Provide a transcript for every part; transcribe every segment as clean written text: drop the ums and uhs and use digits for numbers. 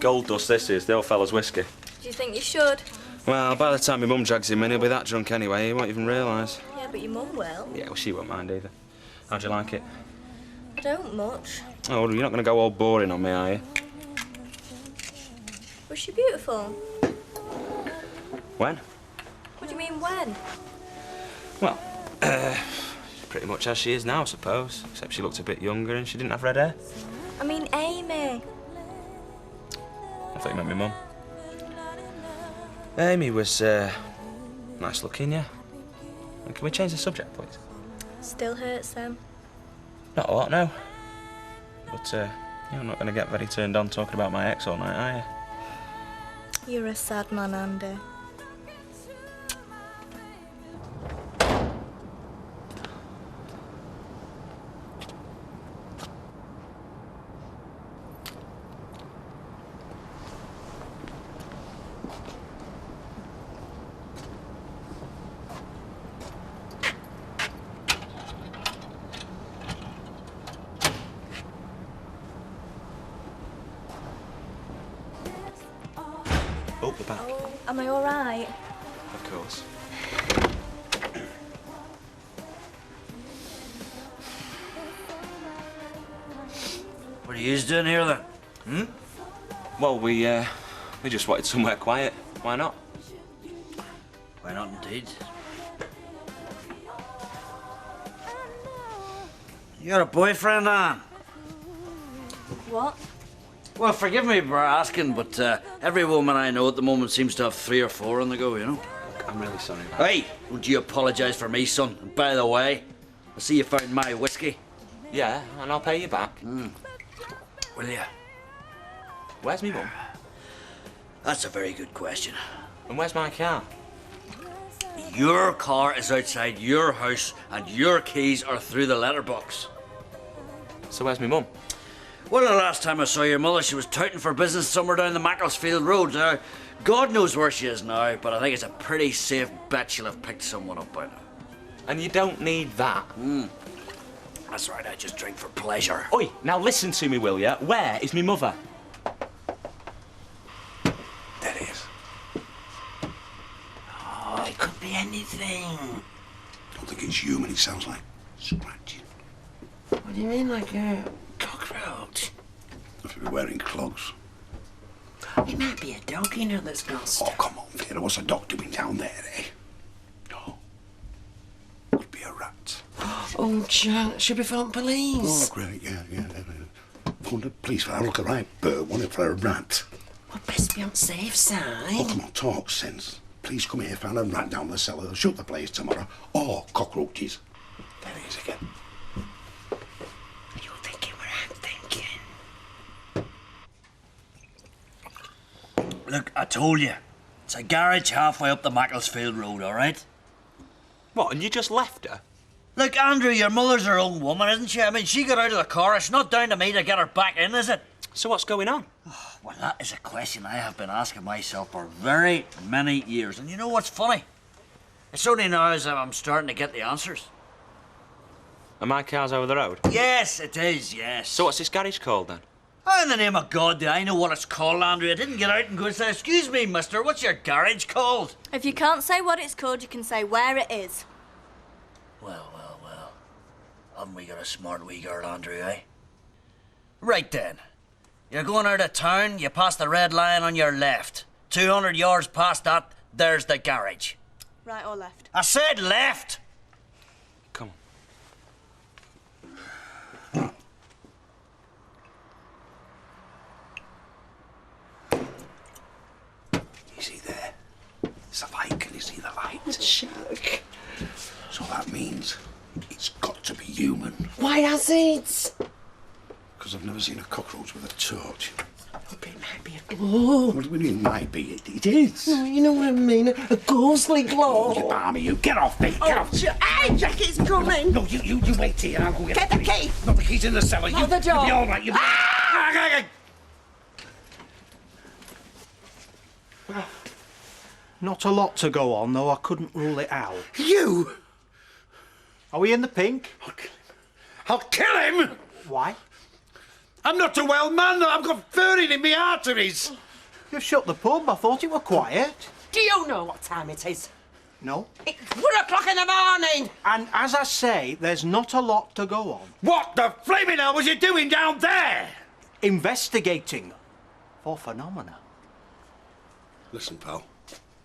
Gold dust this is, the old fella's whiskey. Do you think you should? Well, by the time my mum drags him in, he'll be that drunk anyway, he won't even realise. Yeah, but your mum will. Yeah, well, she won't mind either. How'd you like it? I don't much. Oh, well, you're not going to go all boring on me, are you? Was she beautiful? When? What do you mean, when? Well, pretty much as she is now, I suppose. Except she looked a bit younger and she didn't have red hair. I mean, Amy. I thought you meant my mum. Amy was, nice looking, yeah. And can we change the subject, please? Still hurts them. Not a lot, no. But, you're not going to get very turned on talking about my ex all night, are you? You're a sad man, Andy. Oh, we're back. Oh, am I all right? Of course. What are you doing here, then? Well, we just wanted somewhere quiet. Why not? Why not, indeed? You got a boyfriend, Anne? What? Well, forgive me for asking, but every woman I know at the moment seems to have 3 or 4 on the go, you know? Look, I'm really sorry. Hey, would you apologise for me, son? And by the way, I see you found my whiskey. Yeah, and I'll pay you back. Will you? Where's me mum? That's a very good question. And where's my car? Your car is outside your house, and your keys are through the letterbox. So where's me mum? Well, the last time I saw your mother, she was touting for business somewhere down the Macclesfield Road. God knows where she is now, but I think it's a pretty safe bet she'll have picked someone up by now. And you don't need that. That's right, I just drink for pleasure. Oi, now listen to me, will ya? Where is me mother? There it is. Oh, it could be anything. Don't think it's human, it sounds like scratching. What do you mean, like a cockroach? If you're wearing clogs. It might be a dog, you know, that's lost. Oh, come on, kid. What's a dog doing down there, eh? No. Could be a rat. Oh, Jack, should we phone police? Oh, great, yeah. Phone the police for a look at right bird, want it for a rat. Well, best be on safe side. Oh, come on, talk sense. Police come here, found a rat down the cellar. They'll shoot the place tomorrow. Or cockroaches. There it is again. Are you thinking what I'm thinking? Look, I told you. It's a garage halfway up the Macclesfield Road, all right? What, and you just left her? Look, Andrew, your mother's her own woman, isn't she? I mean, she got out of the car. It's not down to me to get her back in, is it? So what's going on? Well, that is a question I have been asking myself for very many years. And you know what's funny? It's only now as I'm starting to get the answers. And my car's over the road? Yes, it is, yes. So what's this garage called, then? Oh, in the name of God, do I know what it's called, Andrew? I didn't get out and go and say, excuse me, mister, what's your garage called? If you can't say what it's called, you can say where it is. Well. Haven't we got a smart wee girl, Andrew, eh? Right then. You're going out of town, you pass the red line on your left. 200 yards past that, there's the garage. Right or left? I said left! Come on. You see there? It's a light. Can you see the light? Jack. So that means it's got to be human. Why has it? Because I've never seen a cockroach with a torch. Oh, but it might be a glow. What do you mean it might be? It is. Oh, you know what I mean? A ghostly glow. Oh, you balmy, you. Get off me. Get off. Hey, Jack, it's coming. No, you wait here. I'll go Get the key. No, the key's in the cellar. Lock the door. You'll be all right. You'll be... Not a lot to go on, though I couldn't rule it out. You! Are we in the pink? I'll kill him! Why? I'm not a well man. I've got furring in my arteries. You've shut the pub. I thought it were quiet. Do you know what time it is? No. It's 1 o'clock in the morning. And as I say, there's not a lot to go on. What the flaming hell was you doing down there? Investigating for phenomena. Listen, pal.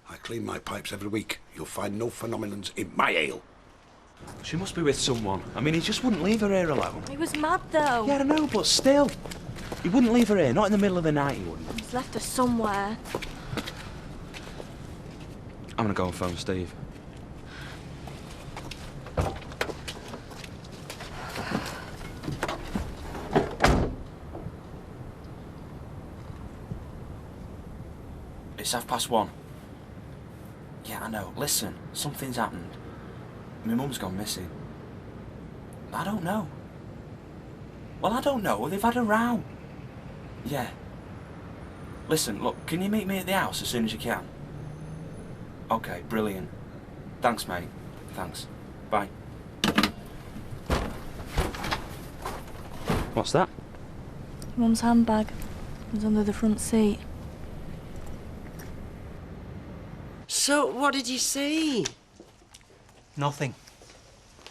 I clean my pipes every week. You'll find no phenomenons in my ale. She must be with someone. I mean, he just wouldn't leave her here alone. He was mad, though. Yeah, I know, but still. He wouldn't leave her here, not in the middle of the night, he wouldn't. He's left her somewhere. I'm gonna go and phone Steve. It's 1:30. Yeah, I know. Listen, something's happened. My mum's gone missing. I don't know. Well, I don't know. They've had a row. Yeah. Listen, look, can you meet me at the house as soon as you can? Okay, brilliant. Thanks, mate. Thanks. Bye. What's that? Mum's handbag was under the front seat. So, what did you see? Nothing.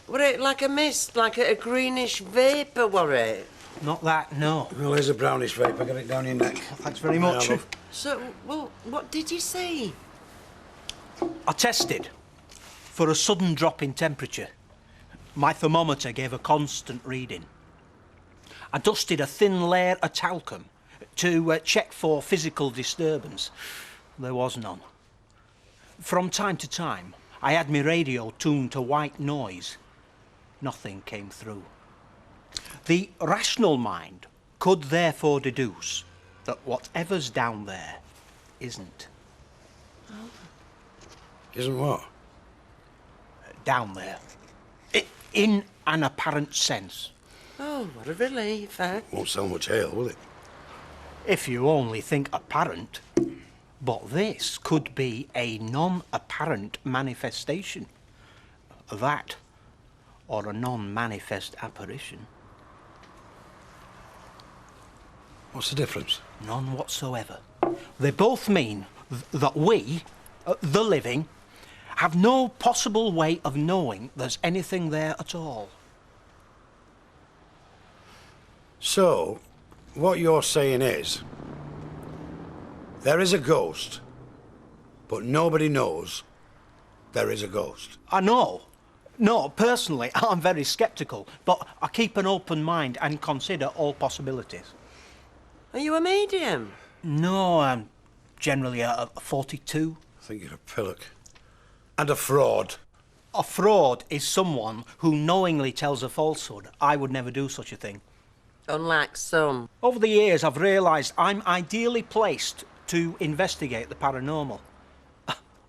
Were it like a mist, like a greenish vapour, were it? Not that, no. Well, there's a brownish vapour. Get it down your neck. Thanks very much. Yeah, love. So, well, what did you see? I tested for a sudden drop in temperature. My thermometer gave a constant reading. I dusted a thin layer of talcum to check for physical disturbance. There was none. From time to time, I had my radio tuned to white noise. Nothing came through. The rational mind could therefore deduce that whatever's down there isn't. Isn't what? Down there. In an apparent sense. Oh, what a relief, eh? Won't sell much ale, will it? If you only think apparent. But this could be a non-apparent manifestation. That, or a non-manifest apparition. What's the difference? None whatsoever. They both mean that we, the living, have no possible way of knowing there's anything there at all. So, what you're saying is, there is a ghost, but nobody knows there is a ghost. I know. No, personally, I'm very sceptical, but I keep an open mind and consider all possibilities. Are you a medium? No, I'm generally a 42. I think you're a pillock. And a fraud. A fraud is someone who knowingly tells a falsehood. I would never do such a thing. Unlike some. Over the years, I've realised I'm ideally placed to investigate the paranormal.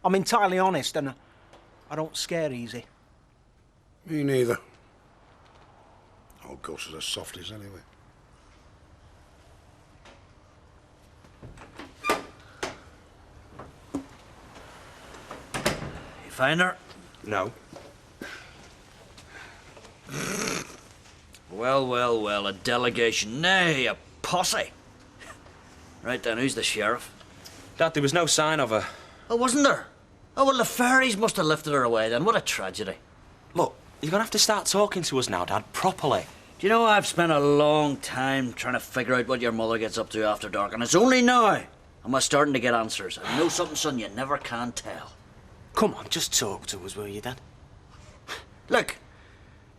I'm entirely honest and I don't scare easy. Me neither. All ghosts are softies anyway. You find her? No. Well, well, well, a delegation. Nay, a posse. Right then, who's the sheriff? Dad, there was no sign of her. Oh, wasn't there? Oh, well, the fairies must have lifted her away then. What a tragedy. Look, you're gonna have to start talking to us now, Dad, properly. Do you know, I've spent a long time trying to figure out what your mother gets up to after dark, and it's only now I'm starting to get answers. I know something, son, you never can tell. Come on, just talk to us, will you, Dad? Look,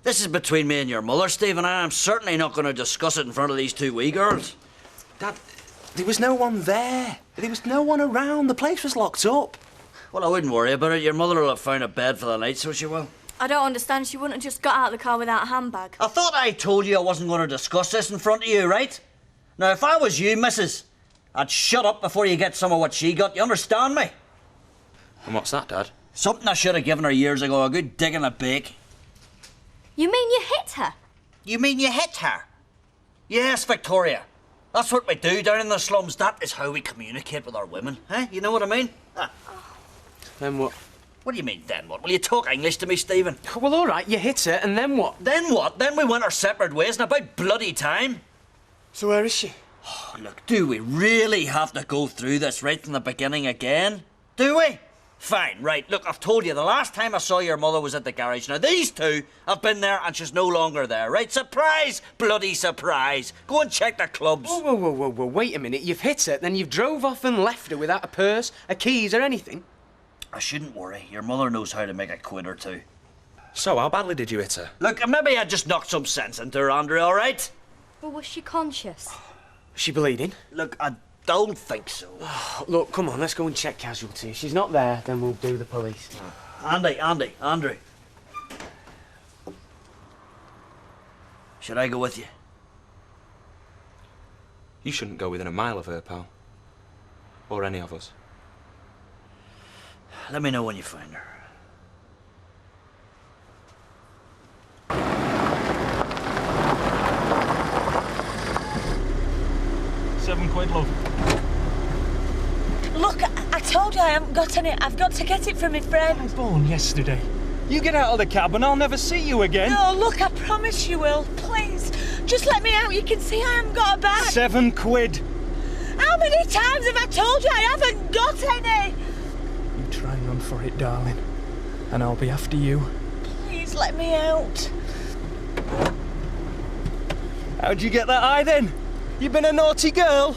this is between me and your mother, Steve, and I'm certainly not going to discuss it in front of these two wee girls. Dad, there was no one there. There was no one around. The place was locked up. Well, I wouldn't worry about it. Your mother will have found a bed for the night, so she will. I don't understand. She wouldn't have just got out of the car without a handbag. I thought I told you I wasn't going to discuss this in front of you, right? Now, if I was you, missus, I'd shut up before you get some of what she got. You understand me? And what's that, Dad? Something I should have given her years ago. A good dig and a bake. You mean you hit her? You mean you hit her? Yes, Victoria. That's what we do down in the slums. That is how we communicate with our women. Eh? You know what I mean? Then what? What do you mean, then what? Will you talk English to me, Stephen? Well, all right, you hit her, and then what? Then what? Then we went our separate ways, and about bloody time. So where is she? Oh, look, do we really have to go through this right from the beginning again? Do we? Fine, right. Look, I've told you, the last time I saw your mother was at the garage. Now, these two have been there and she's no longer there, right? Surprise! Bloody surprise! Go and check the clubs. Whoa, wait a minute. You've hit her, then you've drove off and left her without a purse, a keys or anything? I shouldn't worry. Your mother knows how to make a quid or two. So, how badly did you hit her? Look, maybe I just knocked some sense into her, Andrew, all right? But was she conscious? Is she bleeding? Look, I don't think so. Look, come on, let's go and check casualty. If she's not there, then we'll do the police. Andrew. Should I go with you? You shouldn't go within a mile of her, pal. Or any of us. Let me know when you find her. £7, love. Look, I told you I haven't got any. I've got to get it from my friend. I was born yesterday. You get out of the cab and I'll never see you again. No, look, I promise you will. Please, just let me out. You can see I haven't got a bag. £7. How many times have I told you I haven't got any? You try and run for it, darling, and I'll be after you. Please let me out. How'd you get that eye then? You been a naughty girl?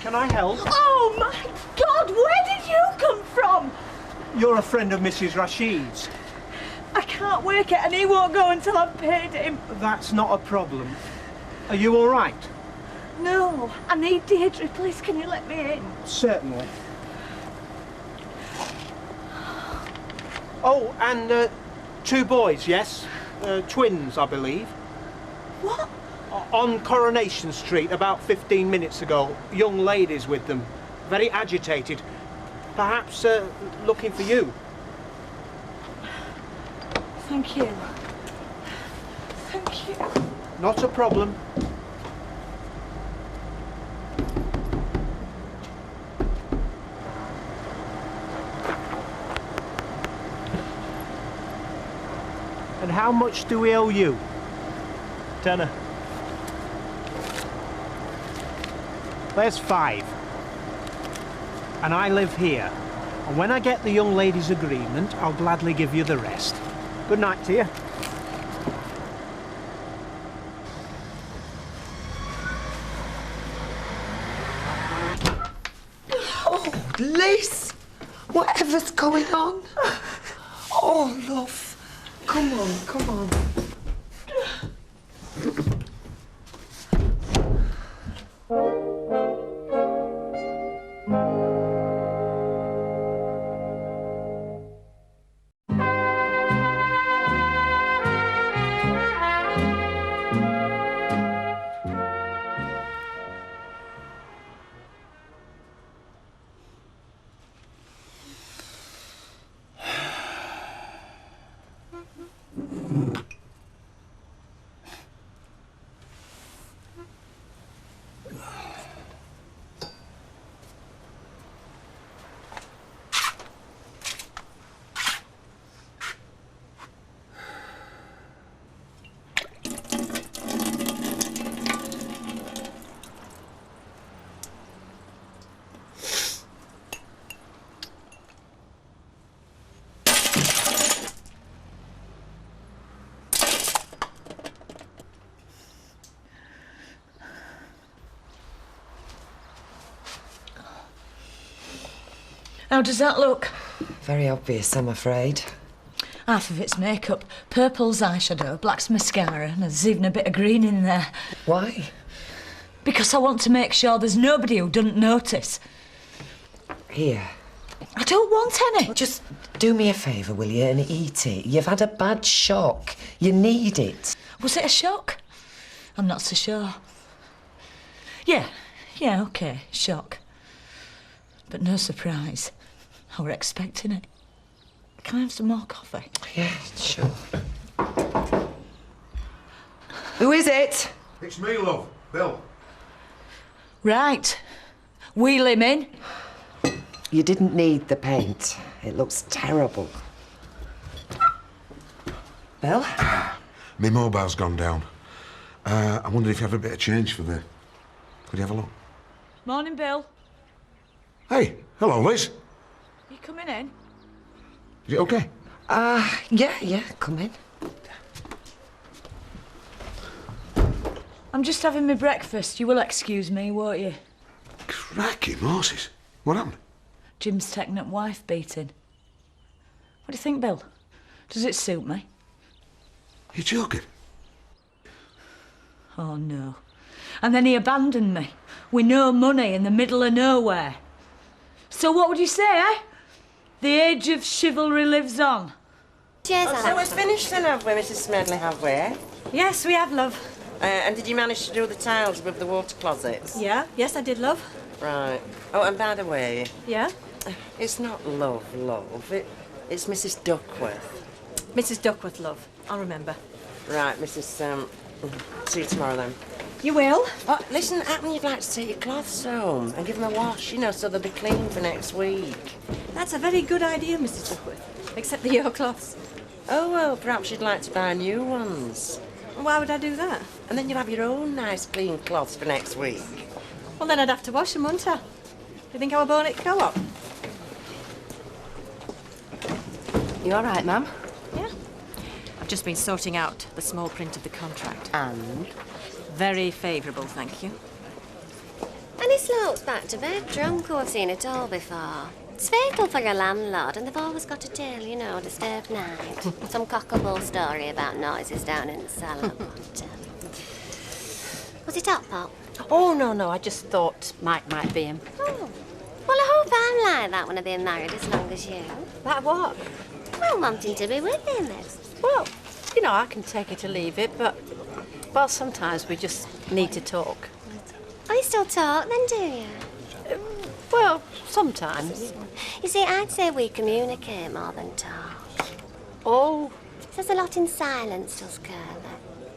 Can I help? Oh my God, where did you come from? You're a friend of Mrs. Rashid's. I can't work it and he won't go until I've paid him. That's not a problem. Are you all right? No, I need Deirdre. Please, can you let me in? Certainly. Oh, and 2 boys, yes? Twins, I believe. What? On Coronation Street about 15 minutes ago. Young ladies with them. Very agitated. Perhaps looking for you. Thank you. Thank you. Not a problem. And how much do we owe you? Tenner. There's 5. And I live here. And when I get the young lady's agreement, I'll gladly give you the rest. Good night to you. Oh, Liz! Whatever's going on? Oh, love. Come on. How does that look? Very obvious, I'm afraid. Half of it's makeup. Purple's eyeshadow, black's mascara, and there's even a bit of green in there. Why? Because I want to make sure there's nobody who doesn't notice. Here. I don't want any. Just do me a favour, will you, and eat it. You've had a bad shock. You need it. Was it a shock? I'm not so sure. Yeah, OK, shock. But no surprise. I were expecting it. Can I have some more coffee? Yeah, sure. Who is it? It's me, love. Bill. Right. Wheel him in. You didn't need the paint. It looks terrible. Bill? My mobile's gone down. I wondered if you have a bit of change for me. Could you have a look? Morning, Bill. Hey, hello, Liz. You coming in? Is it okay? Yeah, come in. I'm just having my breakfast. You will excuse me, won't you? Cracky Moses. What happened? Jim's taken up wife beating. What do you think, Bill? Does it suit me? You joking? Oh, no. And then he abandoned me, with no money in the middle of nowhere. So what would you say, eh? The age of chivalry lives on. Cheers, Alex. So it's finished then, have we, Mrs. Smedley, have we? Yes, we have, love. And did you manage to do the tiles with the water closets? Yeah, yes, I did, love. Right. Oh, and by the way... Yeah? It's not love. It's Mrs. Duckworth. Mrs. Duckworth, love. I'll remember. Right, Mrs. See you tomorrow, then. You will? Oh, listen, happen you'd like to take your cloths home and give them a wash, you know, so they'll be clean for next week. That's a very good idea, Mrs. Duckworth. Except the your cloths. Oh, well, perhaps you'd like to buy new ones. Why would I do that? And then you'll have your own nice clean cloths for next week. Well, then I'd have to wash them, wouldn't I? Do you think I were born at Co-op? You all right, ma'am? Yeah. I've just been sorting out the small print of the contract. And? Very favourable, thank you. And he slopes back to bed drunk. Oh, I've seen it all before. It's fatal for a landlord, and they've always got to tell, you know, disturbed night. Some cockable story about noises down in the cellar. But, was it hot, Pop? Oh, no, I just thought Mike might be him. Oh. Well, I hope I'm like that when I've been married as long as you. Like what? Well, wanting to be with him, Liz. Well, you know, I can take it or leave it, but... Well, sometimes we just need to talk. Oh, you still talk then, do you? Well, sometimes. You see, I'd say we communicate more than talk. Oh. There's a lot in silence, does Curly.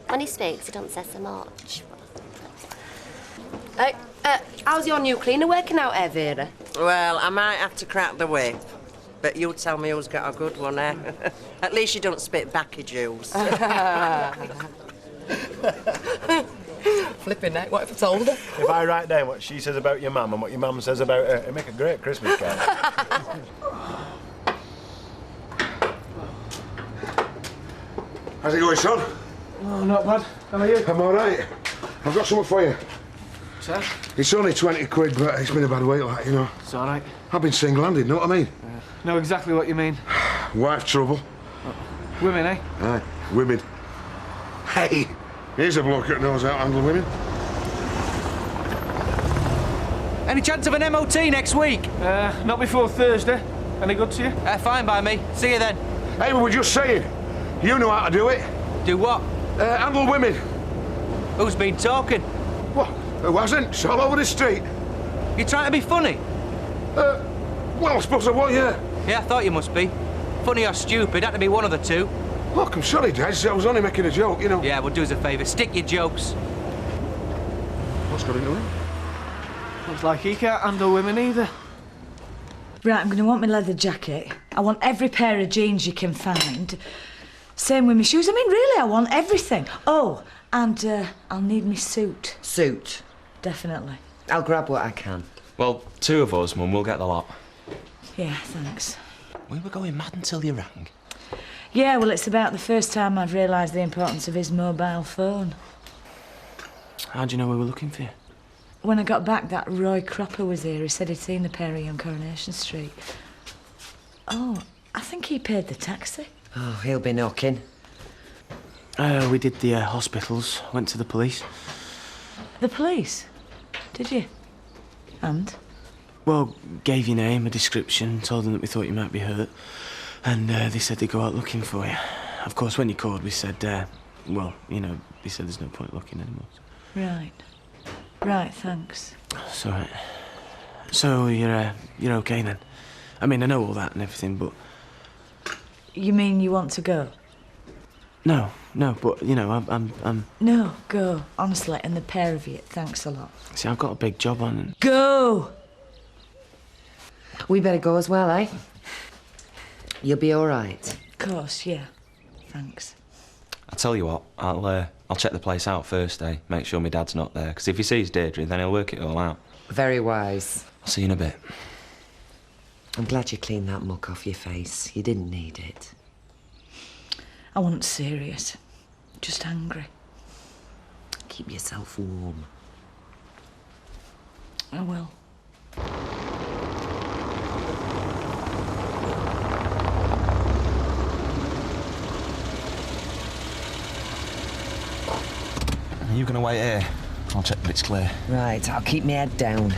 When he speaks, he don't say so much. How's your new cleaner working out, Vera? Well, I might have to crack the whip. But you tell me who's got a good one, eh? At least you don't spit backy juice. Flipping heck, what if it's older? If I write down what she says about your mum and what your mum says about her, it'd make a great Christmas card. How's it going, son? Oh, not bad. How are you? I'm all right. I've got something for you. Sir? It's only 20 quid, but it's been a bad week, like, you know. It's all right. I've been single-handed, know what I mean? Know exactly what you mean. Wife trouble. Women, eh? Aye, women. Hey, here's a bloke that knows how to handle women. Any chance of an MOT next week? Not before Thursday. Any good to you? Fine by me. See you then. Hey, we were just saying, you know how to do it. Do what? Handle women. Who's been talking? What? Who hasn't? It's all over the street. You trying to be funny? Well, I suppose I was, yeah. Yeah, I thought you must be. Funny or stupid, had to be one of the two. Look, I'm sorry, Des. I was only making a joke, you know. Yeah, well, do us a favour. Stick your jokes. What's got into him? Looks like he can't handle women either. Right, I'm going to want my leather jacket. I want every pair of jeans you can find. Same with my shoes. I mean, really, I want everything. Oh, and I'll need my suit. Suit? Definitely. I'll grab what I can. Well, two of us, Mum, we'll get the lot. Yeah, thanks. We were going mad until you rang. Yeah, well, it's about the first time I've realised the importance of his mobile phone. How do you know we were looking for you? When I got back, that Roy Cropper was here. He said he'd seen the pair of you on Coronation Street. Oh, I think he paid the taxi. Oh, he'll be knocking. We did the hospitals, went to the police. The police? Did you? And? Well, gave your name, a description, told them that we thought you might be hurt. And they said they'd go out looking for you. Of course, when you called, we said, well, you know, they said there's no point looking anymore. Right. Right, thanks. It's all right. So you're okay then? I mean, I know all that and everything, but You mean you want to go? No, but, you know, I'm... No, go, honestly, and the pair of you, thanks a lot. See, I've got a big job on and... Go! We better go as well, eh? You'll be all right. Of course, yeah. Thanks. I tell you what, I'll check the place out first, eh? Make sure my dad's not there, because if he sees Deirdre, then he'll work it all out. Very wise. I'll see you in a bit. I'm glad you cleaned that muck off your face. You didn't need it. I wasn't serious. Just angry. Keep yourself warm. I will. Are you going to wait here? I'll check that it's clear. Right, I'll keep my head down.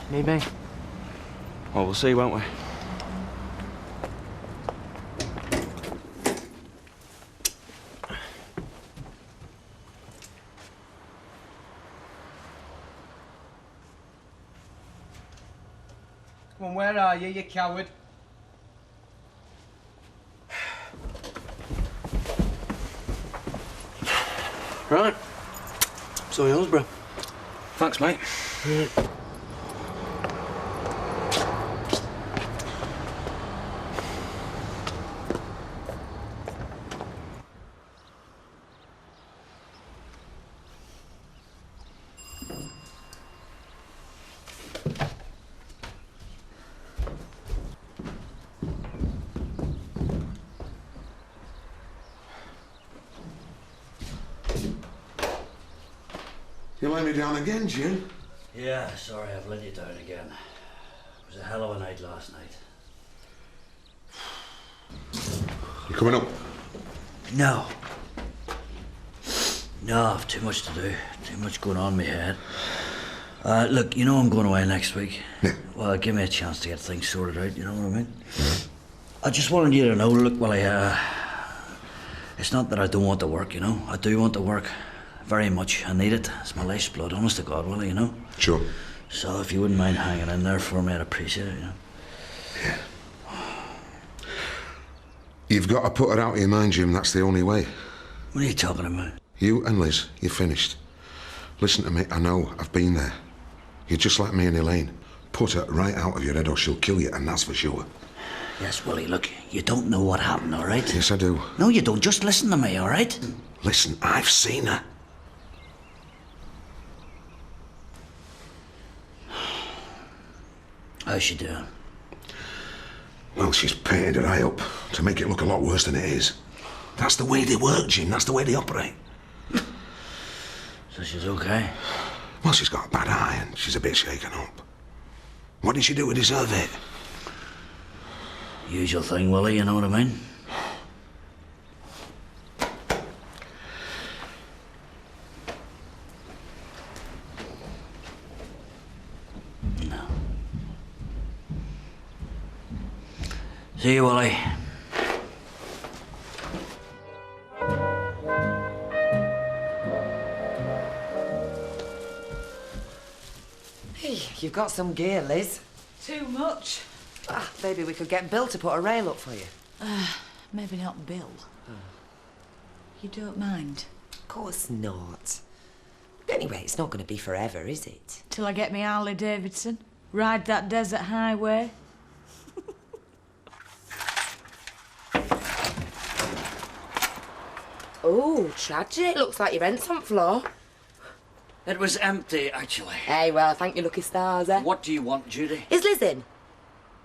Need me? Well, we'll see, won't we? Come on, where are you coward? Right. So yours, bro. Thanks, mate. You let me down again, Jim? Yeah, sorry I've let you down again. It was a hell of a night last night. You coming up? No. No, I've too much to do. Too much going on in my head. Look, you know I'm going away next week. Yeah. Well, give me a chance to get things sorted out, you know what I mean? I just wanted you to know, look, well, it's not that I don't want to work, you know? I do want to work. Very much. I need it. It's my life's blood, honest to God, Willie, you know? Sure. So if you wouldn't mind hanging in there for me, I'd appreciate it, you know? Yeah. You've got to put it out of your mind, Jim. That's the only way. What are you talking about? You and Liz, you're finished. Listen to me, I know, I've been there. You're just like me and Elaine. Put her right out of your head or she'll kill you, and that's for sure. Yes, Willie, look, you don't know what happened, all right? Yes, I do. No, you don't. Just listen to me, all right? Listen, I've seen her. How's she doing? Well, she's painted her eye up to make it look a lot worse than it is. That's the way they work, Jim. That's the way they operate. So she's okay? Well, she's got a bad eye and she's a bit shaken up. What did she do to deserve it? Usual thing, Willie, you know what I mean? No. See you, Willie. Hey, you've got some gear, Liz. Too much. Maybe we could get Bill to put a rail up for you. Maybe not Bill. You don't mind? Of course not. Anyway, it's not going to be forever, is it? Till I get me Harley Davidson, ride that desert highway. Oh, tragic. Looks like your rent's on floor. It was empty, actually. Hey, well, thank your lucky stars, eh? What do you want, Judy? Is Liz in?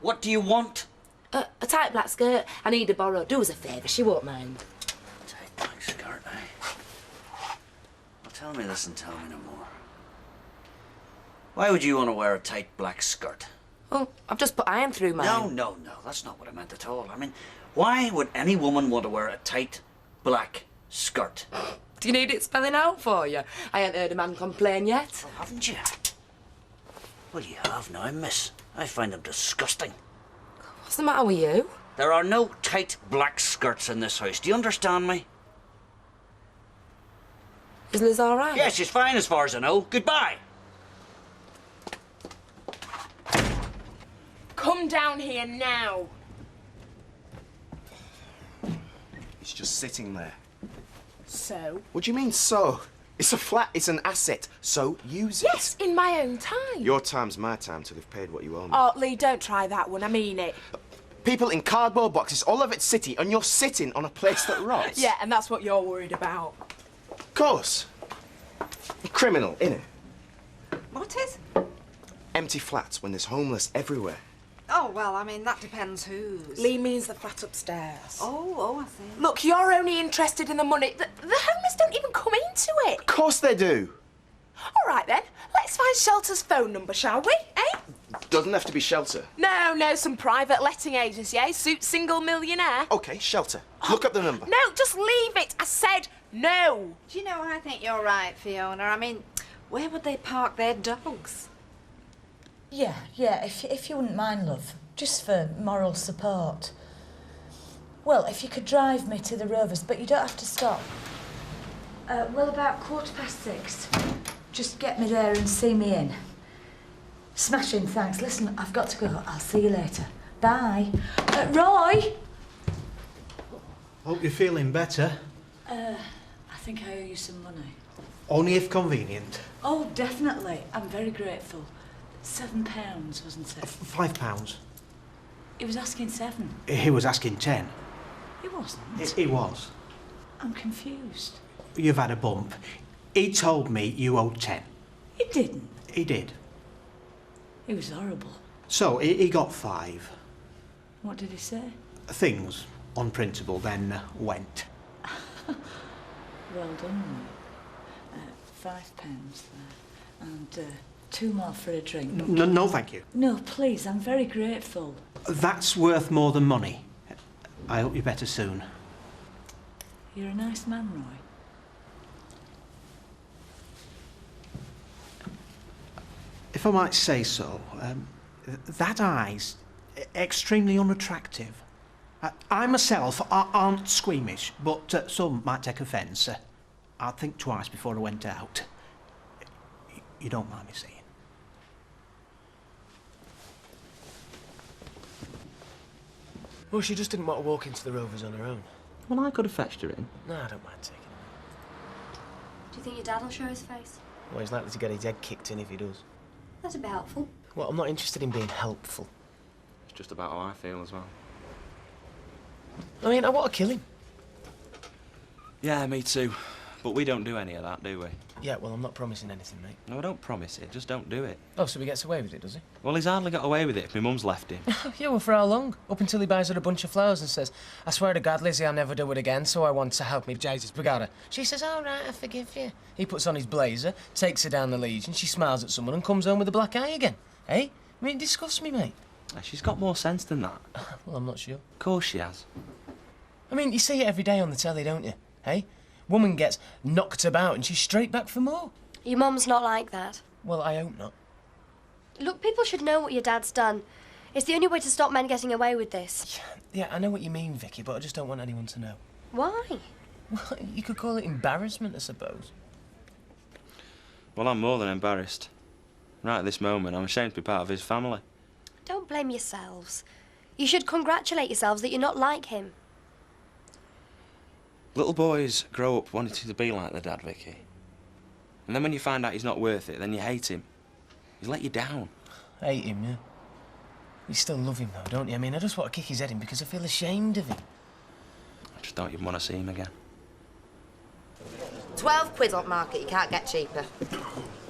What do you want? A tight black skirt. I need to borrow. Do us a favour, she won't mind. Tight black skirt, eh? Well, tell me this and tell me no more. Why would you want to wear a tight black skirt? Oh, I've just put iron through mine. No, that's not what I meant at all. I mean, why would any woman want to wear a tight black skirt? Do you need it spelling out for you? I ain't heard a man complain yet. Oh, haven't you? Well, you have now, miss. I find them disgusting. What's the matter with you? There are no tight black skirts in this house. Do you understand me? Is Liz all right? Yeah, she's fine as far as I know. Goodbye. Come down here now. It's just sitting there. So? What do you mean, so? It's a flat, it's an asset, so use it. Yes, in my own time. Your time's my time till they've paid what you owe me. Oh, Lee, don't try that one. I mean it. People in cardboard boxes all over the city, and you're sitting on a place that rots. Yeah, and that's what you're worried about. Of course. A criminal, innit? What is? Empty flats when there's homeless everywhere. Oh, well, I mean, that depends whose. Lee means the flat upstairs. Oh, I see. Look, you're only interested in the money. The homeless don't even come into it. Of course they do. All right, then. Let's find Shelter's phone number, shall we, eh? Doesn't have to be Shelter. No, some private letting agency, eh? Suits single millionaire. OK, Shelter. Look up the number. No, just leave it. I said no. Do you know, I think you're right, Fiona. I mean, where would they park their dogs? Yeah, if you wouldn't mind, love. Just for moral support. Well, if you could drive me to the Rovers, but you don't have to stop. Well, about 6:15. Just get me there and see me in. Smashing, thanks. Listen, I've got to go. I'll see you later. Bye. Roy! Hope you're feeling better. I think I owe you some money. Only if convenient. Oh, definitely. I'm very grateful. £7, wasn't it? £5. He was asking 7. He was asking 10. He wasn't. He was. I'm confused. You've had a bump. He told me you owed 10. He didn't. He did. He was horrible. So he got 5. What did he say? Things, on principle, then went. Well done, Roy. £5 there. And 2 more for a drink. No, thank you. No, please, I'm very grateful. That's worth more than money. I hope you're better soon. You're a nice man, Roy. If I might say so, that eye's extremely unattractive. I myself aren't squeamish, but some might take offence. I'd think twice before I went out. You don't mind me saying. Well, she just didn't want to walk into the Rovers on her own. Well, I could have fetched her in. No, I don't mind taking her. Do you think your dad will show his face? Well, he's likely to get his head kicked in if he does. That'd be helpful. Well, I'm not interested in being helpful. It's just about how I feel as well. I mean, I want to kill him. Yeah, me too. But we don't do any of that, do we? Yeah, well, I'm not promising anything, mate. No, I don't promise it. Just don't do it. Oh, so he gets away with it, does he? Well, he's hardly got away with it if my mum's left him. Yeah, well, for how long? Up until he buys her a bunch of flowers and says, I swear to God, Lizzie, I'll never do it again, so I want to help me Jesus Brigada. She says, all right, I forgive you. He puts on his blazer, takes her down the Legion, she smiles at someone and comes home with a black eye again. Eh? I mean, it disgusts me, mate. She's got more sense than that. Well, I'm not sure. Of course she has. I mean, you see it every day on the telly, don't you? Hey? Woman gets knocked about and she's straight back for more. Your mum's not like that. Well, I hope not. Look, people should know what your dad's done. It's the only way to stop men getting away with this. Yeah, I know what you mean, Vicky, but I just don't want anyone to know. Why? Well, you could call it embarrassment, I suppose. Well, I'm more than embarrassed. Right at this moment, I'm ashamed to be part of his family. Don't blame yourselves. You should congratulate yourselves that you're not like him. Little boys grow up wanting to be like their dad, Vicky. And then when you find out he's not worth it, then you hate him. He's let you down. Hate him, yeah. You still love him, though, don't you? I mean, I just want to kick his head in because I feel ashamed of him. I just don't even want to see him again. 12 quid on market, you can't get cheaper.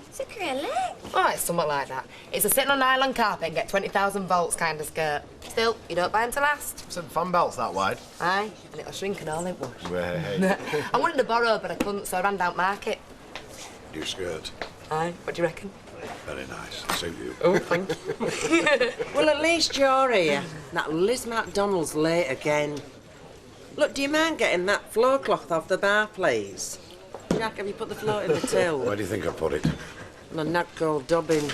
It's acrylic. Oh, it's somewhat like that. It's a sitting on nylon carpet and get 20,000 volts kind of skirt. Still, you don't buy them to last. Some fan belts that wide. Aye, and it'll shrink and all it was. Hey. I wanted to borrow, but I couldn't, so I ran down market. New skirt. Aye, what do you reckon? Very nice. Suit you. Oh, thank you. Well, at least you're here. That Liz MacDonald's late again. Look, do you mind getting that floor cloth off the bar, please? Jack, have you put the floor in the till? Where do you think I put it? And a nut gold dubbing.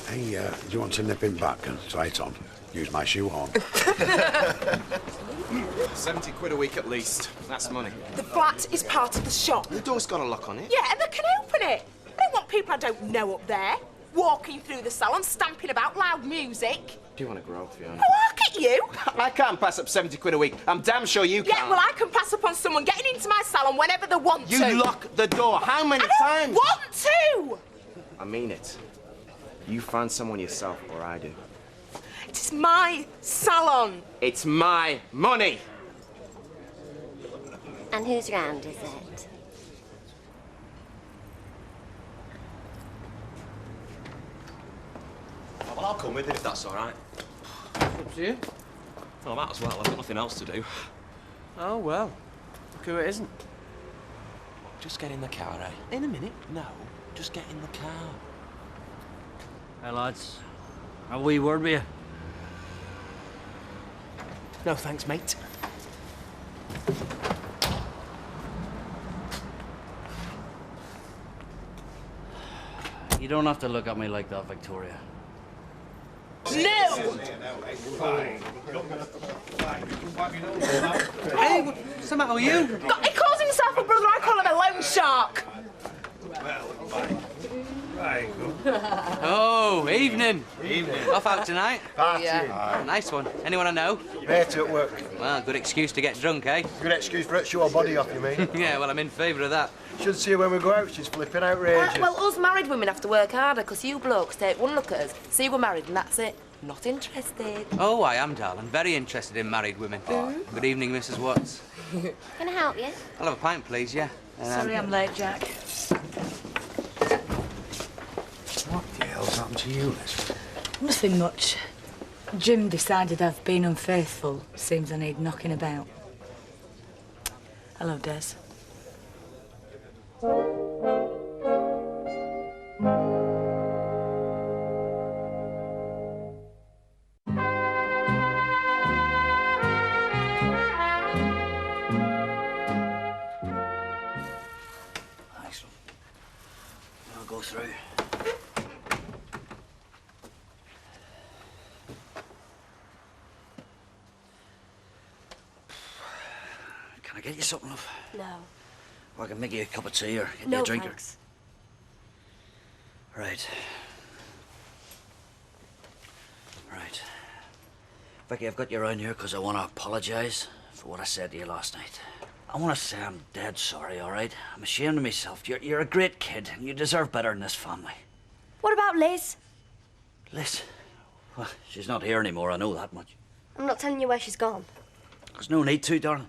Hey, do you want to nip him back and try it on? Use my shoehorn. 70 quid a week at least. That's money. The flat is part of the shop. The door's got a lock on it. Yeah, and they can open it. I don't want people I don't know up there walking through the salon, stamping about, loud music. Do you want to grow up, Fiona? Oh, I'll get you. I can't pass up 70 quid a week. I'm damn sure you Yeah, can't. well, I can pass up on someone getting into my salon whenever they want to. You lock the door. How many I times? don't want to. I mean it. You find someone yourself, or I do. It is my salon. It's my money. And whose round is it? Oh, well, I'll come with you if that's all right. Up to you. Well, I might as well. I've got nothing else to do. Oh, well. Look who it isn't. Just get in the car, eh? In a minute. No, just get in the car. Hey, lads. Have a wee word with you? No, thanks, mate. You don't have to look at me like that, Victoria. No! Hey, what's the matter with you? God, he calls himself a brother, I call him a loan shark. Oh, evening. Evening. Off out tonight? Party. Nice one. Anyone I know? Mate at work. Well, good excuse to get drunk, eh? Good excuse for it. Show her body off, you mean? Yeah, well, I'm in favour of that. Should see her when we go out. She's flipping outrageous. Well, us married women have to work harder because you blokes take one look at us, see we're married, and that's it. Not interested. Oh, I am, darling. Very interested in married women. Good evening, Mrs. Watts. Can I help you? I'll have a pint, please, yeah. Sorry I'm late, Jack. What the hell's happened to you, Liz? Nothing much. Jim decided I've been unfaithful. Seems I need knocking about. Hello, Des. Excellent. I'll go through. Can I get you something, love? No. Or I can make you a cup of tea or get you No, a drink. thanks. Right. Right. Vicky, I've got you around here because I want to apologise for what I said to you last night. I want to say I'm dead sorry, all right? I'm ashamed of myself. You're a great kid, and you deserve better in this family. What about Liz? Liz? Well, she's not here anymore, I know that much. I'm not telling you where she's gone. There's no need to, darling.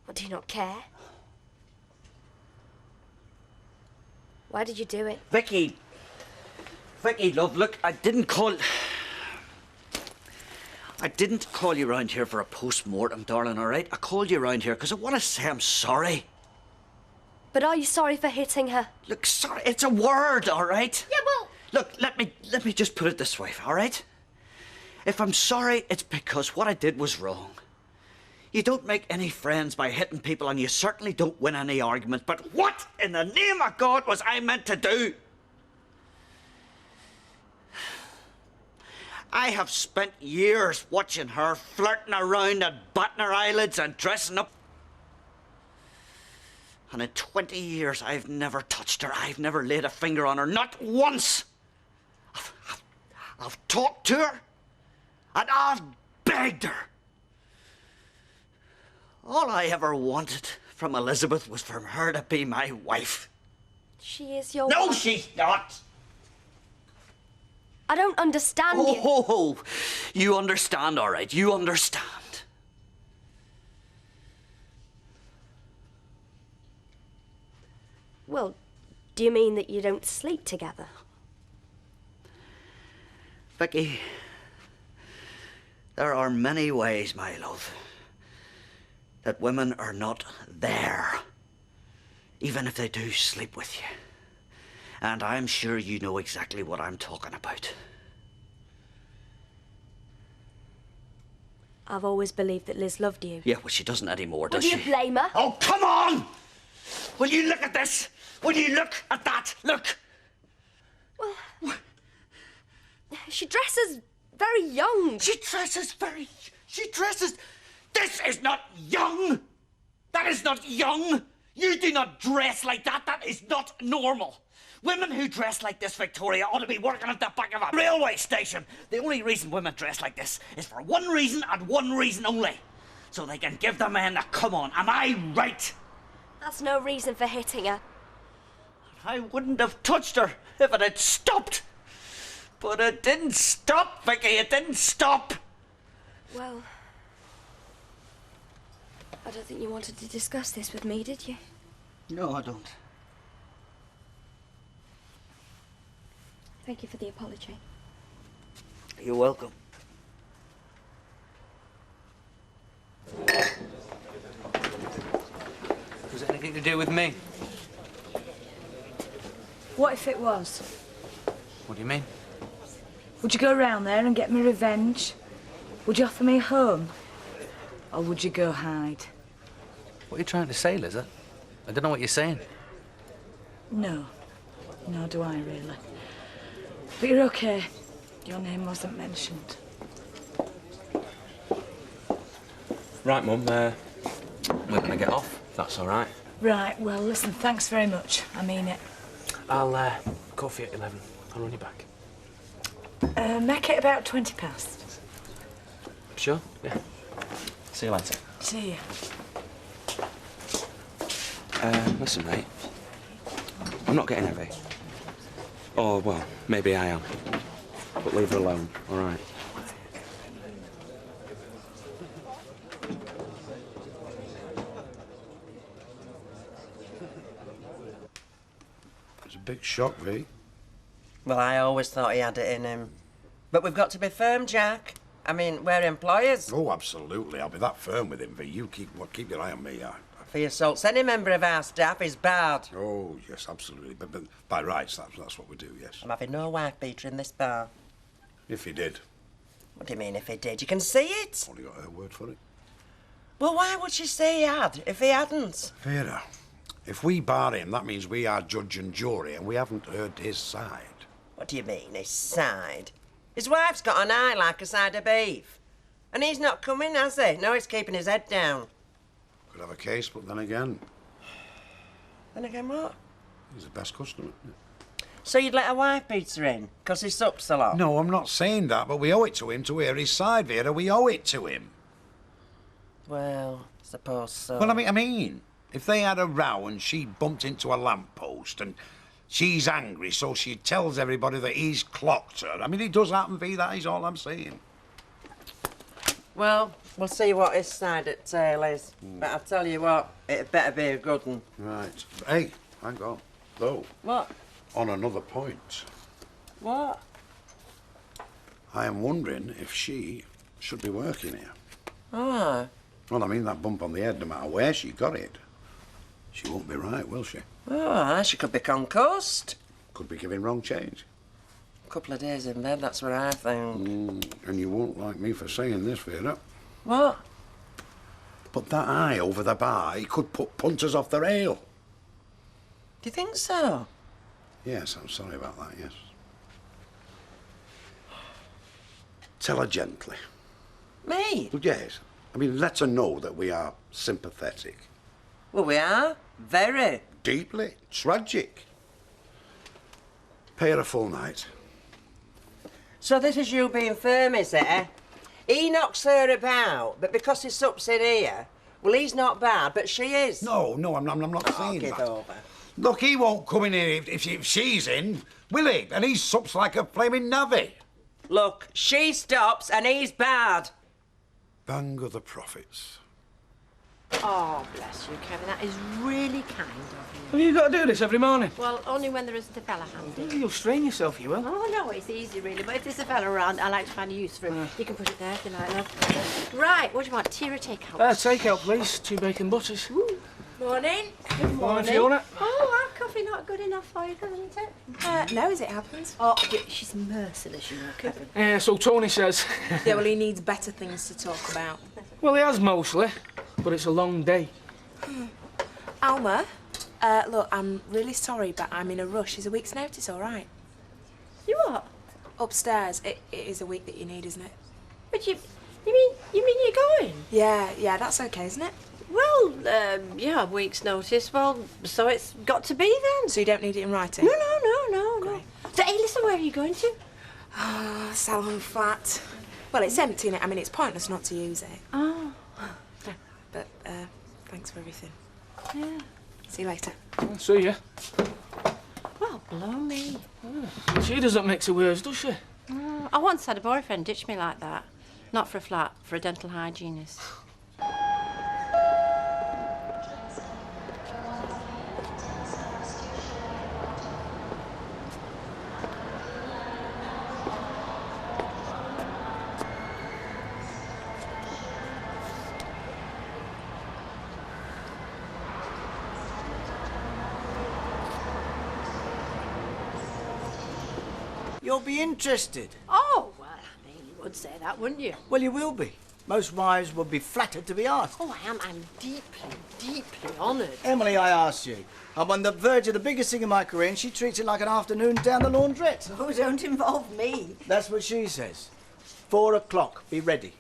What, do you not care? Why did you do it? Vicky! Vicky, love, look, I didn't call you round here for a post-mortem, darling, all right? I called you round here because I want to say I'm sorry. But are you sorry for hitting her? Look, sorry, it's a word, all right? Yeah, well... Look, let me just put it this way, all right? If I'm sorry, it's because what I did was wrong. You don't make any friends by hitting people, and you certainly don't win any arguments. But what in the name of God was I meant to do? I have spent years watching her flirting around and batting her eyelids and dressing up. And in 20 years, I've never touched her. I've never laid a finger on her, not once. I've talked to her, and I've begged her. All I ever wanted from Elizabeth was for her to be my wife. She is your No, wife. she's not. I don't understand you. Oh, you understand, all right. You understand. Well, do you mean that you don't sleep together? Vicky, there are many ways, my love, that women are not there, even if they do sleep with you. And I'm sure you know exactly what I'm talking about. I've always believed that Liz loved you. Yeah, well, she doesn't anymore, Well, does do she? you blame her? Oh, come on! Will you look at this? Will you look at that? Look! Well, she dresses very young. She dresses. This is not young! That is not young! You do not dress like that. That is not normal. Women who dress like this, Victoria, ought to be working at the back of a railway station. The only reason women dress like this is for one reason and one reason only. So they can give the men a come on. Am I right? That's no reason for hitting her. I wouldn't have touched her if it had stopped. But it didn't stop, Vicky. It didn't stop. Well, I don't think you wanted to discuss this with me, did you? No, I don't. Thank you for the apology. You're welcome. Was it anything to do with me? What if it was? What do you mean? Would you go round there and get me revenge? Would you offer me a home? Or would you go hide? What are you trying to say, Lizzie? I don't know what you're saying. No. Nor do I, really. But you're okay. Your name wasn't mentioned. Right, Mum, we're gonna get off, if that's all right. Right, well, listen, thanks very much. I mean it. I'll coffee at 11. I'll run you back. Make it about 20 past. Sure? Yeah. See you later. See you. Listen, mate. I'm not getting heavy. Or, well, maybe I am. But leave her alone, all right? It's a big shock, V. Well, I always thought he had it in him. But we've got to be firm, Jack. I mean, we're employers. Oh, absolutely. I'll be that firm with him, V. You keep your eye on me. For your salts, any member of our staff is bad. Oh, yes, absolutely. But by rights, that's what we do, yes. I'm having no wife beater in this bar. If he did. What do you mean, if he did? You can see it. Only got her word for it. Well, why would she say he had if he hadn't? Vera, if we bar him, that means we are judge and jury, and we haven't heard his side. What do you mean, his side? His wife's got an eye like a side of beef. And he's not coming, has he? No, he's keeping his head down. Could have a case, but then again, Then again, what? he's the best customer. So you'd let a wife beater in, 'cause he sups a lot? No, I'm not saying that, but we owe it to him to hear his side, Vera. We owe it to him. Well, suppose so. Well, I mean, if they had a row and she bumped into a lamppost and she's angry, so she tells everybody that he's clocked her. I mean, it does happen, V, that is all I'm saying. Well, we'll see what his side at tail is. But I'll tell you what, it better be a good one. Right. Hey, hang on. Though, What? on another point, What? I am wondering if she should be working here. Oh. Well, I mean, that bump on the head, no matter where she got it, she won't be right, will she? Oh, she could be concussed. Could be giving wrong change. A couple of days in bed, that's what I think. And you won't like me for saying this, Vera. What? But that eye over the bar, he could put punters off the rail. Do you think so? Yes, I'm sorry about that, yes. Tell her gently. Me? Well, yes. I mean, let her know that we are sympathetic. Well, we are. Very. Deeply. Tragic. Pay her a full night. So this is you being firm, is it? He knocks her about, but because he sups in here, well, he's not bad, but she is. No, I'm not saying give that. over. Look, he won't come in here if she's in, will he? And he sups like a flaming navvy. Look, she stops and he's bad. Bang of the prophets. Oh, bless you, Kevin. That is really kind of Have you got to do this every morning? you. Well, only when there isn't a fella handy. You'll strain yourself, you will. Oh, no, it's easy, really. But if there's a fella around, I like to find a use for him. You can put it there if you like, love. Right, what do you want? Tea or takeout? Takeout, please. 2 bacon butters. Morning. Good Morning, Fiona. Oh, our coffee not good enough for you, isn't it? No, as it happens. Oh, she's merciless, you know, Kevin. Yeah, so Tony says. Yeah, well, he needs better things to talk about. Well, he has mostly, but it's a long day. Alma, look, I'm really sorry, but I'm in a rush. Is a week's notice all right? You what? upstairs. It is a week that you need, isn't it? But you mean you're going? Yeah, that's okay, isn't it? Well, yeah, a week's notice. Well, so it's got to be then. So you don't need it in writing? No. So, hey, listen, where are you going to? Salon flat. Well, it's empty, innit? I mean, it's pointless not to use it. Oh. But, thanks for everything. Yeah. See you later. See ya. Well, blow me. She doesn't mix her words, does she? I once had a boyfriend ditch me like that. Not for a flat, for a dental hygienist. You'll be interested. Oh, well, I mean, you would say that, wouldn't you? Well, you will be. Most wives would be flattered to be asked. Oh, I am. I'm deeply, deeply honoured. Emily, I asked you. I'm on the verge of the biggest thing in my career, and she treats it like an afternoon down the laundrette. Oh, don't involve me. That's what she says. 4 o'clock. Be ready.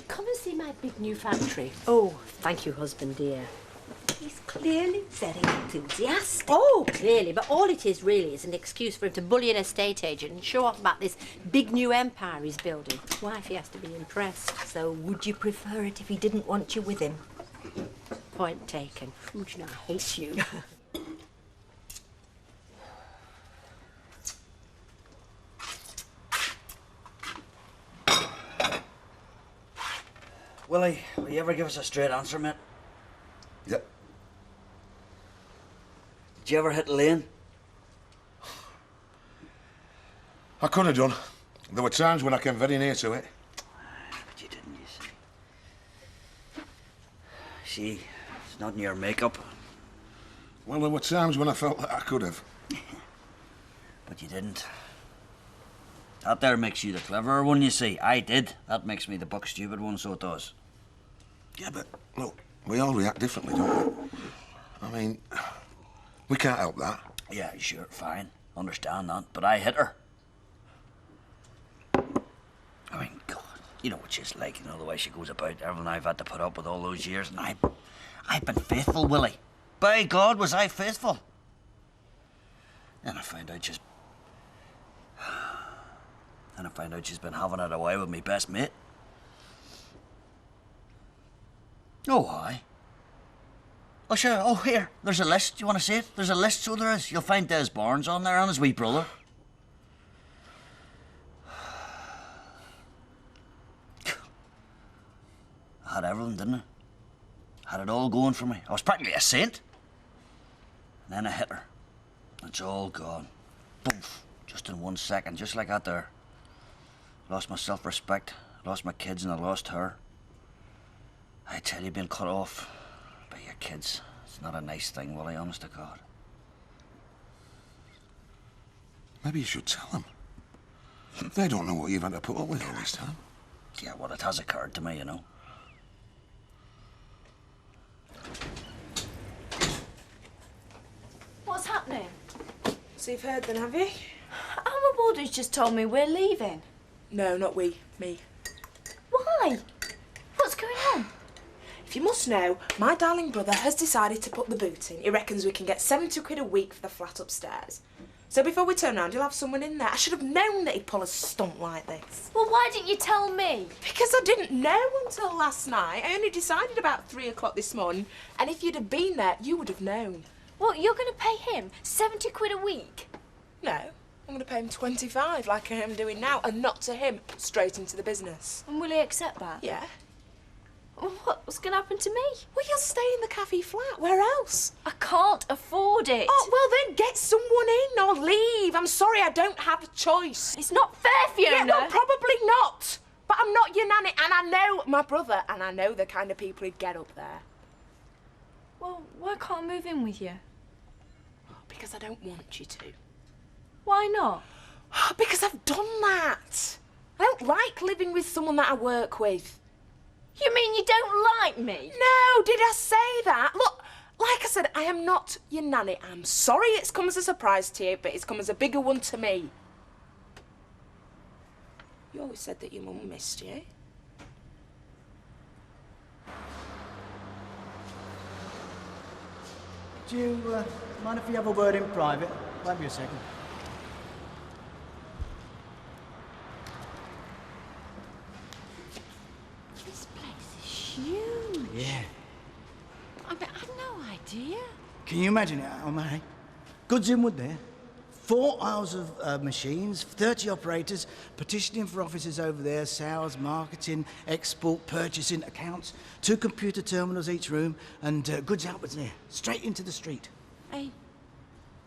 Come and see my big new factory. Oh, thank you, husband dear. He's clearly very enthusiastic. Oh, clearly, but all it is really is an excuse for him to bully an estate agent and show off about this big new empire he's building. Wife, he has to be impressed. So would you prefer it if he didn't want you with him? Point taken. Oh, do you know, I hate you. Willie, will you ever give us a straight answer, mate? Yep. Did you ever hit Elaine? I could have done. There were times when I came very near to it. But you didn't, you see. See, it's not in your makeup. Well, there were times when I felt that I could have. But you didn't. That there makes you the cleverer one, you see. I did. That makes me the buck stupid one, so it does. Yeah, but look, we all react differently, don't we? I mean, we can't help that. Yeah, sure, fine. Understand that. But I hit her. I mean, God, you know what she's like, you know, the way she goes about, everything I've had to put up with all those years, and I've been faithful, Willie. By God, was I faithful. And I found out she's been having it away with me best mate. Oh, aye. Oh, sure. Oh, here. There's a list. Do you want to see it? There's a list, so there is. You'll find Des Barnes on there and his wee brother. I had everything, didn't I? Had it all going for me. I was practically a saint. And then I hit her. It's all gone. Boof. Just in 1 second, just like that there. Lost my self-respect, lost my kids, and I lost her. I tell you, being cut off by your kids, it's not a nice thing, Willie, honest to God. Maybe you should tell them. They don't know what you've had to put up with all this time. Yeah, well, it has occurred to me, you know. What's happening? So you've heard then, have you? Our wardens just told me we're leaving. No, not we. Me. Why? What's going on? If you must know, my darling brother has decided to put the boot in. He reckons we can get 70 quid a week for the flat upstairs. So before we turn round, he'll have someone in there. I should have known that he'd pull a stunt like this. Well, why didn't you tell me? Because I didn't know until last night. I only decided about 3 o'clock this morning. And if you'd have been there, you would have known. What, you're going to pay him 70 quid a week? No, I'm going to pay him 25 like I am doing now, and not to him, straight into the business. And will he accept that? Yeah. Well, what's going to happen to me? Well, you'll stay in the cafe flat. Where else? I can't afford it. Oh, well, then get someone in or leave. I'm sorry, I don't have a choice. It's not fair, Fiona. Yeah, well, probably not. But I'm not your nanny, and I know my brother, and I know the kind of people he'd get up there. Well, why can't I move in with you? Because I don't want you to. Why not? Because I've done that. I don't like living with someone that I work with. You mean you don't like me? No, did I say that? Look, Like I said, I am not your nanny. I'm sorry it's come as a surprise to you, but it's come as a bigger one to me. You always said that your mum missed you. Do you mind if we have a word in private? Wait me a second. This place is huge. Yeah. I mean, I've no idea. Can you imagine it, Mary? Goods in wood there. 4 aisles of machines, 30 operators, petitioning for offices over there, sales, marketing, export, purchasing, accounts, 2 computer terminals each room, and goods outwards there, straight into the street. Hey,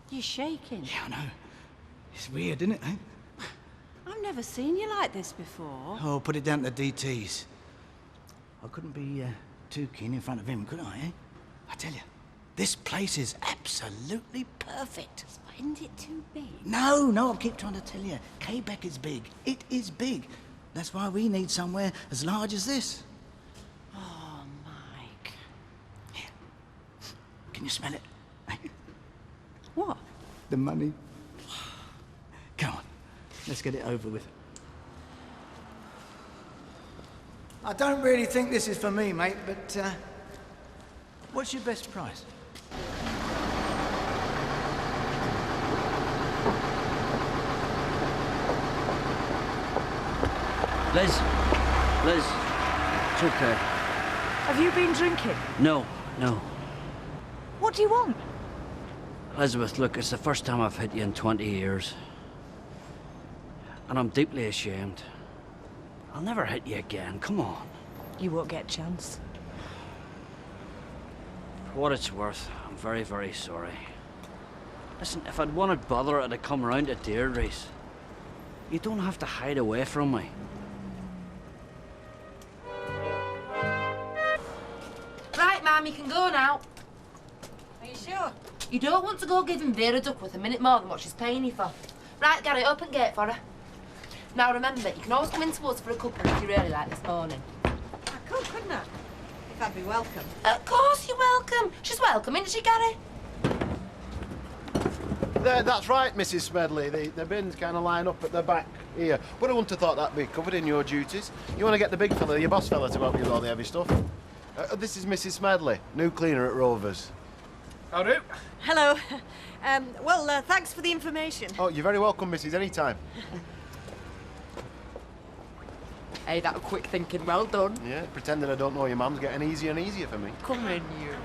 you're shaking. Yeah, I know. It's weird, isn't it, eh? I've never seen you like this before. Oh, put it down to DTs. I couldn't be too keen in front of him, could I, eh? I tell you, this place is absolutely perfect. Isn't it too big? No, I keep trying to tell you. Quebec is big. It is big. That's why we need somewhere as large as this. Oh, Mike. Here. Can you smell it? What? The money. Come on. Let's get it over with. I don't really think this is for me, mate, but what's your best price? Liz, it's okay. Have you been drinking? No. What do you want? Elizabeth, look, it's the first time I've hit you in 20 years. And I'm deeply ashamed. I'll never hit you again, come on. You won't get a chance. For what it's worth, I'm very, very sorry. Listen, if I'd wanted bother, I'd have come round to Deirdre's. You don't have to hide away from me. Right, Ma'am, you can go now. Are you sure? You don't want to go giving Vera Duckworth a minute more than what she's paying you for. Right, Gary, open gate for her. Now remember, you can always come into us for a cuppa if you really like this morning. I could, couldn't I? If I'd be welcome. Of course you're welcome. She's welcome, isn't she, Gary? That's right, Mrs. Smedley. The bins kind of line up at the back here. But I wouldn't have thought that'd be covered in your duties. You want to get the big fella, your boss fella, to help you with all the heavy stuff. This is Mrs. Smedley, new cleaner at Rovers. How do? Hello. Well, thanks for the information. Oh, you're very welcome, Mrs. Anytime. Hey, that quick thinking, well done. Yeah, pretending I don't know your mum's getting easier and easier for me. Come in, you.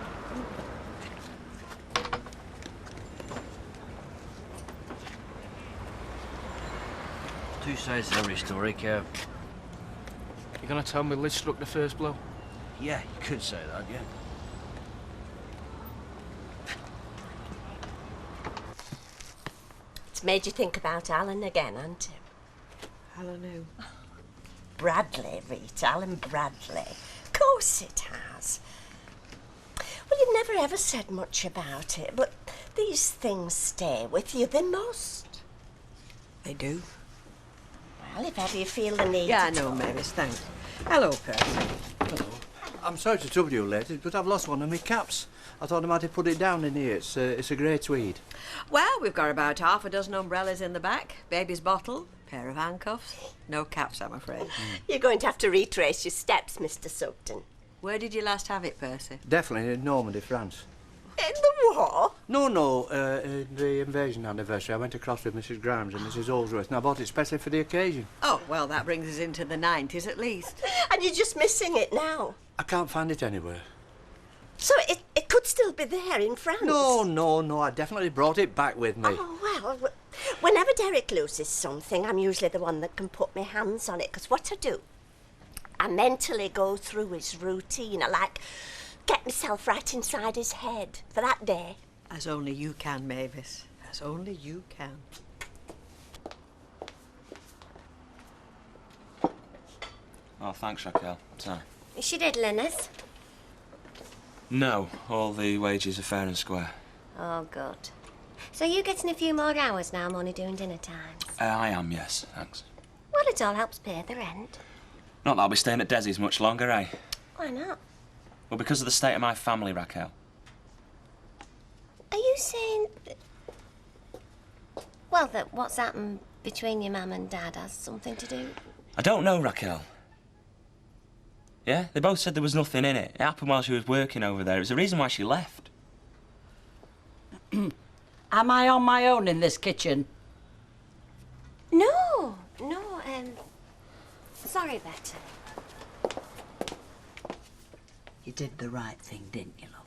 Two sides to every story, Kev. You're gonna tell me Liz struck the first blow? Yeah, you could say that, yeah. It's made you think about Alan again, hasn't it? Alan who? Bradley, Rita, Alan Bradley. Of course it has. Well, you've never ever said much about it, but these things stay with you. They must. They do. Well, if ever you feel the need Yeah, I to know, talk. Mavis, thanks. Hello, Percy. Hello. I'm sorry to trouble you, ladies, but I've lost one of my caps. I thought I might have put it down in here. It's a grey tweed. Well, we've got about half a dozen umbrellas in the back, baby's bottle, pair of handcuffs. No caps, I'm afraid. You're going to have to retrace your steps, Mr. Sugden. Where did you last have it, Percy? Definitely in Normandy, France. In the war? No, in the invasion anniversary. I went across with Mrs. Grimes and Mrs. Holsworth, and I bought it specially for the occasion. Oh, well, that brings us into the 90s at least. And you're just missing it now. I can't find it anywhere. So it could still be there in France? No, I definitely brought it back with me. Oh, well, whenever Derek loses something, I'm usually the one that can put my hands on it, because what I do, I mentally go through his routine. I like get myself right inside his head for that day. As only you can, Mavis. As only you can. Oh, thanks, Raquel. So. Is she diddling us? No, all the wages are fair and square. Oh, good. So you're getting a few more hours now, I'm only doing dinner times? I am, yes, thanks. Well, it all helps pay the rent. Not that I'll be staying at Desi's much longer, eh? Why not? Well, because of the state of my family, Raquel. saying that... Well, that what's happened between your mum and Dad has something to do... I don't know, Raquel. Yeah, they both said there was nothing in it. It happened while she was working over there. It was the reason why she left. Am I on my own in this kitchen? No, sorry, Betty. You did the right thing, didn't you, love?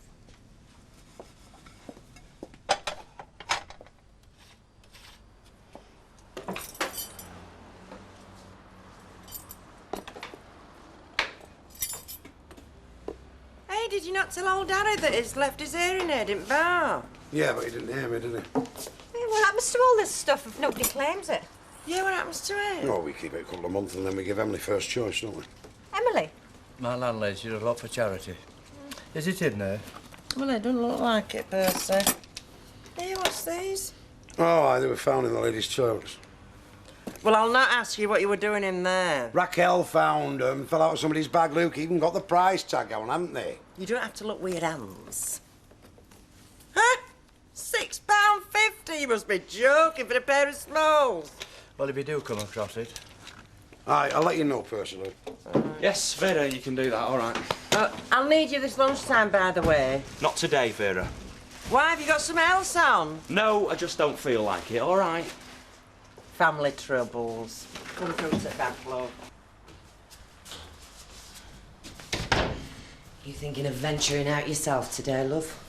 Hey, did you not tell old Harry that he's left his hearing aid in bar? Yeah, but he didn't hear me, did he? Hey, what happens to all this stuff if nobody claims it? Yeah, what happens to it? Oh, we keep it a couple of months and then we give Emily first choice, don't we? Emily? My landlady did a lot for charity. Is it in there? Well, it doesn't look like it, Percy. Hey, what's these? Oh, aye, they were found in the ladies' toilets. Well, I'll not ask you what you were doing in there. Raquel found them, fell out of somebody's bag. Luke even got the price tag on, haven't they? You don't have to look weird hands. Huh? £6.50? You must be joking for a pair of smalls. Well, if you do come across it. Aye, I'll let you know, personally. Yes, Vera, you can do that, all right. I'll need you this lunchtime, by the way. Not today, Vera. Why, have you got something else on? No, I just don't feel like it, all right? Family troubles. Come through to the back, love. You thinking of venturing out yourself today, love?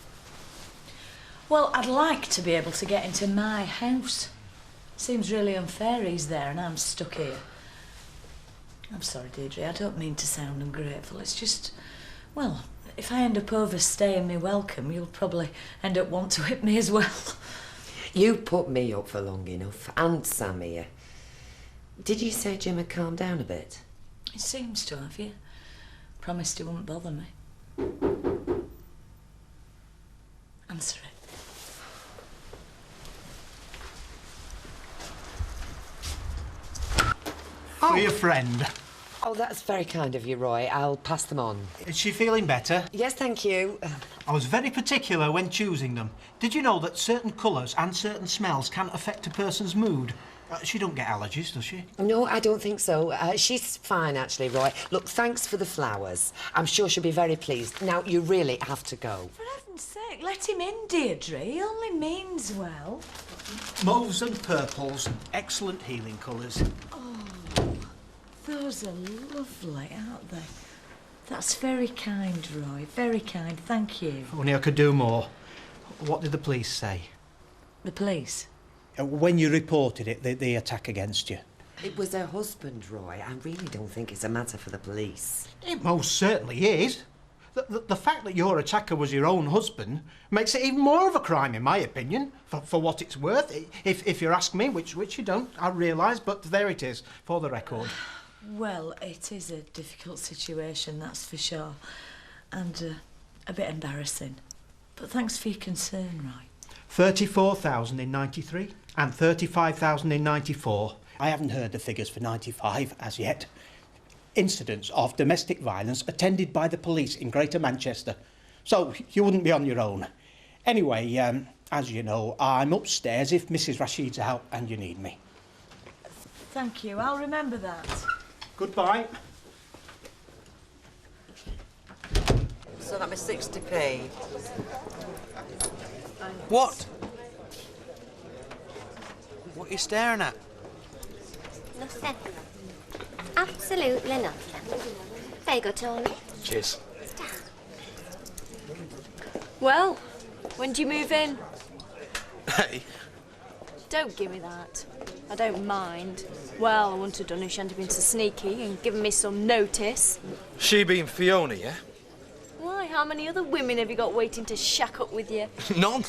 Well, I'd like to be able to get into my house. Seems really unfair he's there and I'm stuck here. I'm sorry, Deirdre, I don't mean to sound ungrateful. It's just, well, if I end up overstaying me welcome, you'll probably end up want to hit me as well. You put me up for long enough, and Sam here. Did you say Jim had calmed down a bit? He seems to have, yeah. Promised he wouldn't bother me. Answer it. For your friend. Oh, that's very kind of you, Roy. I'll pass them on. Is she feeling better? Yes, thank you. I was very particular when choosing them. Did you know that certain colours and certain smells can affect a person's mood? She don't get allergies, does she? No, I don't think so. She's fine, actually, Roy. Look, thanks for the flowers. I'm sure she'll be very pleased. Now, you really have to go. For heaven's sake, let him in, Deirdre. He only means well. Mauves and purples, excellent healing colours. Those are lovely, aren't they? That's very kind, Roy. Very kind. Thank you. If only I could do more. What did the police say? The police? When you reported it, the attack against you. It was her husband, Roy. I really don't think it's a matter for the police. It most certainly is. The fact that your attacker was your own husband makes it even more of a crime, in my opinion, for what it's worth. If you ask me, which you don't, I realise, but there it is, for the record. Well, it is a difficult situation, that's for sure. And a bit embarrassing. But thanks for your concern, Roy. 34,000 in 93 and 35,000 in 94. I haven't heard the figures for 95 as yet. Incidents of domestic violence attended by the police in Greater Manchester. So you wouldn't be on your own. Anyway, as you know, I'm upstairs if Mrs. Rashid's out and you need me. Thank you. I'll remember that. Goodbye. So that was 60p. What? What are you staring at? Nothing. Absolutely nothing. Very good, Tony. Cheers. Well, when do you move in? Hey. Don't give me that. I don't mind. Well, I wouldn't have done if she hadn't been so sneaky and given me some notice. She being Fiona, yeah? Why, how many other women have you got waiting to shack up with you? None.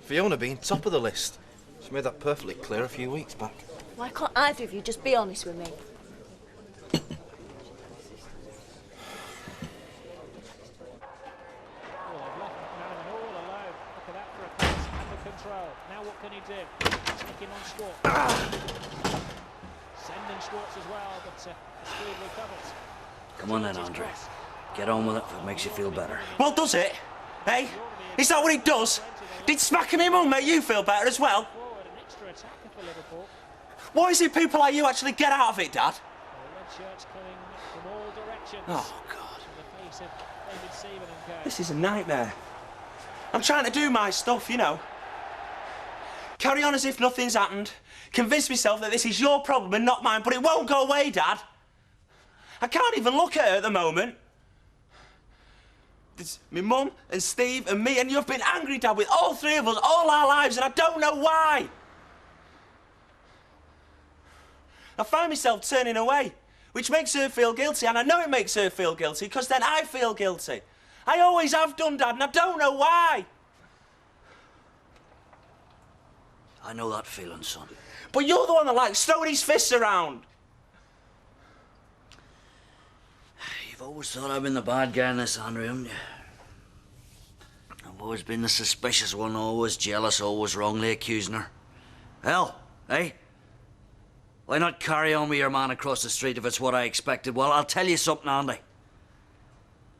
Fiona being top of the list. She made that perfectly clear a few weeks back. Why can't either of you just be honest with me? Now what can he do? Stick him on Schwartz. Sending Schwartz as well, but the speed recovers. Come on then, Andre. Get on with it if it makes you feel better. Well, does it? Hey? Is that what it does? Did smacking me mum make you feel better as well? Why is it people like you actually get out of it, Dad? Oh, God. This is a nightmare. I'm trying to do my stuff, you know. Carry on as if nothing's happened. Convince myself that this is your problem and not mine, but it won't go away, Dad. I can't even look at her at the moment. There's my mum and Steve and me, and you've been angry, Dad, with all three of us all our lives, and I don't know why. I find myself turning away, which makes her feel guilty, and I know it makes her feel guilty, because then I feel guilty. I always have done, Dad, and I don't know why. I know that feeling, son. But you're the one that likes throwing his fists around. You've always thought I've been the bad guy in this, Andrew, haven't you? I've always been the suspicious one, always jealous, always wrongly accusing her. Hell, eh? Why not carry on with your man across the street if it's what I expected? Well, I'll tell you something, Andy.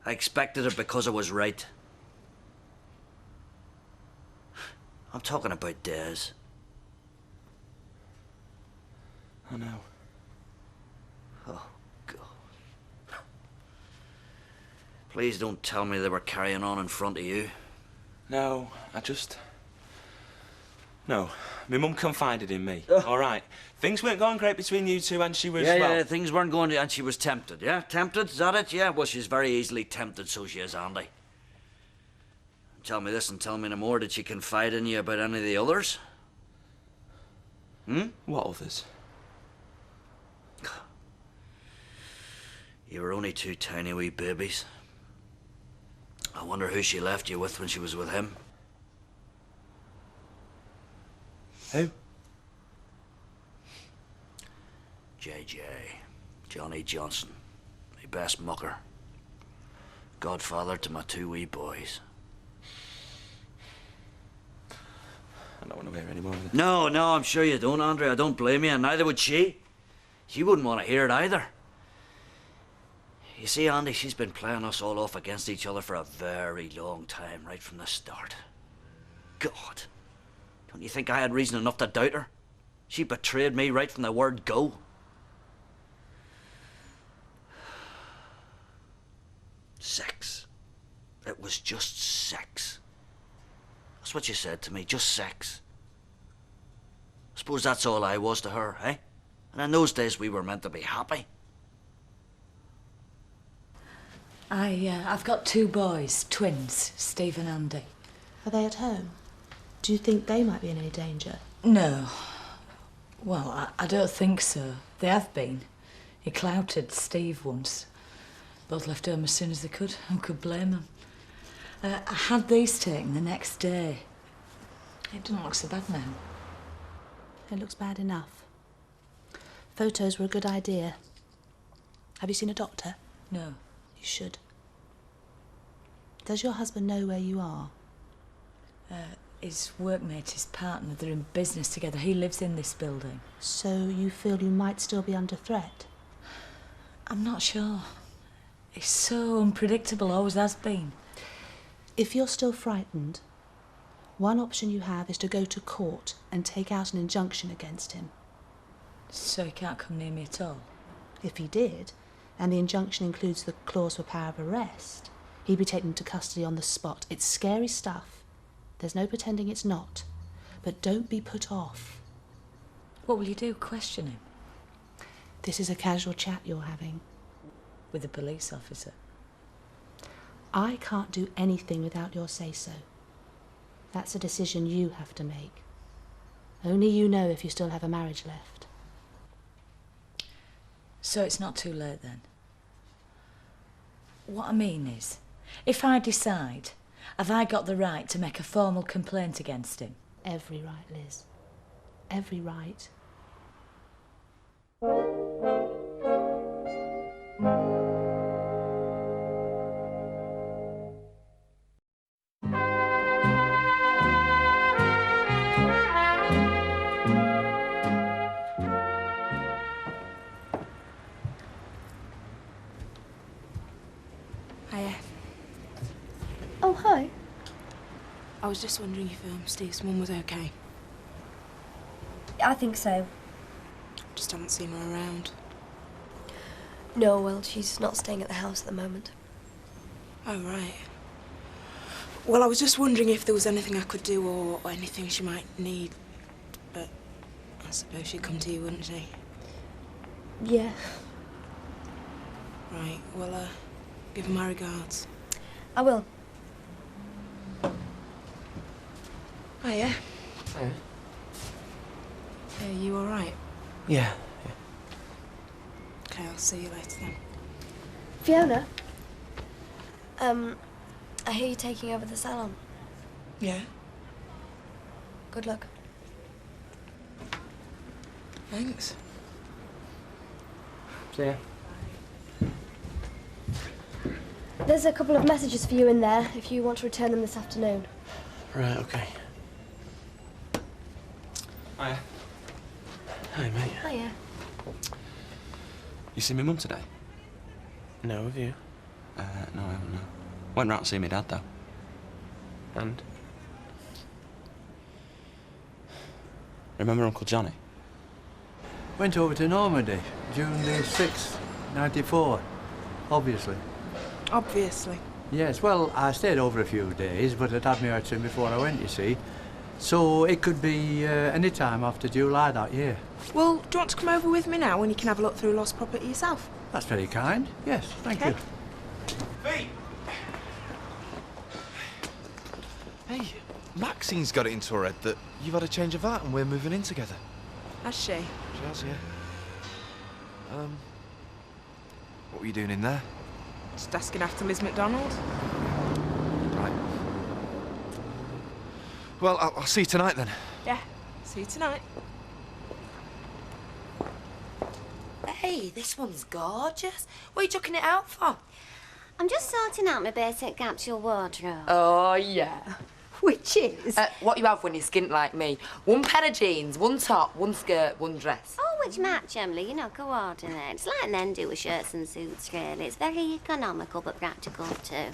I expected it because I was right. I'm talking about Des. I know. Oh, God. Please don't tell me they were carrying on in front of you. No, No, my mum confided in me, all right? Things weren't going great between you two and she was, Yeah, things weren't going, and she was tempted, yeah? Tempted, is that it? Yeah, well, she's very easily tempted, so she is, Andy. Tell me this and tell me no more. Did she confide in you about any of the others? Hmm? What others? You were only two tiny wee babies. I wonder who she left you with when she was with him. Who? JJ. Johnny Johnson. My best mucker. Godfather to my two wee boys. I don't want to hear any more of it. No, I'm sure you don't, Andre. I don't blame you, and neither would she. She wouldn't want to hear it either. You see, Andy, she's been playing us all off against each other for a very long time, right from the start. God. Don't you think I had reason enough to doubt her? She betrayed me right from the word go. Sex. It was just sex. That's what you said to me, just sex. I suppose that's all I was to her, eh? And in those days we were meant to be happy. I've got two boys, twins, Steve and Andy. Are they at home? Do you think they might be in any danger? No. Well, I don't think so. They have been. He clouted Steve once. Both left home as soon as they could. Who could blame them? I had these taken the next day. It doesn't look so bad now. It looks bad enough. Photos were a good idea. Have you seen a doctor? No. You should. Does your husband know where you are? His workmate, his partner, they're in business together. He lives in this building. So you feel you might still be under threat? I'm not sure. He's so unpredictable, always has been. If you're still frightened, one option you have is to go to court and take out an injunction against him. So he can't come near me at all? If he did, and the injunction includes the clause for power of arrest, he'd be taken into custody on the spot. It's scary stuff. There's no pretending it's not. But don't be put off. What will you do? Question him? This is a casual chat you're having. With a police officer? I can't do anything without your say-so. That's a decision you have to make. Only you know if you still have a marriage left. So it's not too late then? What I mean is, if I decide, have I got the right to make a formal complaint against him? Every right, Liz. Every right. Oh, hi. I was just wondering if Steve's mum was okay. I think so. Just haven't seen her around. No, well, she's not staying at the house at the moment. Oh, right. Well, I was just wondering if there was anything I could do or anything she might need. But I suppose she'd come to you, wouldn't she? Yeah. Right, well, give her my regards. I will. Oh, yeah? Yeah. Yeah, you all right? Yeah. Okay, I'll see you later then. Fiona? I hear you're taking over the salon. Yeah? Good luck. Thanks. See ya. There's a couple of messages for you in there if you want to return them this afternoon. Right, okay. Hiya. Hi, mate. Hiya. You seen my mum today? No, have you? No, I haven't, no. Went round to see my dad, though. And? Remember Uncle Johnny? Went over to Normandy, June the 6th, 94, obviously. Obviously. Yes, well, I stayed over a few days, but I'd had me out soon before I went, you see. So it could be any time after July that year. Well, do you want to come over with me now and you can have a look through lost property yourself? That's very kind. Yes, thank you. Hey, Maxine's got it into her head that you've had a change of heart and we're moving in together. Has she? She has, yeah. What were you doing in there? Just asking after Liz McDonald. Right. Well, I'll see you tonight then. Yeah, see you tonight. Hey, this one's gorgeous. What are you chucking it out for? I'm just sorting out my basic capsule wardrobe. Oh, yeah. Which is? What you have when you're skint like me. One pair of jeans, one top, one skirt, one dress. Oh, which match, Emily, you know, coordinate. It's like men do with shirts and suits, really. It's very economical but practical, too.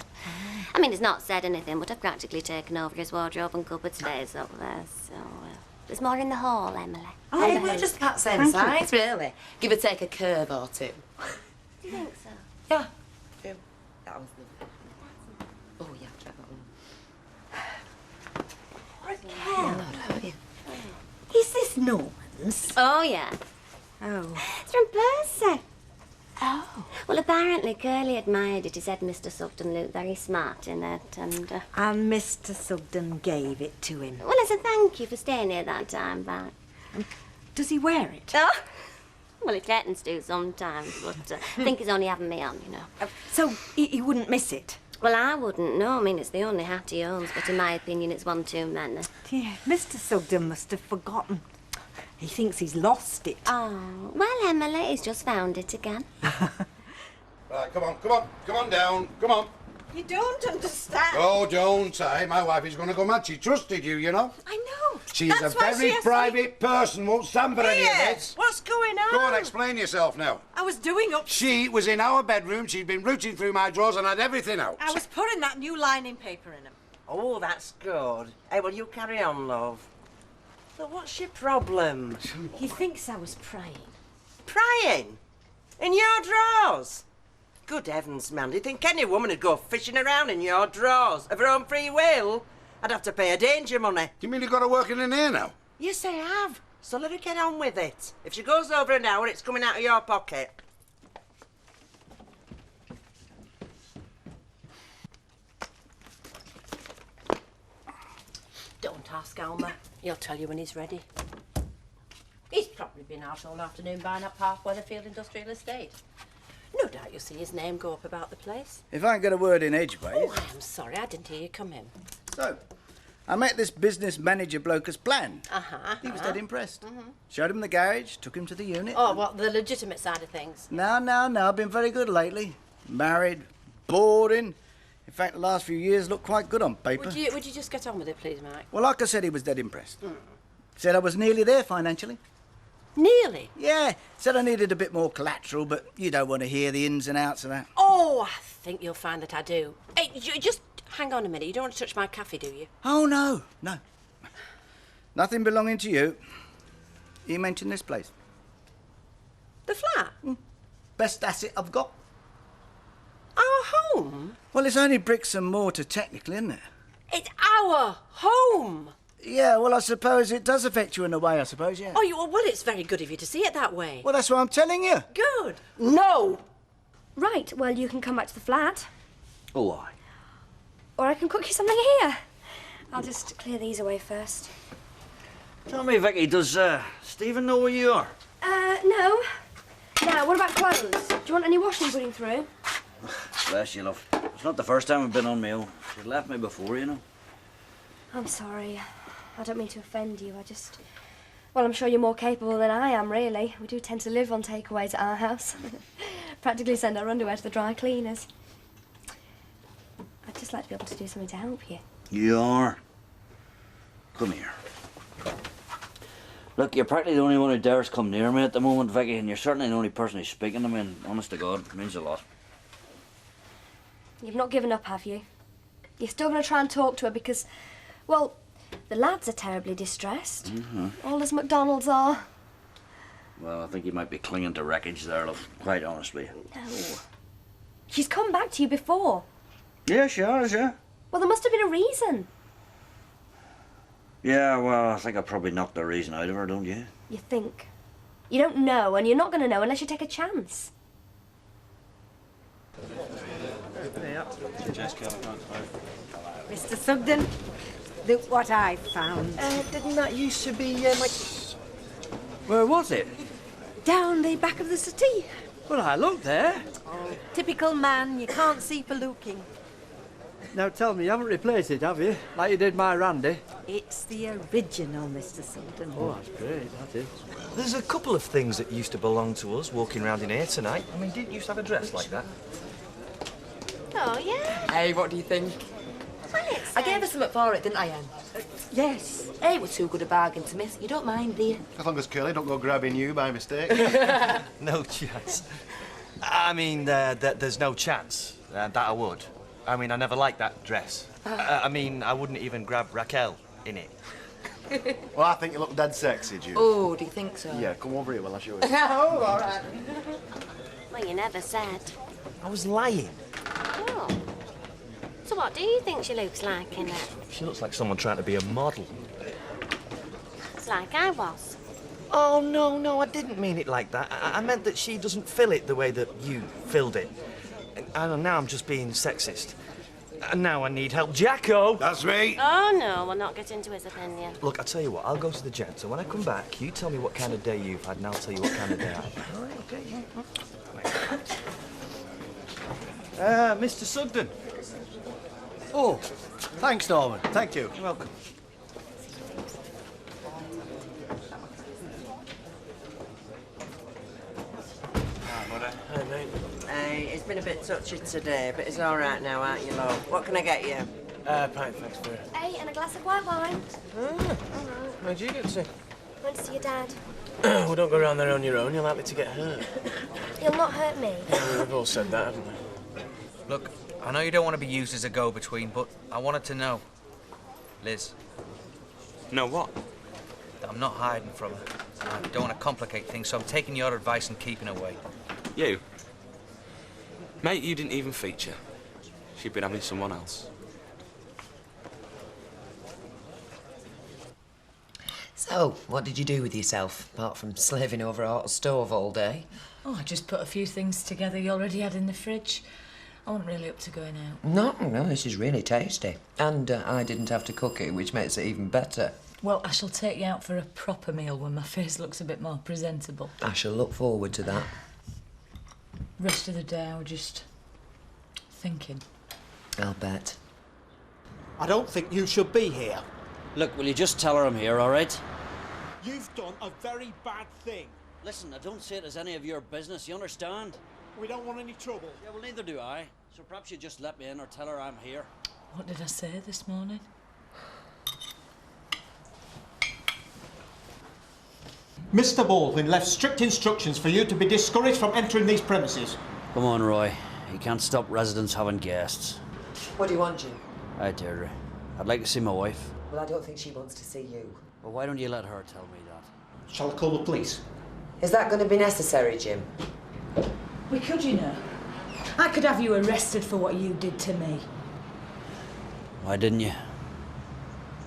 I mean, he's not said anything, but I've practically taken over his wardrobe and cupboard space up there, so... there's more in the hall, Emily. Oh, hey, we're just about the same size, really. Give or take a curve or two. Do you think so? Yeah. That was the... Oh, yeah, try that one. Is this Norman's? Oh, yeah. Oh. It's from Percy. Oh. Well, apparently Curly admired it. He said Mr. Sugden looked very smart in it, and... And Mr. Sugden gave it to him. Well, as a thank you for staying here that time back. Does he wear it? Oh. Well, he threatens to sometimes, but I think he's only having me on, you know. So he wouldn't miss it? Well, I wouldn't know. I mean, it's the only hat he owns, but in my opinion, it's one too many. Yeah, Mr. Sugden must have forgotten. He thinks he's lost it. Oh, well, Emily, he's just found it again. Right, come on down, come on. You don't understand. Oh, don't, my wife is going to go mad. She trusted you, you know. I know. She's a very private person, won't stand for any of this. What's going on? Go on, explain yourself now. I was doing up... She was in our bedroom, she'd been rooting through my drawers and had everything out. I was putting that new lining paper in them. Oh, that's good. Hey, well, you carry on, love. So what's your problem? He thinks I was praying. Prying? In your drawers? Good heavens, man. Do you think any woman would go fishing around in your drawers of her own free will? I'd have to pay her danger money. You mean you've got her working in here now? Yes, I have. So let her get on with it. If she goes over an hour, it's coming out of your pocket. Don't ask Alma. He'll tell you when he's ready. He's probably been out all afternoon buying up half Weatherfield Industrial Estate. No doubt you'll see his name go up about the place. If I can get a word in edgeways. Oh, I am sorry. I didn't hear you come in. So, I met this business manager bloke as planned. He was dead impressed. Showed him the garage, took him to the unit. Oh, well, the legitimate side of things. No, I've been very good lately. Married, boring. In fact, the last few years look quite good on paper. Would you just get on with it, please, Mike? Well, like I said, he was dead impressed. Said I was nearly there financially. Nearly? Yeah, said I needed a bit more collateral, but you don't want to hear the ins and outs of that. Oh, I think you'll find that I do. Hey, just hang on a minute. You don't want to touch my cafe, do you? Oh, no, no. Nothing belonging to you. You mentioned this place. The flat? Best asset I've got. Our home? Well, it's only bricks and mortar, technically, isn't it? It's our home! Yeah, well, I suppose it does affect you in a way, I suppose, yeah. Oh, well, it's very good of you to see it that way. Well, that's what I'm telling you. Good. No! Right, well, you can come back to the flat. Oh, aye. Or I can cook you something here. I'll just clear these away first. Tell me, Vicky, does Stephen know where you are? No. Now, what about clothes? Do you want any washing putting through? Bless you, love. It's not the first time I've been on my own. She's left me before, you know. I'm sorry. I don't mean to offend you. Well, I'm sure you're more capable than I am, really. We do tend to live on takeaways at our house. Practically send our underwear to the dry cleaners. I'd just like to be able to do something to help you. You are. Come here. Look, you're practically the only one who dares come near me at the moment, Vicky, and you're certainly the only person who's speaking to me, and honest to God, it means a lot. You've not given up, have you? You're still going to try and talk to her because, well, the lads are terribly distressed. All as McDonald's are. Well, I think you might be clinging to wreckage there, love, quite honestly. No. She's come back to you before. Yeah, she has, yeah. Well, there must have been a reason. Yeah, well, I think I probably knocked the reason out of her, don't you? You think. You don't know, and you're not going to know unless you take a chance. Mr. Sugden, look what I found. Didn't that used to be, like... Where was it? Down the back of the settee. Well, I looked there. Oh, typical man, you can't see for looking. Now tell me, you haven't replaced it, have you? Like you did my Randy? It's the original, Mr. Sugden. Oh, that's great, that is. There's a couple of things that used to belong to us walking around in here tonight. I mean, didn't you used to have a dress like that? Oh, yeah? Hey, what do you think? Well, it's, I gave her something for it, didn't I, Anne? Yes. Hey, we're too good a bargain to miss. You don't mind, do you? As long as Curly don't go grabbing you by mistake. No chance. I mean, there's no chance that I would. I mean, I never liked that dress. I mean, I wouldn't even grab Raquel in it. Well, I think you look dead sexy, Jude. Oh, do you think so? Yeah, come over here while I show you. Oh, all right. well, you never said. I was lying. Oh. So what do you think she looks like in it? She looks like someone trying to be a model. It's like I was. Oh, no, I didn't mean it like that. I meant that she doesn't fill it the way that you filled it. And now I'm just being sexist. And now I need help. Jacko! That's me. Oh, no, we'll not get into his opinion. Look, I'll tell you what, I'll go to the gent, so when I come back, you tell me what kind of day you've had, and I'll tell you what kind of day I've had. All right, okay. Mr. Sugden. Oh, thanks, Norman. Thank you. You're welcome. Hi, mate. Hey, it's been a bit touchy today, but it's all right now, aren't you, love? What can I get you? Pint, thanks for it. Hey, and a glass of white wine. Where'd you get to? Went to see your dad. Well, don't go around there on your own. You're likely to get hurt. You'll not hurt me. We've all said that, haven't we? Look, I know you don't want to be used as a go-between, but I wanted to know. Liz. Know what? That I'm not hiding from her. I don't want to complicate things, so I'm taking your advice and keeping away. You? Mate, you didn't even feature. She'd been having someone else. So, what did you do with yourself, apart from slaving over a hot stove all day? Oh, I just put a few things together you already had in the fridge. I wasn't really up to going out. No, this is really tasty. And I didn't have to cook it, which makes it even better. Well, I shall take you out for a proper meal when my face looks a bit more presentable. I shall look forward to that. Rest of the day, I was just thinking. I'll bet. I don't think you should be here. Look, will you just tell her I'm here, all right? You've done a very bad thing. Listen, I don't see it as any of your business, you understand? We don't want any trouble. Yeah, well, neither do I. So perhaps you just let me in or tell her I'm here. What did I say this morning? Mr. Baldwin left strict instructions for you to be discouraged from entering these premises. Come on, Roy. You can't stop residents having guests. What do you want, Jim? Hi, Deirdre. I'd like to see my wife. Well, I don't think she wants to see you. Well, why don't you let her tell me that? Shall I call the police? Is that going to be necessary, Jim? We could, you know. I could have you arrested for what you did to me. Why didn't you?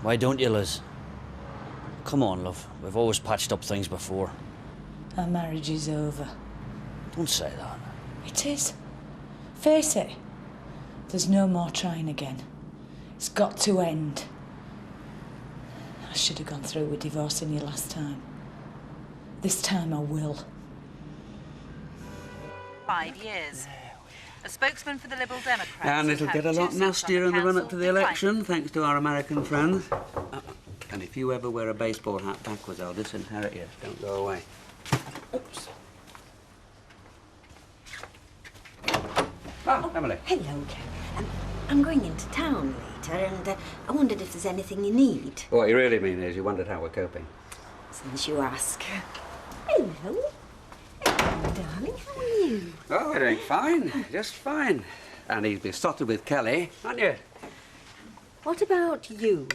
Why don't you, Liz? Come on, love. We've always patched up things before. Our marriage is over. Don't say that. It is. Face it. There's no more trying again. It's got to end. I should have gone through with divorcing you last time. This time I will. 5 years. A spokesman for the Liberal Democrats. And it'll get a lot nastier in the run-up to the election, thanks to our American friends. And if you ever wear a baseball hat backwards, I'll disinherit you. Don't go away. Oops. Oh, Emily. Hello, Ken. I'm going into town later, and I wondered if there's anything you need. What you really mean is you wondered how we're coping. Since you ask. Hello. Hello, darling. How are you? Oh, we're doing fine. Just fine. And he's besotted with Kelly, aren't you? What about you?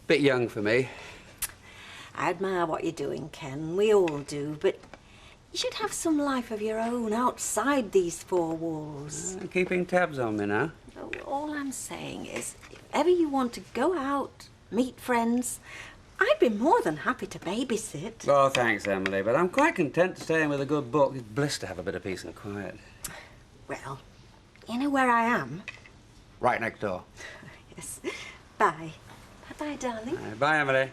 Bit young for me. I admire what you're doing, Ken. We all do, but you should have some life of your own outside these four walls. Keeping tabs on me now. All I'm saying is, if ever you want to go out, meet friends, I'd be more than happy to babysit. Oh, thanks, Emily, but I'm quite content to stay in with a good book. It's bliss to have a bit of peace and quiet. Well, you know where I am? Right next door. Yes. Bye. Bye-bye, darling. Bye, Emily.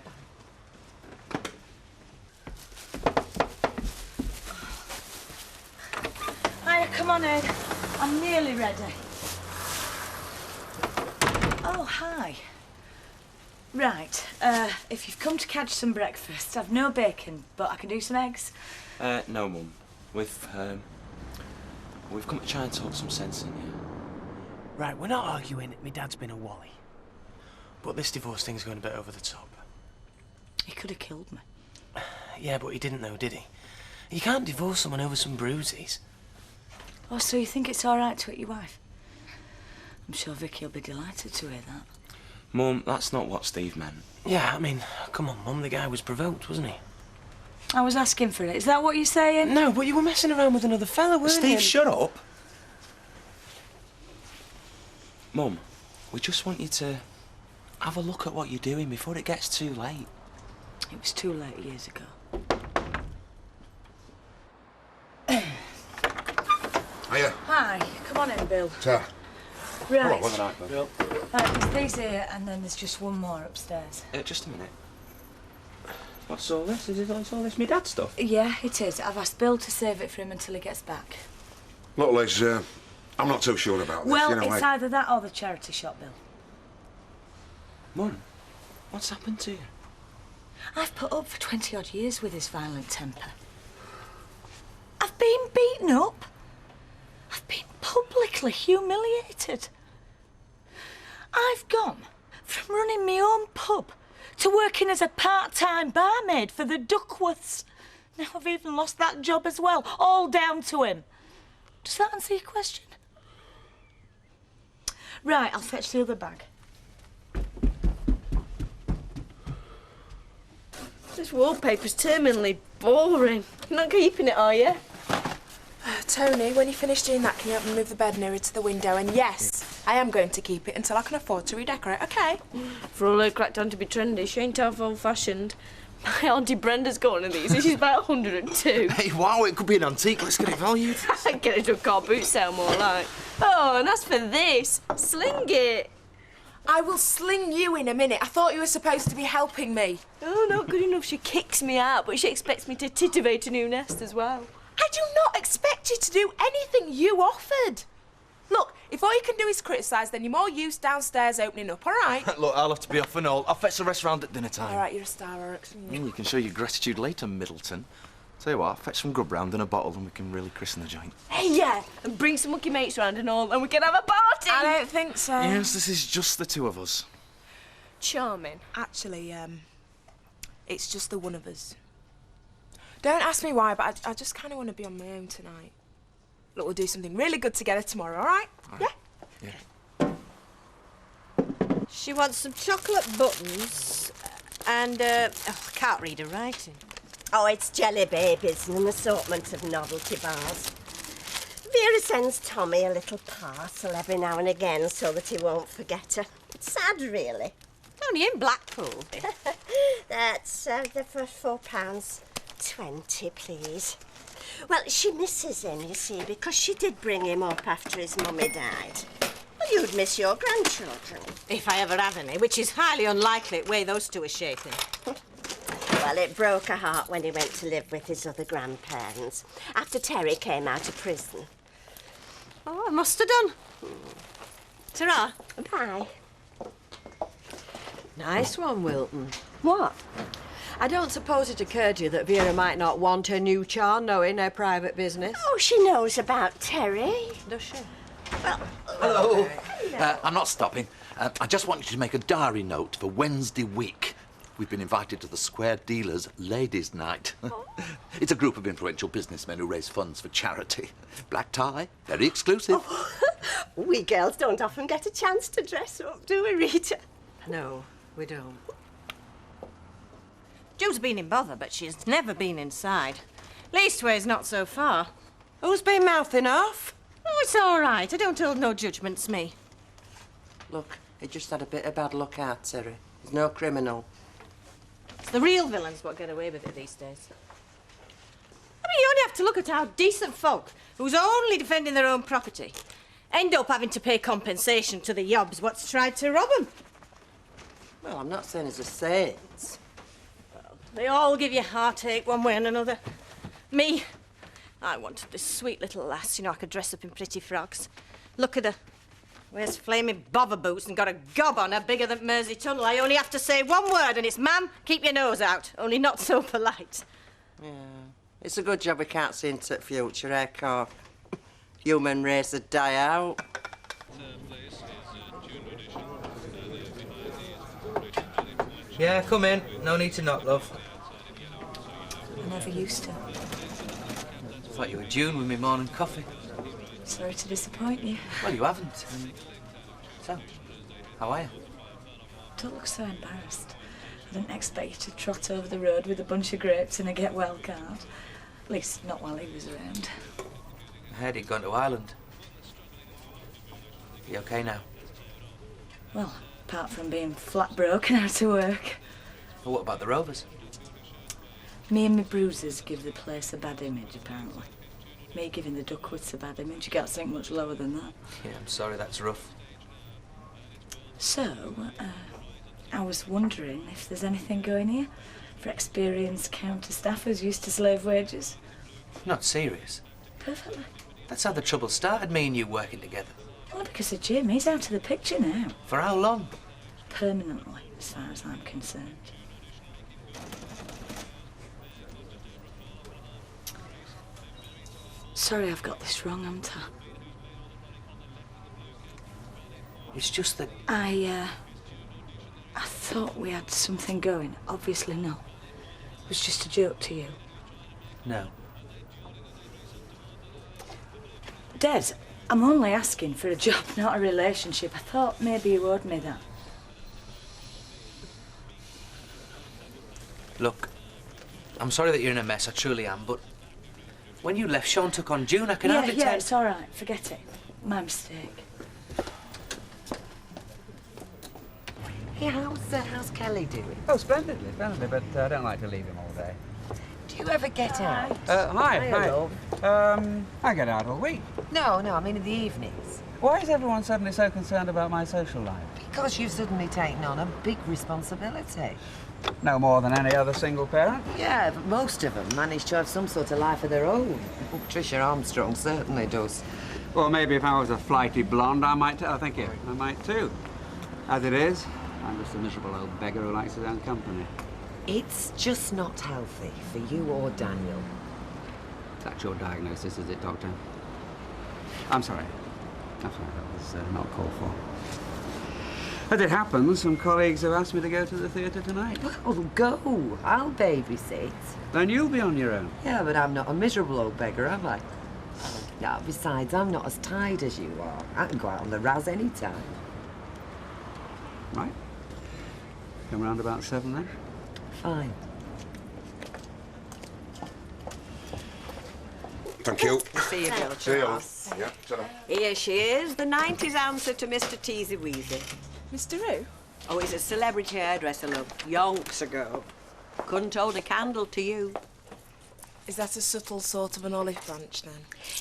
Hiya, come on in. I'm nearly ready. Oh, hi. Right, if you've come to catch some breakfast, I've no bacon, but I can do some eggs. No, Mum. We've come to try and talk some sense in you. Right, we're not arguing that my dad's been a wally. But this divorce thing's going a bit over the top. He could have killed me. Yeah, but he didn't know, did he? You can't divorce someone over some bruises. Oh, so you think it's all right to hit your wife? I'm sure Vicky will be delighted to hear that. Mum, that's not what Steve meant. Yeah, I mean, come on, Mum, the guy was provoked, wasn't he? I was asking for it. Is that what you're saying? No, but you were messing around with another fella, weren't you? Steve, shut up. Mum, we just want you to have a look at what you're doing before it gets too late. It was too late years ago. Hiya. Hi, come on in, Bill. Ta. Right. Hello, what the night, Bill. There's these here, and then there's just one more upstairs. Just a minute. What's all this? Is all this my dad's stuff? Yeah, it is. I've asked Bill to save it for him until he gets back. Look, Liz, I'm not too sure about this. Well, you know, it's either that or the charity shop, Bill. Mum, what's happened to you? I've put up for 20-odd years with his violent temper. I've been beaten up. I've been publicly humiliated. I've gone from running my own pub to working as a part-time barmaid for the Duckworths. Now I've even lost that job as well, all down to him. Does that answer your question? Right, I'll fetch the other bag. This wallpaper's terminally boring. You're not keeping it, are you? Tony, when you finish doing that, can you help me move the bed nearer to the window? And yes, I am going to keep it until I can afford to redecorate, OK? For all her cracked on to be trendy, she ain't half old-fashioned. My Auntie Brenda's got one of these and she's about 102. Hey, wow, it could be an antique. Let's get it valued. Get it to a car boot sale more like. Oh, and as for this, sling it. I will sling you in a minute. I thought you were supposed to be helping me. Oh, not good enough. She kicks me out, but she expects me to titivate a new nest as well. I do not expect you to do anything you offered. Look, if all you can do is criticise, then you're more used downstairs opening up, all right? Look, I'll have to be off and all. I'll fetch the rest round at dinner time. All right, you're a star, Ericsson. You can show your gratitude later, Middleton. Tell you what, I'll fetch some grub round in a bottle and we can really christen the joint. Hey, yeah, and bring some monkey mates round and all, and we can have a party. I don't think so. Yes, this is just the two of us. Charming. Actually, it's just the one of us. Don't ask me why, but I just kind of want to be on my own tonight. Look, we'll do something really good together tomorrow, all right? Yeah? Yeah. She wants some chocolate buttons and, I can't read her writing. Oh, it's jelly babies and an assortment of novelty bars. Vera sends Tommy a little parcel every now and again so that he won't forget her. It's sad, really. Only in Blackpool. That's for £4.20, please. Well, she misses him, you see, because she did bring him up after his mummy died. Well, you'd miss your grandchildren. If I ever have any, which is highly unlikely, the way those two are shaping. Well, it broke her heart when he went to live with his other grandparents after Terry came out of prison. Oh, I must have done. Ta-ra. Bye. Nice one, Wilton. What? I don't suppose it occurred to you that Vera might not want her new char knowing her private business? Oh, she knows about Terry. Does she? Well, hello. I'm not stopping. I just want you to make a diary note for Wednesday week. We've been invited to the Square Dealers Ladies' Night. It's a group of influential businessmen who raise funds for charity. Black tie, very exclusive. Oh, we girls don't often get a chance to dress up, do we, Rita? No, we don't. Ju's been in bother, but she's never been inside. Leastways, not so far. Who's been mouthing off? Oh, it's all right. I don't hold no judgments, me. Look, he just had a bit of bad luck out, Terry. He's no criminal. It's the real villains what get away with it these days. I mean, you only have to look at how decent folk, who's only defending their own property, end up having to pay compensation to the yobs what's tried to rob them. Well, I'm not saying he's a saint. They all give you heartache one way and another. Me, I wanted this sweet little lass, you know, I could dress up in pretty frocks. Look at her. Wears flaming bother boots and got a gob on her bigger than Mersey Tunnel. I only have to say one word and it's, ma'am, keep your nose out. Only not so polite. Yeah. It's a good job we can't see into the future, eh, Cork? Human race would die out. Yeah, come in. No need to knock, love. I never used to. Thought you were June with me morning coffee. Sorry to disappoint you. Well, you haven't. So, how are you? Don't look so embarrassed. I didn't expect you to trot over the road with a bunch of grapes and a get well card. At least, not while he was around. I heard he'd gone to Ireland. You okay now? Well, apart from being flat broke and out of work. Well, what about the Rovers? Me and my bruises give the place a bad image, apparently. Me giving the Duckwoods a bad image. You can't sink much lower than that. Yeah, I'm sorry, that's rough. So, I was wondering if there's anything going here for experienced counter staffers used to slave wages. Not serious. Perfectly. That's how the trouble started, me and you working together. Well, because of Jim, he's out of the picture now. For how long? Permanently, as far as I'm concerned. Sorry I've got this wrong, haven't I? It's just that... I thought we had something going. Obviously not. It was just a joke to you. No. Des, I'm only asking for a job, not a relationship. I thought maybe you owed me that. Look, I'm sorry that you're in a mess, I truly am, but when you left, Sean took on June. I can hardly Yeah, tell... it's all right. Forget it. My mistake. Hey, how's Kelly doing? Oh, splendidly, but I don't like to leave him all day. Do you ever get out? Hi. love. I get out all week. No, I mean in the evenings. Why is everyone suddenly so concerned about my social life? Because you've suddenly taken on a big responsibility. No more than any other single parent. Yeah, but most of them manage to have some sort of life of their own. Tricia Armstrong certainly does. Well, maybe if I was a flighty blonde, I might too. As it is, I'm just a miserable old beggar who likes his own company. It's just not healthy for you or Daniel. That's your diagnosis, is it, Doctor? I'm sorry. That was not called for. As it happens, some colleagues have asked me to go to the theatre tonight. Well, go. I'll babysit. Then you'll be on your own. Yeah, but I'm not a miserable old beggar, am I? No, besides, I'm not as tired as you are. I can go out on the Raz any time. Right. Come round about 7 then? Fine. Thank you. See you, Bill. See you. Yeah, ta-ra. Here she is, the 90s answer to Mr. Teasy Weasy. Mr. Who? Oh, he's a celebrity hairdresser, love. Yonks ago. Couldn't hold a candle to you. Is that a subtle sort of an olive branch, then?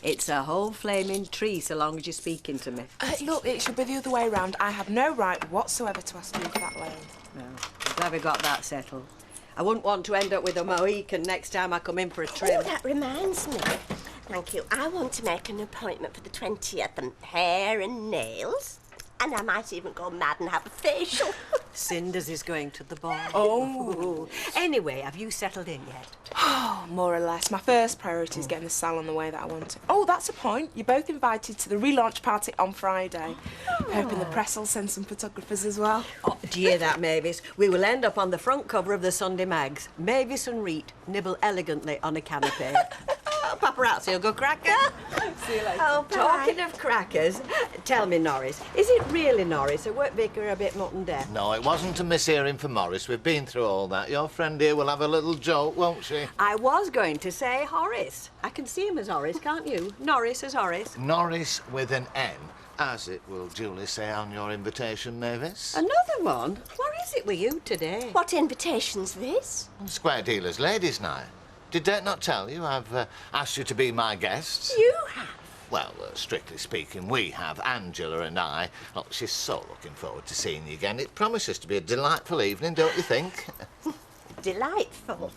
It's a whole flaming tree, so long as you're speaking to me. Look, it should be the other way round. I have no right whatsoever to ask you for that loan. No, I'm glad we got that settled. I wouldn't want to end up with a Mohican next time I come in for a trim. Oh, that reminds me. Thank you. I want to make an appointment for the 20th and hair and nails. And I might even go mad and have a facial. Cinders is going to the bar. Oh. Anyway, have you settled in yet? Oh, more or less. My first priority is getting the salon the way that I want it. Oh, that's a point. You're both invited to the relaunch party on Friday. Hoping the press will send some photographers as well. Oh, do you hear that, Mavis? We will end up on the front cover of the Sunday mags. Mavis and Reet nibble elegantly on a canapé. Paparazzi will go cracker. See you later. Oh, talking of crackers, tell me, Norris, is it really Norris, or weren't Vicar a bit mutton deaf? No, it wasn't a mishearing for Morris. We've been through all that. Your friend here will have a little joke, won't she? I was going to say Horace. I can see him as Horace, can't you? Norris as Horace. Norris with an N, as it will duly say on your invitation, Mavis. Another one? What is it with you today? What invitation's this? Square Dealers Ladies' Night. Did Dad not tell you I've asked you to be my guests? You have? Well, strictly speaking, we have, Angela and I. Look, she's so looking forward to seeing you again. It promises to be a delightful evening, don't you think? Delightful.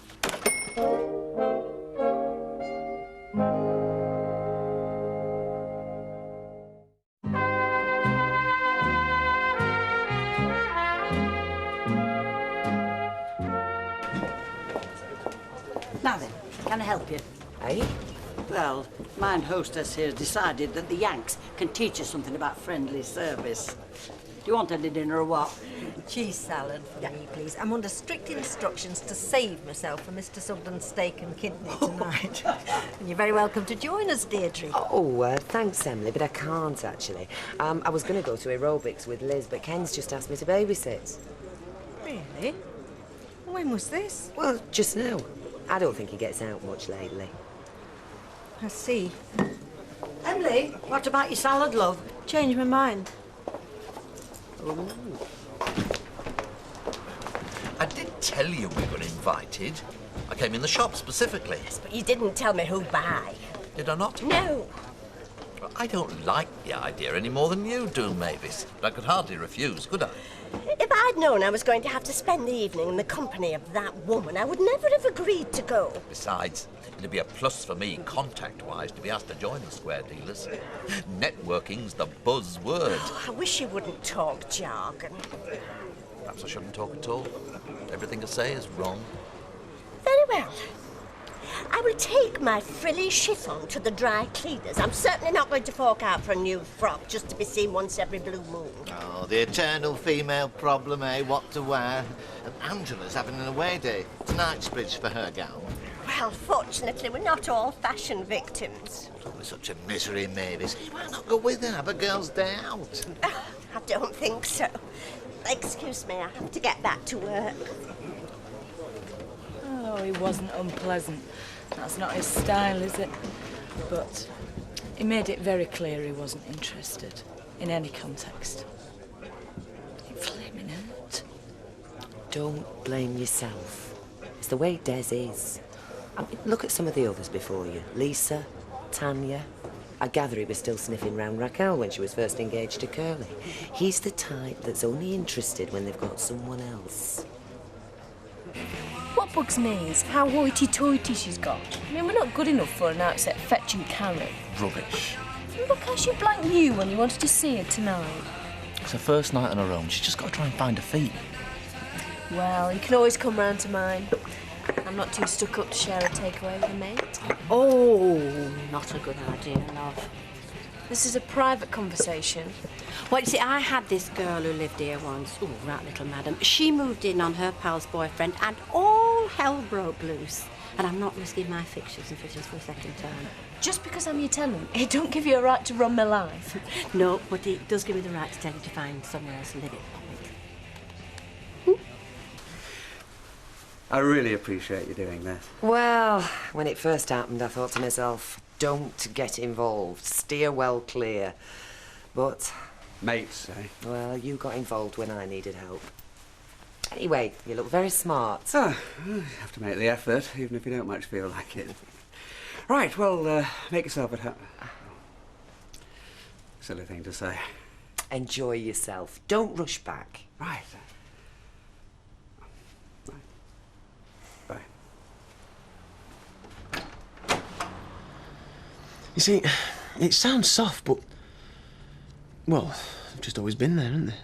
Now then, can I help you? Eh? Well, mine hostess here decided that the Yanks can teach us something about friendly service. Do you want any dinner or what? Cheese salad for me, please. I'm under strict instructions to save myself for Mr. Sugden's steak and kidney tonight. And you're very welcome to join us, Deirdre. Oh, thanks, Emily, but I can't, actually. I was going to go to aerobics with Liz, but Ken's just asked me to babysit. Really? When was this? Well, just now. I don't think he gets out much lately. I see. Emily, what about your salad, love? Changed my mind. Ooh. I did tell you we were invited. I came in the shop specifically. Yes, but you didn't tell me who by. Did I not? No. I don't like the idea any more than you do, Mavis. But I could hardly refuse, could I? If I'd known I was going to have to spend the evening in the company of that woman, I would never have agreed to go. Besides, it'd be a plus for me, contact-wise, to be asked to join the Square Dealers. Networking's the buzzword. Oh, I wish you wouldn't talk jargon. Perhaps I shouldn't talk at all. Everything I say is wrong. Very well. I will take my frilly chiffon to the dry cleaners. I'm certainly not going to fork out for a new frock just to be seen once every blue moon. Oh, the eternal female problem, eh? What to wear. And Angela's having an away day. It's Knightsbridge for her gown. Well, fortunately, we're not all fashion victims. Oh, we're such a misery, Mavis. Why not go with her? Have a girl's day out. I don't think so. Excuse me, I have to get back to work. Oh, he wasn't unpleasant. That's not his style, is it? But he made it very clear he wasn't interested in any context. Flaming out. Don't blame yourself. It's the way Des is. I mean, look at some of the others before you. Lisa, Tanya. I gather he was still sniffing round Raquel when she was first engaged to Curly. He's the type that's only interested when they've got someone else. What bugs me is how hoity-toity she's got. I mean, we're not good enough for an outset fetching Karen. Rubbish. Look how she blanked you when you wanted to see her tonight. It's her first night on her own. She's just got to try and find her feet. Well, you can always come round to mine. I'm not too stuck up to share a takeaway with a mate. Oh, not a good idea, love. This is a private conversation. Well, you see, I had this girl who lived here once. Oh, right little madam. She moved in on her pal's boyfriend and all hell broke loose. And I'm not risking my fixtures and fittings for a second term. Just because I'm your tenant, it don't give you a right to run my life. No, but it does give me the right to tell you to find somewhere else and live it. I really appreciate you doing this. Well, when it first happened, I thought to myself, don't get involved. Steer well clear. But... Mates, eh? Well, you got involved when I needed help. Anyway, you look very smart. Oh, you have to make the effort, even if you don't much feel like it. Right, well, make yourself at home. Silly thing to say. Enjoy yourself. Don't rush back. Right. Bye. You see, it sounds soft, but... Well, they've just always been there, haven't they?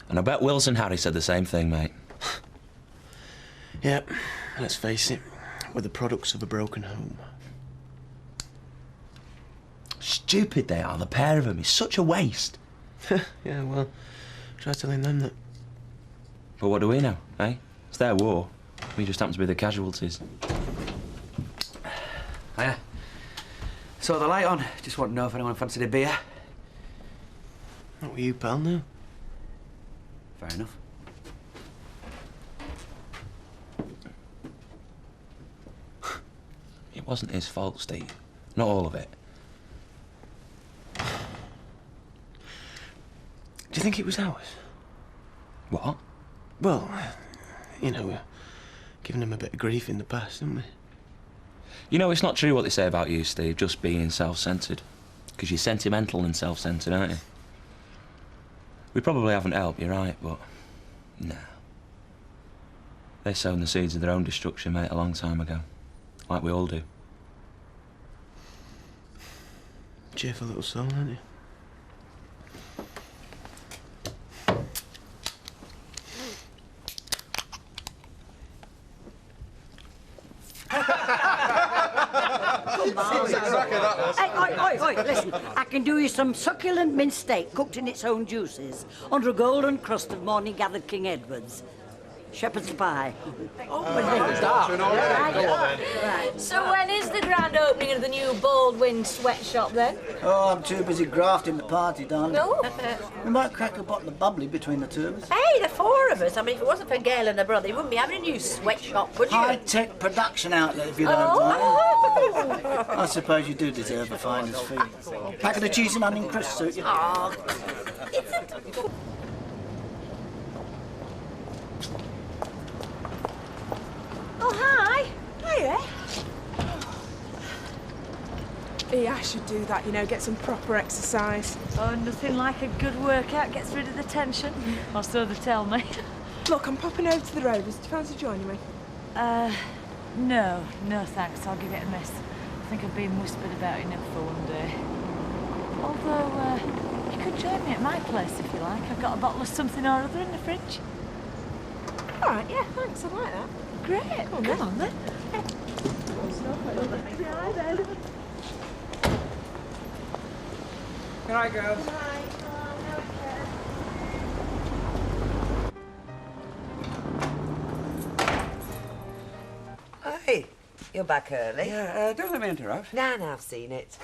And I bet Wills and Harry said the same thing, mate. Yeah, let's face it, we're the products of a broken home. Stupid they are, the pair of them. It's such a waste. Yeah, well, try telling them that. But what do we know, eh? It's their war. We just happen to be the casualties. Hiya. Saw the light on. Just want to know if anyone fancied a beer. Not with you, pal, no. Fair enough. It wasn't his fault, Steve. Not all of it. Do you think it was ours? What? Well, you know, we're giving him a bit of grief in the past, haven't we? You know, it's not true what they say about you, Steve, just being self-centred. Because you're sentimental and self-centred, aren't you? We probably haven't helped, you're right, but... no. They sown the seeds of their own destruction, mate, a long time ago. Like we all do. Cheerful little soul, aren't you? Hey, oi, listen. I can do you some succulent minced steak cooked in its own juices under a golden crust of morning gathered King Edwards. Shepherd's pie. So when is the grand opening of the new Baldwin sweatshop then? Oh, I'm too busy grafting the party, darling. No? We might crack a bottle of bubbly between the two of us. Hey, the four of us. I mean, if it wasn't for Gail and her brother, you wouldn't be having a new sweatshop, would you? High-tech production outlet, if you don't Oh. mind. I suppose you do deserve a finder's fee. Packet of cheese and onion crisps, suit you? Oh. Oh, hi. Hiya. Yeah, I should do that, you know, get some proper exercise. Oh, nothing like a good workout gets rid of the tension. Or so they tell me. Look, I'm popping over to the Rovers. Do you fancy joining me? No thanks. I'll give it a miss. I think I've been whispered about enough for one day. Although, you could join me at my place if you like. I've got a bottle of something or other in the fridge. All right, yeah, thanks. I like that. Great. Come on then. Good night, girls. Hey, you're back early. Yeah, don't let me interrupt. No, I've seen it.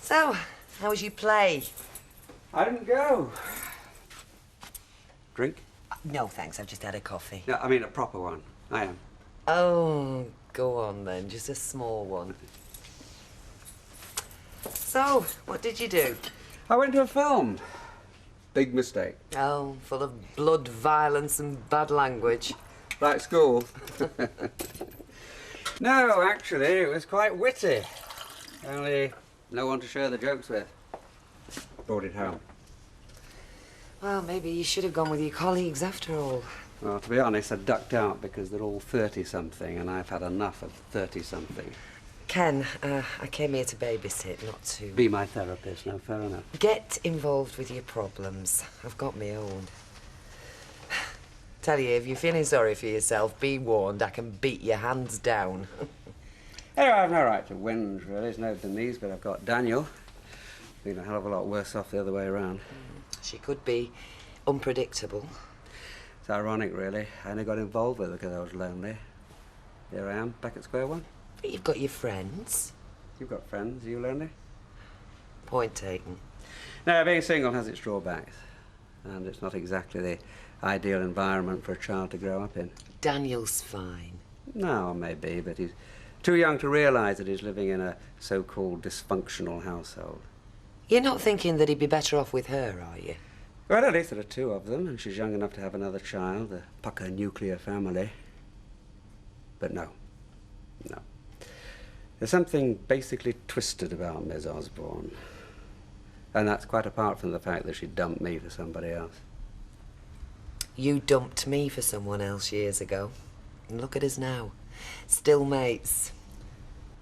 So, how was your play? I didn't go. Drink? No, thanks. I've just had a coffee. No, I mean a proper one. I am. Oh, go on then. Just a small one. So, what did you do? I went to a film. Big mistake. Oh, full of blood, violence and bad language. Like school. No, actually, it was quite witty. Only no one to share the jokes with. Brought it home. Well, maybe you should have gone with your colleagues after all. Well, to be honest, I ducked out because they're all 30-something and I've had enough of 30-something. Ken, I came here to babysit, not to... Be my therapist, no, fair enough. Get involved with your problems. I've got my own. Tell you, if you're feeling sorry for yourself, be warned, I can beat your hands down. Anyway, I've no right to whinge, really. It's no Denise, but I've got Daniel. Been a hell of a lot worse off the other way around. She could be unpredictable. It's ironic, really. I only got involved with her because I was lonely. Here I am, back at square one. But you've got your friends. You've got friends. Are you lonely? Point taken. No, being single has its drawbacks. And it's not exactly the ideal environment for a child to grow up in. Daniel's fine. No, maybe, but he's too young to realise that he's living in a so-called dysfunctional household. You're not thinking that he'd be better off with her, are you? Well, at least there are two of them, and she's young enough to have another child, a pucker nuclear family. But no. There's something basically twisted about Ms. Osborne. And that's quite apart from the fact that she dumped me for somebody else. You dumped me for someone else years ago. And look at us now. Still mates.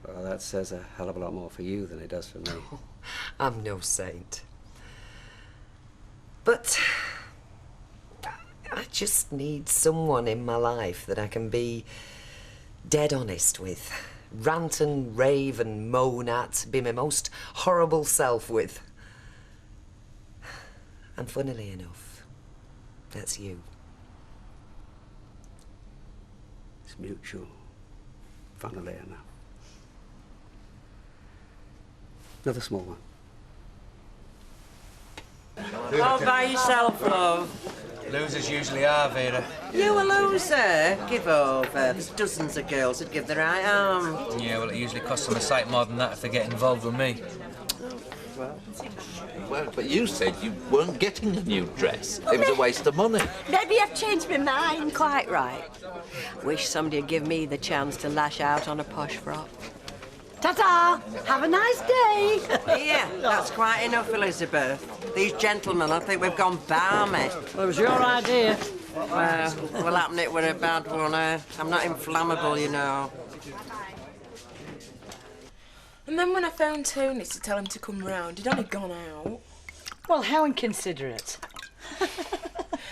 Well, that says a hell of a lot more for you than it does for me. I'm no saint. But I just need someone in my life that I can be dead honest with. Rant and rave and moan at, be my most horrible self with. And funnily enough, that's you. It's mutual, funnily enough. Another small one. All by yourself, love. Losers usually are, Vera. You a loser? Give over. There's dozens of girls that'd give the right arm. Yeah, well, it usually costs them a sight more than that if they get involved with me. Well, but you said you weren't getting a new dress. It was a waste of money. Maybe I've changed my mind. Quite right. Wish somebody'd give me the chance to lash out on a posh frock. Ta-ta! Have a nice day! Yeah, that's quite enough, Elizabeth. These gentlemen, I think we've gone balmy. Well, it was your idea. Well, will happen it were a bad one, I'm not inflammable, you know. And then when I phoned Tony to tell him to come round, he'd only gone out. Well, how inconsiderate.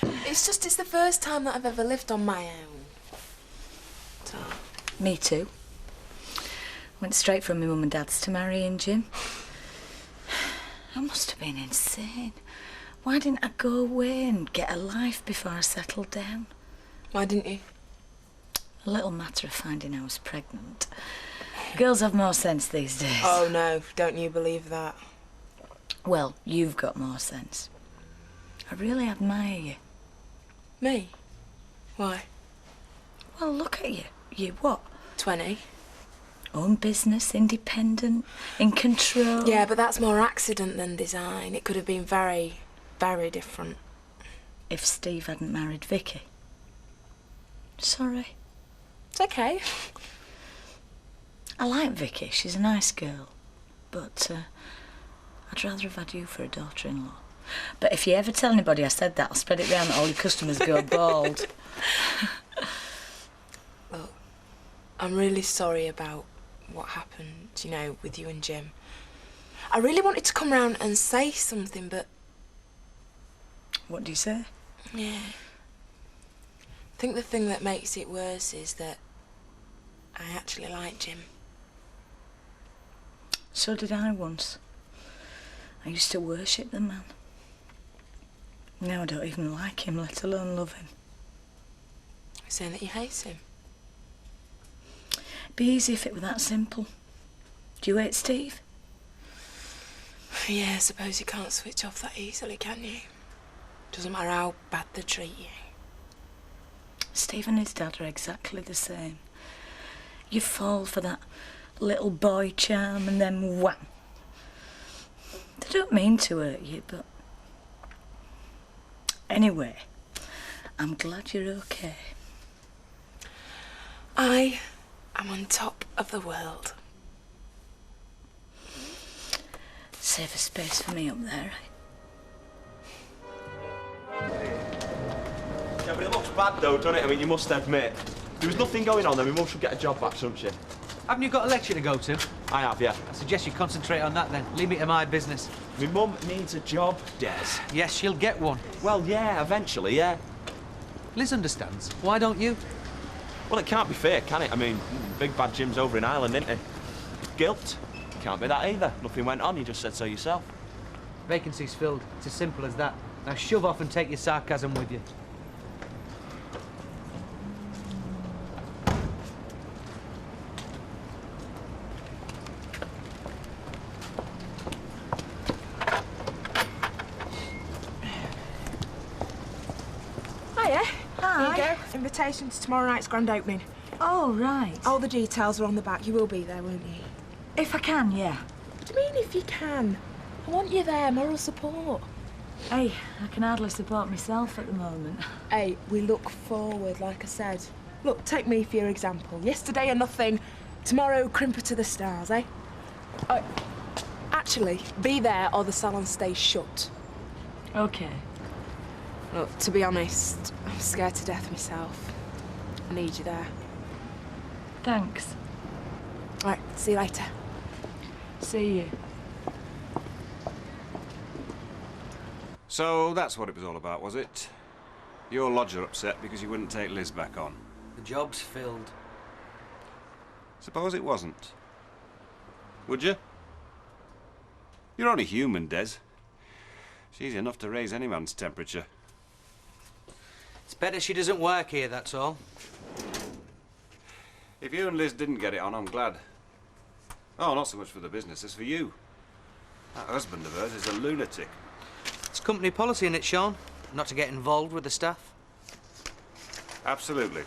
It's the first time that I've ever lived on my own. So. Me too. Went straight from my mum and dad's to marrying Jim. I must have been insane. Why didn't I go away and get a life before I settled down? Why didn't you? A little matter of finding I was pregnant. Girls have more sense these days. Oh, no, don't you believe that? Well, you've got more sense. I really admire you. Me? Why? Well, look at you. You what? 20. Own business, independent, in control. Yeah, but that's more accident than design. It could have been very, very different. If Steve hadn't married Vicky. Sorry. It's okay. I like Vicky. She's a nice girl. But I'd rather have had you for a daughter-in-law. But if you ever tell anybody I said that, I'll spread it round that all your customers go bald. Well, I'm really sorry about what happened, you know, with you and Jim. I really wanted to come round and say something, but... What do you say? Yeah. I think the thing that makes it worse is that I actually like Jim. So did I once. I used to worship the man. Now I don't even like him, let alone love him. You're saying that you hate him? Be easy if it were that simple. Do you hate Steve? Yeah, I suppose you can't switch off that easily, can you? Doesn't matter how bad they treat you. Steve and his dad are exactly the same. You fall for that little boy charm and then wham. They don't mean to hurt you, but... Anyway, I'm glad you're okay. I am on top of the world. Save a space for me up there, Yeah, but it looks bad though, doesn't it? I mean, you must admit. There was nothing going on then. My mum should get a job back, shouldn't she? Haven't you got a lecture to go to? I have, yeah. I suggest you concentrate on that then. Leave me to my business. My mum needs a job, Des. Yes, she'll get one. Well, yeah, eventually, yeah. Liz understands. Why don't you? Well, it can't be fair, can it? I mean, Big Bad Jim's over in Ireland, isn't he? Guilt? Can't be that either. Nothing went on, you just said so yourself. Vacancy's filled. It's as simple as that. Now shove off and take your sarcasm with you. Here you go. Invitation to tomorrow night's grand opening. Oh, right. All the details are on the back. You will be there, won't you? If I can, yeah. What do you mean if you can? I want you there, moral support. Hey, I can hardly support myself at the moment. Hey, we look forward, like I said. Look, take me for your example. Yesterday a nothing, tomorrow crimper to the stars, eh? Oh, actually, be there or the salon stays shut. Okay. Look, to be honest, I'm scared to death myself. I need you there. Thanks. Right, see you later. See you. So that's what it was all about, was it? Your lodger upset because you wouldn't take Liz back on. The job's filled. Suppose it wasn't. Would you? You're only human, Des. She's enough to raise any man's temperature. It's better she doesn't work here, that's all. If you and Liz didn't get it on, I'm glad. Oh, not so much for the business as for you. That husband of hers is a lunatic. It's company policy, isn't it, Sean? Not to get involved with the staff. Absolutely.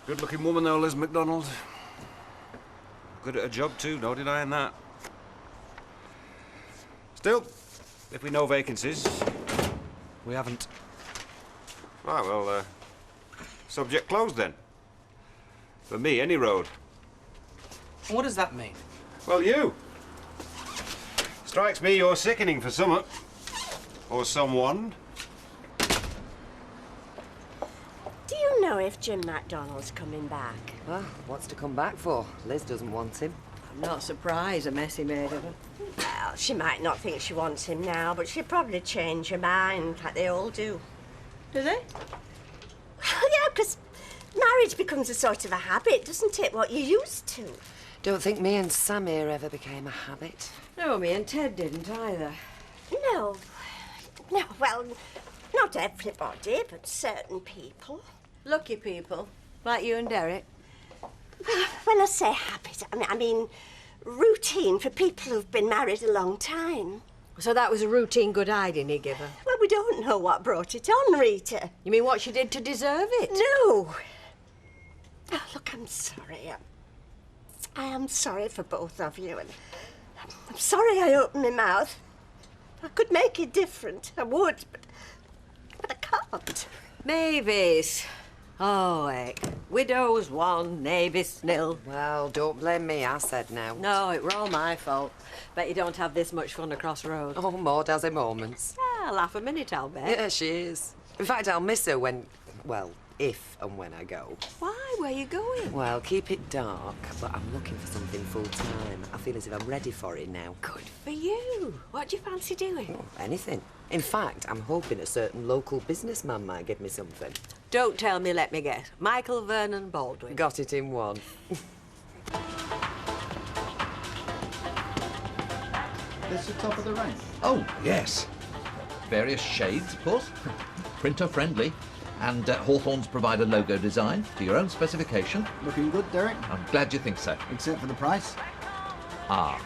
Good-looking woman, though, Liz MacDonald. Good at her job, too, no denying that. Still, if we know vacancies... We haven't. Right, well, subject closed, then. For me, any road. What does that mean? Well, you. Strikes me you're sickening for summat. Or someone. Do you know if Jim MacDonald's coming back? Well, what's to come back for? Liz doesn't want him. I'm not surprised a mess he made of her. Well, she might not think she wants him now, but she'll probably change her mind, like they all do. Do they? Yeah, because marriage becomes a sort of a habit, doesn't it? What you're used to. Don't think me and Samir ever became a habit. No, me and Ted didn't either. No. No, well, not everybody, but certain people. Lucky people, like you and Derek. When I say habit, I mean routine for people who've been married a long time. So that was a routine good hiding he gave her? Well, we don't know what brought it on, Rita. You mean what she did to deserve it? No. Oh, look, I'm sorry. I am sorry for both of you, and I'm sorry I opened my mouth. I could make it different, I would, but I can't. Mavis. Oh, heck. Widows 1, Navis 0. Well, don't blame me, I said now. No, it were all my fault. Bet you don't have this much fun across road. Oh, Maud has her moments. Yeah, laugh a minute, I'll bet. Yeah, she is. In fact, I'll miss her when, well, if and when I go. Why? Where are you going? Well, keep it dark, but I'm looking for something full-time. I feel as if I'm ready for it now. Good for you. What do you fancy doing? Oh, anything. In fact, I'm hoping a certain local businessman might give me something. Don't tell me, let me guess. Michael Vernon Baldwin. Got it in one. This the top of the range? Oh, yes. Various shades, of course. Printer friendly. And Hawthorne's provide a logo design to your own specification. Looking good, Derek? I'm glad you think so. Except for the price? Ah.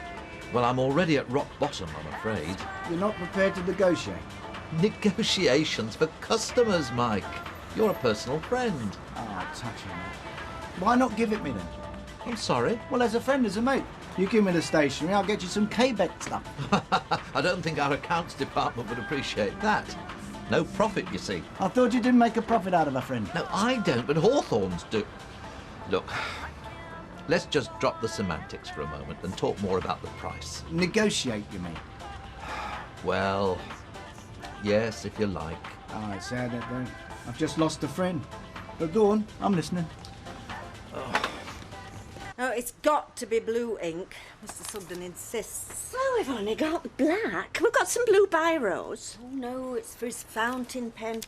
Well, I'm already at rock bottom, I'm afraid. You're not prepared to negotiate? Negotiations for customers, Mike. You're a personal friend. Ah, touching. Why not give it me then? I'm sorry? Well, as a friend, as a mate. You give me the stationery, I'll get you some Quebec stuff. I don't think our accounts department would appreciate that. No profit, you see. I thought you didn't make a profit out of a friend. No, I don't, but Hawthorne's do. Look, let's just drop the semantics for a moment and talk more about the price. Negotiate, you mean? Well, yes, if you like. Oh, it's sad that though. I've just lost a friend. But go on, I'm listening. Oh, it's got to be blue ink. Mr. Sugden insists. Well, we've only got black. We've got some blue biros. Oh, no, it's for his fountain pen.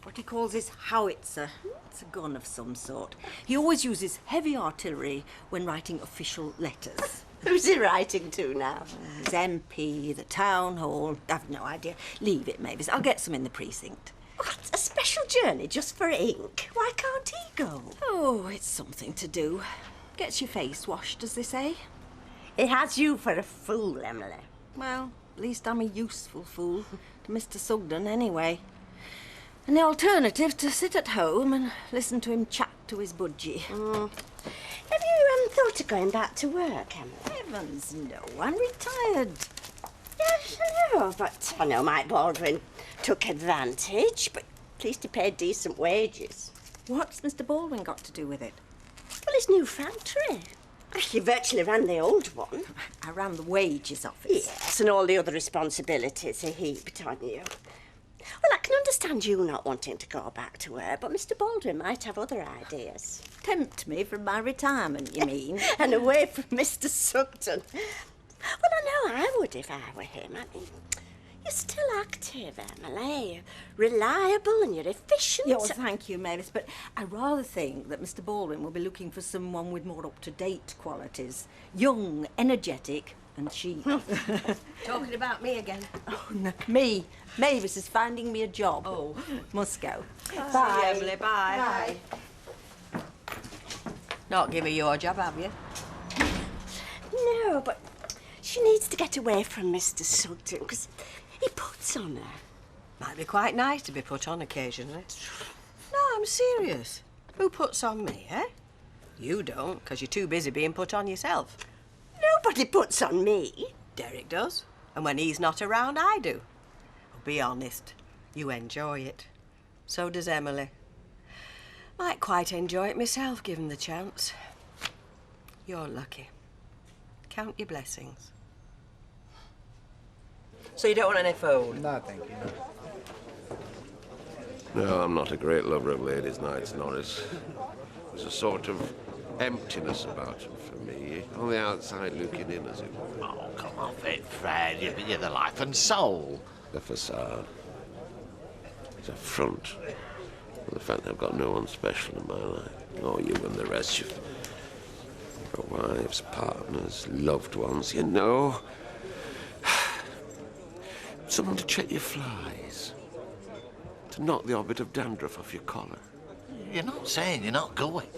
What he calls his howitzer. It's a gun of some sort. He always uses heavy artillery when writing official letters. Who's he writing to now? His MP, the town hall. I've no idea. Leave it, Mavis. I'll get some in the precinct. What? A special journey just for ink? Why can't he go? Oh, it's something to do. Gets your face washed, as they say. It has you for a fool, Emily. Well, at least I'm a useful fool to Mr. Sugden, anyway. And the alternative to sit at home and listen to him chat to his budgie. Have you thought of going back to work, Emma? Heavens, no. I'm retired. Yes, I know, but I know Mike Baldwin took advantage, but at least he paid decent wages. What's Mr. Baldwin got to do with it? Well, his new factory. He virtually ran the old one. I ran the wages office. Yes, and all the other responsibilities he heaped on you. Well, I can understand you not wanting to go back to work, but Mr. Baldwin might have other ideas. Tempt me from my retirement, you mean? And away from Mr. Sugden. Well, I know I would if I were him. I mean, you're still active, Emily. You're reliable and you're efficient. Yeah, well, thank you, Mavis, but I rather think that Mr. Baldwin will be looking for someone with more up-to-date qualities. Young, energetic and cheap. Talking about me again. Oh, no, me. Mavis is finding me a job. Oh. Must go. Bye. Emily, bye. Bye. Not give her your job, have you? No, but she needs to get away from Mr. Sugden, because he puts on her. Might be quite nice to be put on occasionally. No, I'm serious. Who puts on me, eh? You don't, because you're too busy being put on yourself. Nobody puts on me. Derek does. And when he's not around, I do. Well, be honest. You enjoy it. So does Emily. Might quite enjoy it myself, given the chance. You're lucky. Count your blessings. So you don't want any food? No, thank you. No, I'm not a great lover of ladies' nights, Norris. There's a sort of emptiness about them for me. On the outside looking in, as it were. Oh, come off it, Fred. You're the life and soul. The facade. It's a front. And the fact that I've got no one special in my life. Oh, you and the rest. You've got wives, partners, loved ones, you know. Someone to check your flies. To knock the odd bit of dandruff off your collar. You're not saying you're not going.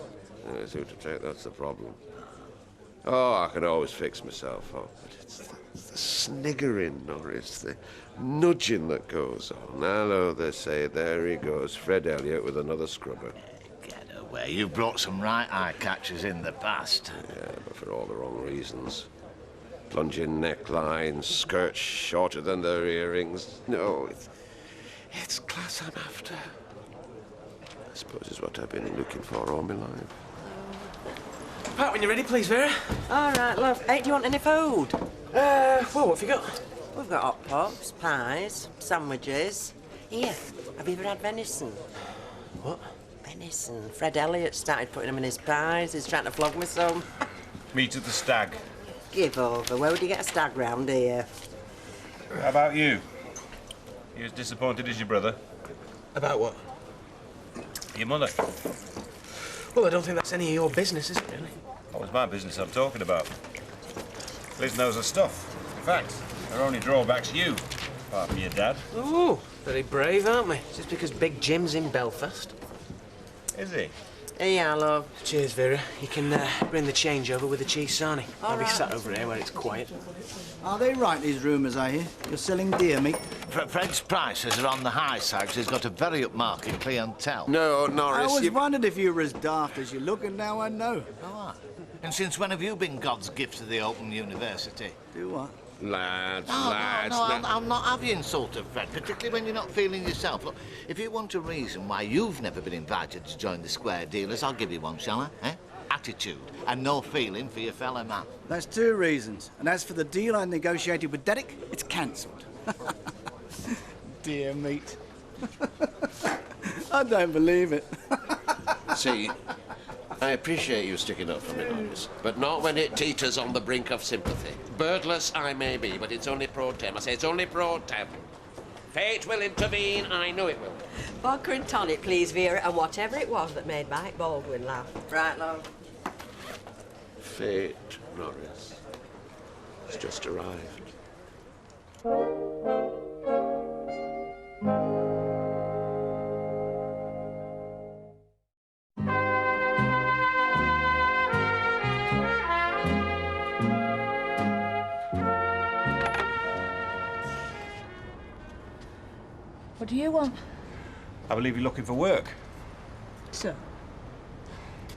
Yes, who to take, that's the problem. Oh, I can always fix myself up, but it's the sniggering, Norris, the nudging that goes on. Hello, they say, there he goes, Fred Elliott with another scrubber. Get away. You've brought some right eye catchers in the past. Yeah, but for all the wrong reasons. Plunging necklines, skirts shorter than their earrings. No, it's class I'm after. I suppose is what I've been looking for all my life. Pat, when you're ready, please, Vera. All right, love. Hey, do you want any food? Well, what have you got? We've got hot pots, pies, sandwiches. Here, have you ever had venison? What? Venison. Fred Elliott started putting them in his pies. He's trying to flog me some. Meet at the Stag. Give over. Where would you get a stag round here? How about you? You as disappointed as your brother? About what? Your mother. Well, I don't think that's any of your business, is it, really? Oh, it's my business I'm talking about. Liz knows her stuff. In fact, her only drawback's you, apart from your dad. Oh, very brave, aren't we? Just because Big Jim's in Belfast. Is he? Here you are, love. Cheers, Vera. You can bring the change over with the cheese sarnie. I'll be right. sat over here where it's quiet. Are they right, these rumours I hear? You're selling deer meat? Fred's prices are on the high side 'cause he's got a very upmarket clientele. No, I Norris, always you... wondered if you were as daft as you look, and now I know. Oh, and since when have you been God's gift to the Open University? Do what? Lads, No, I'll not have you insulted, Fred, particularly when you're not feeling yourself. Look, if you want a reason why you've never been invited to join the Square Dealers, I'll give you one, shall I? Eh? Attitude and no feeling for your fellow man. That's 2 reasons. And as for the deal I negotiated with Derek, it's cancelled. Dear meat. I don't believe it. See, I appreciate you sticking up for me, Norris, but not when it teeters on the brink of sympathy. Birdless I may be, but it's only pro tem. I say it's only pro tem. Fate will intervene, I know it will. Vodka and tonic, please, Vera, and whatever it was that made Mike Baldwin laugh. Right, love. Fate, Norris. It's just arrived. What do you want? I believe you're looking for work. So?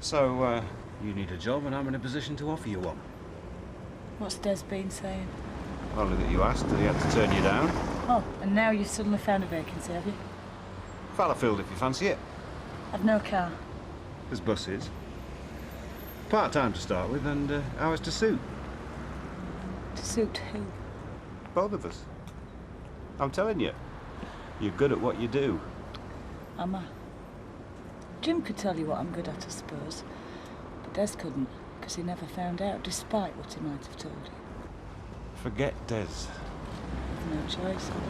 So, you need a job and I'm in a position to offer you one. What's Des been saying? Well, that you asked, that he had to turn you down. Oh, and now you've suddenly found a vacancy, have you? Fallowfield, if you fancy it. I've no car. There's buses. Part-time to start with, and hours to suit. To suit who? Both of us. I'm telling you, you're good at what you do. Am I? Jim could tell you what I'm good at, I suppose. But Des couldn't, because he never found out, despite what he might have told you. Forget Des. I've no choice, have I?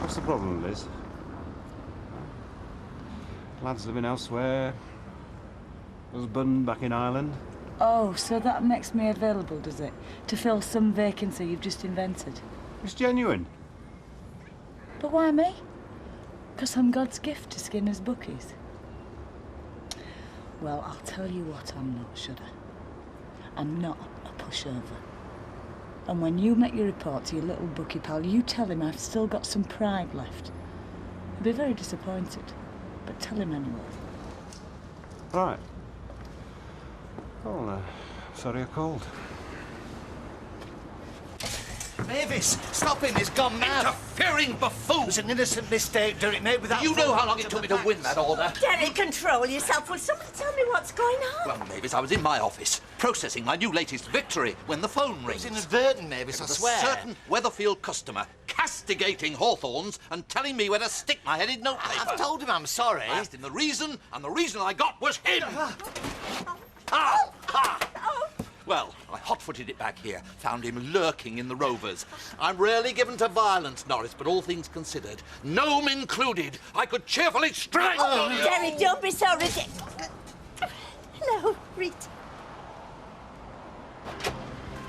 What's the problem, Liz? Lad's living elsewhere. Husband back in Ireland. Oh, so that makes me available, does it? To fill some vacancy you've just invented? It's genuine. But why me? Because I'm God's gift to Skinner's bookies. Well, I'll tell you what I'm not, should I? I'm not a pushover. And when you make your report to your little bookie pal, you tell him I've still got some pride left. He'll be very disappointed, but tell him anyway. Right. Oh, sorry I called. Mavis, stop him, he's gone mad. Interfering buffoon! It was an innocent mistake, Derek, made without... You know how long it took me to win that order? Derek, control yourself. Will somebody tell me what's going on? Well, Mavis, I was in my office, processing my new latest victory, when the phone rings. It was inadvertent, Mavis, I swear. A certain Weatherfield customer castigating Hawthorns and telling me where to stick my headed notepaper. I've told him I'm sorry. I asked him the reason, and the reason I got was him! Ah! Ha! Well, I hot-footed it back here, found him lurking in the Rovers. I'm rarely given to violence, Norris, but all things considered, gnome included, I could cheerfully strike... Derek, don't be so ridiculous. Hello, Rita.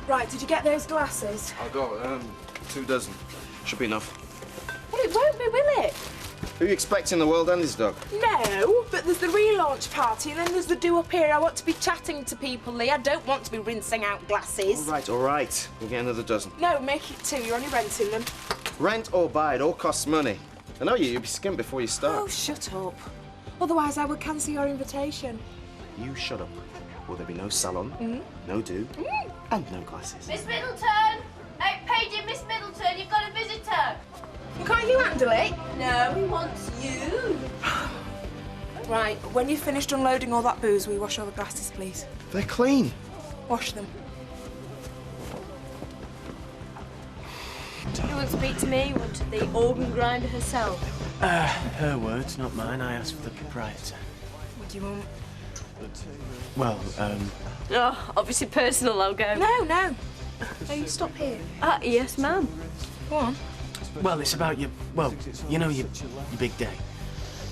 Right, did you get those glasses? I'll go, 2 dozen. Should be enough. Well, it won't be, will it? Who are you expecting, the world and his dog? No, but there's the relaunch party and then there's the do-up here. I want to be chatting to people, Lee. I don't want to be rinsing out glasses. All right. We'll get another dozen. No, make it 2. You're only renting them. Rent or buy, it all costs money. I know you'll be skint before you start. Oh, shut up. Otherwise, I would cancel your invitation. You shut up. Will there be no salon, no do, and no glasses? Miss Middleton! Hey, Paige, Miss Middleton, you've got a visitor. Can't you handle it? No, he wants you. Right, when you've finished unloading all that booze, will you wash all the glasses, please? They're clean. Wash them. You won't speak to me, you want to the organ grinder herself. Her words, not mine. I asked for the proprietor. What do you want? Well, Oh, obviously personal, I'll go. No. No, you stop here. Yes, ma'am. Go on. well, it's about your, well, you know, your big day.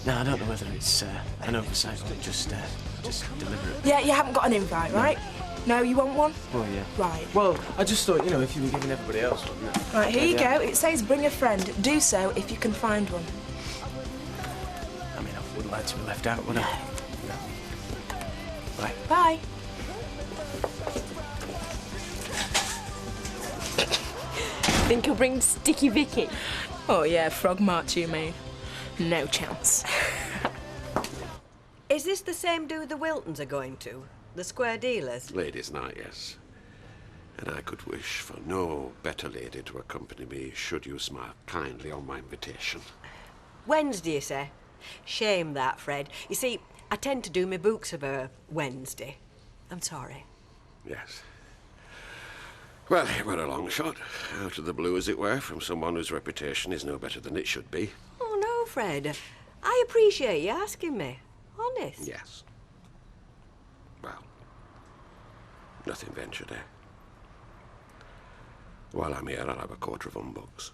Now, I don't know whether it's an oversight or just deliberate. Yeah, you haven't got an invite, right? No, you want one? Well, yeah. Right. Well, I just thought, you know, if you were giving everybody else one. No. Right, here you go. It says bring a friend. Do so if you can find one. I mean, I wouldn't like to be left out, would I? No. Bye. Bye. Think he'll bring Sticky Vicky? Oh, yeah, Frog March, you mean? No chance. Is this the same do the Wiltons are going to? The square dealers? Ladies' night, yes. And I could wish for no better lady to accompany me should you smile kindly on my invitation. Wednesday, you say? Shame that, Fred. You see, I tend to do my books of a Wednesday. I'm sorry. Yes. Well, it were a long shot. Out of the blue, as it were, from someone whose reputation is no better than it should be. Oh, no, Fred. I appreciate you asking me. Honest. Yes. Well, nothing ventured, eh? While I'm here, I'll have a quarter of humbugs.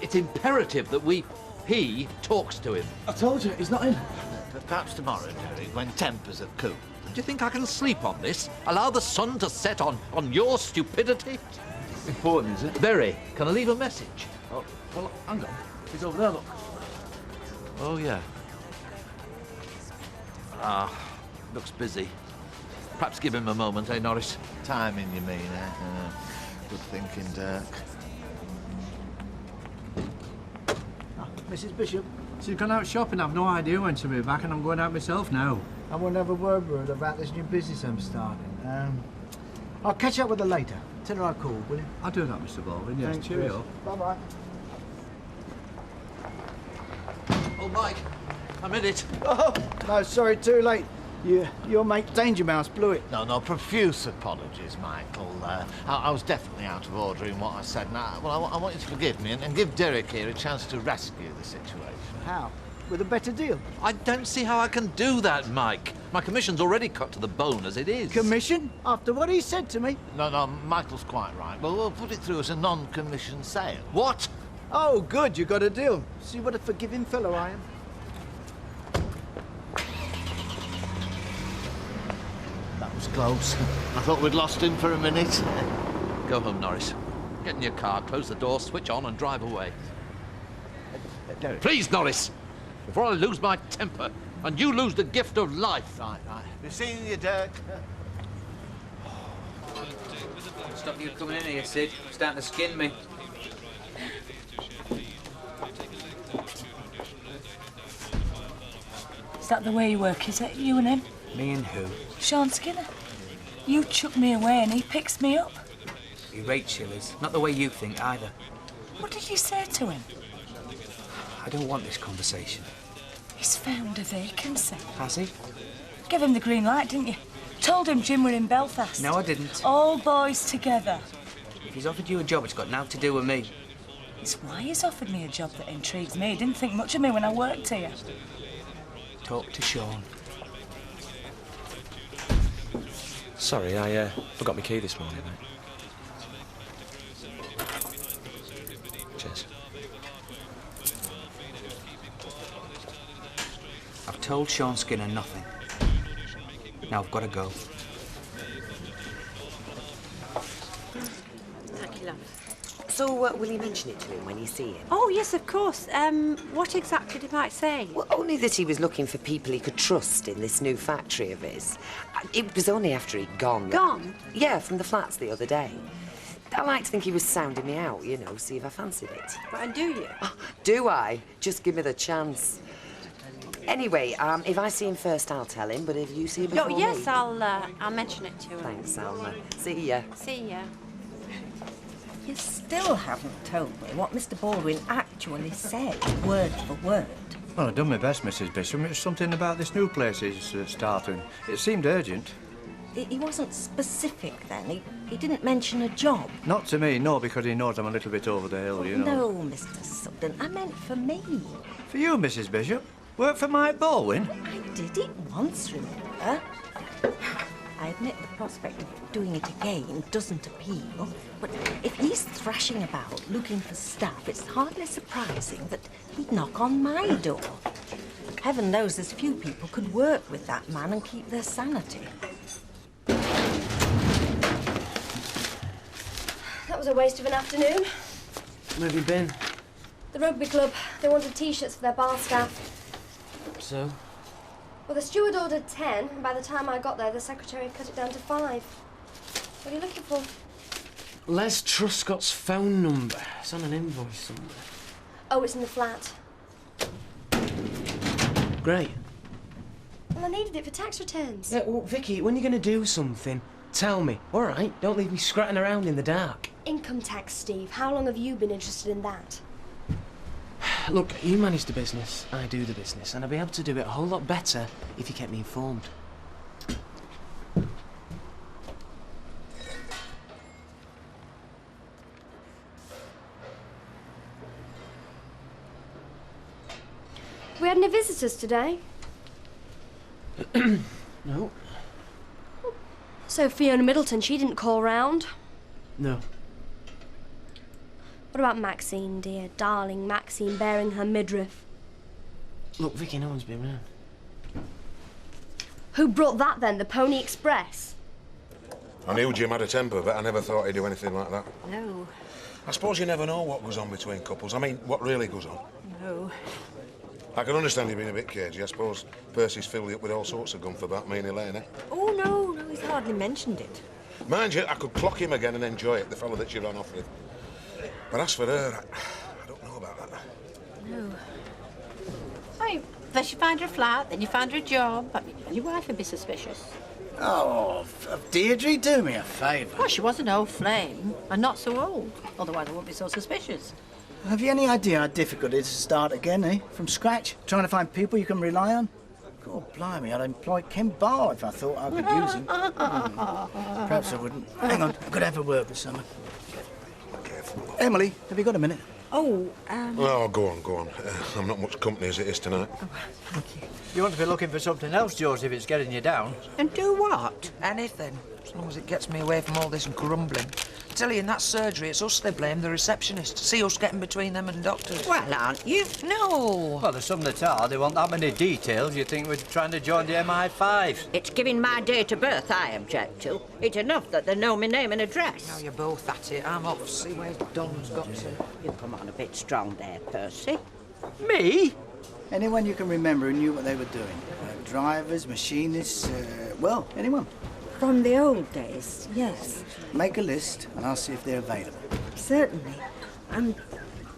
It's imperative that he talks to him. I told you, he's not in. Perhaps tomorrow, Derek, when tempers have cooled. Do you think I can sleep on this? Allow the sun to set on your stupidity? Important, is it? Very. Can I leave a message? Oh, well, hang on. He's over there, look. Oh, yeah. Looks busy. Perhaps give him a moment, eh, Norris? Timing, you mean, eh? Good thinking, Dirk. Mrs. Bishop? She's gone out shopping. I've no idea when she'll be back, and I'm going out myself now. I want to have a word with her about this new business I'm starting. I'll catch up with her later. Tell her I called, will you? I'll do that, Mr. Baldwin. Yes, Thanks, cheerio. Bye-bye. Oh, Mike, I'm in it. Oh, no, sorry, too late. Your mate Danger Mouse blew it. No, profuse apologies, Michael. I was definitely out of order in what I said. Now, well, I want you to forgive me and give Derek here a chance to rescue the situation. How? With a better deal? I don't see how I can do that, Mike. My commission's already cut to the bone as it is. Commission? After what he said to me? No, Michael's quite right. Well, we'll put it through as a non-commission sale. What? Oh, good, you got a deal. See what a forgiving fellow I am. That was close. I thought we'd lost him for a minute. Go home, Norris. Get in your car, close the door, switch on and drive away. Derek. Please, Norris, before I lose my temper and you lose the gift of life. Right. Be seeing you, Derek. Stop you coming in here, Sid. Starting to skin me. Is that the way you work, is it? You and him? Me and who? Sean Skinner. You chuck me away and he picks me up. He rates Shillers. Not the way you think, either. What did you say to him? I don't want this conversation. He's found a vacancy. Has he? Gave him the green light, didn't you? Told him Jim were in Belfast. No, I didn't. All boys together. If he's offered you a job, it's got nothing to do with me. It's why he's offered me a job that intrigues me. He didn't think much of me when I worked here. Talk to Sean. Sorry, I forgot my key this morning, mate. Cheers. I've told Sean Skinner nothing. Now I've got to go. Thank you, love. So, will you mention it to him when you see him? Oh, yes, of course. What exactly did he might say? Well, only that he was looking for people he could trust in this new factory of his. It was only after he'd gone. Gone? Yeah, from the flats the other day. I like to think he was sounding me out, you know, see if I fancied it. Well, and do you? Do I? Just give me the chance. Anyway, if I see him first, I'll tell him, but if you see him before yes, me... I'll mention it to him. Thanks, Alma. See ya. See ya. You still haven't told me what Mr. Baldwin actually said, word for word. Well, I've done my best, Mrs. Bishop. It's something about this new place he's starting. It seemed urgent. He wasn't specific then. He didn't mention a job. Not to me, no, because he knows I'm a little bit over the hill, you know. No, Mr. Sutton. I meant for me. For you, Mrs. Bishop? Work for Mike Baldwin? I did it once, remember? I admit the prospect of doing it again doesn't appeal, but if he's thrashing about looking for staff, it's hardly surprising that he'd knock on my door. Heaven knows there's few people could work with that man and keep their sanity. That was a waste of an afternoon. Where have you been? The rugby club, they wanted T-shirts for their bar staff. So? Well, the steward ordered 10, and by the time I got there, the secretary had cut it down to 5. What are you looking for? Les Truscott's phone number. It's on an invoice somewhere. Oh, it's in the flat. Great. Well, I needed it for tax returns. Yeah, well, Vicky, when are you going to do something? Tell me. All right, don't leave me scratching around in the dark. Income tax, Steve. How long have you been interested in that? Look, you manage the business, I do the business, and I'll be able to do it a whole lot better if you kept me informed. We had any visitors today? No. So Fiona Middleton, she didn't call round. No. What about Maxine, dear? Darling Maxine, bearing her midriff. Look, Vicky, no one's been round. Who brought that, then? The Pony Express? I knew Jim had a temper, but I never thought he'd do anything like that. No. I suppose you never know what goes on between couples. I mean, what really goes on. No. I can understand you being a bit cagey. I suppose Percy's filled you up with all sorts of guff about me and Elaine, eh? Oh, no, he's hardly mentioned it. Mind you, I could clock him again and enjoy it, the fellow that you ran off with. But as for her, I don't know about that. No. mean, first you find her a flat, then you find her a job. I mean, your wife would be suspicious. Oh, Deirdre, do me a favour. Well, she was an old flame, and not so old. Otherwise, I wouldn't be so suspicious. Have you any idea how difficult it is to start again, eh? From scratch? Trying to find people you can rely on? God, blimey, I'd employ Ken Barr if I thought I could use him. Perhaps I wouldn't. Hang on, I've got to have a word with someone. Emily, have you got a minute? Oh, Oh, go on. I'm not much company as it is tonight. You want to be looking for something else, George, if it's getting you down. And do what? Anything. As long as it gets me away from all this grumbling. I tell you, in that surgery, it's us they blame, the receptionist. See us getting between them and doctors. Well, aren't you? No. Well, there's some that are. They want that many details. You think we're trying to join the MI5? It's giving my date of birth I object to. It's enough that they know my name and address. Now you're both at it. I'm off. See where Don's got to. You come on a bit strong there, Percy. Me? Anyone you can remember who knew what they were doing? Drivers, machinists, well, anyone. from the old days, yes. Make a list and I'll see if they're available. Certainly. And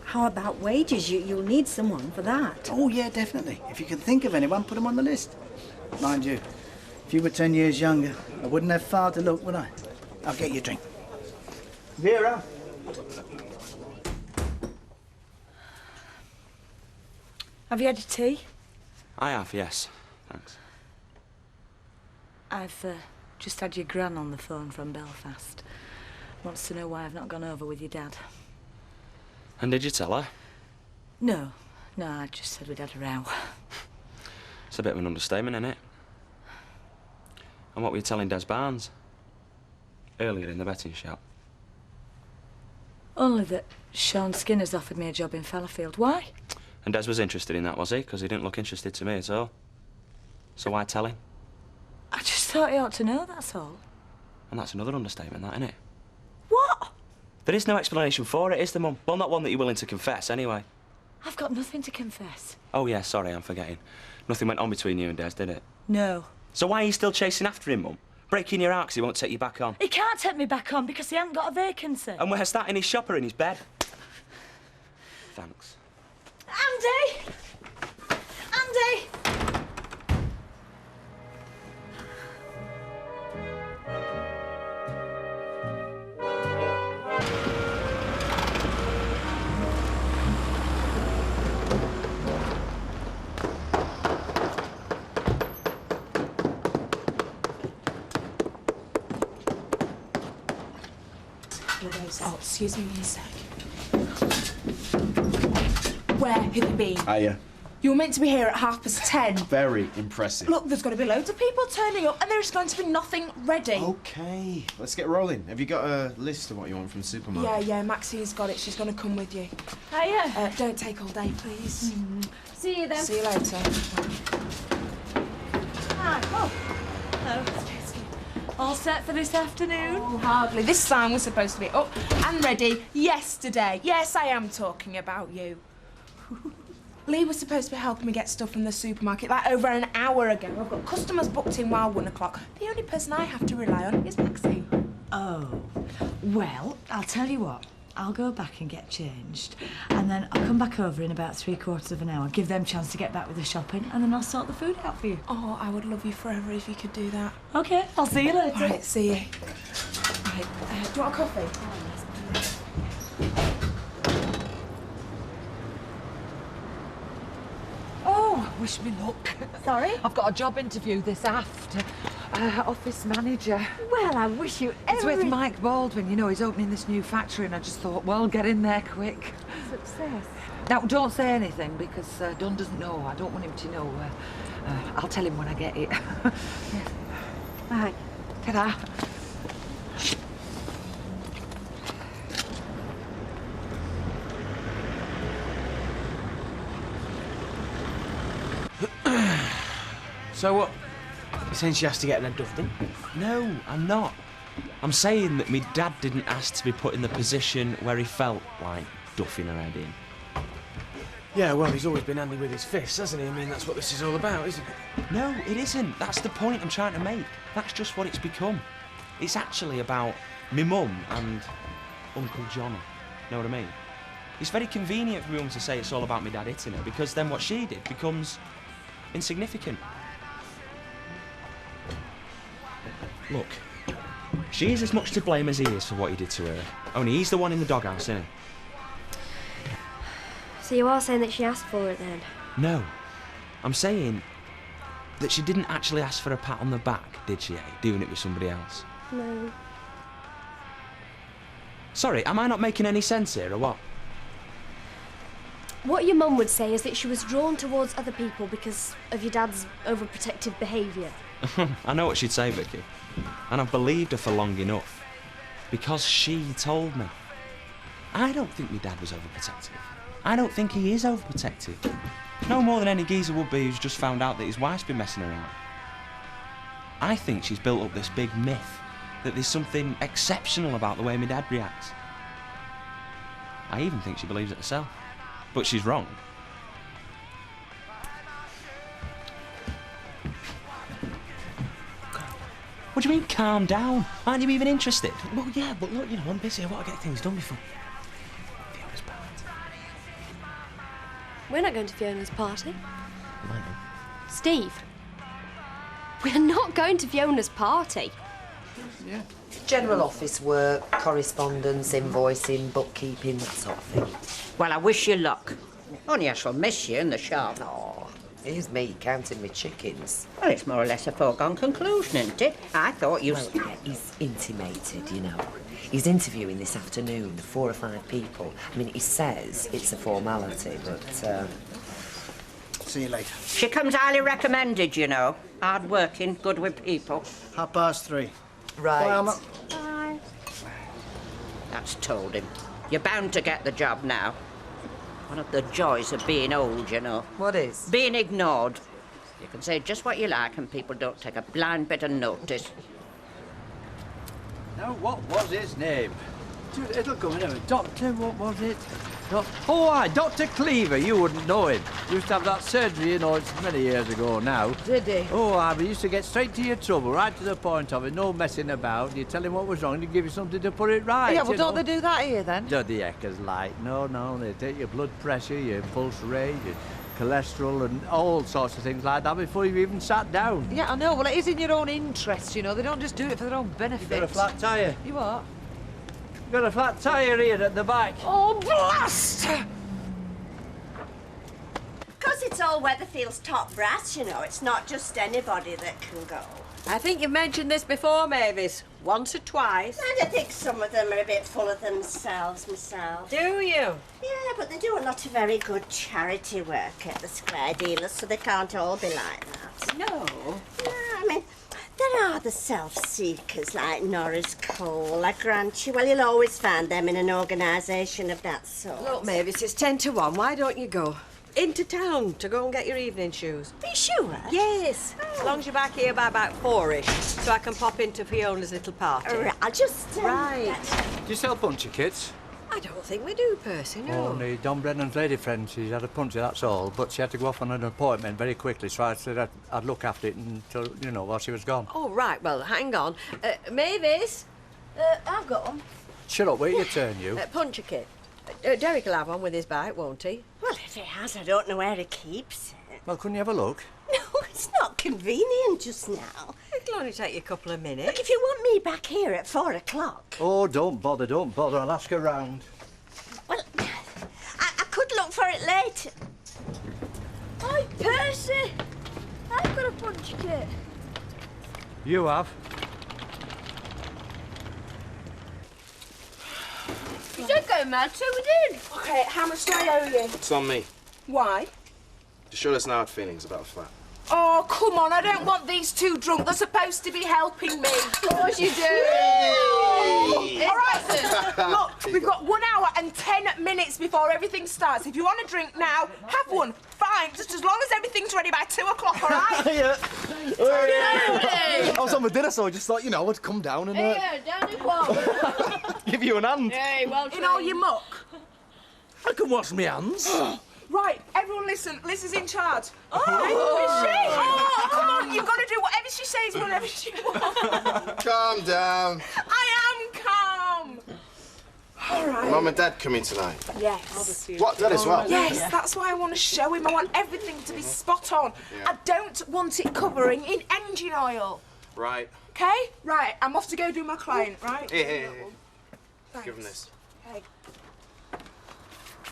how about wages? You'll need someone for that. Oh, yeah, definitely. If you can think of anyone, put them on the list. Mind you, if you were 10 years younger, I wouldn't have far to look, would I? I'll get you a drink. Vera? Have you had your tea? I have, yes. Thanks. I've just had your gran on the phone from Belfast. Wants to know why I've not gone over with your dad. And did you tell her? No, I just said we'd had a row. It's a bit of an understatement, isn't it? And what were you telling Des Barnes? Earlier in the betting shop. Only that Sean Skinner's offered me a job in Fallowfield. Why? And Des was interested in that, was he? Because he didn't look interested to me at all. So why tell him? I just thought he ought to know, that's all. And that's another understatement, that, isn't it? What? There is no explanation for it, is there, Mum? Well, not one that you're willing to confess, anyway. I've got nothing to confess. Oh, yeah, sorry, I'm forgetting. Nothing went on between you and Des, did it? No. So why are you still chasing after him, Mum? Breaking your heart 'cause he won't take you back on. He can't take me back on because he hasn't got a vacancy. And where's that, in his shop or in his bed? Thanks. Andy! Andy! Oh, excuse me one sec. Where have you been? Hiya. You were meant to be here at 10:30. Very impressive. Look, there's going to be loads of people turning up and there's going to be nothing ready. Okay, let's get rolling. Have you got a list of what you want from the supermarket? Yeah, Maxie's got it. She's going to come with you. Hiya. Don't take all day, please. See you then. See you later. Hi. Oh. Hello. All set for this afternoon? Oh, hardly. This sign was supposed to be up and ready yesterday. Yes, I am talking about you. Lee was supposed to be helping me get stuff from the supermarket like over an hour ago. I've got customers booked in while 1 o'clock. The only person I have to rely on is Maxie. Oh. Well, I'll tell you what. I'll go back and get changed, and then I'll come back over in about 3/4 of an hour, give them a chance to get back with the shopping, and then I'll sort the food out for you. Oh, I would love you forever if you could do that. OK, I'll see you later. All right, see you. Right, do you want a coffee? Oh, wish me luck. Sorry? I've got a job interview this after. Office manager. Well, I wish you It's with Mike Baldwin. You know, he's opening this new factory, and I just thought, well, get in there quick. Success. Now, don't say anything, because Dunn doesn't know. I don't want him to know. I'll tell him when I get it. Yes. Bye. Ta-da. So what? You're saying she has to get her duffed in? No, I'm not. I'm saying that my dad didn't ask to be put in the position where he felt like duffing her head in. Yeah, well, he's always been handy with his fists, hasn't he? I mean, that's what this is all about, isn't it? No, it isn't. That's the point I'm trying to make. That's just what it's become. It's actually about me mum and Uncle Johnny. Know what I mean? It's very convenient for a woman to say it's all about my dad hitting her, because then what she did becomes insignificant. Look, she is as much to blame as he is for what he did to her. Only he's the one in the doghouse, isn't he? So you are saying that she asked for it then? No. I'm saying that she didn't actually ask for a pat on the back, did she, doing it with somebody else? No. Sorry, am I not making any sense here, or what? What your mum would say is that she was drawn towards other people because of your dad's overprotective behaviour. I know what she'd say, Vicky. And I've believed her for long enough. Because she told me. I don't think my dad was overprotective. I don't think he is overprotective. No more than any geezer would be who's just found out that his wife's been messing around. I think she's built up this big myth that there's something exceptional about the way my dad reacts. I even think she believes it herself. But she's wrong. What do you mean, calm down? Aren't you even interested? Well, yeah, but look, you know, I'm busy. I want to get things done before Fiona's party. We're not going to Fiona's party. I know. Steve, we're not going to Fiona's party. Yeah. General office work, correspondence, invoicing, bookkeeping, that sort of thing. Well, I wish you luck. Only I shall miss you in the shop. Oh, here's me counting my chickens. Well, it's more or less a foregone conclusion, isn't it? I thought you... Well, yeah, he's intimated, you know. He's interviewing this afternoon, 4 or 5 people. I mean, he says it's a formality, but, See you later. She comes highly recommended, you know. Hard-working, good with people. 3:30. Right. Bye, Emma. Bye. That's told him. You're bound to get the job now. One of the joys of being old, you know. What is? Being ignored. You can say just what you like and people don't take a blind bit of notice. Now, what was his name? It'll come in a minute. Doctor, what was it? Oh, aye, Dr. Cleaver. You wouldn't know him. Used to have that surgery, you know, it's many years ago now. Did he? Oh, aye, but he used to get straight to your trouble, right to the point of it, no messing about. You tell him what was wrong and he'd give you something to put it right. Yeah, well, you don't know? they do that here then? Bloody heckers like. No, they take your blood pressure, your pulse rate, your cholesterol and all sorts of things like that before you've even sat down. Yeah, I know. Well, it is in your own interest, you know. They don't just do it for their own benefit. You got a flat tyre? You what? Got a flat tyre here at the back. Oh, blast! Because it's all Weatherfield's top brass, you know. It's not just anybody that can go. I think you've mentioned this before, Mavis. Once or twice. And I think some of them are a bit full of themselves, myself. Do you? Yeah, but they do a lot of very good charity work at the Square Dealers, so they can't all be like that. No. No, I mean, there are the self-seekers like Norris Cole, I grant you. Well, you'll always find them in an organisation of that sort. Look, Mavis, it's 10 to 1. Why don't you go? Into town to go and get your evening shoes. Are you sure? Yes. As long as you're back here by about 4-ish, so I can pop into Fiona's little party. Right, I'll just... Right. Do you sell punchy kits? I don't think we do, Percy, no. Only Don Brennan's lady friend, she's had a punchy, that's all. But she had to go off on an appointment very quickly, so I said I'd look after it until, you know, while she was gone. Oh, right, well, hang on. Mavis? I've got one. Shut up, wait your turn, you. Punch a kit. Derek will have one with his bike, won't he? Well, if he has, I don't know where he keeps it. Well, couldn't you have a look? No, it's not convenient just now. It'll only take you a couple of minutes. Look, if you want me back here at 4 o'clock... Oh, don't bother, I'll ask her round. Well, I could look for it later. Hi, Percy. I've got a punch kit. You have? You don't go mad, so we did. OK, how much do I owe you? It's on me. Why? To show us now feelings about the flat. Oh, come on, I don't want these two drunk. They're supposed to be helping me. Of course you do. All right, look, we've got 1 hour and 10 minutes before everything starts. If you want a drink now, have one. Fine, just as long as everything's ready by 2 o'clock, all right? Yeah. Hey. I was on my dinner, so I just thought, you know, I'd come down and Hey, down in what? give you an hand. Hey, well In all your muck. I can wash my hands. Right, everyone listen. Liz is in charge. Oh, is she? Oh, come on, you've got to do whatever she says, whatever she wants. Calm down. I am calm. All right. Mum and Dad coming tonight? Yes. What, Dad as well? Yes, that's why I want to show him. I want everything to be spot on. Yeah. I don't want it covering in engine oil. Right. Okay? Right, I'm off to go do my client, right? Here. Thanks. Give him this.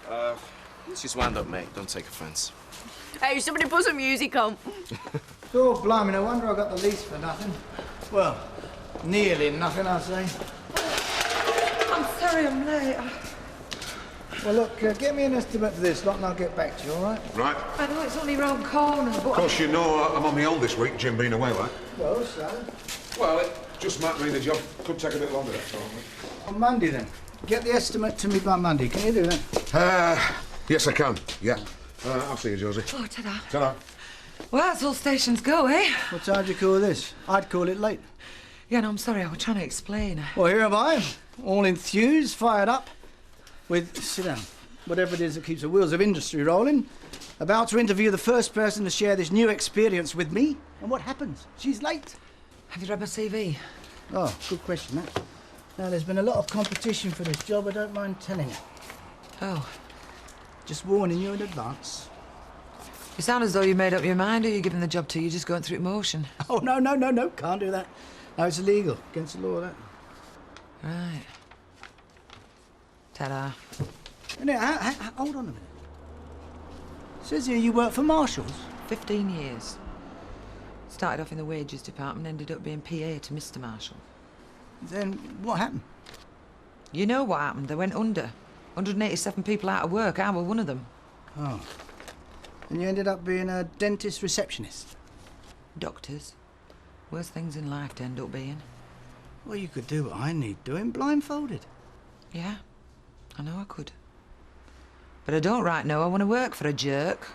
Okay. She's wound up, mate. Don't take offence. Hey, somebody put some music on. Oh, blimey, no wonder I got the lease for nothing. Well, nearly nothing, I'd say. I'm sorry I'm late. Well, look, get me an estimate for this lot and I'll get back to you, all right? Right. I know it's only round corner, but... Of course, you know I'm on my own this week, Jim being away, like. Well, so? Well, it just might mean the job could take a bit longer, that's all. On Monday, then. Get the estimate to me by Monday. Can you do that? Yes, I can, yeah. I'll see you, Josie. Oh, ta-da. Ta-ra. Well, that's all stations go, eh? What time do you call this? I'd call it late. Yeah, no, I'm sorry. I was trying to explain. Well, here am I, all enthused, fired up, with, sit down, whatever it is that keeps the wheels of industry rolling, about to interview the first person to share this new experience with me. And what happens? She's late. Have you read my CV? Oh, good question, that. Now, there's been a lot of competition for this job, I don't mind telling you. Oh. Just warning you in advance. You sound as though you made up your mind. Who are you giving the job to? You're just going through motion. Oh, no, can't do that. No, it's illegal, against the law, that. Right. Ta-da. Now, hold on a minute. Says here you work for Marshall's? 15 years. Started off in the wages department, ended up being PA to Mr. Marshall. Then what happened? You know what happened. They went under. 187 people out of work. I was one of them. Oh. And you ended up being a dentist receptionist? Doctors. Worst things in life to end up being. Well, you could do what I need doing, blindfolded. Yeah, I know I could. But I don't right now. I want to work for a jerk.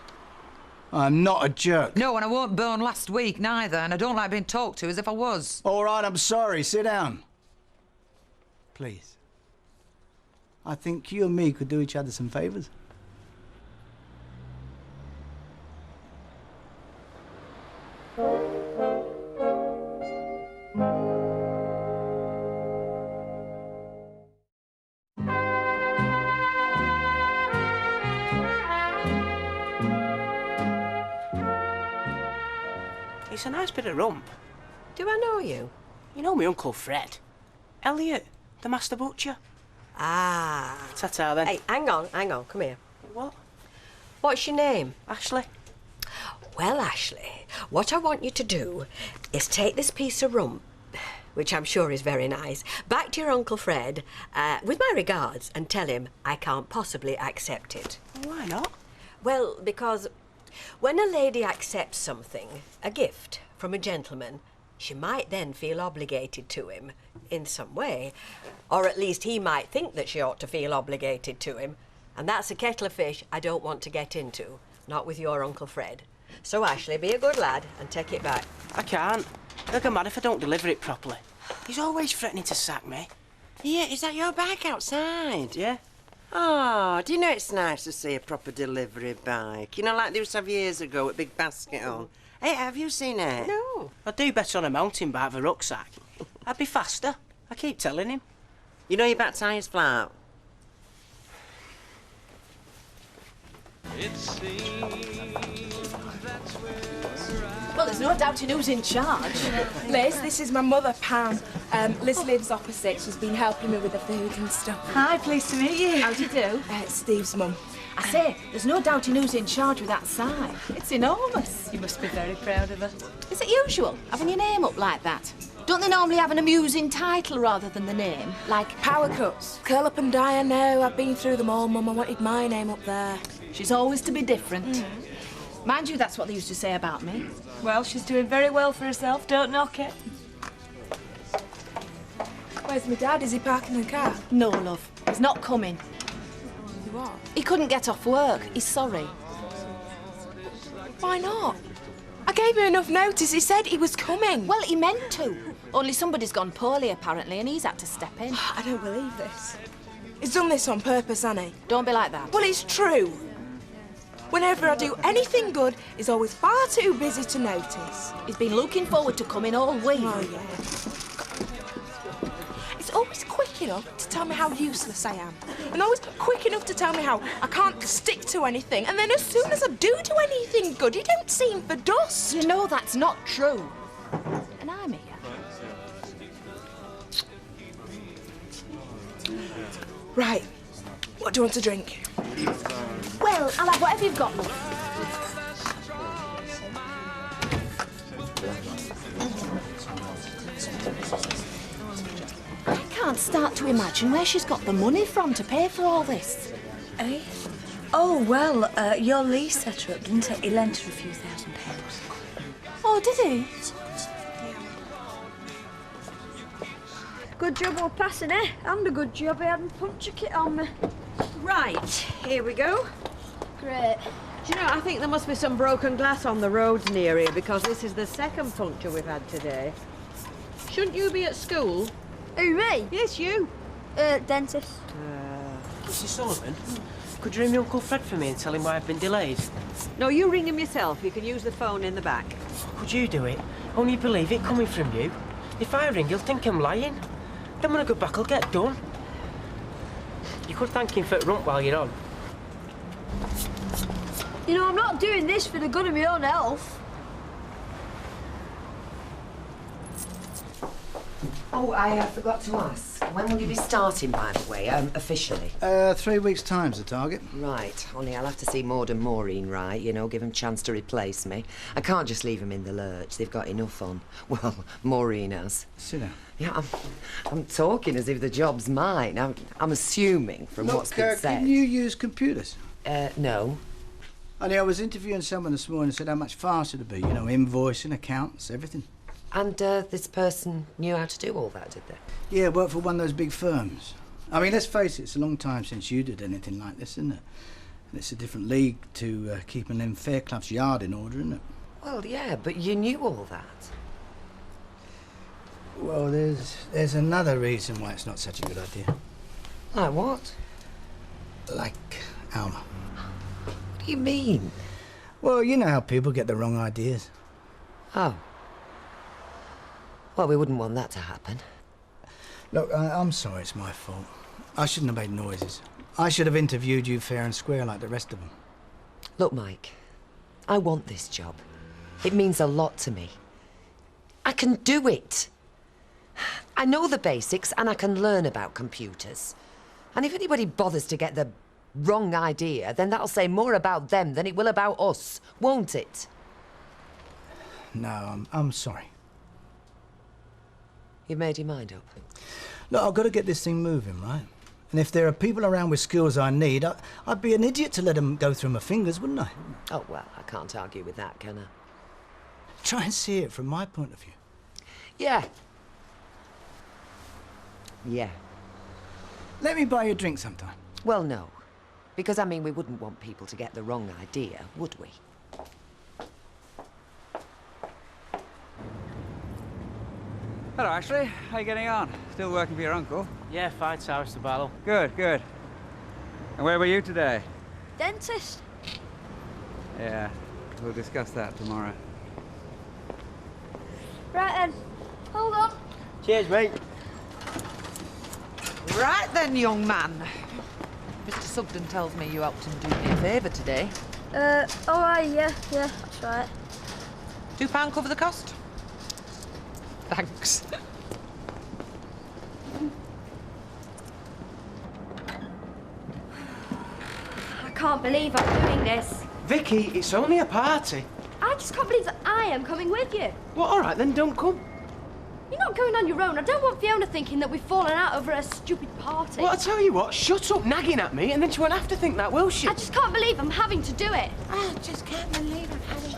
I'm not a jerk. No, and I weren't born last week neither, and I don't like being talked to as if I was. All right, I'm sorry. Sit down. Please. I think you and me could do each other some favours. It's a nice bit of rump. Do I know you? You know me Uncle Fred. Elliot, the master butcher. Ah. Ta-ta then. Hey, hang on, come here. What? What's your name? Ashley. Well, Ashley, what I want you to do is take this piece of rump, which I'm sure is very nice, back to your Uncle Fred, with my regards, and tell him I can't possibly accept it. Why not? Well, because when a lady accepts something, a gift, from a gentleman, she might then feel obligated to him in some way. Or at least he might think that she ought to feel obligated to him. And that's a kettle of fish I don't want to get into. Not with your Uncle Fred. So, Ashley, be a good lad and take it back. I can't. He'll get mad if I don't deliver it properly. He's always threatening to sack me. Yeah, is that your bike outside? Yeah. Oh, do you know it's nice to see a proper delivery bike? You know, like they used to have years ago with big basket on. Hey, have you seen it? No. I'd do better on a mountain bike with a rucksack. I'd be faster. I keep telling him. You know your back tyre's flat? Well, there's no doubting who's in charge. Liz, this is my mother, Pam. Liz lives opposite. She's been helping me with the food and stuff. Hi, pleased to meet you. How do you do? Steve's mum. I say, there's no doubting who's in charge with that sign. It's enormous. You must be very proud of her. Is it usual, having your name up like that? Don't they normally have an amusing title rather than the name? Like Power Cuts, Curl Up and Die, I know. I've been through them all, Mum. I wanted my name up there. She's always to be different. Mind you, that's what they used to say about me. Well, she's doing very well for herself. Don't knock it. Where's my dad? Is he parking the car? No, love. He's not coming. What? He couldn't get off work. He's sorry. Why not? I gave him enough notice. He said he was coming. Well, he meant to. Only somebody's gone poorly, apparently, and he's had to step in. I don't believe this. He's done this on purpose, hasn't he? Don't be like that. Well, it's true. Whenever I do anything good, he's always far too busy to notice. He's been looking forward to coming all week. Oh, yeah. It's always quick enough to tell me how useless I am. And always quick enough to tell me how I can't stick to anything. And then as soon as I do anything good, you don't seem for dust. You know that's not true. And I'm here. Right. What do you want to drink? Well, I'll have whatever you've got, love. I can't start to imagine where she's got the money from to pay for all this. Eh? Oh, well, your Lee set her up, didn't he? He lent her a few £1,000. Oh, did he? Good job we're passing, eh? And a good job I hadn't puncture kit on me. Right, here we go. Great. Do you know, I think there must be some broken glass on the roads near here because this is the second puncture we've had today. Shouldn't you be at school? Who, me? Yes, you. Dentist. Mrs. Sullivan, could you ring me Uncle Fred for me and tell him why I've been delayed? No, you ring him yourself. You can use the phone in the back. Could you do it? Only believe it coming from you. If I ring, he'll think I'm lying. Then when I go back, I'll get done. You could thank him for the rump while you're on. You know, I'm not doing this for the good of my own health. Oh, I forgot to ask. When will you be starting, by the way, officially? 3 weeks' time's the target. Right. Only I'll have to see Maud and Maureen, right? You know, give them a chance to replace me. I can't just leave them in the lurch. They've got enough on. Well, Maureen has. Sit down. Yeah, I'm talking as if the job's mine. I'm assuming from what's been said. Can you use computers? No. Only I was interviewing someone this morning and said how much faster it'd be. You know, invoicing, accounts, everything. And this person knew how to do all that, did they? Yeah, worked for one of those big firms. I mean, let's face it, it's a long time since you did anything like this, isn't it? And it's a different league to keeping them Fairclough's yard in order, isn't it? Well, yeah, but you knew all that. Well, there's another reason why it's not such a good idea. Like what? Like Alma. What do you mean? Well, you know how people get the wrong ideas. Oh. Well, we wouldn't want that to happen. Look, I'm sorry, it's my fault. I shouldn't have made noises. I should have interviewed you fair and square like the rest of them. Look, Mike, I want this job. It means a lot to me. I can do it. I know the basics and I can learn about computers. And if anybody bothers to get the wrong idea, then that'll say more about them than it will about us, won't it? No, I'm sorry. You've made your mind up? Look, I've got to get this thing moving, right? And if there are people around with skills I need, I'd be an idiot to let them go through my fingers, wouldn't I? Oh, well, I can't argue with that, can I? Try and see it from my point of view. Yeah. Yeah. Let me buy you a drink sometime. Well, no. Because, I mean, we wouldn't want people to get the wrong idea, would we? Hello, Ashley. How you getting on? Still working for your uncle? Yeah, fine, Cyrus the Barlow. Good, good. And where were you today? Dentist. Yeah, we'll discuss that tomorrow. Right then. Hold on. Cheers, mate. Right then, young man. Mr. Sugden tells me you helped him do me a favour today. Oh, yeah, that's right. £2 cover the cost? Thanks. I can't believe I'm doing this. Vicky, it's only a party. I just can't believe that I am coming with you. Well, all right, then don't come. You're not going on your own. I don't want Fiona thinking that we've fallen out over a stupid party. Well, I tell you what, shut up nagging at me, and then she won't have to think that, will she? I just can't believe I'm having to do it. I just can't believe I'm having to...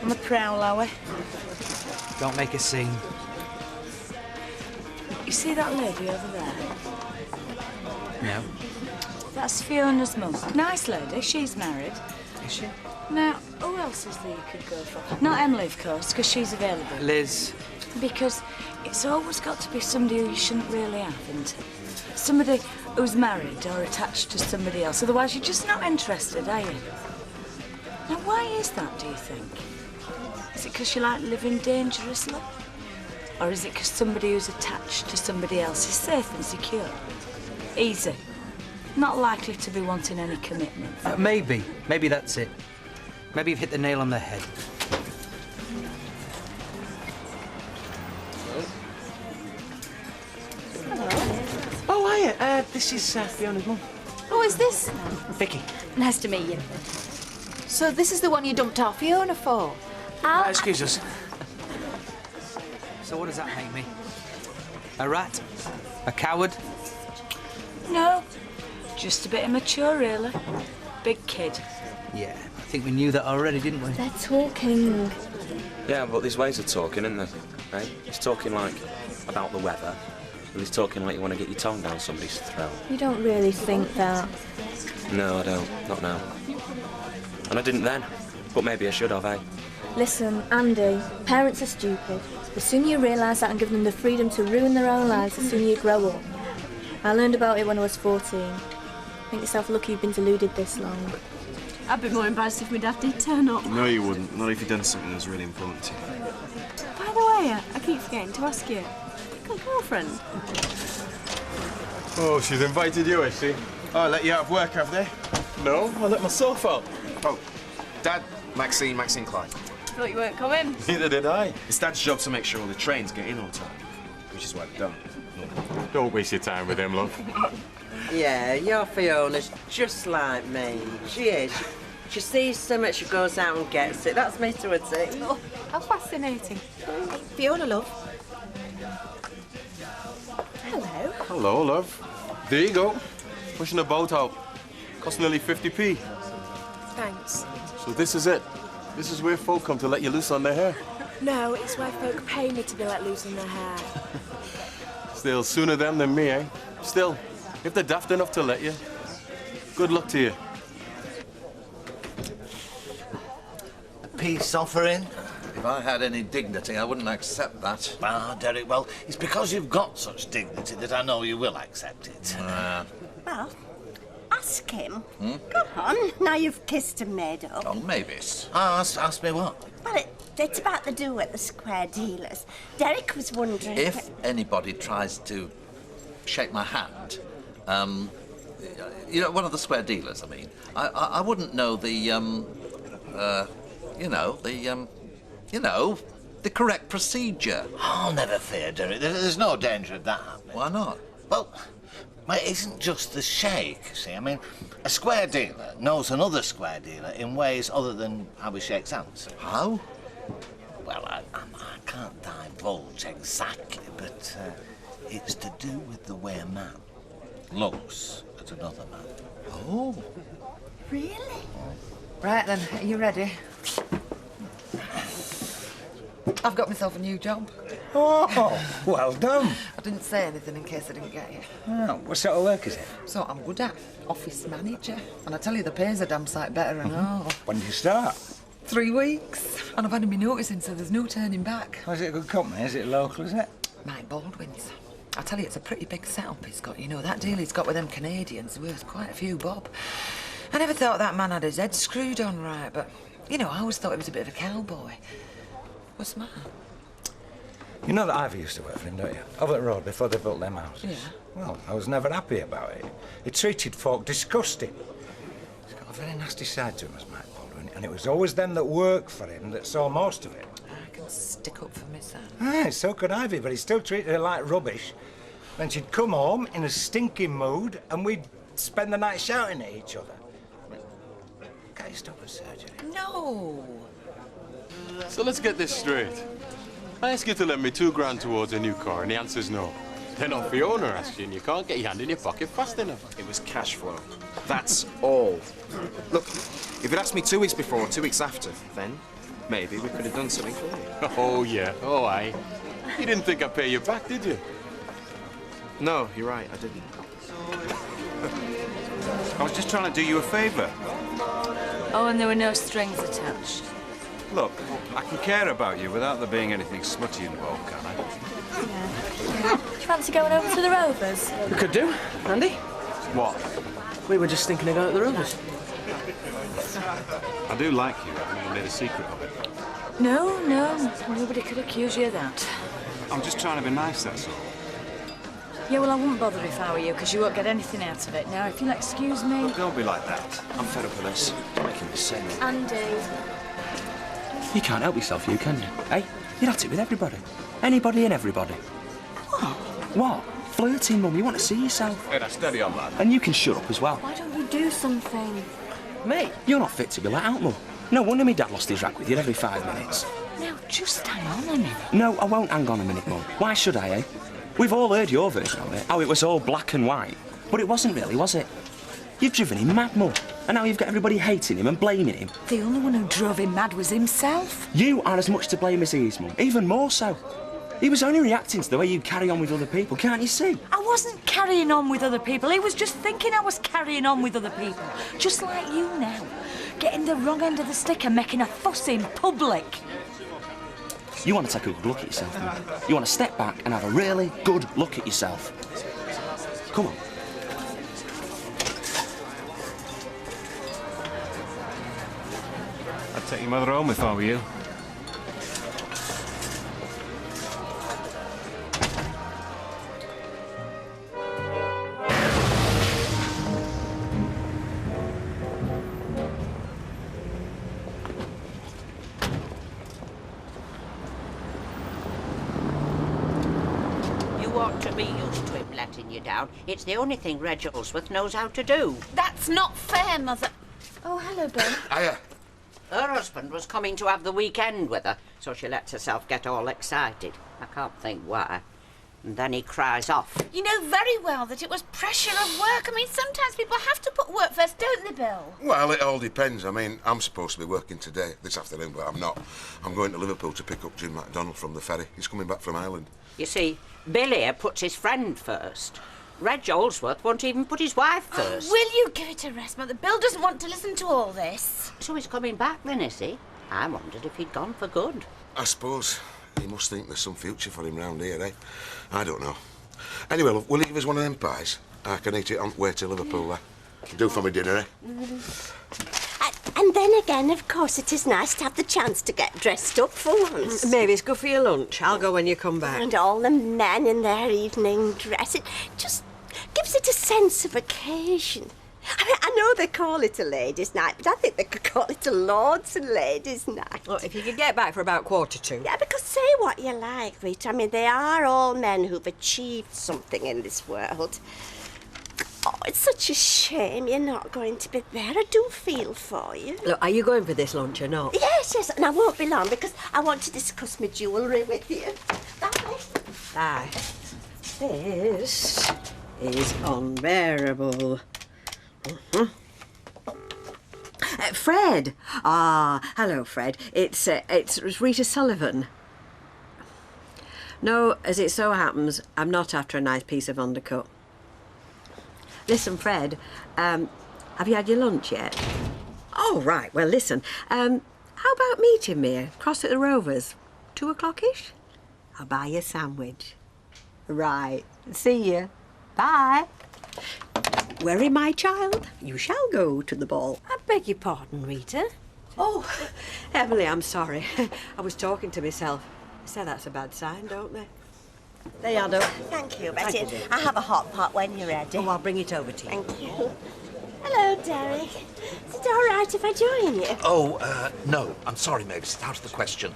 I'm a prowl, are we? Don't make a scene. You see that lady over there? No. That's Fiona's mum. Nice lady, she's married. Is she? Now, who else is there you could go for? Not Emily, of course, because she's available. Liz. Because it's always got to be somebody who you shouldn't really have, isn't it? Somebody who's married or attached to somebody else. Otherwise, you're just not interested, are you? Now, why is that, do you think? Is it because you like living dangerously? Or is it because somebody who's attached to somebody else is safe and secure? Easy. Not likely to be wanting any commitment. Maybe. Maybe that's it. Maybe you've hit the nail on the head. Oh, hiya. This is Fiona's mum. Oh, is this? Vicky. Nice to meet you. So this is the one you dumped our Fiona for? Excuse us. So what does that make me? A rat? A coward? No, just a bit immature, really. Big kid. Yeah, I think we knew that already, didn't we? They're talking. Yeah, but there's ways of talking, isn't there? Right? He's talking like about the weather, and he's talking like you want to get your tongue down somebody's throat. You don't really think that. No, I don't. Not now. And I didn't then. But maybe I should have, eh? Listen, Andy, parents are stupid. The sooner you realise that and give them the freedom to ruin their own lives, the sooner you grow up. I learned about it when I was 14. Think yourself lucky you've been deluded this long. I'd be more embarrassed if my dad did turn up. No, you wouldn't. Not if you'd done something that was really important to you. By the way, I keep forgetting to ask you. You got a girlfriend? Oh, she's invited you, has she? Oh, I let you out of work, have they? No, I let myself out. Oh, Dad, Maxine Clyde. Thought you weren't coming. Neither did I. It's Dad's job to make sure all the trains get in on time, which is why they don't. Don't waste your time with him, love. Yeah, your Fiona's just like me. She is. She sees something, she goes out and gets it. That's me to a T. Oh, how fascinating. Fiona, love. Hello. Hello, love. There you go. Pushing a boat out. Cost nearly 50p. Thanks. So this is it. This is where folk come to let you loose on their hair. No, it's where folk pay me to be let loose in their hair. Still, sooner them than me, eh? Still, if they're daft enough to let you, good luck to you. A peace offering? If I had any dignity, I wouldn't accept that. Ah, Derek, well, it's because you've got such dignity that I know you will accept it. Well, ask him. Go on, now you've kissed and made up. Oh, maybe. Ask me what? Well, it's about the do at the square dealers. Derek was wondering... If anybody tries to shake my hand, you know, one of the square dealers, I mean, I wouldn't know the correct procedure. Oh, never fear, Derek. There's no danger of that happening. Why not? Well, it isn't just the shake, see. I mean, a square dealer knows another square dealer in ways other than how he shakes hands. How? Well, I can't divulge exactly, but it's to do with the way a man looks at another man. Oh. Really? Right then, are you ready? I've got myself a new job. Oh, well done. I didn't say anything in case I didn't get you. Oh, what sort of work is it? So I'm good at office manager. And I tell you, the pay's a damn sight better and all. When did you start? 3 weeks. And I've had me noticing, so there's no turning back. Oh, is it a good company? Is it local, is it? Mike Baldwin's. I tell you, it's a pretty big setup he's got. You know, that deal he's got with them Canadians worth quite a few bob. I never thought that man had his head screwed on right, but, you know, I always thought he was a bit of a cowboy. What's the matter? You know that Ivy used to work for him, don't you? Over the road before they built them houses. Yeah. Well, I was never happy about it. He treated folk disgusting. He's got a very nasty side to him, as Mike Baldwin, and it was always them that worked for him that saw most of it. I can stick up for myself. Aye, so could Ivy, but he still treated her like rubbish. Then she'd come home in a stinking mood, and we'd spend the night shouting at each other. Can't you stop her surgery? No. So let's get this straight. I ask you to lend me $2,000 towards a new car, and the answer's no. Then on Fiona asks you, and you can't get your hand in your pocket fast enough. It was cash flow. That's all. Look, if you'd asked me 2 weeks before or 2 weeks after, then maybe we could have done something for you. Oh, yeah. Oh, aye. You didn't think I'd pay you back, did you? No, you're right, I didn't. I was just trying to do you a favour. Oh, and there were no strings attached. Look, I can care about you without there being anything smutty involved, can I? Do you fancy going over to the Rovers? We could do. Andy? What? We were just thinking of going to the Rovers. I do like you. I never made a secret of it. No, nobody could accuse you of that. I'm just trying to be nice, that's all. Yeah, well, I wouldn't bother if I were you, because you won't get anything out of it. Now, if you'll excuse me... Look, don't be like that. I'm fed up with this. It's making me sick. Andy. You can't help yourself, you, can you? Hey, you're at it with everybody. Anybody and everybody. What? What? Flirting, Mum. You want to see yourself. Hey, now, steady on, lad. And you can shut up as well. Why don't you do something? Mate, you're not fit to be let out, Mum. No wonder me dad lost his rack with you every 5 minutes. Now, just hang on a minute. No, I won't hang on a minute, Mum. Why should I, eh? We've all heard your version of it, how it was all black and white. But it wasn't really, was it? You've driven him mad, Mum. And now you've got everybody hating him and blaming him. The only one who drove him mad was himself. You are as much to blame as he is, Mum. Even more so. He was only reacting to the way you carry on with other people, can't you see? I wasn't carrying on with other people. He was just thinking I was carrying on with other people. Just like you now. Getting the wrong end of the stick and making a fuss in public. You want to take a good look at yourself, Mum. You want to step back and have a really good look at yourself. Come on. I'd take your mother home if I were you. You ought to be used to him letting you down. It's the only thing Reg Holsworth knows how to do. That's not fair, Mother. Oh, hello, Ben. Hiya. Her husband was coming to have the weekend with her, so she lets herself get all excited. I can't think why. And then he cries off. You know very well that it was pressure of work. I mean, sometimes people have to put work first, don't they, Bill? Well, it all depends. I mean, I'm supposed to be working today, this afternoon, but I'm not. I'm going to Liverpool to pick up Jim MacDonald from the ferry. He's coming back from Ireland. You see, Bill here puts his friend first. Reg Holsworth won't even put his wife first. Will you give it a rest, Mother? Bill doesn't want to listen to all this. So he's coming back then, is he? I wondered if he'd gone for good. I suppose he must think there's some future for him round here, eh? I don't know. Anyway, love, we'll leave us one of them pies. I can eat it on the way to Liverpool, Do for me dinner, eh? And then again, of course, it is nice to have the chance to get dressed up for once. Maybe it's good for your lunch. I'll go when you come back. And all the men in their evening dress. It just gives it a sense of occasion. I mean, I know they call it a ladies' night, but I think they could call it a lords and ladies' night. Well, if you could get back for about 1:45. Yeah, because say what you like, Rita. I mean, they are all men who've achieved something in this world. Oh, it's such a shame you're not going to be there. I do feel for you. Look, are you going for this lunch or not? Yes, and I won't be long because I want to discuss my jewellery with you. Bye. Bye. This is unbearable. Fred! Ah, hello, Fred. It's Rita Sullivan. No, as it so happens, I'm not after a nice piece of undercut. Listen, Fred, have you had your lunch yet? Oh, right. Well, listen, how about meeting me across at the Rovers? 2 o'clock-ish? I'll buy you a sandwich. Right. See you. Bye. Worry, my child, you shall go to the ball. I beg your pardon, Rita. Oh, Emily, I'm sorry. I was talking to myself. They say that's a bad sign, don't they? There you are, Doc. Thank you, Betty. Thank you, dear. I have a hot pot when you're ready. Oh, I'll bring it over to you. Thank you. Hello, Derek. Is it all right if I join you? Oh, no. I'm sorry, Meg. It's out of the question.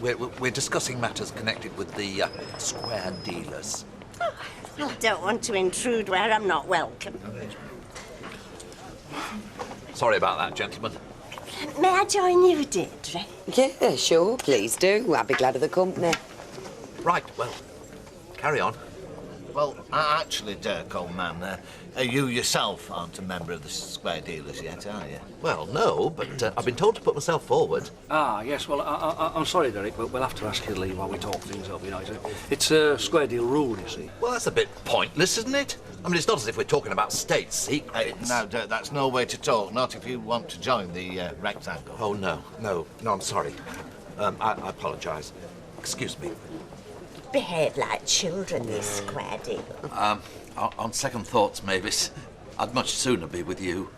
We're discussing matters connected with the square dealers. Oh, well, I don't want to intrude where I'm not welcome. Sorry about that, gentlemen. May I join you, Deirdre? Yeah, sure, please do. I'd be glad of the company. Right, well, carry on. Well, actually, Dirk, old man, you yourself aren't a member of the square dealers yet, are you? Well, no, but I've been told to put myself forward. Ah, yes, well, I'm sorry, Derek, but we'll have to ask you to leave while we talk things up, you know. It's a square deal rule, you see. Well, that's a bit pointless, isn't it? I mean, it's not as if we're talking about state secrets. No, Dirk, that's no way to talk, not if you want to join the rectangle. Oh, no, I'm sorry. I apologise. Excuse me. Behave like children, this square deal. On second thoughts, Mavis, I'd much sooner be with you.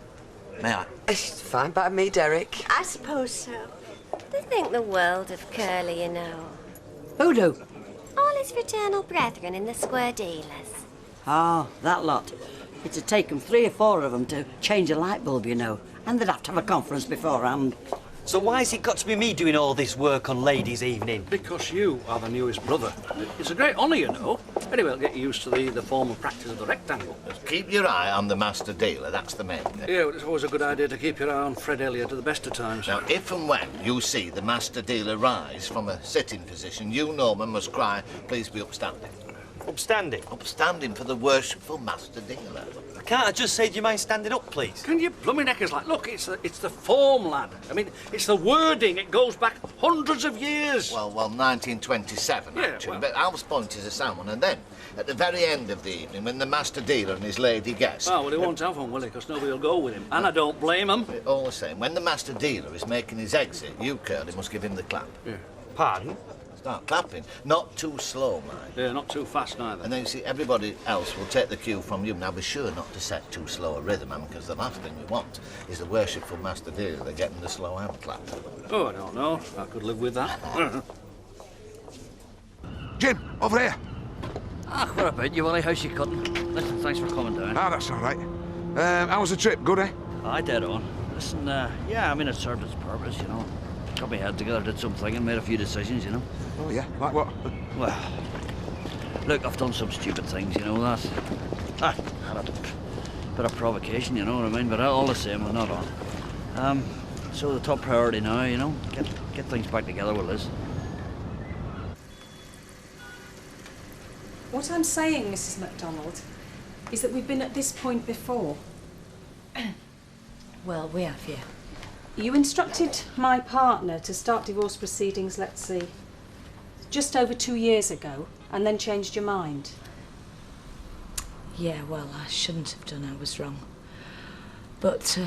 May I? It's fine by me, Derek. I suppose so. They think the world of Curly, you know. Who do? All his fraternal brethren in the square dealers. Oh, that lot. It'd take them 3 or 4 of them to change a light bulb, you know. And they'd have to have a conference beforehand. So why's it got to be me doing all this work on ladies' evening? Because you are the newest brother. It's a great honour, you know. Anyway, I'll get you used to the formal practice of the rectangle. Keep your eye on the master dealer, that's the main thing. Yeah, well, it's always a good idea to keep your eye on Fred Elliott at the best of times. Now, if and when you see the master dealer rise from a sitting position, you, Norman, must cry, please be upstanding. Upstanding? Upstanding for the worshipful master dealer. Can't I just say, do you mind standing up, please? Can you blooming neckers like, look, it's the form, lad. I mean, it's the wording. It goes back hundreds of years. Well, 1927, actually. well. But Al's point is a sound one. And then, at the very end of the evening, when the master dealer and his lady guest... Oh, well, he won't have one, will he? Because nobody will go with him. And I don't blame him. All the same, when the master dealer is making his exit, you, Curly, must give him the clap. Yeah. Pardon? Start clapping. Not too slow, mind. Yeah, not too fast neither. And then you see, everybody else will take the cue from you. Now, be sure not to set too slow a rhythm, man, because the last thing we want is the worshipful master dealer getting the slow hand clap. Oh, I don't know. I could live with that. Jim, over here. Ah, what about you, Willie? How's she cutting? Listen, thanks for coming down. Ah, that's all right. How was the trip? Good, eh? Aye, dead on. Listen, yeah, I mean, it served its purpose, you know. Got my head together, did some thinking, made a few decisions, you know. Oh, yeah? Like what? Well, look, I've done some stupid things, you know that. Had a bit of provocation, you know what I mean, but all the same, we're not on. So the top priority now, you know, get things back together with Liz. What I'm saying, Mrs. MacDonald, is that we've been at this point before. Well, we have, yeah. You instructed my partner to start divorce proceedings, let's see, just over 2 years ago, and then changed your mind. Yeah, well, I shouldn't have done. I was wrong. But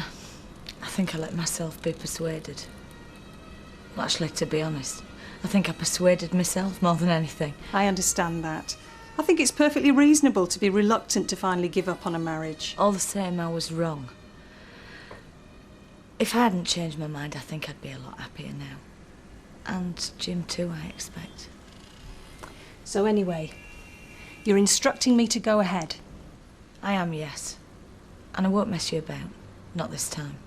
I think I let myself be persuaded. Well, actually, to be honest, I think I persuaded myself more than anything. I understand that. I think it's perfectly reasonable to be reluctant to finally give up on a marriage. All the same, I was wrong. If I hadn't changed my mind, I think I'd be a lot happier now. And Jim too, I expect. So anyway, you're instructing me to go ahead? I am, yes. And I won't mess you about. Not this time.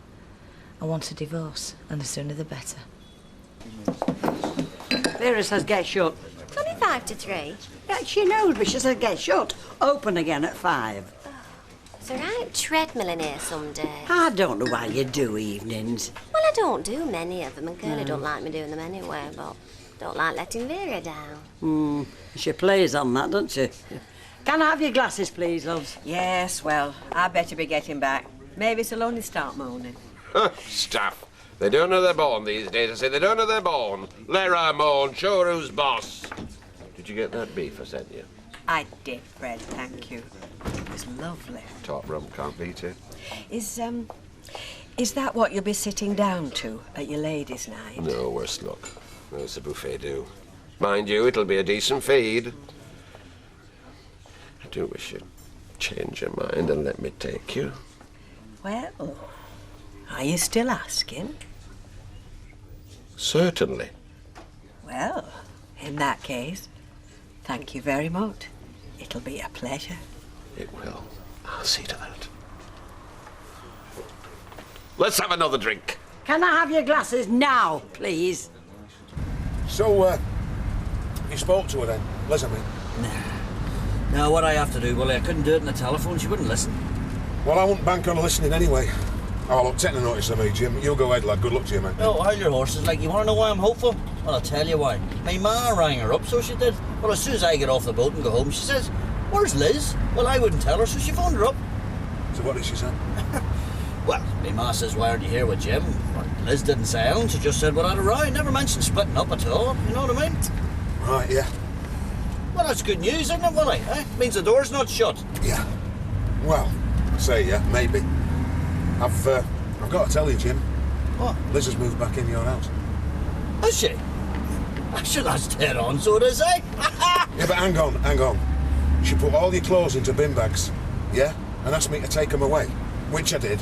I want a divorce, and the sooner the better. Vera says get shut. 25 to 3. Yeah, she knows, but she says get shut. Open again at 5. It's a right treadmill in here some days. I don't know why you do evenings. Well, I don't do many of them, and Curly don't like me doing them anyway, but don't like letting Vera down. She plays on that, doesn't she? Can I have your glasses, please, loves? Yes, well, I better be getting back. Maybe it'll only start moaning. Stuff. They don't know they're born these days. I say they don't know they're born. Let her moan, show her who's boss. Did you get that beef I sent you? I did, Fred, thank you. It was lovely. Top rum can't beat it. Is that what you'll be sitting down to at your ladies' night? No, worse luck. How's the buffet do? Mind you, it'll be a decent feed. I do wish you'd change your mind and let me take you. Well, are you still asking? Certainly. Well, in that case, thank you very much. It'll be a pleasure. It will. I'll see to that. Let's have another drink. Can I have your glasses now, please? So, you spoke to her then, Liz, I mean? Now, what I have to do, Willie, I couldn't do it on the telephone. She wouldn't listen. Well, I wouldn't bank on her listening anyway. Oh, look, take the notice of me, Jim. You go ahead, lad. Good luck to you, mate. Oh, how your horses like? You want to know why I'm hopeful? Well, I'll tell you why. My ma rang her up, so she did. Well, as soon as I get off the boat and go home, she says, "Where's Liz?" Well, I wouldn't tell her, so she phoned her up. So what did she say? Well, my ma says, "Why aren't you here with Jim?" Well, Liz didn't sound. She just said, "Well, I'd arrive." Never mentioned splitting up at all. You know what I mean? Right, yeah. Well, that's good news, isn't it, Willie? Eh? Means the door's not shut. Yeah. Well, say yeah, maybe. I've got to tell you, Jim. What? Liz has moved back in your house. Has she? Actually, that's dead on, so it is, eh? Yeah, but hang on. She put all your clothes into bin bags, yeah? and asked me to take them away, which I did.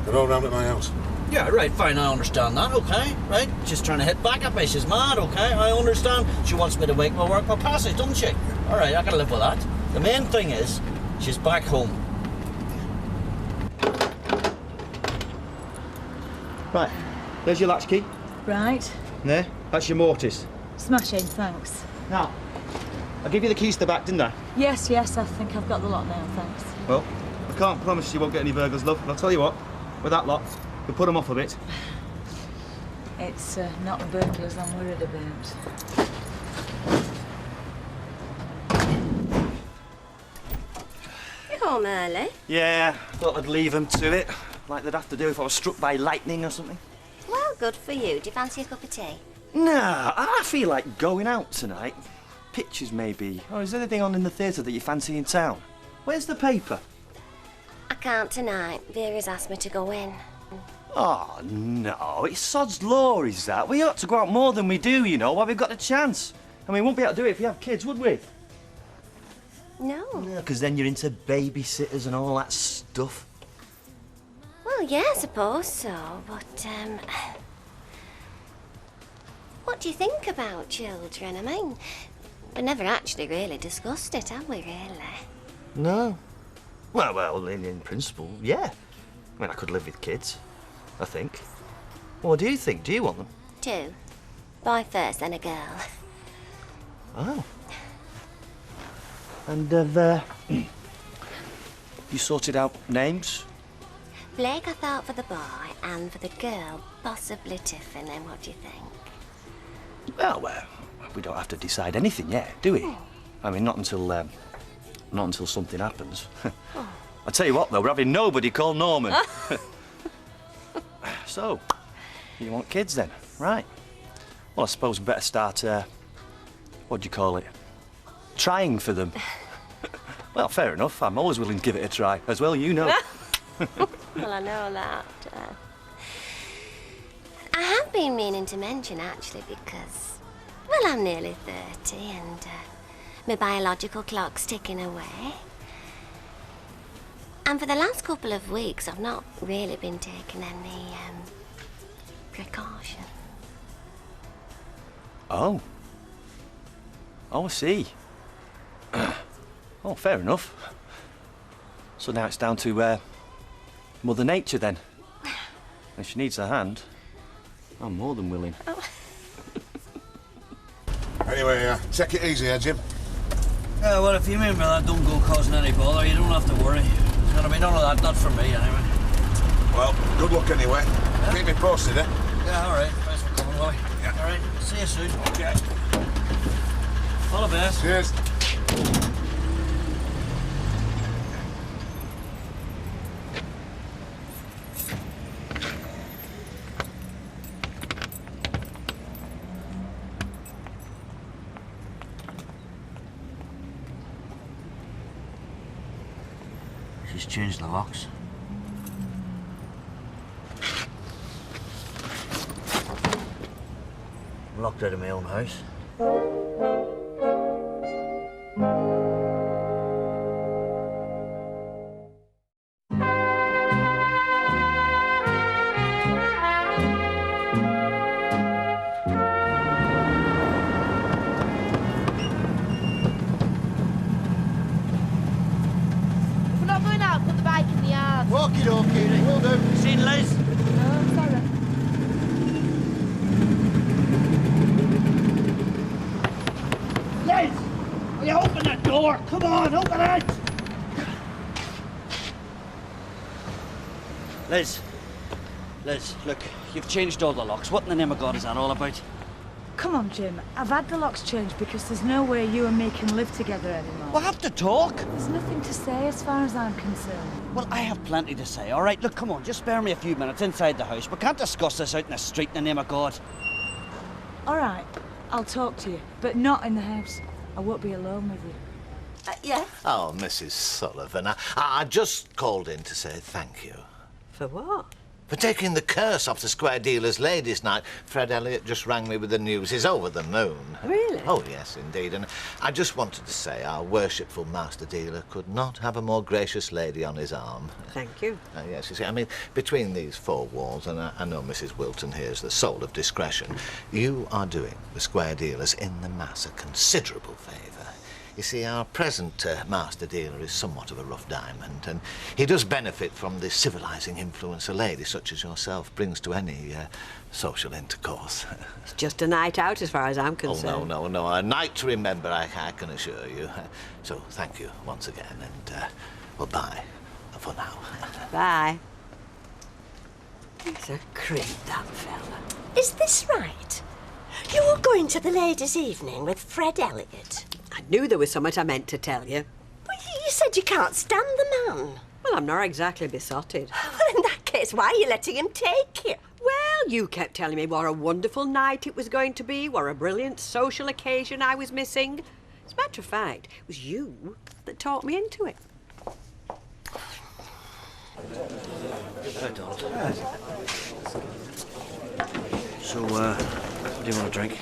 They're all round at my house. Yeah, right, fine, I understand that, okay, right? She's trying to hit back at me, she's mad, okay, I understand. She wants me to make my work my passage, doesn't she? All right, I can live with that. The main thing is, she's back home. Right, there's your latchkey. Right. There, that's your mortise. Smashing, thanks. Now, I gave you the keys to the back, didn't I? Yes, I think I've got the lot now, thanks. Well, I can't promise you won't get any burglars, love, but I'll tell you what, with that lot, we'll put them off a bit. It's not the burglars I'm worried about. You're home early. Yeah, thought I'd leave them to it, like they'd have to do if I was struck by lightning or something. Well, good for you. Do you fancy a cup of tea? Nah, I feel like going out tonight. Pictures, maybe. Or is there anything on in the theatre that you fancy in town? Where's the paper? I can't tonight. Vera's asked me to go in. Oh, no, it's sod's law, is that? We ought to go out more than we do, you know, while we've got a chance. And we won't be able to do it if we have kids, would we? No. Because then you're into babysitters and all that stuff. Well, yeah, I suppose so, but, what do you think about children? I mean, we never actually really discussed it, have we, really? No. Well, in principle, yeah. I mean, I could live with kids, I think. What do you think? Do you want them? 2. Boy first, then a girl. Oh. And have you sorted out names? Blake, I thought, for the boy, and for the girl, possibly Tiffany. What do you think? Well, we don't have to decide anything yet, do we? I mean, not until something happens. I tell you what, though, we're having nobody called Norman. So, you want kids then, right? Well, I suppose we better start. What do you call it? Trying for them. Well, fair enough. I'm always willing to give it a try, as well. You know. Well, I know that. I have been meaning to mention, actually, because, well, I'm nearly 30 and my biological clock's ticking away. And for the last couple of weeks, I've not really been taking any precaution. Oh. Oh, I see. Oh, fair enough. So now it's down to Mother Nature then. If she needs a hand, I'm more than willing. Oh. Anyway, take it easy, Jim. Yeah, well, if you mean by that, don't go causing any bother. You don't have to worry. There's gonna be none of that, not from me, anyway. Well, good luck anyway. Yeah. Keep me posted, eh? Yeah, all right. Thanks for coming, Willie. Yeah. All right, see you soon. Okay. All the best. Cheers. She's changed the locks. I'm locked out of my own house. Okie-dokie, will do. Seen Liz? No, sorry. Liz! Will you open that door? Come on, open it! Liz, look, you've changed all the locks. What in the name of God is that all about? Come on, Jim. I've had the locks changed because there's no way you and me can live together anymore. We'll have to talk. There's nothing to say as far as I'm concerned. Well, I have plenty to say, all right? Look, come on, just spare me a few minutes inside the house. We can't discuss this out in the street in the name of God. All right, I'll talk to you, but not in the house. I won't be alone with you. Yes? Oh, Mrs. Sullivan, I just called in to say thank you. For what? For taking the curse off the Square Dealers Ladies' Night, Fred Elliott just rang me with the news. He's over the moon. Really? Oh, yes, indeed. And I just wanted to say our worshipful master dealer could not have a more gracious lady on his arm. Thank you. Yes, you see, I mean, between these four walls, and I know Mrs. Wilton here's the soul of discretion, you are doing the Square Dealers in the mass a considerable favour. You see, our present master dealer is somewhat of a rough diamond, and he does benefit from the civilising influence a lady such as yourself brings to any social intercourse. It's just a night out as far as I'm concerned. Oh, no. A night to remember, I can assure you. So thank you once again, and, well, bye for now. Bye. He's a creep, that fella. Is this right? You were going to the ladies' evening with Fred Elliott? I knew there was something I meant to tell you. But you said you can't stand the man. Well, I'm not exactly besotted. Well, in that case, why are you letting him take you? Well, you kept telling me what a wonderful night it was going to be, what a brilliant social occasion I was missing. As a matter of fact, it was you that talked me into it. Hi, Donald. So, what do you want to drink?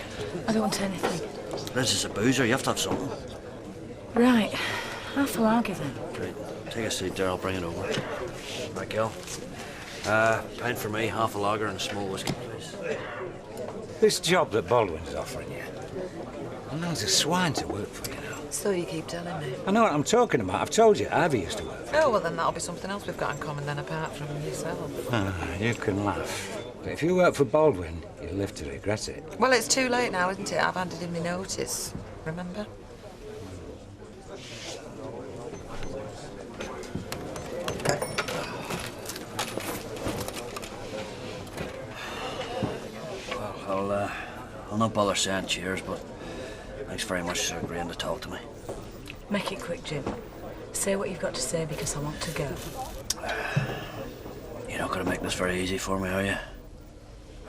I don't want anything. This is a boozer, you have to have something. Right. Half a lager then. Great. Take a seat there, I'll bring it over. Right, Kel. Pint for me, half a lager and a small whiskey, please. This job that Baldwin's offering you, well, there's a swine to work for, you know. So you keep telling me. I know what I'm talking about. I've told you, Ivy used to work for. Oh, well, then that'll be something else we've got in common then, apart from yourself. You can laugh. But if you work for Baldwin, you'll live to regret it. Well, it's too late now, isn't it? I've handed in my notice. Remember? Well, I'll not bother saying cheers, but thanks very much for agreeing to talk to me. Make it quick, Jim. Say what you've got to say because I want to go. You're not going to make this very easy for me, are you?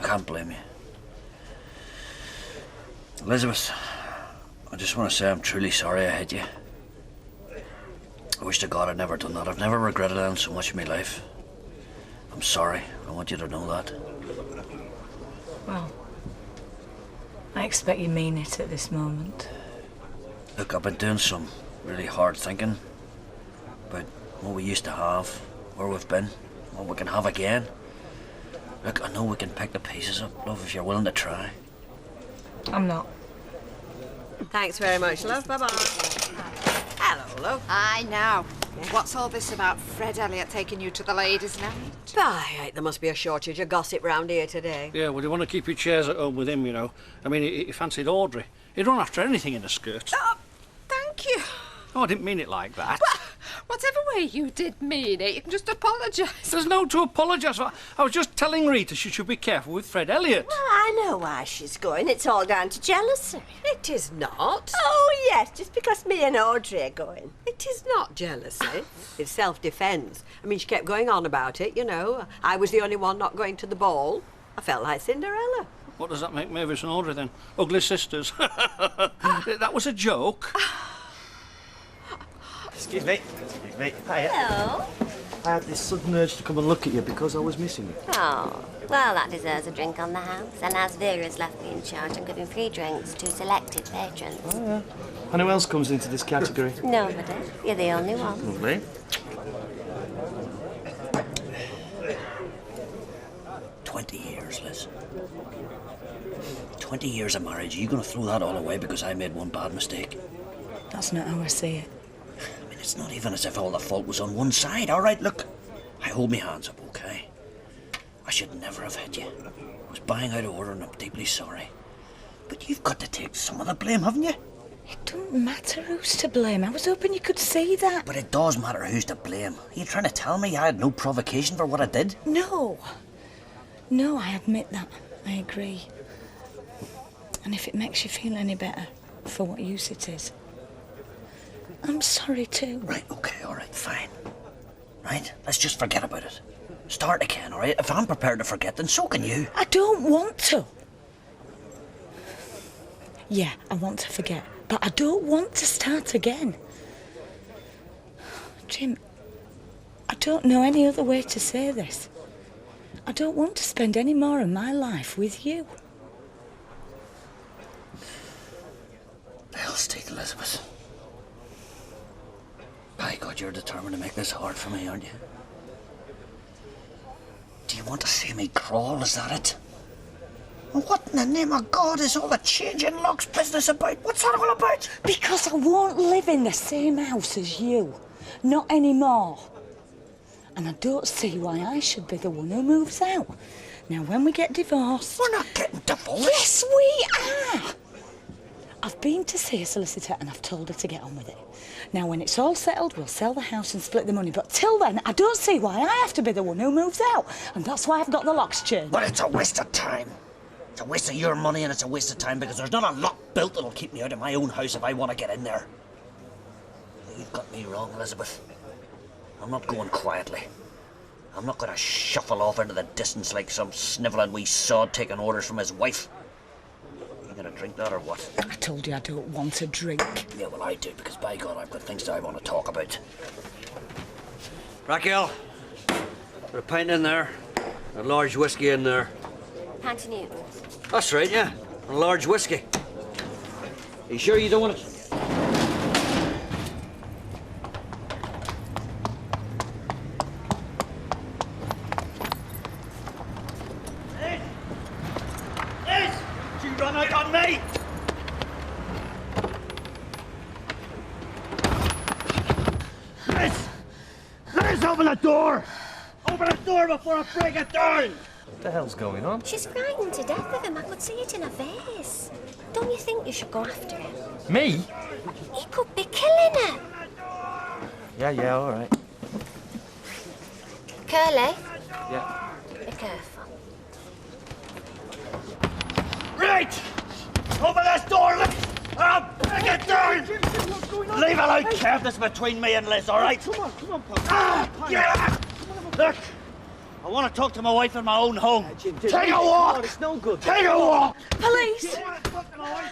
I can't blame you. Elizabeth, I just want to say I'm truly sorry I hit you. I wish to God I'd never done that. I've never regretted anything so much in my life. I'm sorry. I want you to know that. Well, I expect you mean it at this moment. Look, I've been doing some really hard thinking about what we used to have, where we've been, what we can have again. Look, I know we can pick the pieces up, love, if you're willing to try. I'm not. Thanks very much, love. Bye-bye. Hello, love. I know. What's all this about Fred Elliott taking you to the ladies' night? Right, there must be a shortage of gossip round here today. Yeah, well, you want to keep your chairs at home with him, you know. I mean, he fancied Audrey. He'd run after anything in a skirt. Oh, thank you. Oh, I didn't mean it like that. Whatever way you did mean it, you can just apologise. There's no to apologise for. I was just telling Rita she should be careful with Fred Elliott. Well, I know why she's going. It's all down to jealousy. It is not. Oh, yes, just because me and Audrey are going. It is not jealousy. It's self-defence. I mean, she kept going on about it, you know. I was the only one not going to the ball. I felt like Cinderella. What does that make Mavis and Audrey, then? Ugly sisters. That was a joke. Excuse me. Hiya. Hello. I had this sudden urge to come and look at you because I was missing you. Oh, well, that deserves a drink on the house. And as Vera's left me in charge, I'm giving free drinks to selected patrons. Oh, yeah. And who else comes into this category? Nobody. You're the only one. Lovely. 20 years, Liz. 20 years of marriage. Are you going to throw that all away because I made one bad mistake? That's not how I see it. I mean, it's not even as if all the fault was on one side. All right, look. I hold my hands up, okay? I should never have hit you. I was buying out of order and I'm deeply sorry. But you've got to take some of the blame, haven't you? It don't matter who's to blame. I was hoping you could see that. But it does matter who's to blame. Are you trying to tell me I had no provocation for what I did? No. No, I admit that. I agree. And if it makes you feel any better for what use it is, I'm sorry too. Right, okay, all right, fine. Right, let's just forget about it. Start again, all right? If I'm prepared to forget, then so can you. I don't want to. Yeah, I want to forget, but I don't want to start again. Jim, I don't know any other way to say this. I don't want to spend any more of my life with you. Hell's take, Elizabeth. By God, you're determined to make this hard for me, aren't you? Do you want to see me crawl, is that it? What in the name of God is all the changing locks business about? What's that all about? Because I won't live in the same house as you. Not anymore. And I don't see why I should be the one who moves out. Now, when we get divorced... We're not getting divorced. Yes, we are! I've been to see a solicitor and I've told her to get on with it. Now, when it's all settled, we'll sell the house and split the money. But till then, I don't see why I have to be the one who moves out. And that's why I've got the locks changed. But it's a waste of time. It's a waste of your money and it's a waste of time because there's not a lock built that'll keep me out of my own house if I want to get in there. You've got me wrong, Elizabeth. I'm not going quietly. I'm not going to shuffle off into the distance like some snivelling wee sod taking orders from his wife. You gonna drink that or what? I told you I don't want a drink. Yeah, well, I do, because by God, I've got things that I want to talk about. Raquel, put a pint in there, a large whiskey in there. Pantaloons. That's right, yeah, a large whiskey. You sure you don't want it? Run out on me! Liz, open the door! Open the door before I break it down! What the hell's going on? She's frightened to death of him. I could see it in her face. Don't you think you should go after him? Me? He could be killing her. Yeah, all right. Curly, Yeah. be careful. Right! Open this door, Liz! I'll break it down! Leave it out, Kev. This is between me and Liz, all right? Come on, Pop. Yeah! Look, I want to talk to my wife in my own home. Take a walk! It's no good. Take a walk! Police!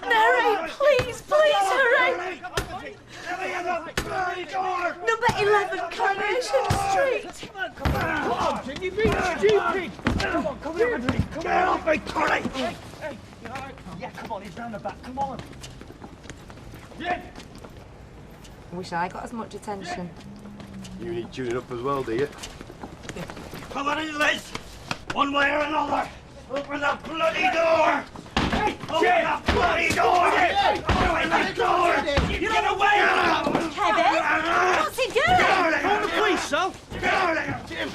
Mary, please, hurry! Number 11, Coronation Street. Come on, Jim, you're being stupid! Come on, come here, Get off me, Curly! Hey, yeah, come on, he's round the back, come on. Yeah. Wish I got as much attention. You need tuning up as well, do you? Come on in, Liz! One way or another! Open the bloody door! Open the bloody door! Open the door! Get away! Kevin, what's he doing? Call the police, so! Get out of here, Jim!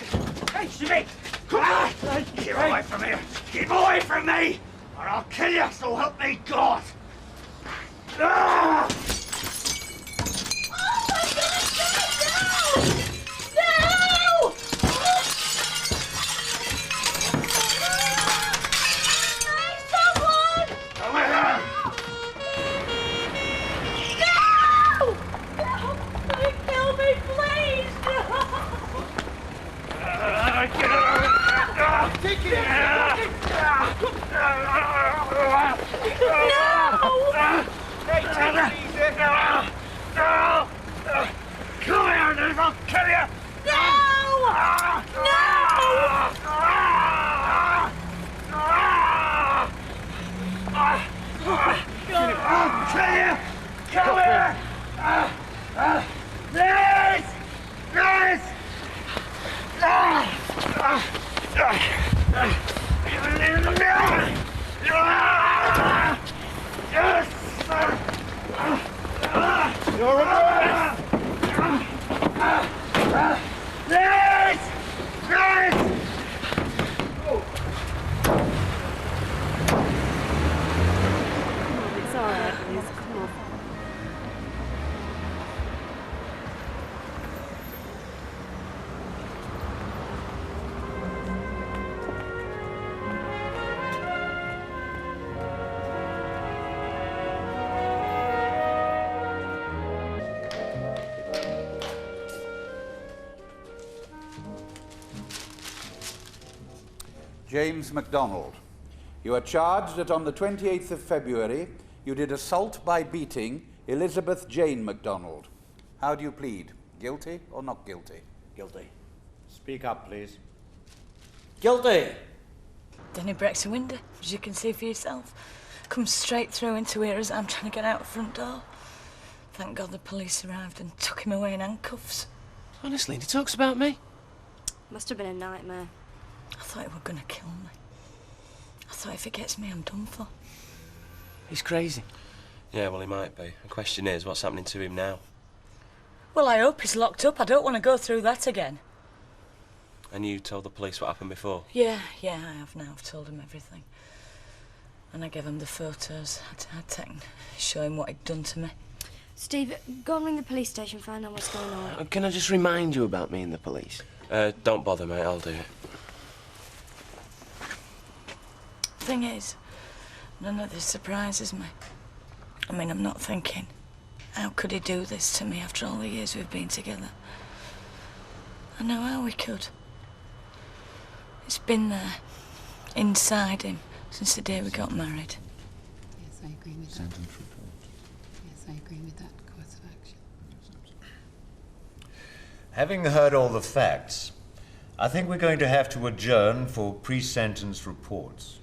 Hey, Jimmy! Come on! Keep away from here! Keep away from me! Or I'll kill you, so help me God! Ah! Come here, Liz, I'll kill you! I'll kill you! Come here! Liz! Liz! You're right! Liz! Liz! It's all right, Liz. Come on. James MacDonald, you are charged that on the 28th of February you did assault by beating Elizabeth Jane MacDonald. How do you plead? Guilty or not guilty? Guilty. Speak up, please. Guilty. Then he breaks a window, as you can see for yourself. Comes straight through into here as I'm trying to get out the front door. Thank God the police arrived and took him away in handcuffs. Honestly, he talks about me. Must have been a nightmare. I thought he were going to kill me. I thought if he gets me, I'm done for. He's crazy. Yeah, well, he might be. The question is, what's happening to him now? Well, I hope he's locked up. I don't want to go through that again. And you told the police what happened before? Yeah, I have now. I've told him everything. And I gave him the photos I'd taken, show him what he'd done to me. Steve, go and ring the police station, find out what's going on. Can I just remind you about me and the police? Don't bother, mate. I'll do it. Thing is, none of this surprises me. I mean, I'm not thinking, how could he do this to me after all the years we've been together? I know how he could. It's been there, inside him, since the day we got married. Yes, I agree with that. Yes, I agree with that course of action. Having heard all the facts, I think we're going to have to adjourn for pre-sentence reports.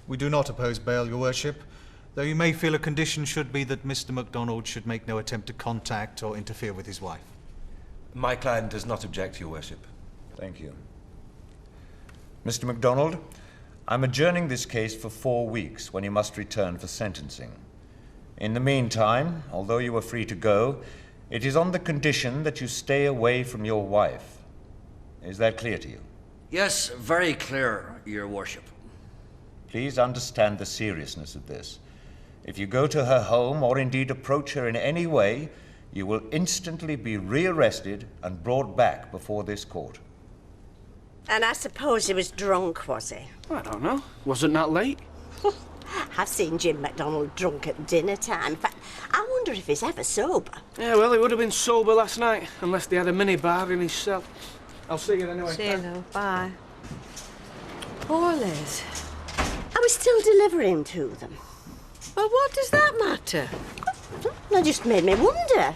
We do not oppose bail, Your Worship, though you may feel a condition should be that Mr. MacDonald should make no attempt to contact or interfere with his wife. My client does not object, Your Worship. Thank you. Mr. MacDonald, I'm adjourning this case for 4 weeks when you must return for sentencing. In the meantime, although you are free to go, it is on the condition that you stay away from your wife. Is that clear to you? Yes, very clear, Your Worship. Please understand the seriousness of this. If you go to her home or indeed approach her in any way, you will instantly be rearrested and brought back before this court. And I suppose he was drunk, was he? I don't know. Wasn't that late? I've seen Jim MacDonald drunk at dinner time. In fact, I wonder if he's ever sober. Yeah, well, he would have been sober last night, unless they had a minibar in his cell. I'll see you anyway. See you, though. Bye. Poor Liz. I was still delivering to them. Well, what does that matter? That just made me wonder.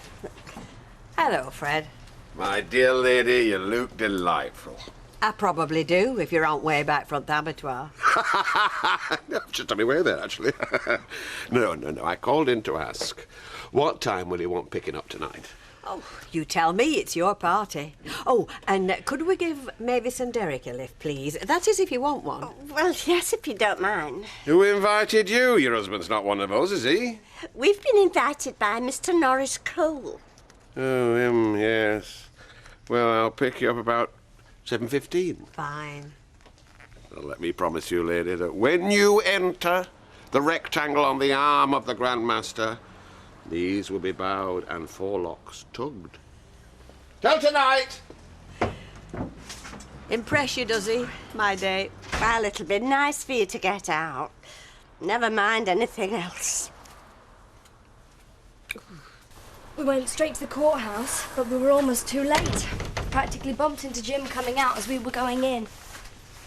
Hello, Fred. My dear lady, you look delightful. I probably do, if you're on way back from the abattoir. I'm just on my way there, actually. No. I called in to ask, what time will you want picking up tonight? Oh, you tell me, it's your party. Oh, and could we give Mavis and Derek a lift, please? That is, if you want one. Oh, well, yes, if you don't mind. Who invited you? Your husband's not one of us, is he? We've been invited by Mr. Norris Cole. Oh, him, yes. Well, I'll pick you up about 7:15. Fine. Well, let me promise you, lady, that when you enter the rectangle on the arm of the Grand Master, these will be bowed and forelocks tugged. Till tonight! Impress you, does he, my date? Well, it'll be nice for you to get out. Never mind anything else. We went straight to the courthouse, but we were almost too late. Practically bumped into Jim coming out as we were going in.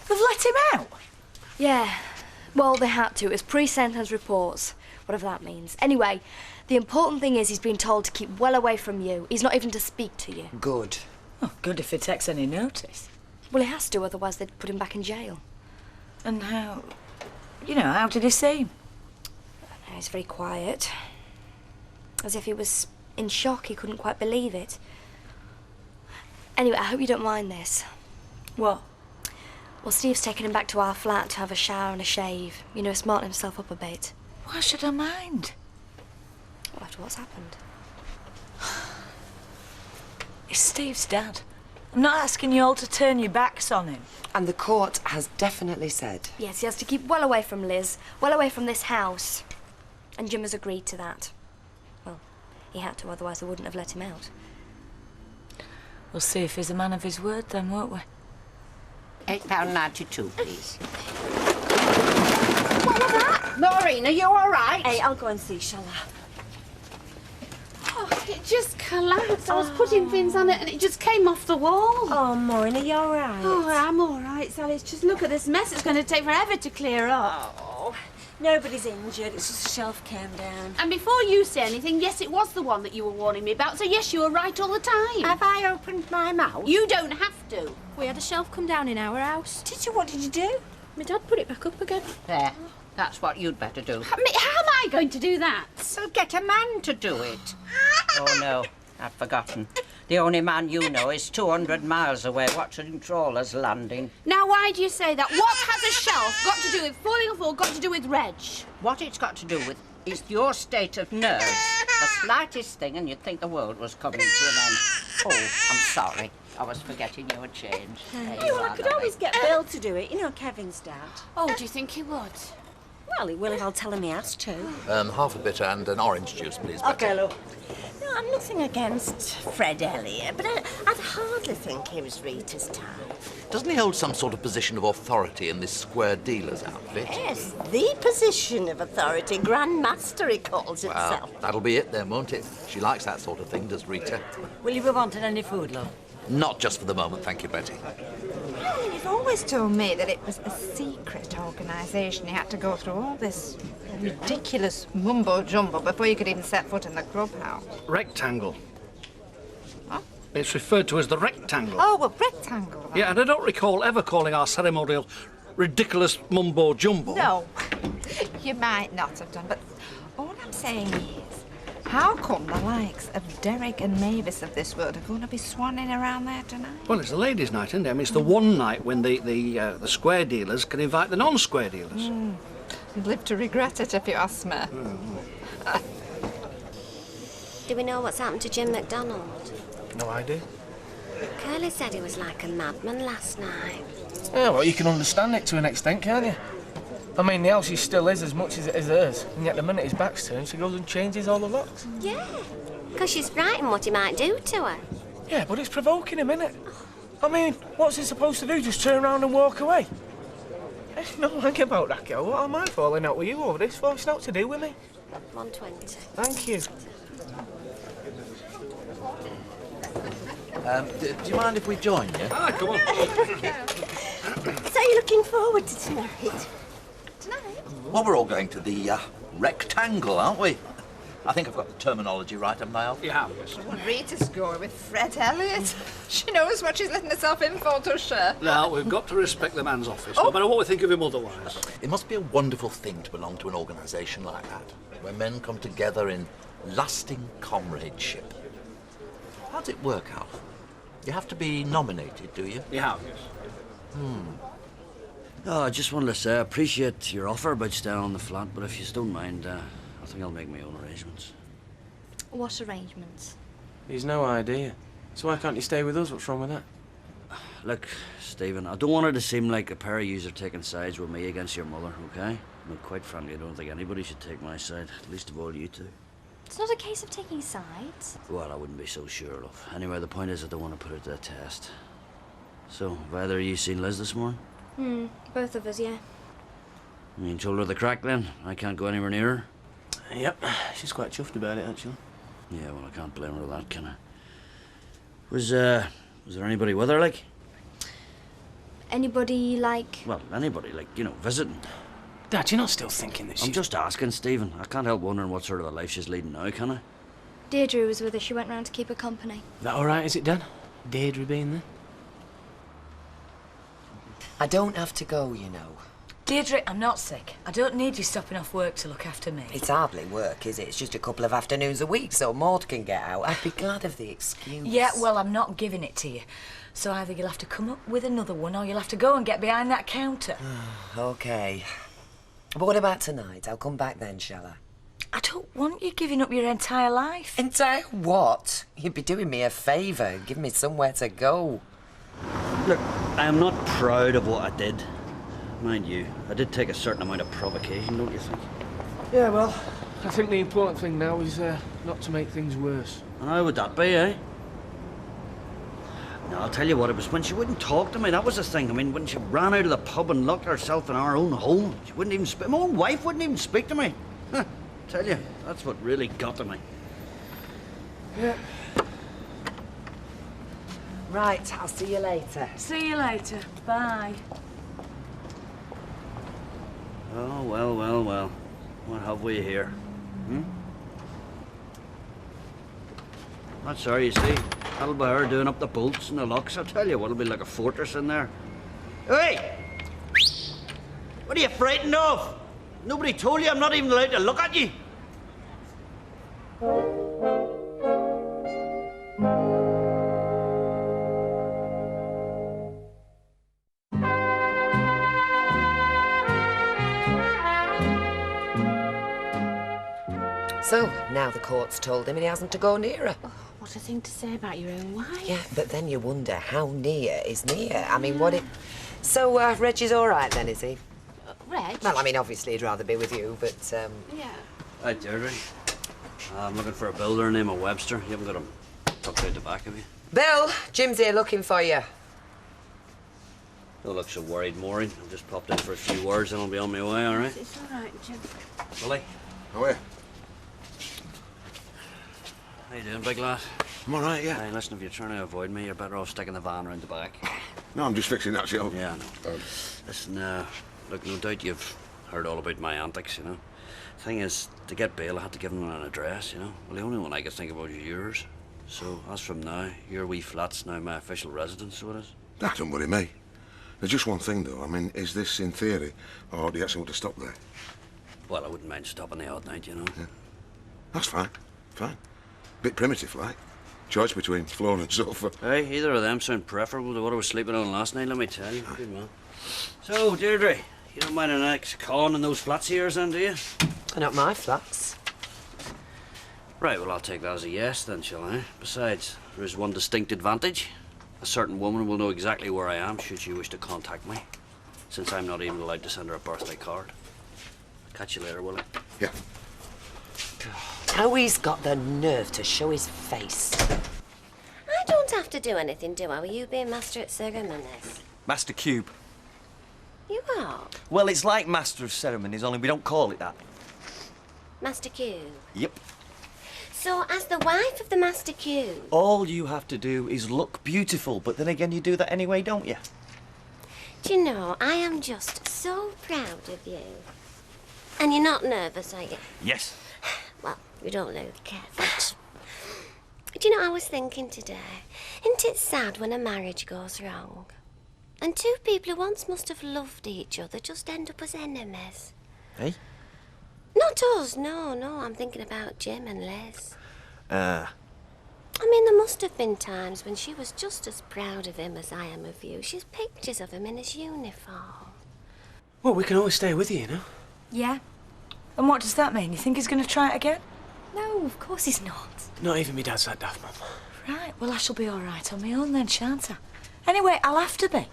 They've let him out? Yeah. Well, they had to. It's pre-sentence reports, whatever that means. Anyway, the important thing is he's been told to keep well away from you. He's not even to speak to you. Good. Oh, good if he takes any notice. Well, he has to, otherwise they'd put him back in jail. And how... how did he seem? He's very quiet. As if he was in shock. He couldn't quite believe it. Anyway, I hope you don't mind this. What? Well, Steve's taken him back to our flat to have a shower and a shave. Smarten himself up a bit. Why should I mind? Well, after what's happened. It's Steve's dad. I'm not asking you all to turn your backs on him. And the court has definitely said. Yes, he has to keep well away from Liz, well away from this house. And Jim has agreed to that. Well, he had to, otherwise they wouldn't have let him out. We'll see if he's a man of his word then, won't we? £8.92, please. What was that? Maureen, are you all right? Hey, I'll go and see, shall I? Oh, it just collapsed. I was putting things on it and it just came off the wall. Oh, Maureen, are you all right? Oh, I'm all right, Sally. It's just look at this mess. It's going to take forever to clear up. Oh. Nobody's injured. It's just the shelf came down. And before you say anything, yes, it was the one that you were warning me about, so yes, you were right all the time. Have I opened my mouth? You don't have to. We had a shelf come down in our house. Did you? What did you do? My dad put it back up again. There. That's what you'd better do. How am I going to do that? So get a man to do it. Oh, no. I've forgotten. The only man you know is 200 miles away watching trawlers landing. Now, why do you say that? What has a shelf got to do with falling off or got to do with Reg? What it's got to do with is your state of nerves. The slightest thing and you'd think the world was coming to an end. Oh, I'm sorry. I was forgetting you had changed. Well, I could always get Bill to do it. You know, Kevin's dad. Oh, do you think he would? Well, he will if I'll tell him he has to. Half a bitter and an orange juice, please. Okay, look. No, I'm nothing against Fred Elliott, but I'd hardly think he was Rita's type. Doesn't he hold some sort of position of authority in this square dealer's outfit? Yes, the position of authority. Grand Master, he calls himself. Well, that'll be it then, won't it? She likes that sort of thing, does Rita? Will you be wanting any food, love? Not just for the moment, thank you, Betty. You've always told me that it was a secret organisation. You had to go through all this ridiculous mumbo-jumbo before you could even set foot in the clubhouse. Rectangle. It's referred to as the rectangle. Oh, well, rectangle. Yeah, and I don't recall ever calling our ceremonial ridiculous mumbo-jumbo. No, you might not have done, but all I'm saying is, how come the likes of Derek and Mavis of this world are going to be swanning around there tonight? Well, it's the ladies' night, isn't it? I mean, it's the one night when the square dealers can invite the non-square dealers. You'd live to regret it if you ask me. Do we know what's happened to Jim MacDonald? No idea. Curly said he was like a madman last night. Yeah, well, you can understand it to an extent, can't you? I mean, the house is still his as much as it is hers, and yet the minute his back's turned, she goes and changes all the locks. Yeah, because she's frightened what he might do to her. Yeah, but it's provoking him, isn't it? I mean, what's he supposed to do, just turn around and walk away? No, think about that, girl. What am I falling out with you over this for? It's not to do with me. 120. Thank you. Do you mind if we join you? Ah, come on. So you're looking forward to tonight? Well, we're all going to the rectangle, aren't we? I think I've got the terminology right, haven't I, Al? You have, yes. Rita's going with Fred Elliott. She knows what she's letting herself in for, does she? Now, we've got to respect the man's office, no matter what we think of him otherwise. It must be a wonderful thing to belong to an organisation like that, where men come together in lasting comradeship. How does it work, Al? You have to be nominated, do you? You have, yes. Oh, I just wanted to say I appreciate your offer about staying on the flat, but if you don't mind, I think I'll make my own arrangements. What arrangements? He's no idea. So why can't you stay with us? What's wrong with that? Look, Stephen, I don't want it to seem like a pair of yous are taking sides with me against your mother, okay? I mean, quite frankly, I don't think anybody should take my side, least of all you two. It's not a case of taking sides. Well, I wouldn't be so sure, love. Anyway, the point is I don't want to put it to the test. So, have either of you seen Liz this morning? Both of us, yeah. You told her the crack then? I can't go anywhere near her? Yep, she's quite chuffed about it, actually. Yeah, well, I can't blame her for that, can I? Was there anybody with her, like? Anybody like... Well, anybody, like, you know, visiting. Dad, you're not still thinking that I'm just asking, Stephen. I can't help wondering what sort of a life she's leading now, can I? Deirdre was with her. She went round to keep her company. Is that all right, is it, Dad? Deirdre being there? I don't have to go, you know. Deirdre, I'm not sick. I don't need you stopping off work to look after me. It's hardly work, is it? It's just a couple of afternoons a week, so Maud can get out. I'd be glad of the excuse. Yeah, well, I'm not giving it to you. So either you'll have to come up with another one or you'll have to go and get behind that counter. OK. But what about tonight? I'll come back then, shall I? I don't want you giving up your entire life. Entire what? You'd be doing me a favour, giving me somewhere to go. Look, I am not proud of what I did. Mind you, I did take a certain amount of provocation, don't you think? Yeah, well, I think the important thing now is not to make things worse. And how would that be, eh? No, I'll tell you what, it was when she wouldn't talk to me, that was the thing. I mean, when she ran out of the pub and locked herself in our own home, she wouldn't even speak. My own wife wouldn't even speak to me. Huh, tell you, that's what really got to me. Yeah. Right, I'll see you later. See you later. Bye. Oh, well, well, well. What have we here? That's her, you see. That'll be her doing up the bolts and the locks. I'll tell you what, it'll be like a fortress in there. Hey! What are you frightened of? Nobody told you I'm not even allowed to look at you. So, now the court's told him and he hasn't to go near her. Oh, what a thing to say about your own wife. Yeah, but then you wonder how near is near. I mean, what it... So, Reggie's all right then, is he? Reg? Well, I mean, obviously he'd rather be with you, but, Yeah. Hi, Deirdre. I'm looking for a builder named Webster. You haven't got him tucked out the back of you? Bill, Jim's here looking for you. Don't look so worried, Maureen. I've just popped in for a few words and I'll be on my way, all right? It's all right, Jim. Billy? How are you? How you doing, big lad? I'm all right, yeah. Hey, listen, if you're trying to avoid me, you're better off sticking the van round the back. No, I'm just fixing that shelf. Yeah, I know. Listen, look, no doubt you've heard all about my antics, you know. Thing is, to get bail, I had to give them an address, you know. Well, the only one I could think about is yours. So, as from now, your wee flat's now my official residence, so it is. That don't worry me. There's just one thing, though. I mean, is this in theory, or do you actually want to stop there? Well, I wouldn't mind stopping the odd night, you know. Yeah. That's fine. Fine. Bit primitive, like. Choice between floor and sofa. Hey, either of them sound preferable to what I was sleeping on last night, let me tell you. Good man. So, Deirdre, you don't mind an ex-con in those flats here, then, do you? They're not my flats. Right, well, I'll take that as a yes, then, shall I? Besides, there is one distinct advantage. A certain woman will know exactly where I am should she wish to contact me, since I'm not even allowed to send her a birthday card. Catch you later, will I? Yeah. How he's got the nerve to show his face. I don't have to do anything, do I, with you being master at ceremonies? Master Cube. You are? Well, it's like Master of Ceremonies, only we don't call it that. Master Cube. Yep. So, as the wife of the Master Cube... All you have to do is look beautiful, but then again, you do that anyway, don't you? Do you know, I am just so proud of you. And you're not nervous, are you? Yes. Well, you don't look it. Do you know, I was thinking today, isn't it sad when a marriage goes wrong? And two people who once must have loved each other just end up as enemies. Hey? Not us, no, I'm thinking about Jim and Liz. I mean, there must have been times when she was just as proud of him as I am of you. She's pictures of him in his uniform. Well, we can always stay with you, you know? Yeah. And what does that mean? You think he's going to try it again? No, of course he's not. Not even me dad's that daft, Mum. Right, well, I shall be all right on my own then, shan't I? Anyway, I'll have to be.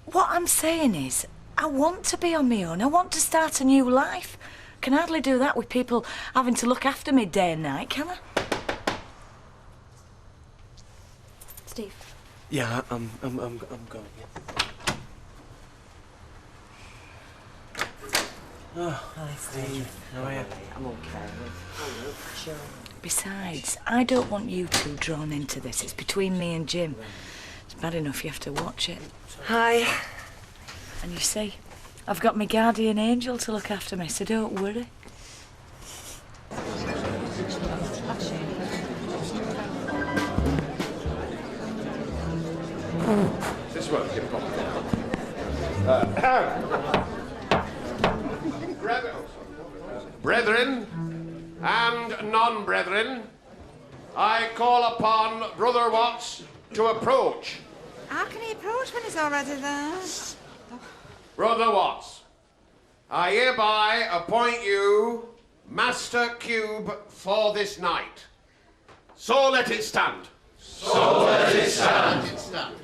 What I'm saying is, I want to be on my own. I want to start a new life. I can hardly do that with people having to look after me day and night, can I? Steve. Yeah, I'm going, yeah. Oh, Hi, Steve. How are you? I'm okay. Sure. Besides, I don't want you two drawn into this. It's between me and Jim. It's bad enough you have to watch it. Hi. And you see, I've got my guardian angel to look after me, so don't worry. This won't get Brethren and non-brethren, I call upon Brother Watts to approach. How can he approach when he's already there? Brother Watts, I hereby appoint you Master Cube for this night. So let it stand. So let it stand.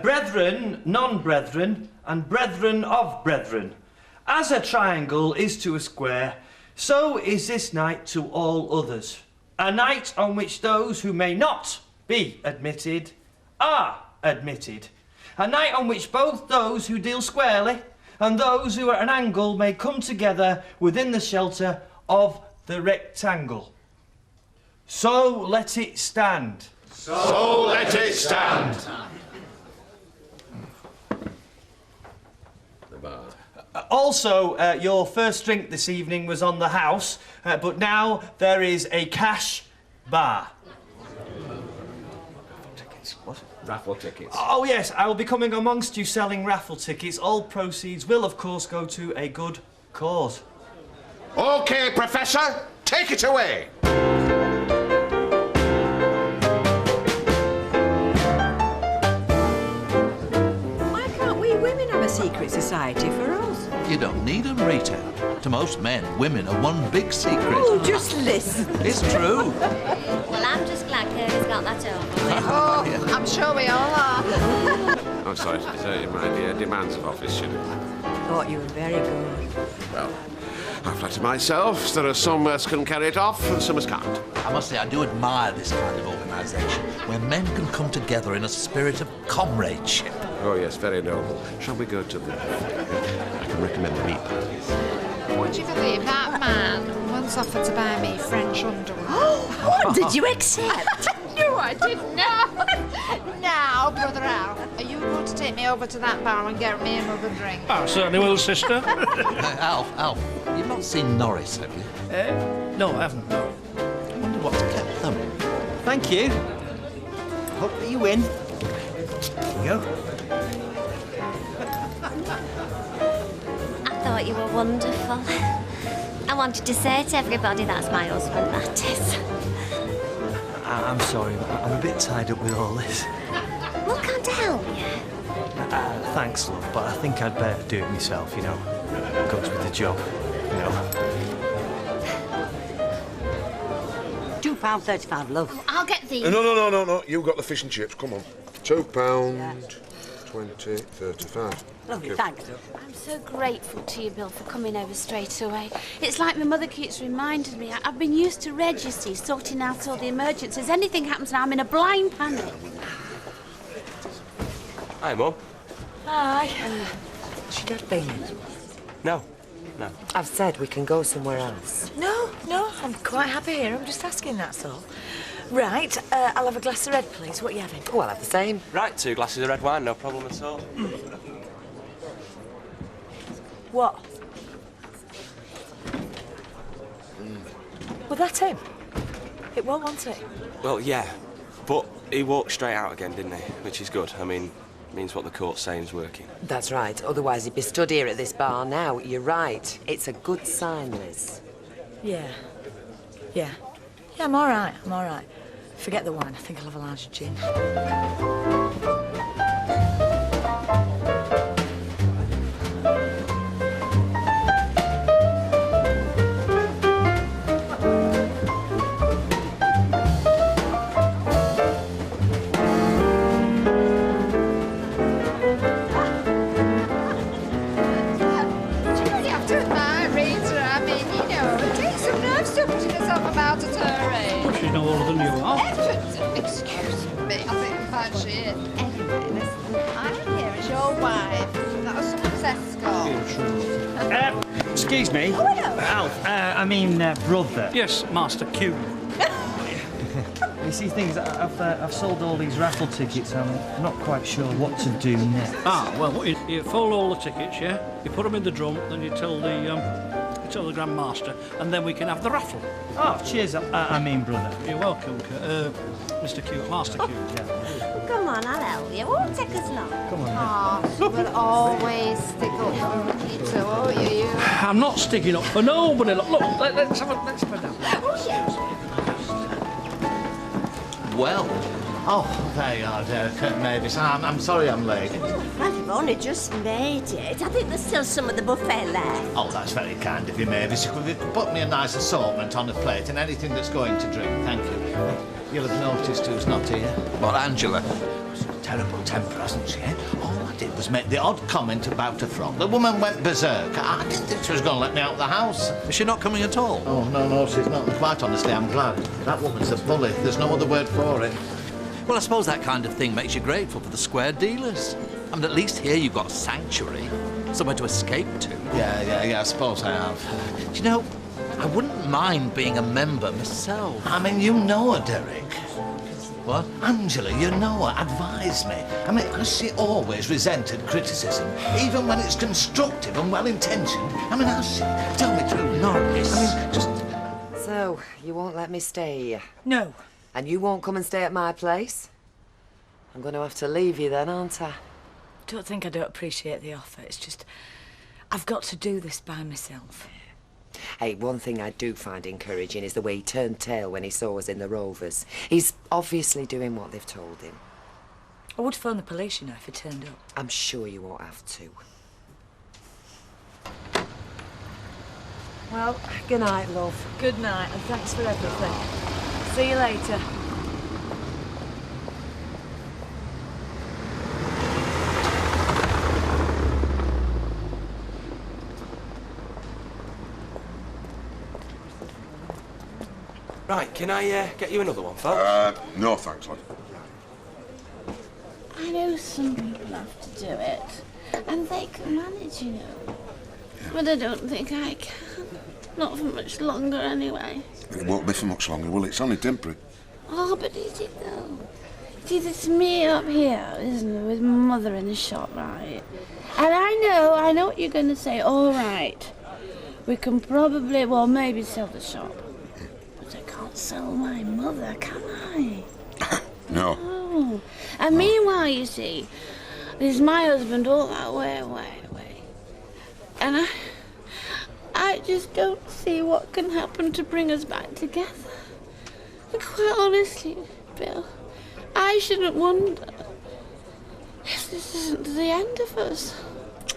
Brethren, non-brethren, and brethren of brethren. As a triangle is to a square, so is this night to all others. A night on which those who may not be admitted are admitted. A night on which both those who deal squarely and those who are at an angle may come together within the shelter of the rectangle. So let it stand. So let it stand. Also, your first drink this evening was on the house, but now there is a cash bar. What? Raffle tickets. Oh, yes, I will be coming amongst you selling raffle tickets. All proceeds will, of course, go to a good cause. OK, Professor, take it away. Why can't we women have a secret society for us? You don't need them, Rita. To most men, women are one big secret. Oh, just listen. It's true. Well, I'm just glad Curly's got that over with. Oh, I'm sure we all are. I'm sorry to desert you, my dear. Demands of office, you know. Thought you were very good. Well, I flatter myself. There are some as can carry it off and some as can't. I must say, I do admire this kind of organisation, where men can come together in a spirit of comradeship. Oh, yes, very noble. Shall we go to the... I can recommend the meat pies. Would you believe that man once offered to buy me French underwear? Oh, did you accept? No, I didn't. No. Now, Brother Al, are you going to take me over to that bar and get me another drink? I certainly will, sister. Alf, you've not seen Norris, have you? No, I haven't. No. I wonder what's kept them. Thank you. Hope that you win. There you go. I thought you were wonderful. I wanted to say to everybody that's my husband, that is. I'm sorry, I'm a bit tied up with all this. Well, can't I help you? Thanks, love, but I think I'd better do it myself, you know. Goes with the job, you know. £2.35, love. Oh, I'll get these. No. You've got the fish and chips. Come on. £2, 20, 35. Lovely, thanks. I'm so grateful to you, Bill, for coming over straight away. It's like my mother keeps reminding me. I've been used to Reg, you see, sorting out all the emergencies. Anything happens now, I'm in a blind panic. Hi, Mum. Hi. Has your dad been? No. I've said we can go somewhere else. No, I'm quite happy here. I'm just asking, that's all. Right, I'll have a glass of red, please. What are you having? Oh, I'll have the same. Right, 2 glasses of red wine, no problem at all. What? Was that him? It was, wasn't it? Well, yeah, but he walked straight out again, didn't he? Which is good. I mean, means what the court's saying's working. That's right. Otherwise, he'd be stood here at this bar now. You're right. It's a good sign, Liz. Yeah, I'm all right. Forget the wine. I think I'll have a large gin. About at her age. She's no older than you are. Excuse me, I think that she is. Anyway, listen, I'm here as your wife. That was some escort. Excuse me. Oh, hello. Alf, brother. Yes, Master Q. You see, things, I've sold all these raffle tickets. I'm not quite sure what to do next. Well, you fold all the tickets, yeah? You put them in the drum, then you tell the Grand Master, and then we can have the raffle. Oh, cheers, brother. You're welcome, Mr. Q, Master Q. Oh, come on, I'll help you. It won't take us long. Come on, Oh, you will always stick up for me too, won't you? I'm not sticking up for nobody. Look, let's have a down. Well, Oh, there you are, Derek, Mavis. I'm sorry I'm late. I've only just made it. I think there's still some of the buffet left. Oh, that's very kind of you, Mavis. You could put me a nice assortment on a plate and anything that's going to drink. Thank you. You'll have noticed who's not here. What, Angela? Terrible temper, hasn't she, eh? All I did was make the odd comment about a frock. The woman went berserk. I didn't think she was going to let me out of the house. Is she not coming at all? Oh, no, she's not. Quite honestly, I'm glad. That woman's a bully. There's no other word for it. Well, I suppose that kind of thing makes you grateful for the square dealers. I mean, at least here you've got sanctuary, somewhere to escape to. Yeah, I suppose I have. Do you know, I wouldn't mind being a member myself. I mean, you know her, Derek. What? Angela, you know her, advise me. I mean, has she always resented criticism, even when it's constructive and well-intentioned? I mean, has she? Tell me truly. Norris. I mean, just... So, you won't let me stay here? No. And you won't come and stay at my place? I'm going to have to leave you then, aren't I? Don't think I don't appreciate the offer. It's just, I've got to do this by myself. Hey, one thing I do find encouraging is the way he turned tail when he saw us in the Rovers. He's obviously doing what they've told him. I would phone the police, you know, if he turned up. I'm sure you won't have to. Well, good night, love. Good night, and thanks for everything. See you later. Right, can I get you another one, Phil? No thanks, lad. I know some people have to do it, and they can manage, you know. But I don't think I can. Not for much longer, anyway. It won't be for much longer, will it? It's only temporary. Oh, but is it though? See, it's me up here, isn't it, with Mother in the shop, right? And I know what you're going to say. All right, we can probably, well, maybe sell the shop. But I can't sell my mother, can I? No. Oh. And meanwhile, you see, there's my husband all that way away. And I just don't see what can happen to bring us back together. And quite honestly, Bill, I shouldn't wonder if this isn't the end of us.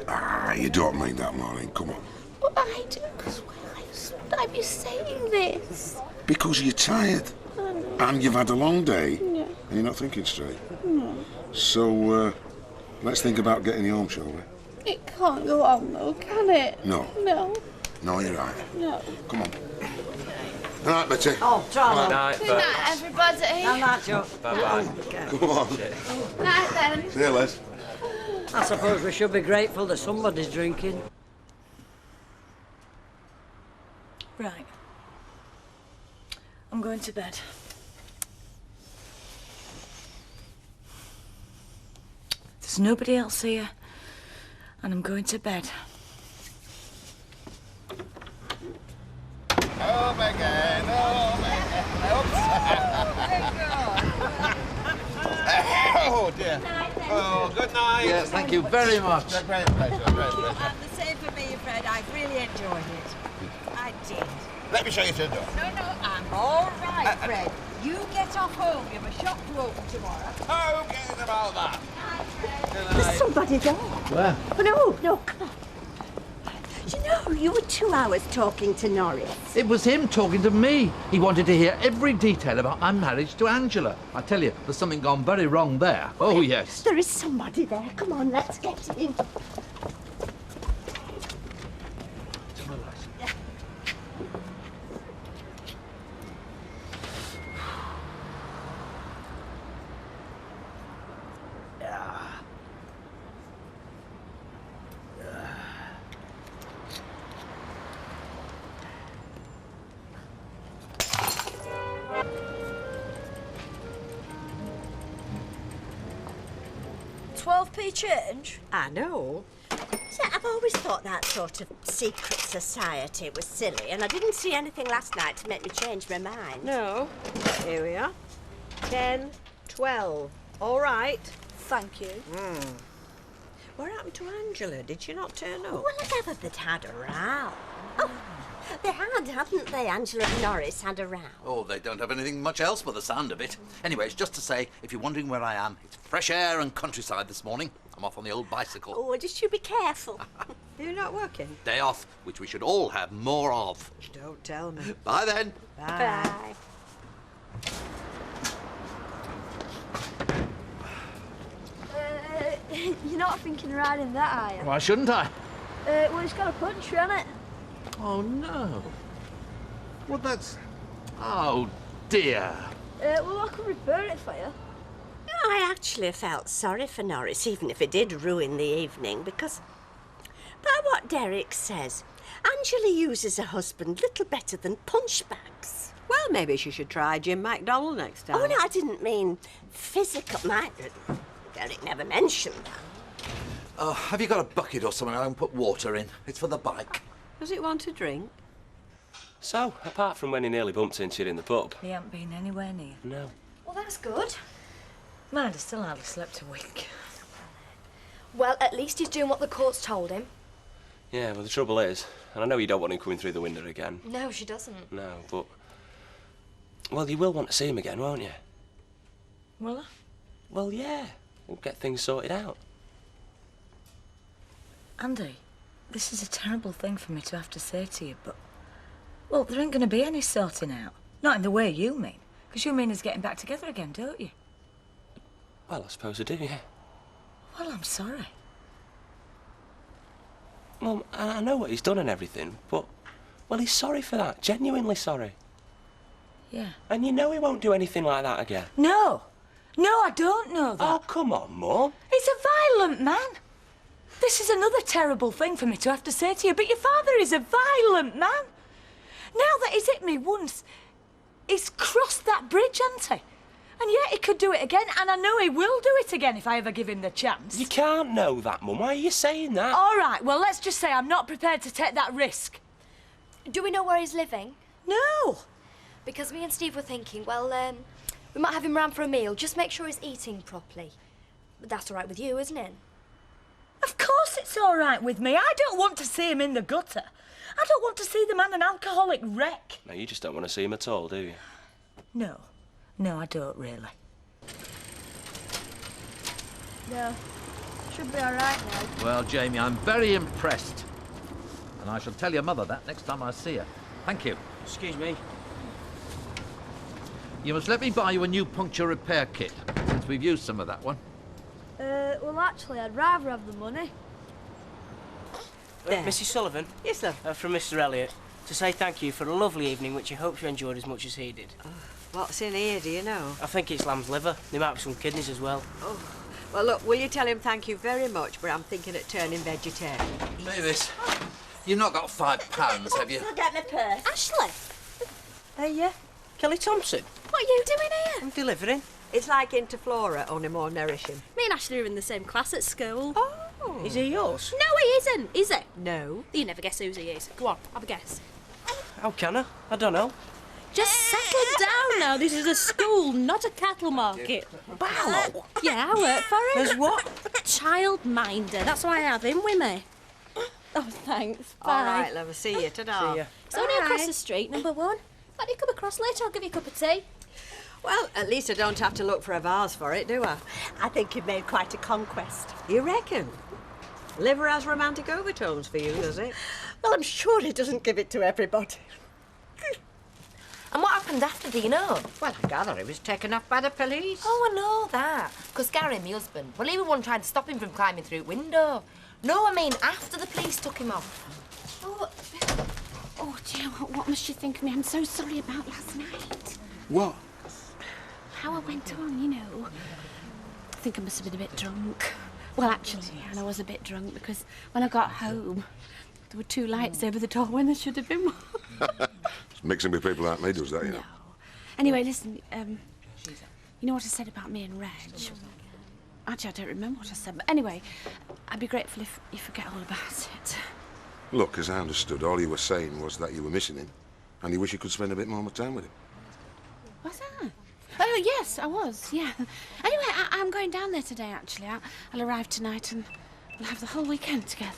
Ah, you don't mean that, Maureen. Come on. Well, I do, because why else would I be saying this? Because you're tired. And you've had a long day. Yeah. And you're not thinking straight. No. So, let's think about getting you home, shall we? It can't go on, though, can it? No. No. No, you're right. No. Come on. All right, Betty. Oh, Charlie. Good night, Good night, everybody. Good night, Joe. Come on. Night, then. See you, Les. I suppose we should be grateful that somebody's drinking. Right. I'm going to bed. There's nobody else here, and I'm going to bed. Home again, home again. Oh, dear. Oh, good night. Yes, thank you very much. A great pleasure, great pleasure. And the same for me, Fred. I've really enjoyed it. I did. Let me show you to the door. No, I'm all right, Fred. You get off home. You have a shop to open tomorrow. Who cares about that? There's somebody there. Where? Oh, no, come on. You know, you were 2 hours talking to Norris. It was him talking to me. He wanted to hear every detail about my marriage to Angela. I tell you, there's something gone very wrong there. Oh, yes. There is somebody there. Come on, let's get in. Change? I know. See, I've always thought that sort of secret society was silly, and I didn't see anything last night to make me change my mind. No. Here we are. 10, 12. All right. Thank you. What happened to Angela? Did she not turn up? Well, I gathered they'd had a row. Oh, they had, hadn't they? Angela and Norris had a row. Oh, they don't have anything much else but the sound of it. Anyway, it's just to say, if you're wondering where I am, it's fresh air and countryside this morning. I'm off on the old bicycle. Oh, just you be careful. You're not working? Day off, which we should all have more of. Don't tell me. Bye then. Bye. You're not thinking of riding that, are you? Why shouldn't I? Well, it's got a puncher, hasn't it? Oh, no. Well, that's... Oh, dear. Well, I can repair it for you. I actually felt sorry for Norris, even if it did ruin the evening, because by what Derek says, Angela uses her husband little better than punchbags. Well, Well, maybe she should try Jim MacDonald next time. Oh, no, I didn't mean physical. Derek never mentioned that. Oh, have you got a bucket or something I can put water in? It's for the bike. Does it want a drink? So, apart from when he nearly bumped into you in the pub. He ain't been anywhere near. No. Well, that's good. Mind, I still hardly slept a wink. Well, at least he's doing what the court's told him. Yeah, well, the trouble is, and I know you don't want him coming through the window again. No, she doesn't. No, but... Well, you will want to see him again, won't you? Will I? Well, yeah. We'll get things sorted out. Andy, this is a terrible thing for me to have to say to you, but... Well, there ain't going to be any sorting out. Not in the way you mean. Because you mean us getting back together again, don't you? Well, I suppose I do, yeah. Well, I'm sorry. Well, I know what he's done and everything, but... Well, he's sorry for that. Genuinely sorry. Yeah. And you know he won't do anything like that again. No! No, I don't know that. Oh, come on, Mum. He's a violent man. This is another terrible thing for me to have to say to you, but your father is a violent man. Now that he's hit me once, he's crossed that bridge, hasn't he? And yet he could do it again, and I know he will do it again if I ever give him the chance. You can't know that, Mum. Why are you saying that? All right, well, let's just say I'm not prepared to take that risk. Do we know where he's living? No. Because me and Steve were thinking, well, we might have him round for a meal. Just make sure he's eating properly. But that's all right with you, isn't it? Of course it's all right with me. I don't want to see him in the gutter. I don't want to see the man an alcoholic wreck. No, you just don't want to see him at all, do you? No. No, I don't really. No. Should be all right now. Well, Jamie, I'm very impressed. And I shall tell your mother that next time I see her. Thank you. Excuse me. You must let me buy you a new puncture repair kit, since we've used some of that one. Well, actually, I'd rather have the money. Mrs. Sullivan? Yes, sir. From Mr. Elliot, to say thank you for a lovely evening, which he hopes you enjoyed as much as he did. What's in here, do you know? I think it's lamb's liver. There might be some kidneys as well. Oh. Well, look, will you tell him thank you very much, but I'm thinking of turning vegetarian. Mavis, you've not got £5, have you? Get my purse. Ashley! Yeah. Kelly Thompson. What are you doing here? I'm delivering. It's like Interflora, only more nourishing. Me and Ashley are in the same class at school. Oh. Is he yours? No, he isn't, is it? No. You never guess whose he is. Go on, have a guess. How can I? I don't know. Just settle down now. This is a school, not a cattle market. Barlow? Yeah, I work for him. As what? Childminder. That's why I have him with me. Oh, thanks. Bye. All right, love, see you. Ta-da. See ya. It's only across the street, number one. Why don't you come across later? I'll give you a cup of tea. Well, at least I don't have to look for a vase for it, do I? I think you've made quite a conquest. You reckon? Liver has romantic overtones for you, does it? Well, I'm sure he doesn't give it to everybody. And what happened after, do you know? Well, I gather he was taken off by the police. Oh, I know that. Because Gary, my husband, well, he was one trying to stop him from climbing through the window. No, I mean after the police took him off. Oh, dear, what must you think of me? I'm so sorry about last night. What? How I went on, you know. I think I must have been a bit drunk. Well, actually, I was a bit drunk because when I got home, there were 2 lights over the door when there should have been one. Mixing with people like me does that, you know. Anyway, listen, you know what I said about me and Reg? Actually, I don't remember what I said, but anyway, I'd be grateful if you forget all about it. Look, as I understood, all you were saying was that you were missing him, and you wish you could spend a bit more time with him. What's that? Oh, yes, I was, yeah. Anyway, I'm going down there today, actually. I'll arrive tonight and we'll have the whole weekend together.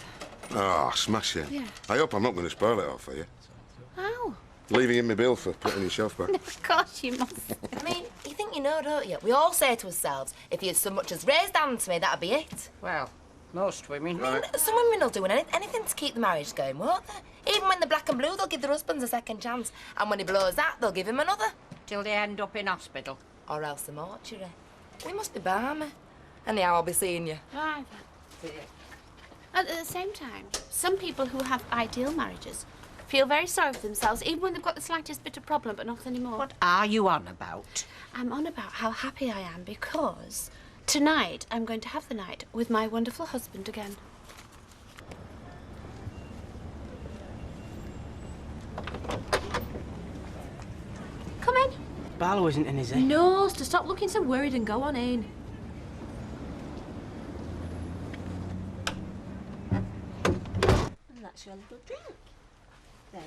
Ah, smashing. Yeah. I hope I'm not going to spoil it all for you. Oh. Leaving in my bill for putting your shelf back. Of course you must. I mean, you think you know, don't you? We all say to ourselves, if you'd so much as raised hand to me, that'd be it. Well, most women. I mean, some women will do anything to keep the marriage going, won't they? Even when they're black and blue, they'll give their husbands a second chance. And when he blows that, they'll give him another. Till they end up in hospital. Or else the mortuary. We must be balmy. Anyhow, I'll be seeing you. Right, then. At the same time, some people who have ideal marriages feel very sorry for themselves, even when they've got the slightest bit of problem, but not anymore. What are you on about? I'm on about how happy I am because tonight I'm going to have the night with my wonderful husband again. Barlow isn't in, is he? No, to stop looking so worried and go on in. And that's your little drink.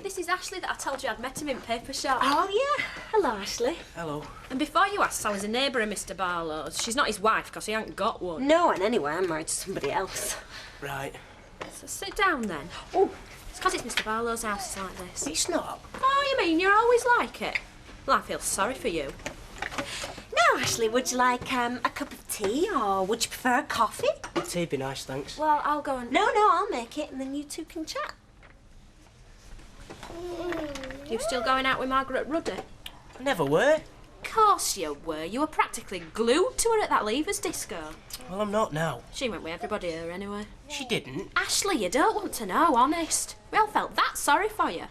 This is Ashley that I told you I'd met him in paper shop. Oh, yeah. Hello, Ashley. Hello. And before you asked, I was a neighbour of Mr Barlow's. She's not his wife, because he ain't got one. No, and anyway, I'm married to somebody else. Right. So sit down then. Oh, it's because it's Mr Barlow's house it's like this. It's not. Oh, you mean you're always like it? Well, I feel sorry for you. Now, Ashley, would you like a cup of tea, or would you prefer a coffee? Tea'd be nice, thanks. Well, I'll go and... No, I'll make it, and then you two can chat. You still going out with Margaret Ruddy? I never were. Of course you were. You were practically glued to her at that Leavers disco. Well, I'm not now. She went with everybody here anyway. She didn't. Ashley, you don't want to know, honest. We all felt that sorry for you.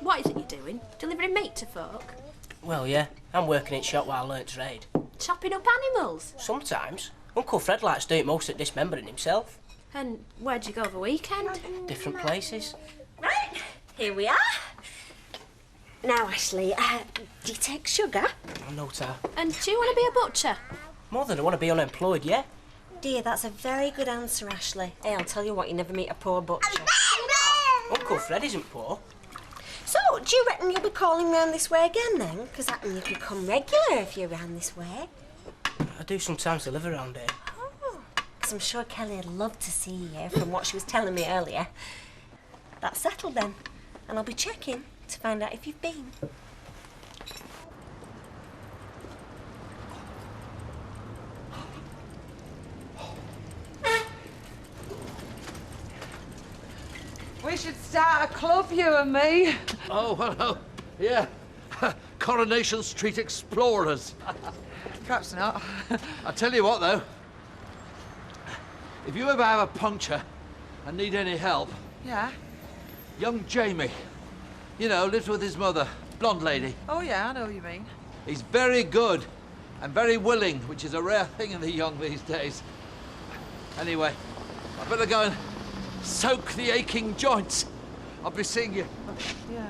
What is it you're doing? Delivering meat to folk? Well, yeah. I'm working in shop while I learn trade. Chopping up animals? Sometimes. Uncle Fred likes to do it most at dismembering himself. And where'd you go over weekend? Different places. Right, here we are. Now, Ashley, do you take sugar? I'm no tar. And do you want to be a butcher? More than I want to be unemployed, yeah? Dear, that's a very good answer, Ashley. Hey, I'll tell you what, you never meet a poor butcher. Uncle Fred isn't poor. So, do you reckon you'll be calling round this way again then? Because that means you could come regular if you're round this way. I do sometimes live around here. Oh, because I'm sure Kelly would love to see you from what she was telling me earlier. That's settled then. And I'll be checking to find out if you've been. We should start a club, you and me. Oh, hello. Yeah. Coronation Street Explorers. Perhaps not. I tell you what, though. If you ever have a puncture and need any help, Yeah? young Jamie, you know, lives with his mother, blonde lady. Oh, yeah, I know what you mean. He's very good and very willing, which is a rare thing in the young these days. Anyway, I better go and soak the aching joints. I'll be seeing you. Yeah.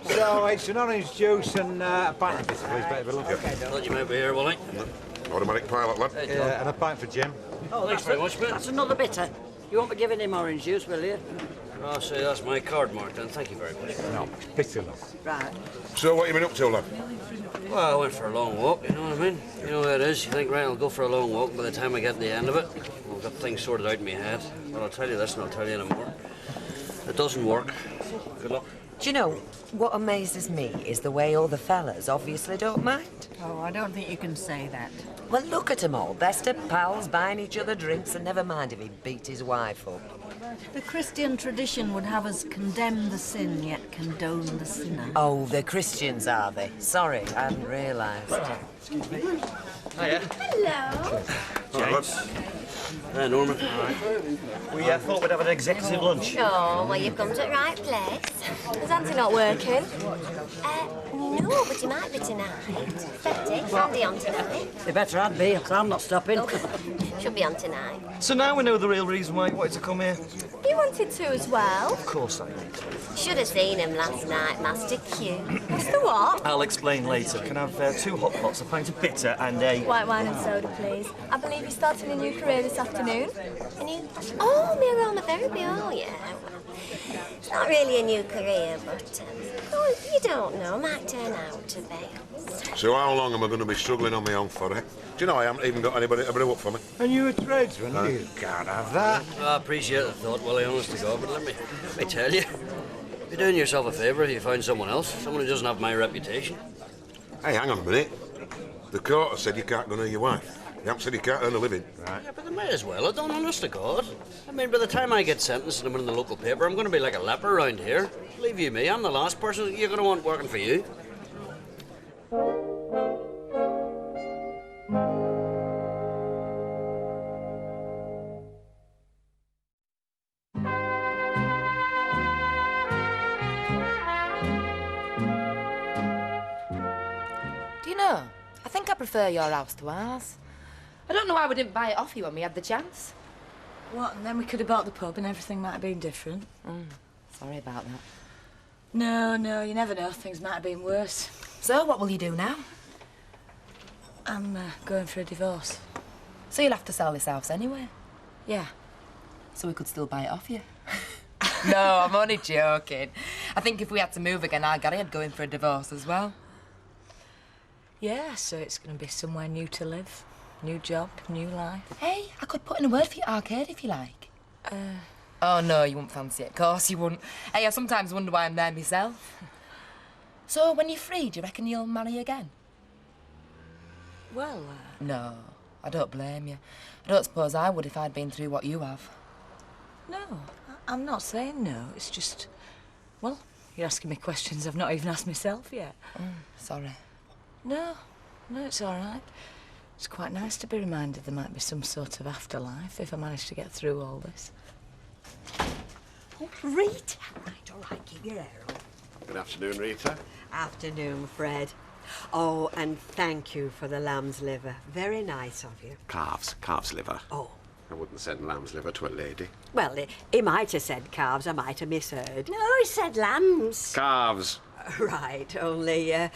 So it's an orange juice and a pint of this, please, better look. Thought you might be here, Wally. Automatic pilot, lad. Yeah, and a pint for Jim. Oh, thanks very much, mate. That's another bitter. You won't be giving him orange juice, will you? Oh, say, that's my card mark then. Thank you very much. No, pitiless. Right. So what you been up to, lad? Well, I went for a long walk, you know what I mean? You know how it is. You think, right, I'll go for a long walk. By the time I get to the end of it, I've got things sorted out in my head. Well, I'll tell you this and I'll tell you anymore. It doesn't work. Good luck. Do you know, what amazes me is the way all the fellas obviously don't mind. Oh, I don't think you can say that. Well, look at 'em all. Best of pals, buying each other drinks, and never mind if he beat his wife up. The Christian tradition would have us condemn the sin, yet condone the sinner. Oh, they're Christians, are they? Sorry, I hadn't realised. Hiya. Hello. James. Hi, Norman. We thought we'd have an executive lunch. Oh, well, you've come to the right place. Is Auntie not working? No, but you might be tonight. Betty, Andy on tonight. You better I'd be, 'cause I'm not stopping. She'll be on tonight. So now we know the real reason why you wanted to come here. You wanted to as well. Of course I did. Should have seen him last night, Master Q. What's the what? I'll explain later. Can I have 2 hot pots, a pint of bitter, and a... White wine and soda, please. I believe you're starting a new career this afternoon. A new... Oh, me aromatherapy, oh, yeah. It's not really a new career, but... oh, you don't know. Might turn out to be. So how long am I going to be struggling on my own for it? Do you know I haven't even got anybody to brew up for me? And you're a tradesman? You can't have that. I appreciate the thought, Willie, honest to God, but let me tell you. You're doing yourself a favour if you find someone else, someone who doesn't have my reputation. Hey, hang on a minute. The court has said you can't go near your wife. They haven't said you can't earn a living. Right. Yeah, but they may as well. I don't, honest to God. I mean, by the time I get sentenced and I'm in the local paper, I'm going to be like a leper around here. Believe you me, I'm the last person you're going to want working for you. Do you know, I think I prefer your house to ours. I don't know why we didn't buy it off you when we had the chance. What, and then we could have bought the pub and everything might have been different? Sorry about that. No, you never know. Things might have been worse. So, what will you do now? I'm going for a divorce. So you'll have to sell this house anyway? Yeah. So we could still buy it off you? No, I'm only joking. I think if we had to move again, our Gary'd go in for a divorce as well. Yeah, so it's going to be somewhere new to live. New job, new life. Hey, I could put in a word for your arcade if you like. Oh, no, you wouldn't fancy it. Of course you wouldn't. Hey, I sometimes wonder why I'm there myself. So, when you're free, do you reckon you'll marry again? Well, No, I don't blame you. I don't suppose I would if I'd been through what you have. no, I'm not saying no. It's just, well, you're asking me questions I've not even asked myself yet. Sorry. No, it's all right. It's quite nice to be reminded there might be some sort of afterlife if I manage to get through all this. Oh, Rita. All right, keep your hair on. Good afternoon, Rita. Afternoon, Fred. Oh, and thank you for the lamb's liver. Very nice of you. Calf's liver. Oh. I wouldn't send lamb's liver to a lady. Well, he might have said calves. I might have misheard. No, he said lambs. Calves. Right, only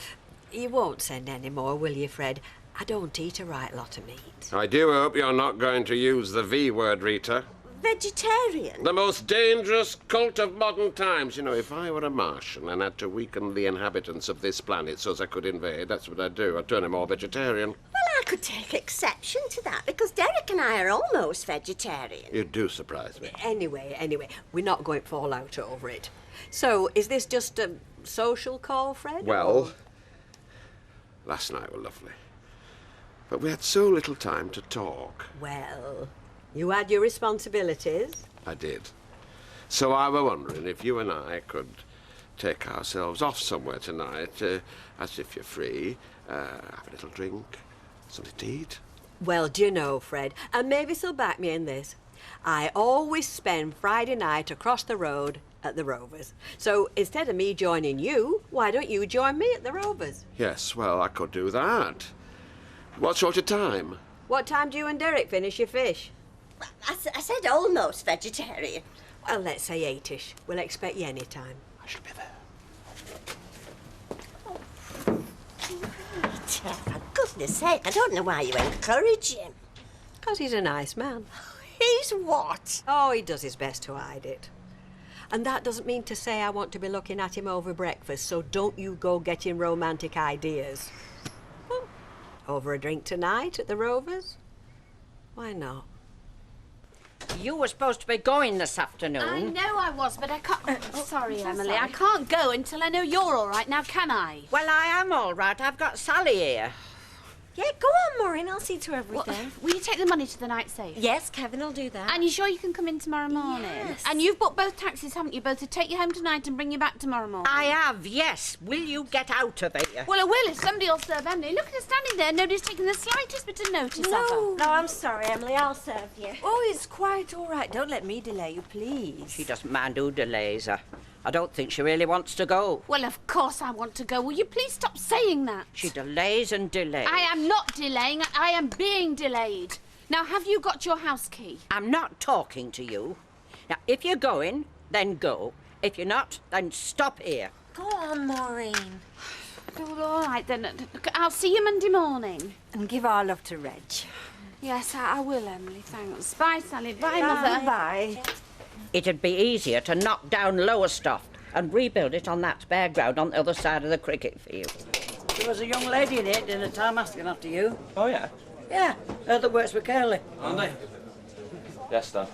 you won't send any more, will you, Fred? I don't eat a right lot of meat. I do hope you're not going to use the V word, Rita. Vegetarian? The most dangerous cult of modern times. You know, if I were a Martian and had to weaken the inhabitants of this planet so as I could invade, that's what I'd do. I'd turn them all vegetarian. Well, I could take exception to that because Derek and I are almost vegetarian. You do surprise me. Anyway, we're not going to fall out over it. So, is this just a social call, Fred? Well, last night were lovely. But we had so little time to talk. Well, you had your responsibilities. I did. So I were wondering if you and I could take ourselves off somewhere tonight, as if you're free, have a little drink, something to eat. Well, do you know, Fred, and maybe you'll back me in this, I always spend Friday night across the road at the Rovers. So instead of me joining you, why don't you join me at the Rovers? Yes, well, I could do that. What sort of time? What time do you and Derek finish your fish? I said almost vegetarian. Well, let's say 8-ish. We'll expect you any time. I shall be there. Rita, for goodness sake, I don't know why you encourage him. Because he's a nice man. He's what? Oh, he does his best to hide it. And that doesn't mean to say I want to be looking at him over breakfast, so don't you go getting romantic ideas. Oh, over a drink tonight at the Rovers? Why not? You were supposed to be going this afternoon. I know I was, but I can't... sorry, Emily. I can't go until I know you're all right now, can I? Well, I am all right. I've got Sally here. Yeah, go on, Maureen. I'll see to everything. Will you take the money to the night safe? Yes, Kevin will do that. And you sure you can come in tomorrow morning? Yes. And you've booked both taxis, haven't you? Both to take you home tonight and bring you back tomorrow morning? I have, yes. Will you get out of here? Well, I will if somebody will serve Emily. Look at her standing there. Nobody's taking the slightest bit of notice of her. No, I'm sorry, Emily. I'll serve you. Oh, it's quite all right. Don't let me delay you, please. She doesn't mind who delays her. I don't think she really wants to go. Well, of course I want to go. Will you please stop saying that? She delays and delays. I am not delaying. I am being delayed. Now, have you got your house key? I'm not talking to you. Now, if you're going, then go. If you're not, then stop here. Go on, Maureen. Oh, all right, then. I'll see you Monday morning. And give our love to Reg. Yes, I will, Emily. Thanks. Bye, Sally. Bye, Mother. Bye. It'd be easier to knock down Lowestoft and rebuild it on that spare ground on the other side of the cricket field. There was a young lady in here at dinner time asking after you. Oh, yeah? Yeah, her that works with Curly. Andy? Yes, Dad.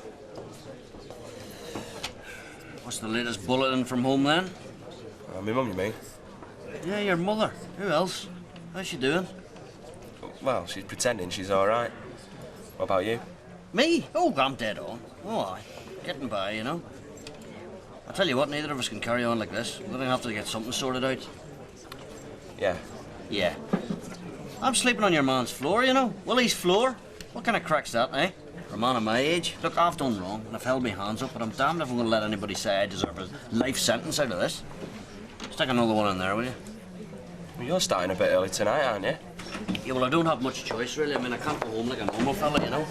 What's the latest bulletin from home, then? My mum, you mean? Yeah, your mother. Who else? How's she doing? Well, she's pretending she's all right. What about you? Me? Oh, I'm dead on. Oh, aye. Getting by, you know. I tell you what, neither of us can carry on like this. We're going to have to get something sorted out. Yeah. Yeah. I'm sleeping on your man's floor, you know. Willie's floor. What kind of crack's that, eh? For a man of my age. Look, I've done wrong, and I've held my hands up, but I'm damned if I'm going to let anybody say I deserve a life sentence out of this. Stick another one in there, will you? Well, you're starting a bit early tonight, aren't you? Yeah, well, I don't have much choice, really. I mean, I can't go home like a normal fella, you know.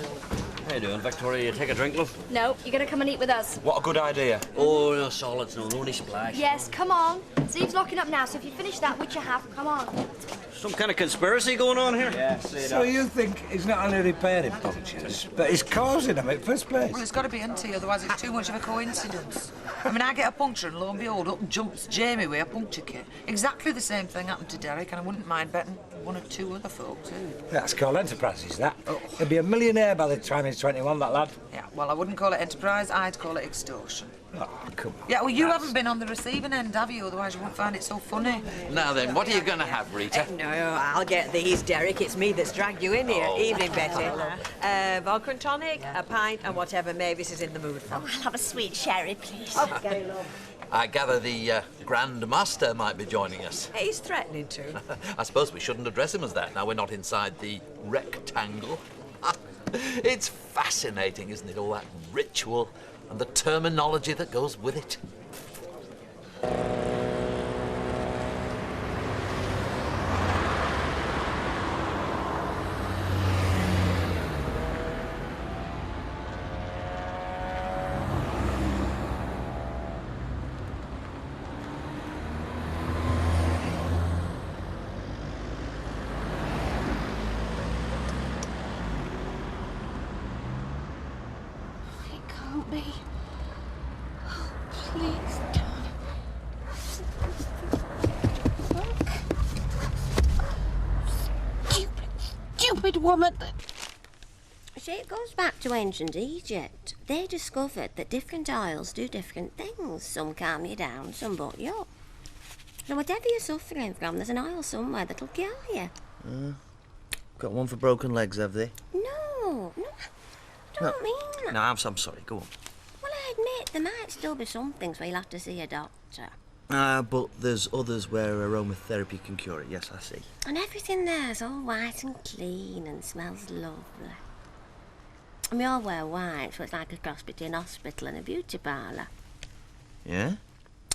How you doing, Victoria? You take a drink, love? No, you're going to come and eat with us. What a good idea. Oh, no solids, no only splash. Yes, come on. Steve's locking up now, so if you finish that, which you have, come on. Some kind of conspiracy going on here? Yeah, So you think he's not only repairing punctures, but he's causing them in the first place? Well, it's got to be empty, otherwise it's too much of a coincidence. I mean, I get a puncture and lo and behold, up jumps Jamie with a puncture kit. Exactly the same thing happened to Derek, and I wouldn't mind betting one or two other folk, too. That's called enterprises, that. He'll be a millionaire by the time he's 21, that lad. Yeah, well, I wouldn't call it enterprise, I'd call it extortion. Oh, come on. Yeah, well, you haven't been on the receiving end, have you? Otherwise you won't find it so funny. Now then, what are you going to have, Rita? No, I'll get these, Derek. It's me that's dragged you in here. Evening, Betty. Vodka and tonic, a pint, and whatever Mavis is in the mood for. I'll have a sweet sherry, please. Okay, love. I gather the Grand Master might be joining us. He's threatening to. I suppose we shouldn't address him as that. Now we're not inside the rectangle. It's fascinating, isn't it? All that ritual and the terminology that goes with it. It can't be. Oh, please, darling. Stupid woman. See, it goes back to ancient Egypt. They discovered that different oils do different things. Some calm you down, some butt you up. So whatever you're suffering from, there's an oil somewhere that'll cure you. Got one for broken legs, have they? No, I don't mean that. No, I'm sorry, go on. Well, I admit there might still be some things where you'll have to see a doctor. But there's others where aromatherapy can cure it, yes, I see. And everything there's all white and clean and smells lovely. And we all wear white, so it's like a cross between a hospital and a beauty parlour. Yeah?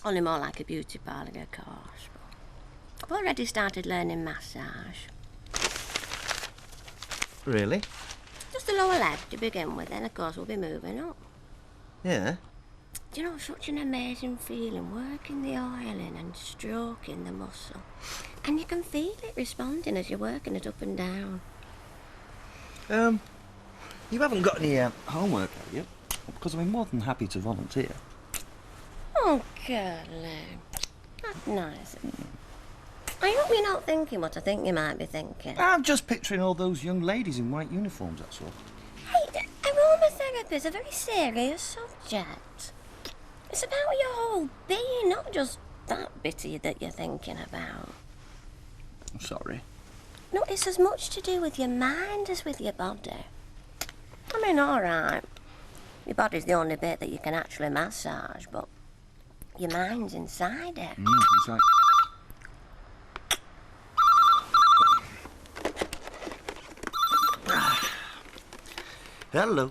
Only more like a beauty parlour, of course. I've already started learning massage. Really? Just the lower leg to begin with, then of course we'll be moving up. Yeah? Do you know, such an amazing feeling, working the oil in and stroking the muscle. And you can feel it responding as you're working it up and down. You haven't got any homework, have you? Because I'm more than happy to volunteer. Oh, Curly. That's nice. I hope you're not thinking what I think you might be thinking. I'm just picturing all those young ladies in white uniforms, that's all. Hey, aromatherapy is a very serious subject. It's about your whole being, not just that bit of you that you're thinking about. I'm sorry. No, it's as much to do with your mind as with your body. I mean, all right, your body's the only bit that you can actually massage, but your mind's inside it. It's like... Hello.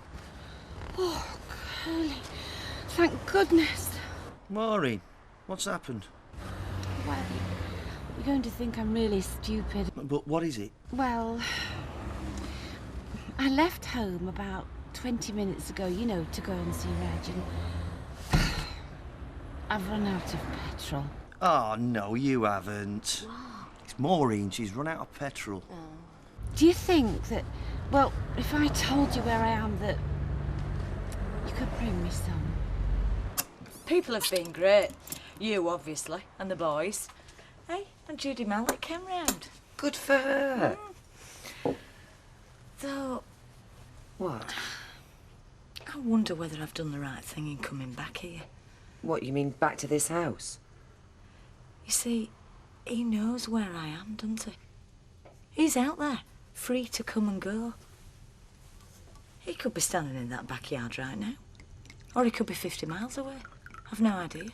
Oh, Curly. Thank goodness. Maureen, what's happened? Well, you're going to think I'm really stupid. But what is it? Well, I left home about 20 minutes ago, you know, to go and see Reg, and I've run out of petrol. Oh, no, you haven't. It's Maureen. She's run out of petrol. Do you think that, well, if I told you where I am, that you could bring me some? People have been great. You, obviously, and the boys. Hey, and Judy Malik came round. Good for her. Though, What? I wonder whether I've done the right thing in coming back here. What, you mean back to this house? You see, he knows where I am, doesn't he? He's out there, free to come and go. He could be standing in that backyard right now. Or he could be 50 miles away. I've no idea.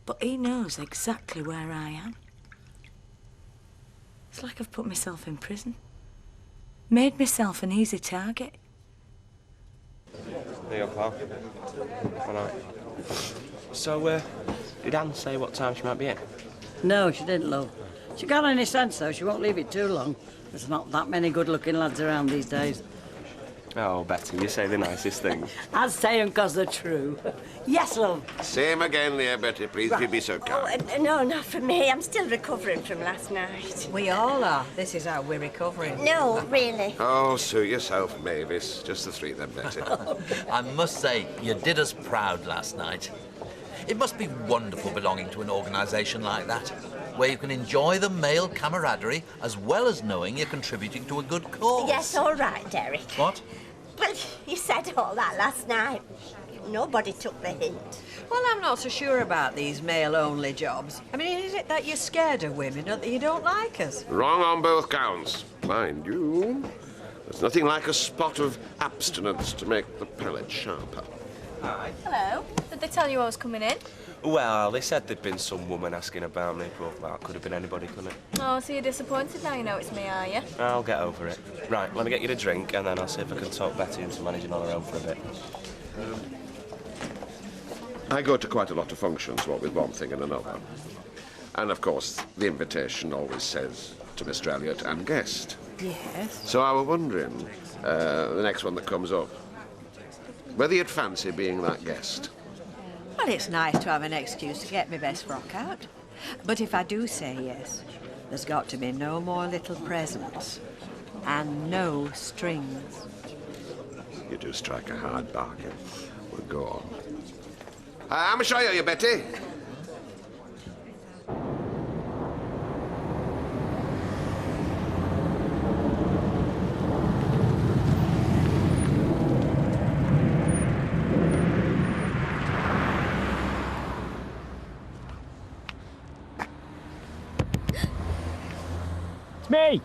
But he knows exactly where I am. It's like I've put myself in prison. Made myself an easy target. There you go, pal. All right. So, did Anne say what time she might be in? No, she didn't, love. She got any sense, though. She won't leave it too long. There's not that many good-looking lads around these days. Oh, Betty, you say the nicest things. I say 'em 'cause they're true. Yes, love. Same again there, Betty. Please, if you be so kind. No, not for me. I'm still recovering from last night. We all are. This is how we're recovering. No, really. Oh, suit yourself, Mavis. Just the three of them, Betty. I must say, you did us proud last night. It must be wonderful belonging to an organisation like that, where you can enjoy the male camaraderie as well as knowing you're contributing to a good cause. Yes, all right, Derek. What? Well, you said all that last night. Nobody took the hint. Well, I'm not so sure about these male-only jobs. I mean, is it that you're scared of women, not that you don't like us? Wrong on both counts. Mind you, there's nothing like a spot of abstinence to make the palate sharper. Hello. Did they tell you I was coming in? Well, they said there'd been some woman asking about me, but that could have been anybody, couldn't it? Oh, so you're disappointed now you know it's me, are you? I'll get over it. Right, let me get you a drink, and then I'll see if I can talk Betty into managing on her own for a bit. I go to quite a lot of functions, what with one thing and another. And, of course, the invitation always says to Mr. Elliot and guest. Yes. So I was wondering, the next one that comes up, whether you'd fancy being that guest. Well, it's nice to have an excuse to get my best frock out. But if I do say yes, there's got to be no more little presents and no strings. You do strike a hard bargain. Well, go on. I'm sure you, Betty. It's me!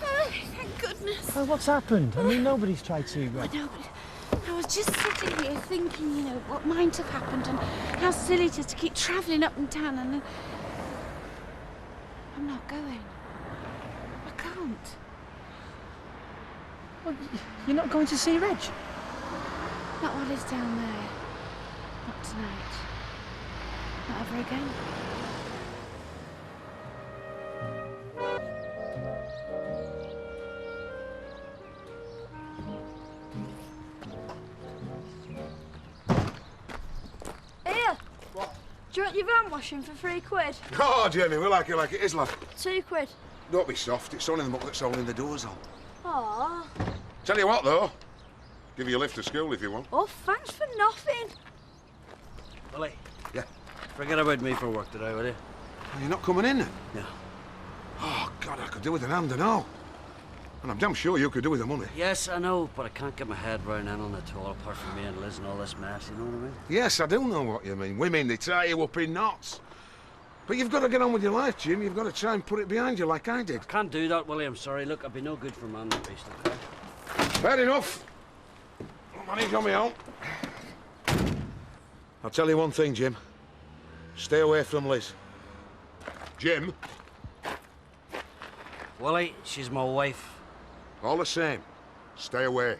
Oh, thank goodness. Oh, what's happened? I mean, nobody's tried to... I know, but I was just sitting here thinking, you know, what might have happened and how silly it is to keep travelling up and down and... I'm not going. I can't. Well, you're not going to see Reg? Not while he's down there. Not tonight. Not ever again. Here. What? Do you want your van washing for £3? Oh, Jamie, we like it is, lad. £2. Don't be soft. It's only the muck that's holding the doors on. Aww. Tell you what, though. Give you a lift to school if you want. Oh, thanks for nothing. Willie. Yeah? Forget about me for work today, will you? Oh, you're not coming in, then? Yeah. Oh, God, I could do with an hand and all. And I'm damn sure you could do with the money. Yes, I know, but I can't get my head round anything at all apart from me and Liz and all this mess, you know what I mean? Yes, I do know what you mean. Women, they tie you up in knots. But you've got to get on with your life, Jim. You've got to try and put it behind you like I did. I can't do that, Willie. I'm sorry. Look, I'd be no good for man and beast, okay? Fair enough. Money's on me own. I'll tell you one thing, Jim. Stay away from Liz. Jim? Willie, she's my wife. All the same, stay away.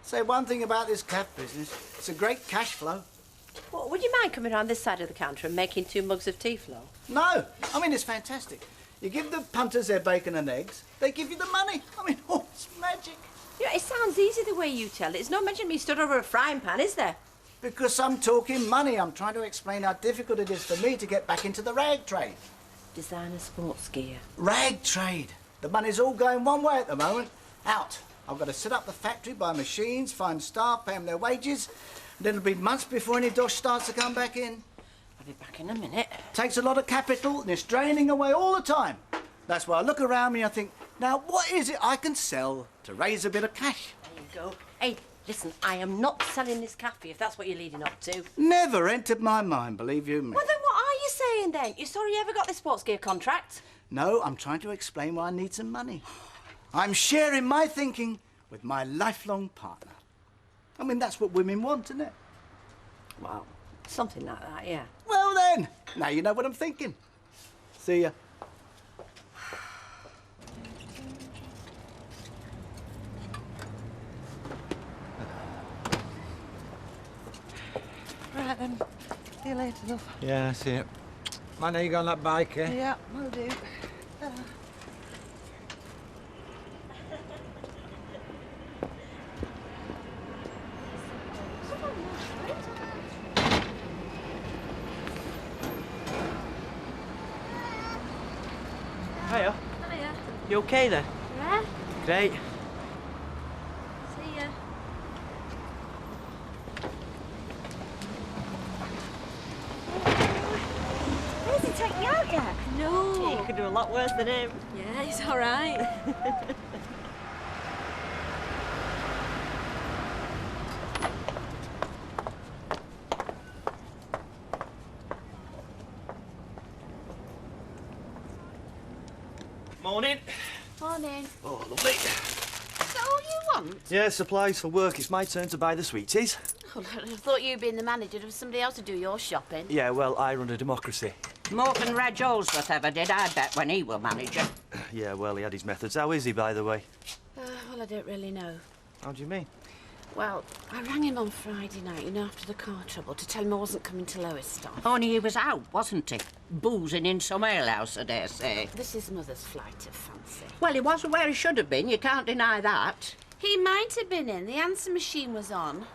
Say one thing about this calf business. It's a great cash flow. Well, would you mind coming around this side of the counter and making 2 mugs of tea, Flo? No, I mean, it's fantastic. You give the punters their bacon and eggs, they give you the money. I mean, oh, it's magic. You know, it sounds easy the way you tell it. It's no mention me stood over a frying pan, is there? Because I'm talking money. I'm trying to explain how difficult it is for me to get back into the rag trade. Designer sports gear. Rag trade. The money's all going one way at the moment. Out. I've got to set up the factory, buy machines, find staff, pay them their wages. And it'll be months before any dosh starts to come back in. I'll be back in a minute. Takes a lot of capital and it's draining away all the time. That's why I look around me and I think, now what is it I can sell to raise a bit of cash? There you go. Hey, listen, I am not selling this cafe if that's what you're leading up to. Never entered my mind, believe you me. Well, then what are you saying then? You sorry you ever got this sports gear contract? No, I'm trying to explain why I need some money. I'm sharing my thinking with my lifelong partner. I mean, that's what women want, isn't it? Well, something like that, yeah. Well then, now you know what I'm thinking. See ya. Right then. See you later, love. Yeah, I see it. Man, are you on that bike, eh? Yeah, will do. Hiya. Hiya. You okay then? Yeah? Great. See ya. Has he taken you out yet? No. You could do a lot worse than him. Yeah, he's all right. Morning. Morning. Oh, lovely. Is that all you want? Yeah, supplies for work. It's my turn to buy the sweeties. Oh, I thought you being the manager of somebody else to do your shopping. Yeah, well, I run a democracy. More than Reg Holsworth ever did, I bet, when he were manager. Yeah, well, he had his methods. How is he, by the way? Well, I don't really know. How do you mean? Well, I rang him on Friday night, you know, after the car trouble, to tell him I wasn't coming to Lowestoft. Only he was out, wasn't he? Boozing in some alehouse, I dare say. This is Mother's flight of fancy. Well, he wasn't where he should have been, you can't deny that. He might have been in. The answer machine was on.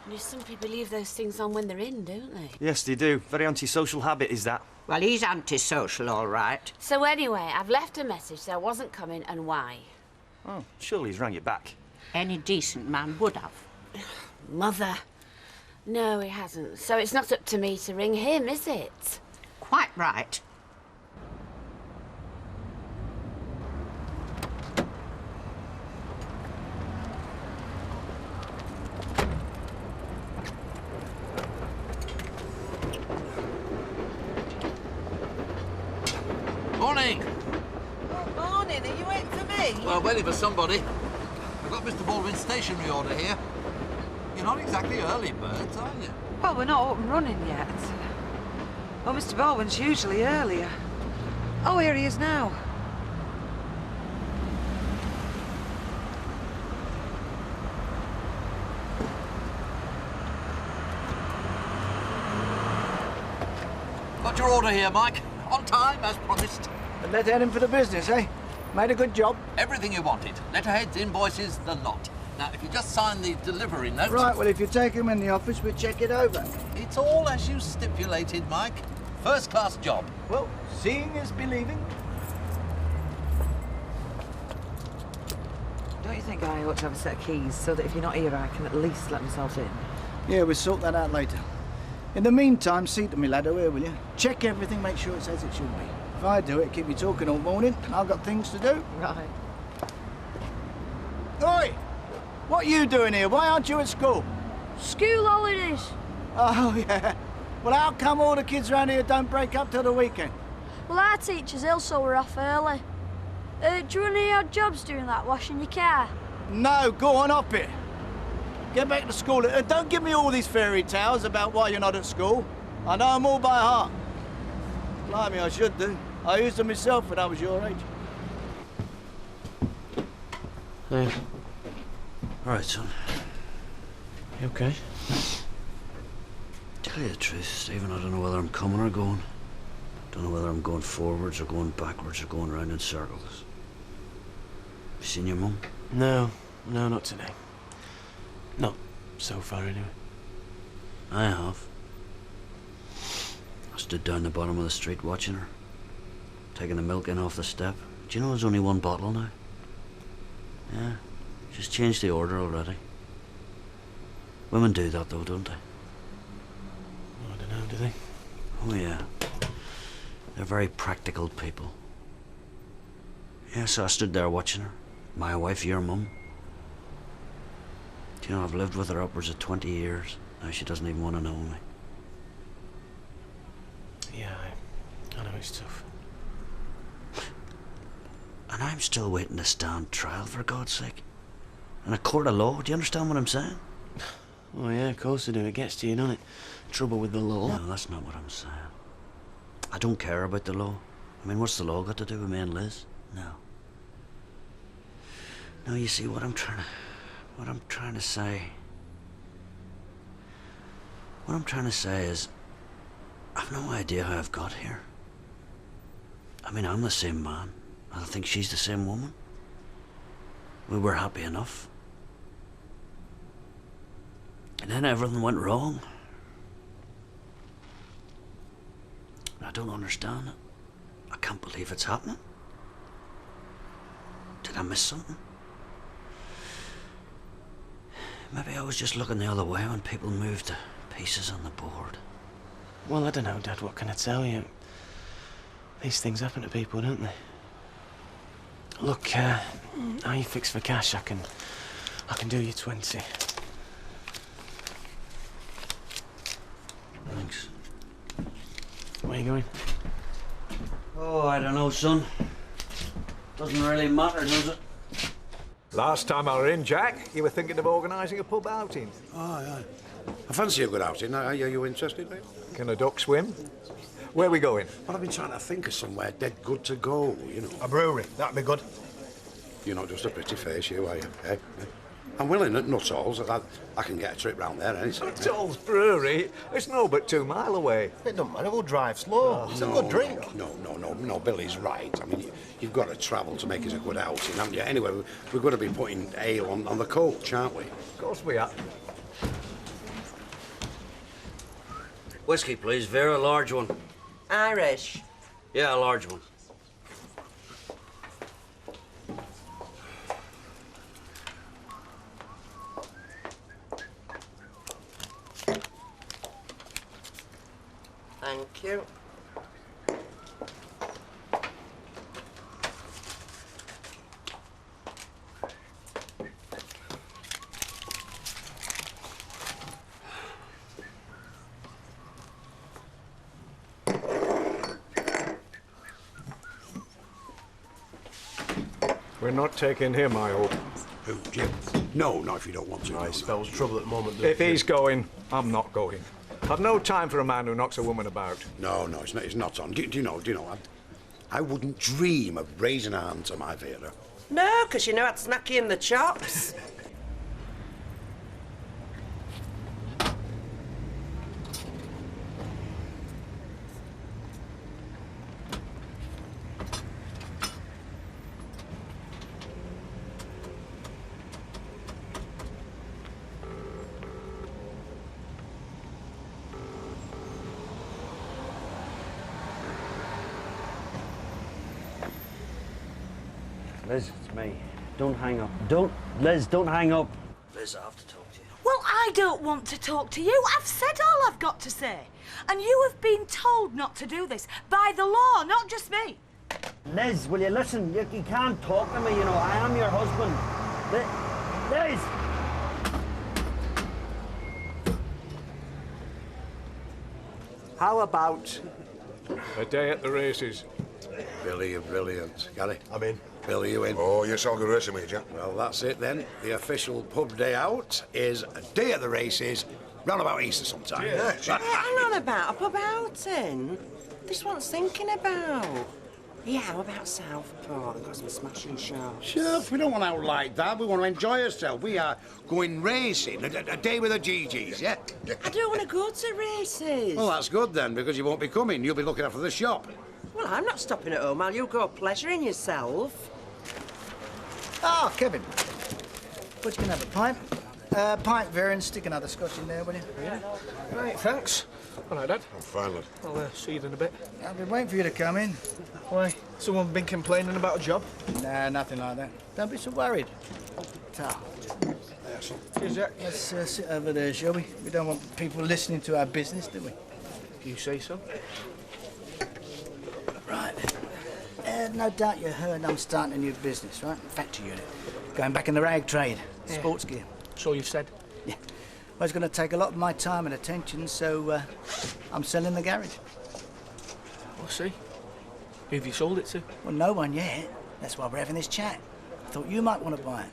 And if some people leave those things on when they're in, don't they? Yes, they do. Very antisocial habit is that. Well, he's antisocial, all right. So anyway, I've left a message that I wasn't coming and why. Oh, surely he's rang you back. Any decent man would have. Mother. No, he hasn't. So it's not up to me to ring him, is it? Quite right. Morning. Morning, are you waiting for me? Well, waiting for somebody. I've got Mr. Baldwin's stationery order here. You're not exactly early birds, are you? Well, we're not up and running yet. Well, Mr. Baldwin's usually earlier. Oh, here he is now. Got your order here, Mike. On time, as promised. And let's head in for the business, eh? Made a good job. Everything you wanted. Letterheads, invoices, the lot. Now, if you just sign the delivery note... Right, well, if you take him in the office, we'll check it over. It's all as you stipulated, Mike. First-class job. Well, seeing is believing. Don't you think I ought to have a set of keys so that if you're not here, I can at least let myself in? Yeah, we'll sort that out later. In the meantime, see to me, ladder, here, will you? Check everything, make sure it's as it should be. If I do it, keep me talking all morning. I've got things to do. Right. Oi! What are you doing here? Why aren't you at school? School holidays. Oh, yeah. Well, how come all the kids around here don't break up till the weekend? Well, our teacher's ill, so we're off early. Do you want any odd jobs doing that, washing your car? No, go on up it. Get back to school. Don't give me all these fairy tales about why you're not at school. I know them all by heart. Blimey, I should do. I used them myself when I was your age. Hey. All right, son. You okay? Tell you the truth, Stephen, I don't know whether I'm coming or going. Don't know whether I'm going forwards or going backwards or going round in circles. You seen your mum? No, not today. Not so far, anyway. I have. I stood down the bottom of the street watching her, taking the milk in off the step. Do you know there's only one bottle now? Yeah, she's changed the order already. Women do that though, don't they? I don't know, do they? Oh yeah. They're very practical people. Yeah, so I stood there watching her. My wife, your mum. Do you know, I've lived with her upwards of 20 years. Now she doesn't even want to know me. Yeah, I know it's tough. And I'm still waiting to stand trial, for God's sake. In a court of law, do you understand what I'm saying? Oh yeah, of course I do. It gets to you, doesn't it? Trouble with the law. No, that's not what I'm saying. I don't care about the law. I mean, what's the law got to do with me and Liz? No. No, you see, what I'm trying to say... What I'm trying to say is, I've no idea how I've got here. I mean, I'm the same man. I think she's the same woman. We were happy enough. And then everything went wrong. I don't understand it. I can't believe it's happening. Did I miss something? Maybe I was just looking the other way when people moved the pieces on the board. Well, I don't know, Dad. What can I tell you? These things happen to people, don't they? Look, are you fixed for cash? I can do you 20. Thanks. Where are you going? Oh, I don't know, son. Doesn't really matter, does it? Last time I were in, Jack, you were thinking of organising a pub outing. Oh, yeah. I fancy a good outing. Are you interested, mate? Can a duck swim? Where are we going? Well, I've been trying to think of somewhere dead good to go, you know. A brewery, that'd be good. You're not just a pretty face, you, are you? Eh? I'm willing at Nuttall's. I can get a trip round there anytime. Nuttall's Brewery? It's no but 2 mile away. It don't matter, we'll drive slow. It's a good drink. No, Billy's right. I mean, you've got to travel to make it a good outing, haven't you? Anyway, we've got to be putting ale on the coach, aren't we? Of course we are. Whiskey, please, Vera, a large one. Irish. Yeah, a large one. Thank you. We're not taking him, I hope. Who, Jim? No, not if you don't want to. He spells trouble at the moment. If he's going, I'm not going. I've no time for a man who knocks a woman about. No, it's not on. Do you know, I wouldn't dream of raising a hand to my Vera. No, because you know I'd smack you in the chops. Liz, it's me. Don't hang up. Liz, don't hang up. Liz, I have to talk to you. Well, I don't want to talk to you. I've said all I've got to say. And you have been told not to do this by the law, not just me. Liz, will you listen? You can't talk to me, you know. I am your husband. Liz! How about a day at the races? Billy, you're brilliant. Gary? I'm in. Billy, you in? Oh, yes, I'll go racing with you, Jack. Well, that's it then. The official pub day out is a day at the races, round about Easter sometime. Yeah. Hang on about a pub outing. This one's thinking about. Yeah, how about Southport? They've got some smashing shows. Sure, we don't want out like that. We want to enjoy ourselves. We are going racing. A day with the GGs, yeah? I don't want to go to races. Well, that's good then, because you won't be coming. You'll be looking after the shop. Well, I'm not stopping at home while you go pleasuring yourself. Ah, Kevin. But you can have a pint. Pint, Vera, and stick another scotch in there, will you? Yeah. Right, thanks. All right, Dad. I'm fine, lad. I'll see you in a bit. I've been waiting for you to come in. Why? Someone been complaining about a job? Nah, nothing like that. Don't be so worried. Ta. Cheers, Jack. Let's sit over there, shall we? We don't want people listening to our business, do we? You say so? Right. No doubt you heard I'm starting a new business, right? Factory unit. Going back in the rag trade. Yeah. Sports gear. So you've said? Yeah. Well, it's going to take a lot of my time and attention, so I'm selling the garage. We'll see. Who have you sold it to? Well, no one yet. That's why we're having this chat. I thought you might want to buy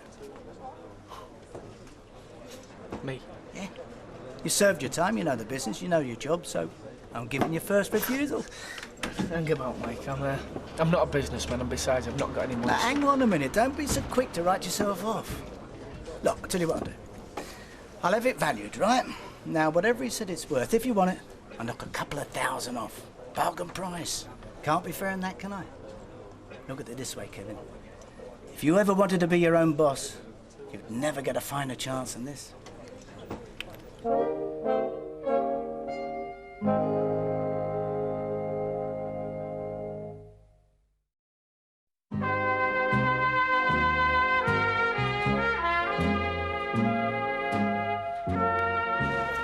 it. Me? Yeah. You served your time, you know the business, you know your job, so I'm giving you first refusal. Hang about, Mike. I'm not a businessman, and besides, I've not got any money. Now, hang on a minute. Don't be so quick to write yourself off. Look, I'll tell you what I'll do. I'll have it valued, right? Now, whatever he said it's worth, if you want it, I'll knock a couple of thousand off. Bargain price. Can't be fair in that, can I? Look at it this way, Kevin. If you ever wanted to be your own boss, you'd never get a finer chance than this.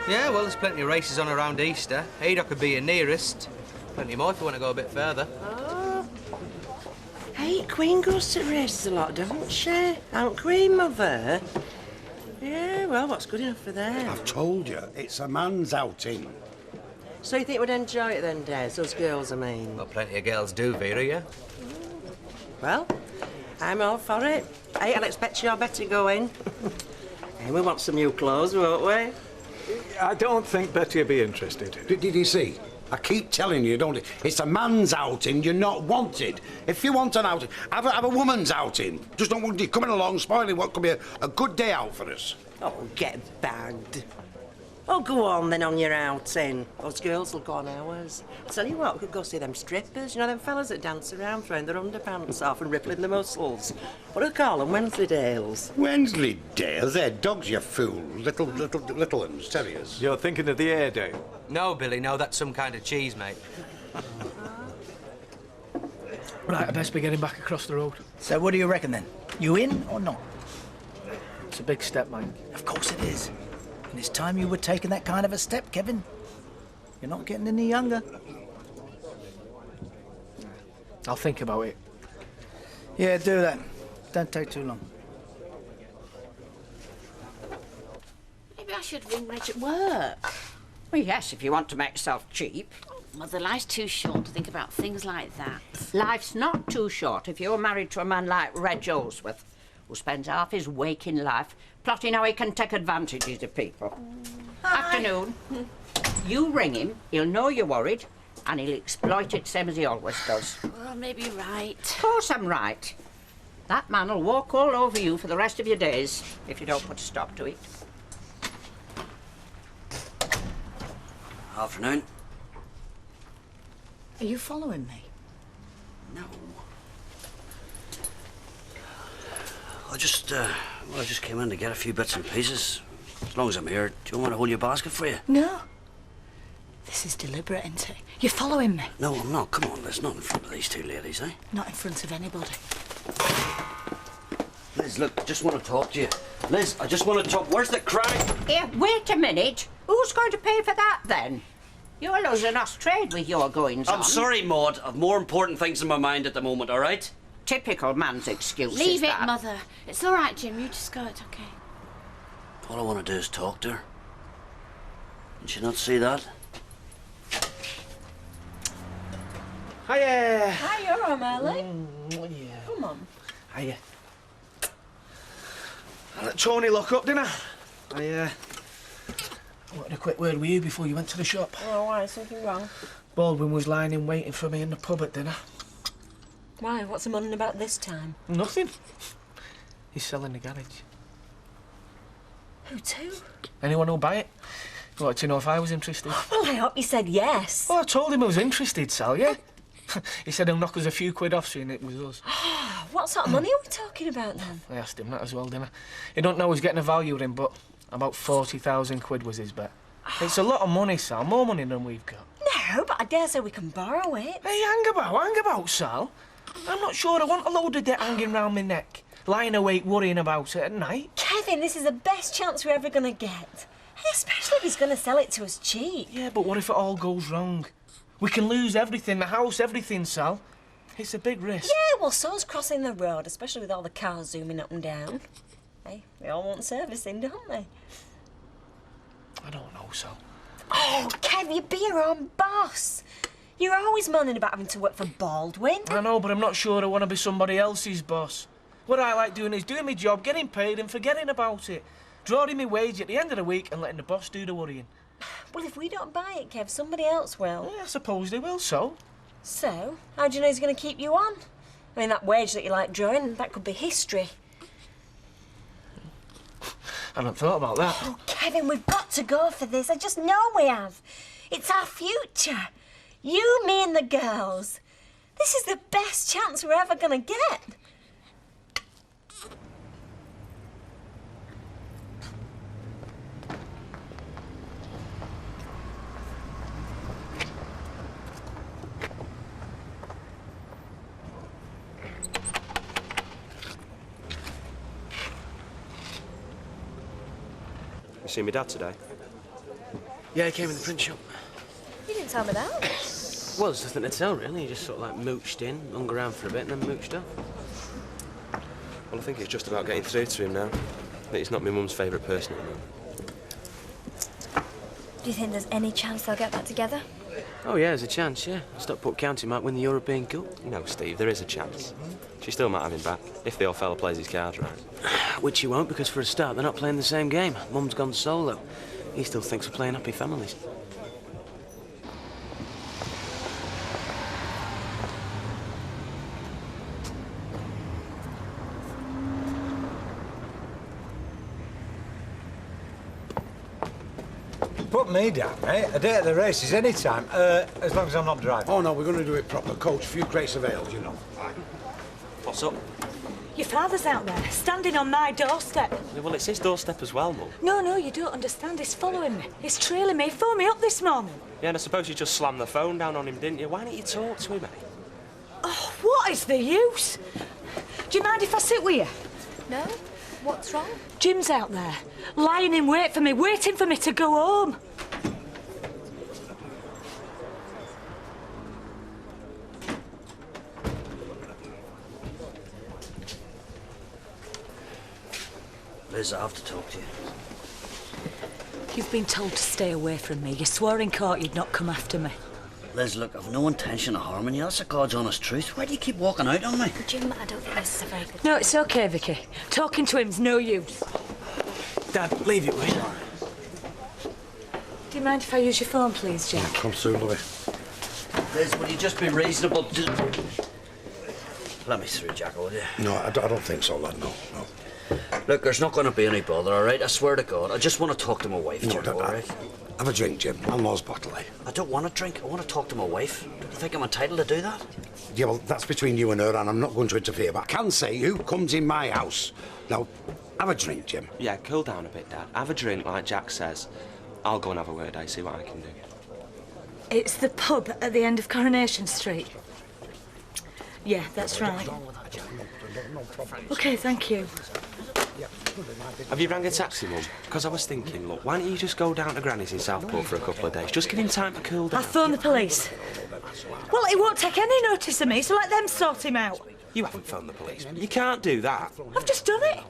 Yeah, well, there's plenty of races on around Easter. Ada could be your nearest. Plenty more if you want to go a bit further. Oh. Hey, Queen goes to races a lot, doesn't she? Aunt Queen, Mother? Yeah, well, what's good enough for them? I've told you, it's a man's outing. So you think we'd enjoy it then, Des? Those girls, I mean. Well, plenty of girls do, Vera, yeah? Well, I'm all for it. Hey, I'll expect you're better going. Hey, we want some new clothes, won't we? I don't think Betty would be interested. Did you see? I keep telling you, don't it? It's a man's outing, you're not wanted. If you want an outing, have a woman's outing. Just don't want you coming along, spoiling what could be a good day out for us. Oh, get bagged. Oh, go on then on your outing. Those girls will go on ours. I'll tell you what, we could go see them strippers. You know them fellas that dance around throwing their underpants off and rippling their muscles. What do they call them? Wensleydales? Wensleydales? They're dogs, you fool. Little ones, terriers. You're thinking of the Airedale? No, Billy, no, that's some kind of cheese, mate. Right, I best be getting back across the road. So what do you reckon then? You in or not? It's a big step, Mike. Of course it is. And it's time you were taking that kind of a step, Kevin. You're not getting any younger. I'll think about it. Yeah, do that. Don't take too long. Maybe I should ring Reg at work. Well, yes, if you want to make yourself cheap. Mother, life's too short to think about things like that. Life's not too short if you're married to a man like Reg Olsworth, who spends half his waking life plotting how he can take advantages of people. Hi. Afternoon. You ring him, he'll know you're worried, and he'll exploit it same as he always does. Well, maybe you're right. Of course I'm right. That man will walk all over you for the rest of your days if you don't put a stop to it. Afternoon. Are you following me? No. I just came in to get a few bits and pieces. As long as I'm here, do you want me to hold your basket for you? No. This is deliberate, isn't it? You're following me. No, I'm not. Come on, Liz, not in front of these two ladies, eh? Not in front of anybody. Liz, look, I just want to talk to you. Liz, I just want to talk. Where's the crack? Here, wait a minute. Who's going to pay for that, then? You're losing us trade with your goings-on. I'm sorry, Maud. I've more important things in my mind at the moment, all right? Typical man's excuse. Leave it, Mother. It's all right, Jim. You just go. It's okay. All I want to do is talk to her. Did she not see that? Hiya! Hi, you're all right, early. Yeah. Come on. Hiya. I let Tony lock up, didn't I? I wanted a quick word with you before you went to the shop. Oh, why? Is something wrong? Baldwin was lying in waiting for me in the pub at dinner. Why? What's the money about this time? Nothing. He's selling the garage. Who to? Anyone who'll buy it? You wanted to know if I was interested? Well, I hope you said yes. Well, I told him I was interested, Sal, yeah? He said he'll knock us a few quid off seeing it was us. What sort of money are we talking about then? I asked him that as well, didn't I? He don't know he's getting a value in, but about 40,000 quid was his bet. It's a lot of money, Sal. More money than we've got. No, but I dare say we can borrow it. Hey, hang about, Sal. I'm not sure I want a load of debt hanging round my neck, lying awake worrying about it at night. Kevin, this is the best chance we're ever going to get. Hey, especially if he's going to sell it to us cheap. Yeah, but what if it all goes wrong? We can lose everything, the house, everything, Sal. It's a big risk. Yeah, well, so's crossing the road, especially with all the cars zooming up and down. Hey, we all want servicing, don't they? I don't know, Sal. Oh, Kev, you be your own boss. You're always moaning about having to work for Baldwin. I know, but I'm not sure I want to be somebody else's boss. What I like doing is doing my job, getting paid and forgetting about it. Drawing my wage at the end of the week and letting the boss do the worrying. Well, if we don't buy it, Kev, somebody else will. Yeah, I suppose they will, so? So, how do you know he's going to keep you on? I mean, that wage that you like drawing, that could be history. I haven't thought about that. Oh, Kevin, we've got to go for this. I just know we have. It's our future. You, me and the girls. This is the best chance we're ever going to get. You see my dad today? Yeah, he came in the print shop. You didn't tell me that. Well, there's nothing to tell, really. He just sort of like mooched in, hung around for a bit, and then mooched off. Well, I think it's just about getting through to him now. That he's not my mum's favourite person anymore. Do you think there's any chance they'll get back together? Oh, yeah, there's a chance, yeah. Stockport County might win the European Cup. No, Steve, there is a chance. She still might have him back, if the old fella plays his cards right. Which he won't, because for a start, they're not playing the same game. Mum's gone solo. He still thinks we're playing happy families. Put me down, mate. A day at the races any time, as long as I'm not driving. Oh, no, we're going to do it proper. Coach, a few crates of ales, you know. What's up? Your father's out there, standing on my doorstep. Yeah, well, it's his doorstep as well, Mum. No, you don't understand. He's following me. He's trailing me. He phoned me up this morning. Yeah, and I suppose you just slammed the phone down on him, didn't you? Why don't you talk to him, mate? Oh, what is the use? Do you mind if I sit with you? No? What's wrong? Jim's out there, lying in wait for me, waiting for me to go home. Liz, I have to talk to you. You've been told to stay away from me. You swore in court you'd not come after me. Liz, look, I've no intention of harming you. That's the God's honest truth. Why do you keep walking out on me? Jim, I don't think this is a very good... No, it's okay, Vicky. Talking to him's no use. Dad, leave it with me. Do you mind if I use your phone, please, Jack? Come through, Louis. Liz, will you just be reasonable? Just... Let me through, Jack, will you? No, I don't think so, lad, no. Look, there's not going to be any bother, all right? I swear to God. I just want to talk to my wife, No, Jack, all right? Have a drink, Jim. Unlaw's bottle, eh? I don't want to drink. I want to talk to my wife. Don't you think I'm entitled to do that? Yeah, well, that's between you and her, and I'm not going to interfere, but I can say who comes in my house. Now, have a drink, Jim. Yeah, cool down a bit, Dad. Have a drink, like Jack says. I'll go and have a word, see what I can do. It's the pub at the end of Coronation Street. Yeah, that's right. OK, thank you. Have you rang a taxi, Mum? Because I was thinking, look, why don't you just go down to Granny's in Southport for a couple of days? Just give him time to cool down. I'll phone the police. Well, he won't take any notice of me, so let them sort him out. You haven't phoned the police. You can't do that. I've just done it.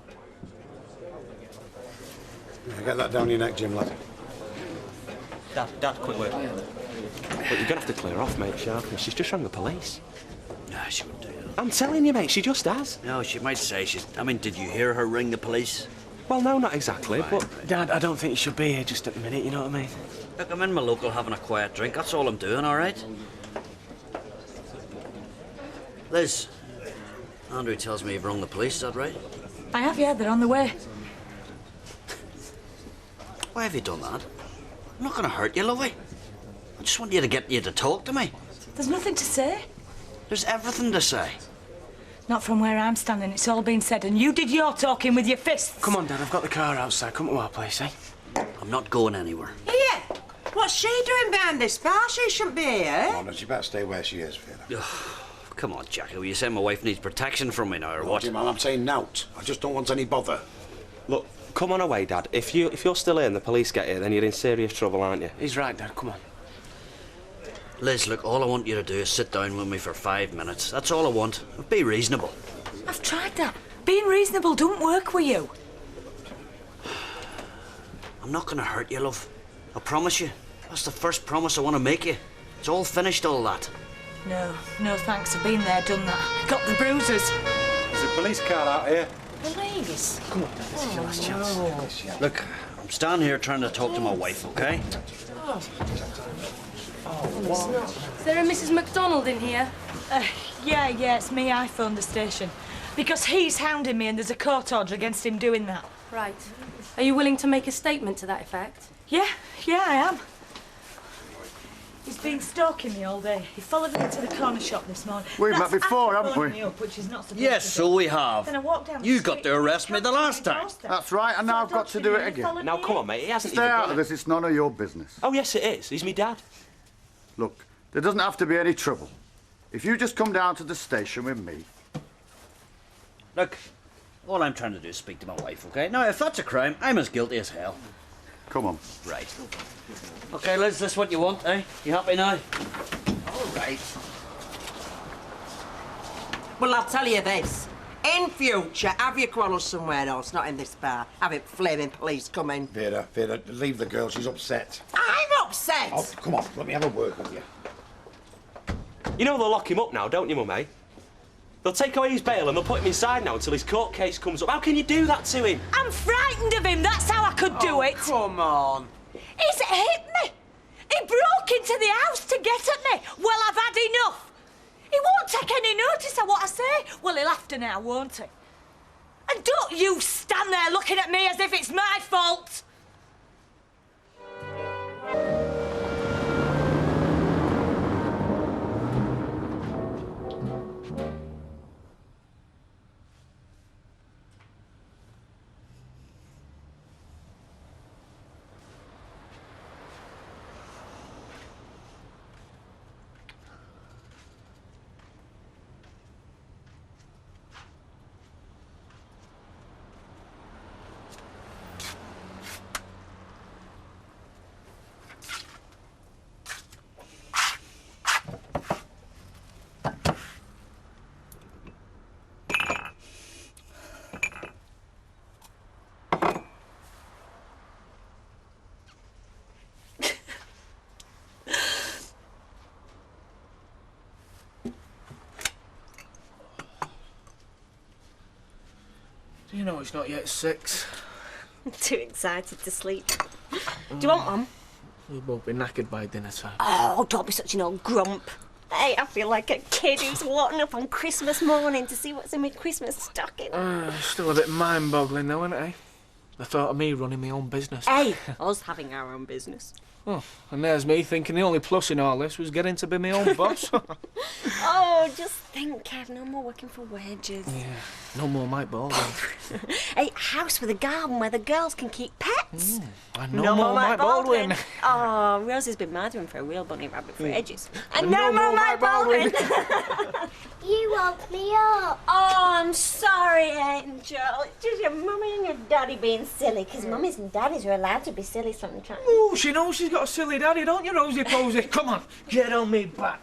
Yeah, get that down your neck, Jim, lad. Dad, quick word. But you're going to have to clear off, mate, sharply. She's just rang the police. No, she wouldn't do that. I'm telling you, mate, she just has. No, she might say she's... I mean, did you hear her ring the police? Well, no, not exactly, but... Dad, I don't think you should be here just at the minute, you know what I mean? Look, I'm in my local having a quiet drink. That's all I'm doing, all right? Liz, Andrew tells me you've rung the police, is that right? I have, yeah, they're on the way. Why have you done that? I'm not going to hurt you, lovey. I just want you to talk to me. There's nothing to say. There's everything to say. Not from where I'm standing. It's all been said, and you did your talking with your fists. Come on, Dad, I've got the car outside. Come to our place, eh? I'm not going anywhere. Here! What's she doing behind this bar? She shouldn't be here. Oh, no, she better stay where she is, Fiona. Come on, Jackie. Will you say my wife needs protection from me now, or what? Jim, I'm saying nout. I just don't want any bother. Look, come on away, Dad. If you're still here and the police get here, then you're in serious trouble, aren't you? He's right, Dad. Come on. Liz, look, all I want you to do is sit down with me for 5 minutes. That's all I want. Be reasonable. I've tried that. Being reasonable don't work with you. I'm not going to hurt you, love. I promise you. That's the first promise I want to make you. It's all finished, all that. No thanks. I've been there, done that. Got the bruises. There's a police car out here. Police? Come on, Dad. This is your last chance. Look, I'm standing here trying to talk to my wife, OK? Is there a Mrs. MacDonald in here? Yeah, it's me. I phoned the station. Because he's hounding me and there's a court order against him doing that. Right. Are you willing to make a statement to that effect? Yeah, I am. He's been stalking me all day. He followed me to the corner shop this morning. We've met That's before, after haven't we? phoning me up, which is not supposed Yes, to so we have. Then I walked down the You street got to arrest me the last time. doorstep. That's right, and now I've got to do it again. Now, come on, mate, he hasn't Stay even out done of it. this, it's none of your business. Oh, yes, it is. He's me dad. Look, there doesn't have to be any trouble. If you just come down to the station with me. Look, all I'm trying to do is speak to my wife, okay? Now, if that's a crime, I'm as guilty as hell. Come on. Right. Okay, Liz, this what you want, eh? You happy now? All right. Well, I'll tell you this. In future, have your quarrels somewhere else, not in this bar. Have it flaming police come in. Vera, leave the girl. She's upset. I'm upset. Oh, come on, let me have a word with you. You know they'll lock him up now, don't you, Mum, eh? They'll take away his bail and they'll put him inside now until his court case comes up. How can you do that to him? I'm frightened of him. That's how I could do it. Come on. He's hit me. He broke into the house to get at me. Well, I've had enough. He won't take any notice of what I say. Well, he'll have to now, won't he? And don't you stand there looking at me as if it's my fault. Do you know it's not yet 6? I'm too excited to sleep. Do you want one? We'll both be knackered by dinner time. Oh, don't be such an old grump. Hey, I feel like a kid who's walking up on Christmas morning to see what's in my Christmas stocking. Still a bit mind-boggling though, isn't it, eh? The thought of me running my own business. Hey, us having our own business. Oh, and there's me thinking the only plus in all this was getting to be my own boss. Oh, just think, Kev, no more working for wages. Yeah, no more Mike Baldwin. Hey, a house with a garden where the girls can keep pets. And no more Mike Baldwin. Oh, Rosie's been mothering for a real bunny rabbit for ages. And no more Mike Baldwin. You woke me up. Oh, I'm sorry, Angel. It's just your mummy and your daddy being silly, because mummies and daddies are allowed to be silly sometimes. Oh, she knows she's got a silly daddy, don't you, Rosie Posey? Come on, get on me back.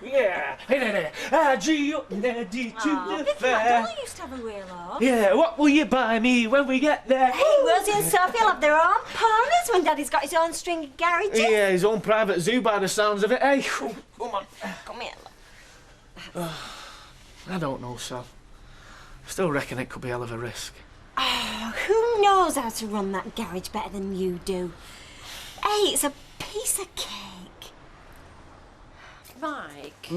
Yeah. Hey there. I G up ready to the fair. Don't used to have a real horse. Yeah, what will you buy me when we get there? Hey, Rosie and Sophie will have their own ponies when Daddy's got his own string garage. Yeah, his own private zoo by the sounds of it, eh? Come on. Come here. I don't know, Sal. Still reckon it could be a hell of a risk. Oh, who knows how to run that garage better than you do? Hey, it's a piece of cake. Mike,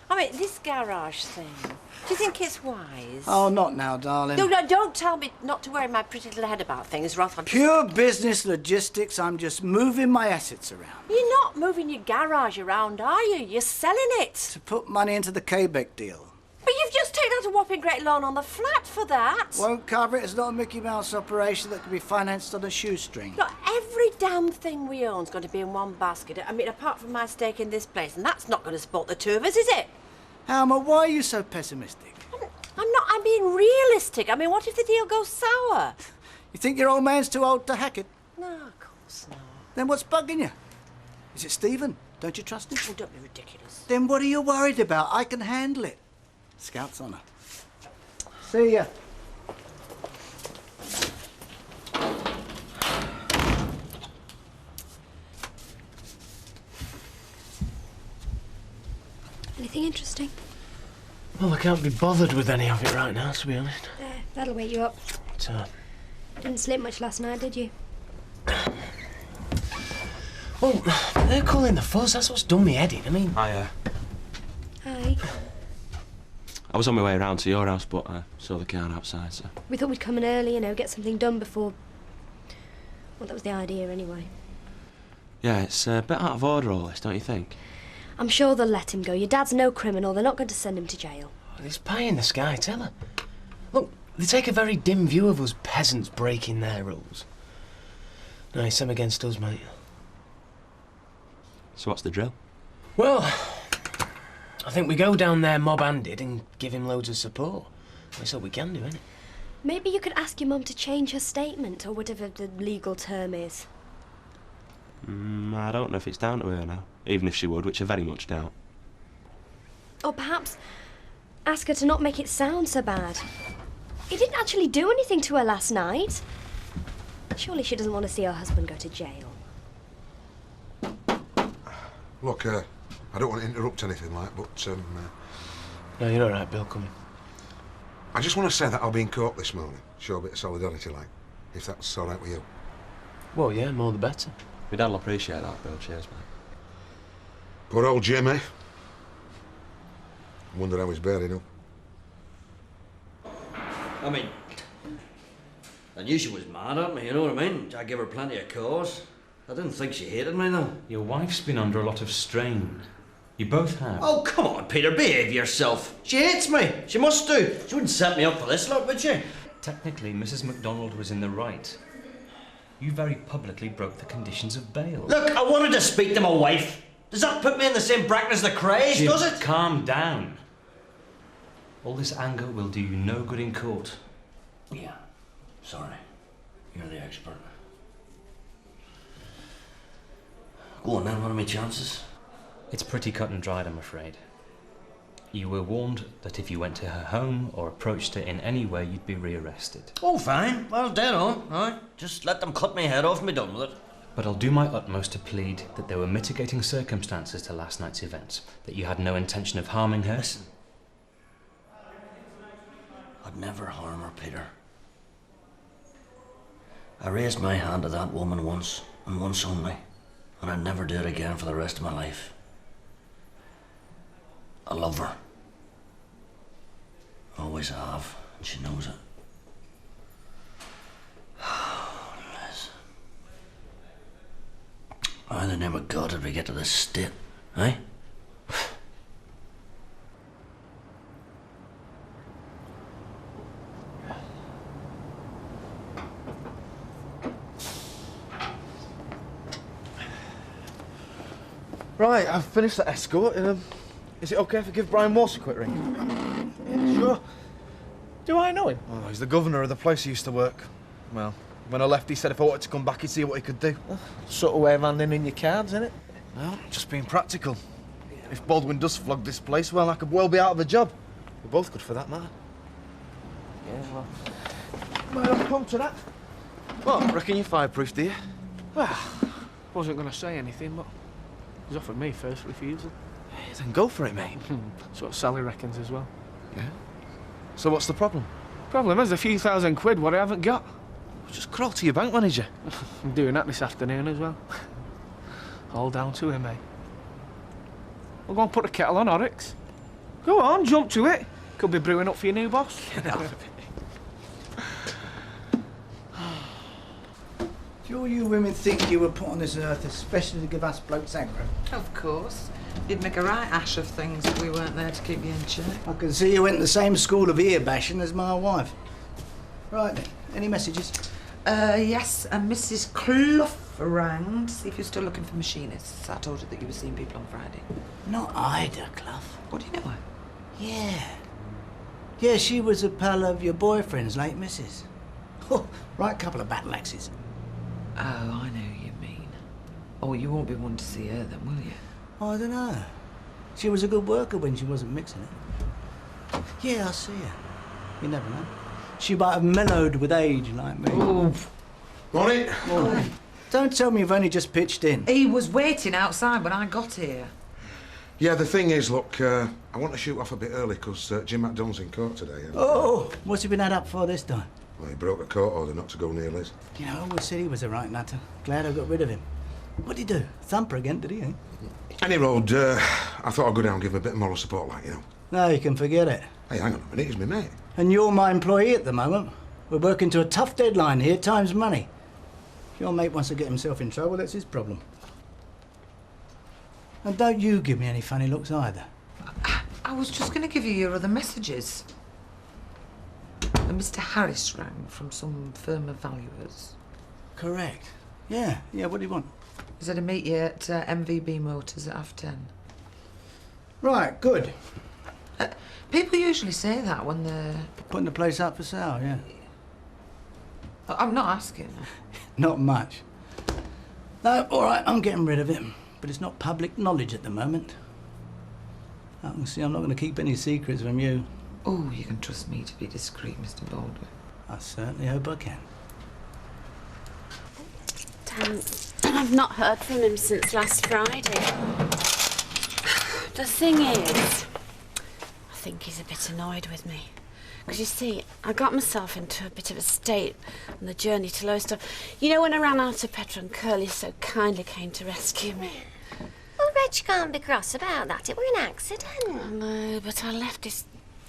I mean, this garage thing, do you think it's wise? Oh, not now, darling. No, don't tell me not to worry my pretty little head about things, Roth. I'm Pure business logistics. I'm just moving my assets around. You're not moving your garage around, are you? You're selling it. To put money into the Quebec deal. But you've just taken out a whopping great loan on the flat for that. Won't cover it. It's not a Mickey Mouse operation that can be financed on a shoestring. Look, every damn thing we own's going to be in one basket. I mean, apart from my stake in this place, and that's not going to support the two of us, is it? Alma, why are you so pessimistic? I'm not. I'm being realistic. I mean, what if the deal goes sour? You think your old man's too old to hack it? No, of course not. Then what's bugging you? Is it Stephen? Don't you trust him? Oh, don't be ridiculous. Then what are you worried about? I can handle it. Scout's honour. See ya. Anything interesting? Well, I can't be bothered with any of it right now, to be honest. That'll wake you up. So, Didn't sleep much last night, did you? well, they're calling the fuzz. That's what's done me head in. I mean... Hi. I was on my way around to your house, but I saw the car outside, so... We thought we'd come in early, you know, get something done before... Well, that was the idea anyway. Yeah, it's a bit out of order, all this, don't you think? I'm sure they'll let him go. Your dad's no criminal. They're not going to send him to jail. There's pie in the sky, tell her. Look, they take a very dim view of us peasants breaking their rules. No, it's them against us, mate. So what's the drill? Well, I think we go down there mob-handed and give him loads of support. That's all we can do, innit? Maybe you could ask your mum to change her statement, or whatever the legal term is. I don't know if it's down to her now. Even if she would, which I very much doubt. Or perhaps ask her to not make it sound so bad. He didn't actually do anything to her last night. Surely she doesn't want to see her husband go to jail. Look, I don't want to interrupt anything like, but No, you're all right, Bill, come in. I just want to say that I'll be in court this morning. Show a bit of solidarity, like, if that's all right with you. Well, yeah, more the better. My dad'll appreciate that, Bill. Cheers, mate. Poor old Jimmy. I wonder how he's bearing up. I mean, I knew she was mad at me, you know what I mean? I gave her plenty of cause. I didn't think she hated me, though. Your wife's been under a lot of strain. You both have. Oh, come on, Peter, behave yourself. She hates me. She must do. She wouldn't set me up for this lot, would she? Technically, Mrs. MacDonald was in the right. You very publicly broke the conditions of bail. Look, I wanted to speak to my wife. Does that put me in the same bracket as the Crays, Jim, does it? Calm down. All this anger will do you no good in court. Yeah, sorry. You're the expert. Go on then, what are my chances? It's pretty cut and dried, I'm afraid. You were warned that if you went to her home or approached her in any way, you'd be rearrested. Oh, fine. Well, dead on. Right. Just let them cut my head off and be done with it. But I'll do my utmost to plead that there were mitigating circumstances to last night's events, that you had no intention of harming her. Listen. I'd never harm her, Peter. I raised my hand to that woman once, and once only, and I'd never do it again for the rest of my life. I love her. Always have, and she knows it. Liz. How in the name of God did we get to this state, eh? Right, I've finished that escort. Is it okay if I give Brian Morse a quick ring? Yeah, sure. Do I know him? Oh, he's the governor of the place he used to work. Well, when I left, he said if I wanted to come back, he'd see what he could do. Sort of way of handing in your cards, innit? Well, just being practical. If Baldwin does flog this place, well, I could well be out of a job. We're both good for that matter. Yeah, well... Well, I'll come to that. Well, I reckon you're fireproof, do you? Well, wasn't going to say anything, but he's offered me first refusal. Then go for it, mate. That's what Sally reckons as well. Yeah? So what's the problem? Problem is a few £1,000 what I haven't got. Just crawl to your bank manager. I'm doing that this afternoon as well. All down to him, mate. We'll go and put a kettle on Oryx. Go on, jump to it. Could be brewing up for your new boss. Do all you women think you were put on this earth especially to give us blokes aggro? Of course. You'd make a right ash of things if we weren't there to keep you in check. I can see you went to the same school of ear bashing as my wife. Right then, any messages? Yes, and Mrs. Clough rang to see if you're still looking for machinists. I told her that you were seeing people on Friday. Not Ida Clough. What, do you know her? Yeah. Yeah, she was a pal of your boyfriend's late missus. Oh, right couple of battle axes. Oh, I know who you mean. Oh, you won't be one to see her then, will you? I don't know. She was a good worker when she wasn't mixing it. Yeah, I see her. You never know. She might have mellowed with age like me. Oh. Morning. Morning. Don't tell me you've only just pitched in. He was waiting outside when I got here. Yeah, the thing is, look, I want to shoot off a bit early because Jim MacDonald's in court today. Oh, what's he been had up for this time? Well, he broke a court order not to go near Liz. You know, I always said he was a right nutter. Glad I got rid of him. What'd he do? Thump her again, did he, eh? Any road, I thought I'd go down and give him a bit of moral support, like, you know. No, you can forget it. Hey, hang on a minute, he's my mate. And you're my employee at the moment. We're working to a tough deadline here, time's money. If your mate wants to get himself in trouble, that's his problem. And don't you give me any funny looks either. I was just going to give you your other messages. Mr. Harris rang from some firm of valuers. Correct. Yeah, what do you want? He said to meet you at MVB Motors at 10:30. Right, good. People usually say that when they're... Putting the place up for sale, yeah. I'm not asking. Not much. No, all right, I'm getting rid of it. But it's not public knowledge at the moment. I can see I'm not going to keep any secrets from you. Oh, you can trust me to be discreet, Mr. Baldwin. I certainly hope I can. I've not heard from him since last Friday. The thing is, I think he's a bit annoyed with me. Because you see, I got myself into a bit of a state on the journey to Lowestoft. You know when I ran out of petrol and Curly so kindly came to rescue me? Well, Reg can't be cross about that. It were an accident. No, but I left this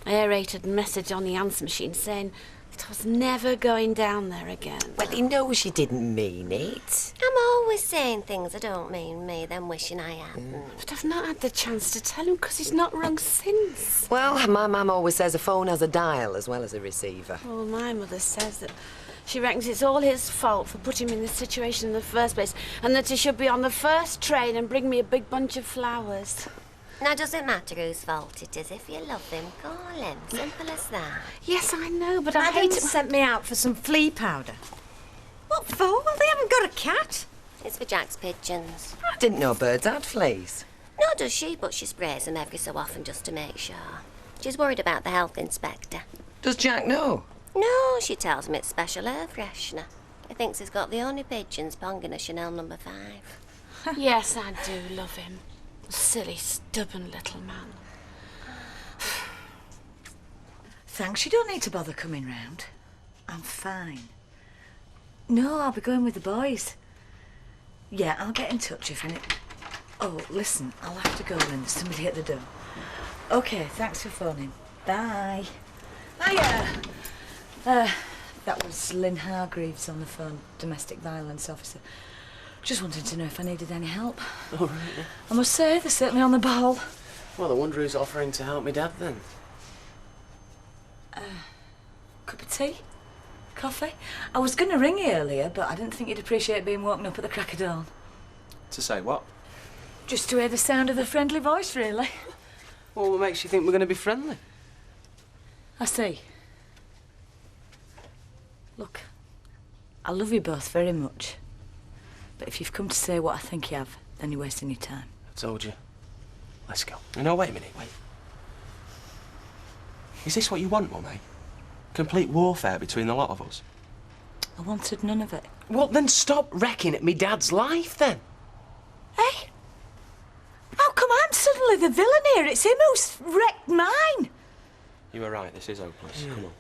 aerated message on the answer machine saying that I was never going down there again. Well, he knows you didn't mean it. I'm always saying things I don't mean me, then wishing I hadn't. But I've not had the chance to tell him because he's not rung since. Well, my mum always says a phone has a dial as well as a receiver. Well, my mother says that she reckons it's all his fault for putting me in this situation in the first place and that he should be on the first train and bring me a big bunch of flowers. Now, does it matter whose fault it is? If you love him, call him. Simple as that. Yes, I know, but I hate Adam's it. sent me out for some flea powder. What for? Well, they haven't got a cat. It's for Jack's pigeons. I didn't know birds had fleas. No, does she? But she sprays them every so often just to make sure. She's worried about the health inspector. Does Jack know? No, she tells me it's special air freshener. He thinks he's got the only pigeons ponging a Chanel No. 5. Yes, I do love him. A silly, stubborn little man. Thanks, you don't need to bother coming round. I'm fine. No, I'll be going with the boys. Yeah, I'll get in touch if any... Oh, listen, I'll have to go then. There's somebody at the door. OK, thanks for phoning. Bye. Hiya. That was Lynn Hargreaves on the phone, domestic violence officer. Just wanted to know if I needed any help. All right, yeah. I must say, they're certainly on the ball. Well, I wonder who's offering to help me dad then. Cup of tea? Coffee? I was going to ring you earlier, but I didn't think you'd appreciate being woken up at the crack of dawn. To say what? Just to hear the sound of a friendly voice, really. Well, what makes you think we're going to be friendly? I see. Look, I love you both very much. But if you've come to say what I think you have, then you're wasting your time. I told you. Let's go. No, wait a minute, wait. Is this what you want, Mummy? Complete warfare between the lot of us? I wanted none of it. Well, then stop wrecking at me dad's life, then. Hey? How come I'm suddenly the villain here? It's him who's wrecked mine. You were right, this is hopeless. Come on.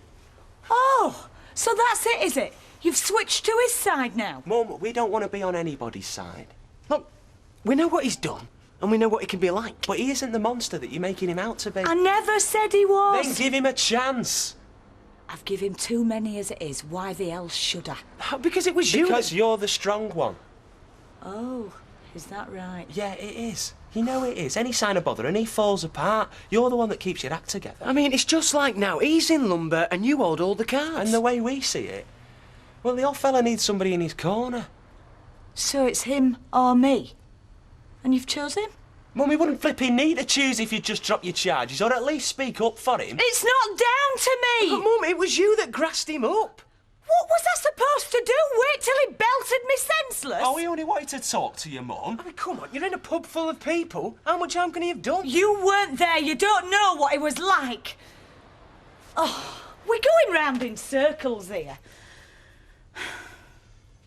Oh, so that's it, is it? You've switched to his side now. Mum, we don't want to be on anybody's side. Look, we know what he's done, and we know what he can be like. But he isn't the monster that you're making him out to be. I never said he was. Then give him a chance. I've given him too many as it is. Why the hell should I? Because it was you. Because you're the strong one. Oh, is that right? Yeah, it is. You know it is. Any sign of bother and he falls apart. You're the one that keeps your act together. I mean, it's just like now. He's in lumber and you hold all the cards. And the way we see it, well, the old fella needs somebody in his corner. So it's him or me? And you've chosen him? Mum, we wouldn't flipping need to choose if you'd just drop your charges or at least speak up for him. It's not down to me! But, Mum, it was you that grassed him up. What was I supposed to do? Wait till he belted me senseless? Oh, we only wanted to talk to your mum. I mean, come on, you're in a pub full of people. How much harm can he have done? You weren't there. You don't know what it was like. Oh, we're going round in circles here.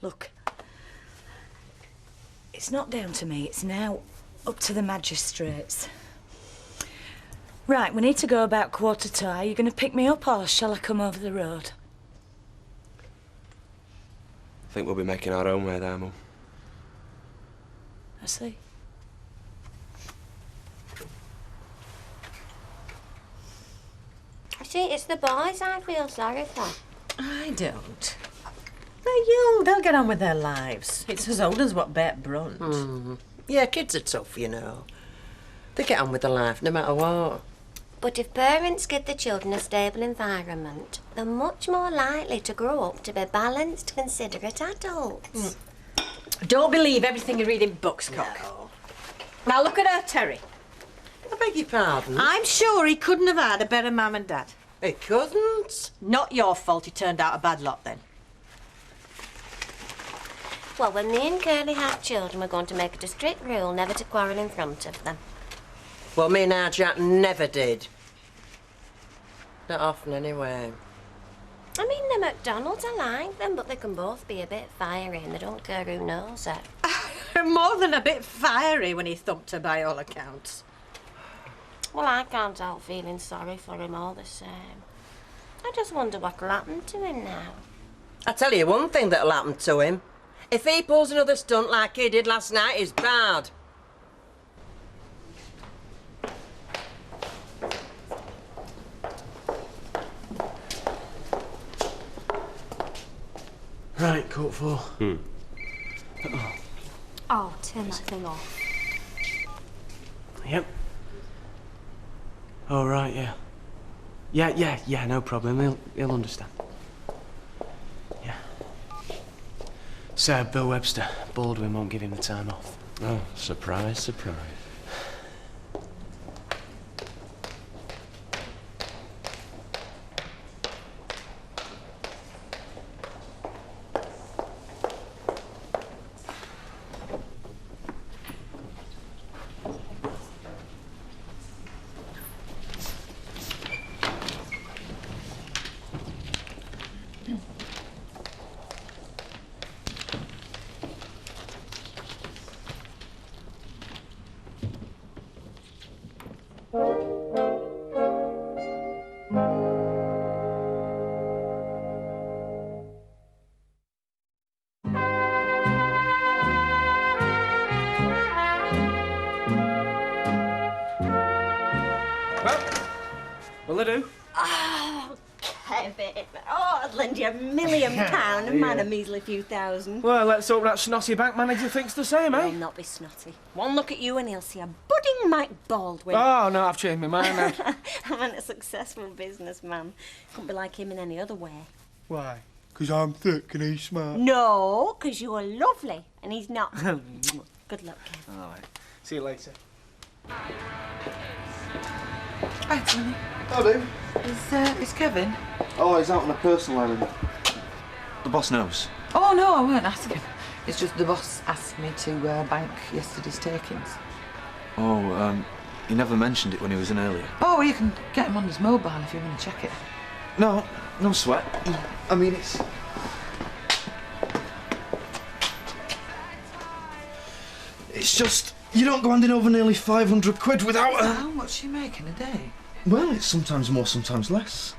Look, it's not down to me. It's now up to the magistrates. Right, we need to go about 1:45. Are you going to pick me up or shall I come over the road? I think we'll be making our own way there, Mum. I see. See, it's the boys I feel sorry for. I don't. They're young. They'll get on with their lives. It's as old as what Bet Brunt. Yeah, kids are tough, you know. They get on with their life no matter what. But if parents give their children a stable environment, they're much more likely to grow up to be balanced, considerate adults. Don't believe everything you read in books, Cock. No. Now look at her, Terry. I beg your pardon? I'm sure he couldn't have had a better mum and dad. He couldn't? Not your fault he turned out a bad lot then. Well, when me and Curly have children, we're going to make it a strict rule never to quarrel in front of them. Well, me and our Jack never did. Not often, anyway. I mean, the McDonald's, I like them, but they can both be a bit fiery and they don't care who knows it. More than a bit fiery when he thumped her by all accounts. Well, I can't help feeling sorry for him all the same. I just wonder what'll happen to him now. I'll tell you one thing that'll happen to him. If he pulls another stunt like he did last night, he's bad. Right, court 4. Oh, turn that thing off. Yep. Oh, right, yeah. Yeah, no problem. He'll understand. Yeah. Sir, Bill Webster. Baldwin won't give him the time off. Oh, surprise, surprise. Will they do? Oh, Kevin. Oh, I'd lend you £1 million and man a measly few thousand. Well, let's hope that snotty bank manager thinks the same, eh? He'll not be snotty. One look at you and he'll see a budding Mike Baldwin. Oh, no, I've changed my mind now. I'm a successful businessman. Couldn't be like him in any other way. Why? Because I'm thick and he's smart. No, because you're lovely and he's not. Good luck, Kevin. All right. See you later. Hi, Tony. Hello. Is Kevin? Oh, he's out on a personal errand. The boss knows. Oh, no, I weren't asking. It's just the boss asked me to bank yesterday's takings. Oh, he never mentioned it when he was in earlier. Oh, well, you can get him on his mobile if you want to check it. No sweat. I mean, it's just, you don't go handing over nearly 500 quid without a... How much are you making a day? Well, it's sometimes more, sometimes less.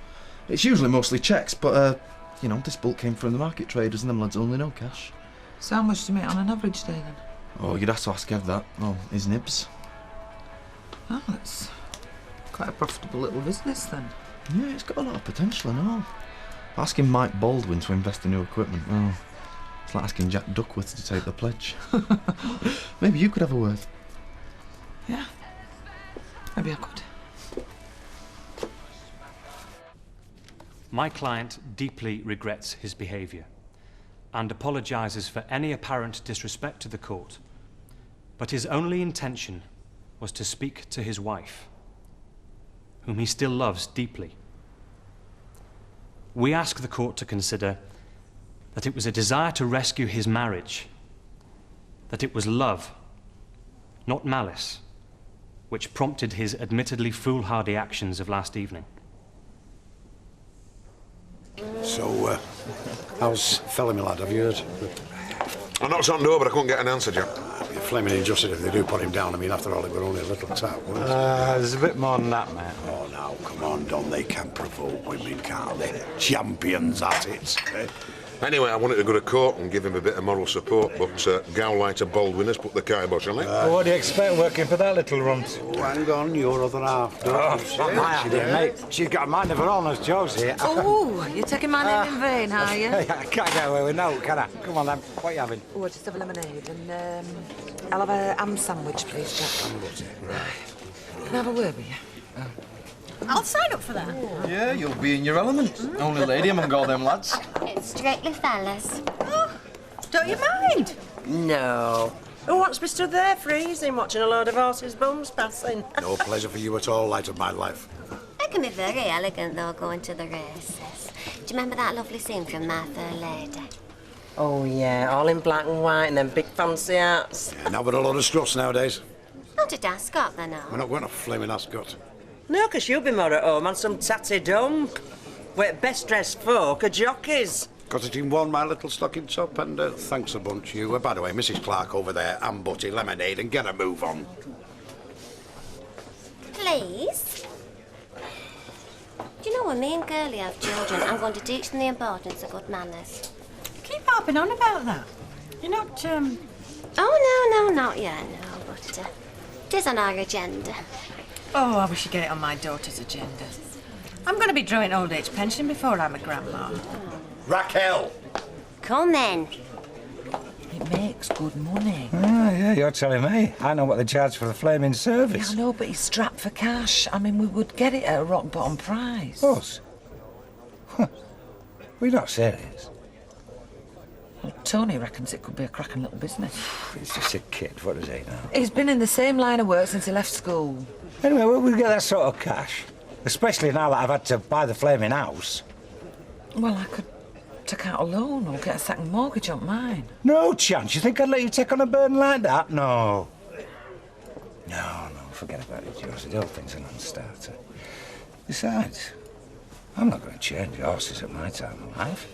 It's usually mostly checks, but, you know, this bulk came from the market traders and them lads only know cash. So how much do you make on an average day, then? Oh, you'd have to ask Ev that. Oh, his nibs. Oh, that's quite a profitable little business, then. Yeah, it's got a lot of potential and all. Asking Mike Baldwin to invest in new equipment, well, it's like asking Jack Duckworth to take the pledge. Maybe you could have a word. Yeah, maybe I could. My client deeply regrets his behaviour and apologises for any apparent disrespect to the court, but his only intention was to speak to his wife, whom he still loves deeply. We ask the court to consider that it was a desire to rescue his marriage, that it was love, not malice, which prompted his admittedly foolhardy actions of last evening. So, how's fella, my lad? Have you heard? I knocked on the door, but I couldn't get an answer, Jack. You're flaming injustice if they do put him down. I mean, after all, it were only a little tap, wasn't it? There's a bit more than that, mate. Oh, now, come on, Don. They can provoke women, can't they? Champions at it. Eh? Anyway, I wanted to go to court and give him a bit of moral support, but Gowlighter Baldwin has put the kibosh on it. What do you expect working for that little runt? Oh, hang on, your other half. Not my idea, mate. She's got a mind of her own, as Joe's here. Oh, you're taking my name in vain, are you? I can't get away with no, can I? Come on, then. What are you having? Oh, just have a lemonade and I'll have a ham sandwich, please, Jack. Can I have a word with you? I'll sign up for that. Yeah, you'll be in your element. Only lady among all them lads. It's strictly fellas. Don't you mind? No. Who wants to be stood there freezing, watching a load of horses' bums passing? No pleasure for you at all, light of my life. It can be very elegant, though, going to the races. Do you remember that lovely scene from My Fair Lady? Oh, yeah, all in black and white and them big fancy hats. Yeah, now but a lot of struts nowadays. Not at Ascot, then, no. We're not going to flaming Ascot. No, 'cause you'll be more at home on some tatty dump. Where best dressed folk are jockeys. Got it in one, my little stocking top, and thanks a bunch, you. By the way, Mrs. Clark over there, and Butty, lemonade, and get a move on. Please? Do you know when me and Girlie have children, I'm going to teach them the importance of good manners. Keep harping on about that. You're not, Oh, no, not yet, no, but it is on our agenda. Oh, I wish you'd get it on my daughter's agenda. I'm going to be drawing old age pension before I'm a grandma. Raquel! Come then. It makes good money. Ah, yeah, you're telling me. I know what they charge for the flaming service. Yeah, I know, but he's strapped for cash. I mean, we would get it at a rock bottom price. Us? Huh. We're not serious. Well, Tony reckons it could be a cracking little business. It's just a kid. What does he know? He's been in the same line of work since he left school. Anyway, where will we get that sort of cash? Especially now that I've had to buy the flaming house. Well, I could take out a loan or get a second mortgage on mine. No chance. You think I'd let you take on a burden like that? No. No, forget about it, Josie. The whole thing's a non-starter. Besides, I'm not going to change horses at my time of life.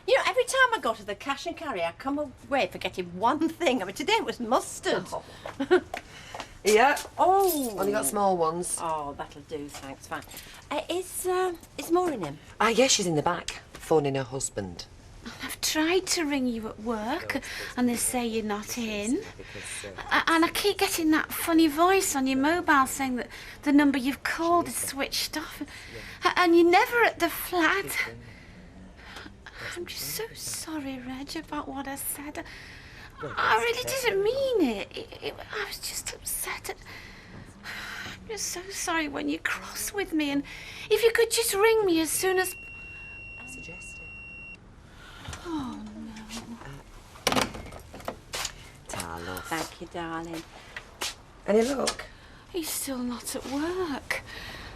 You know, every time I go to the cash and carry, I come away forgetting one thing. I mean, today it was mustard. Oh. Yeah. Oh. Only got small ones. Oh, that'll do, thanks, fine. Is Maureen in? Ah, yes, she's in the back, phoning her husband. I've tried to ring you at work and they say you're not in. And I keep getting that funny voice on your mobile saying that the number you've called is switched off. And you're never at the flat. I'm just so sorry, Reg, about what I said. I really didn't mean it. I was just upset. I'm just so sorry when you're cross with me. And if you could just ring me as soon as... I suggest it. Oh, no. Love. Thank you, darling. Any luck? He's still not at work.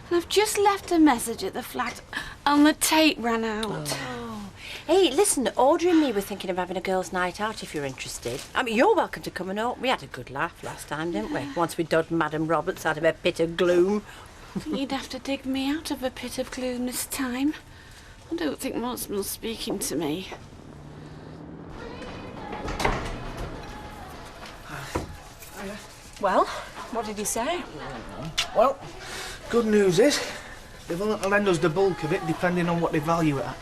And I've just left a message at the flat and the tape ran out. Oh. Hey, listen, Audrey and me were thinking of having a girls' night out if you're interested. I mean, you're welcome to come and help. We had a good laugh last time, didn't we? Once we dodged Madam Roberts out of her pit of gloom. You'd have to dig me out of a pit of gloom this time. I don't think my husband's speaking to me. Well, what did he say? Well, good news is they're willing to lend us the bulk of it, depending on what they value it at.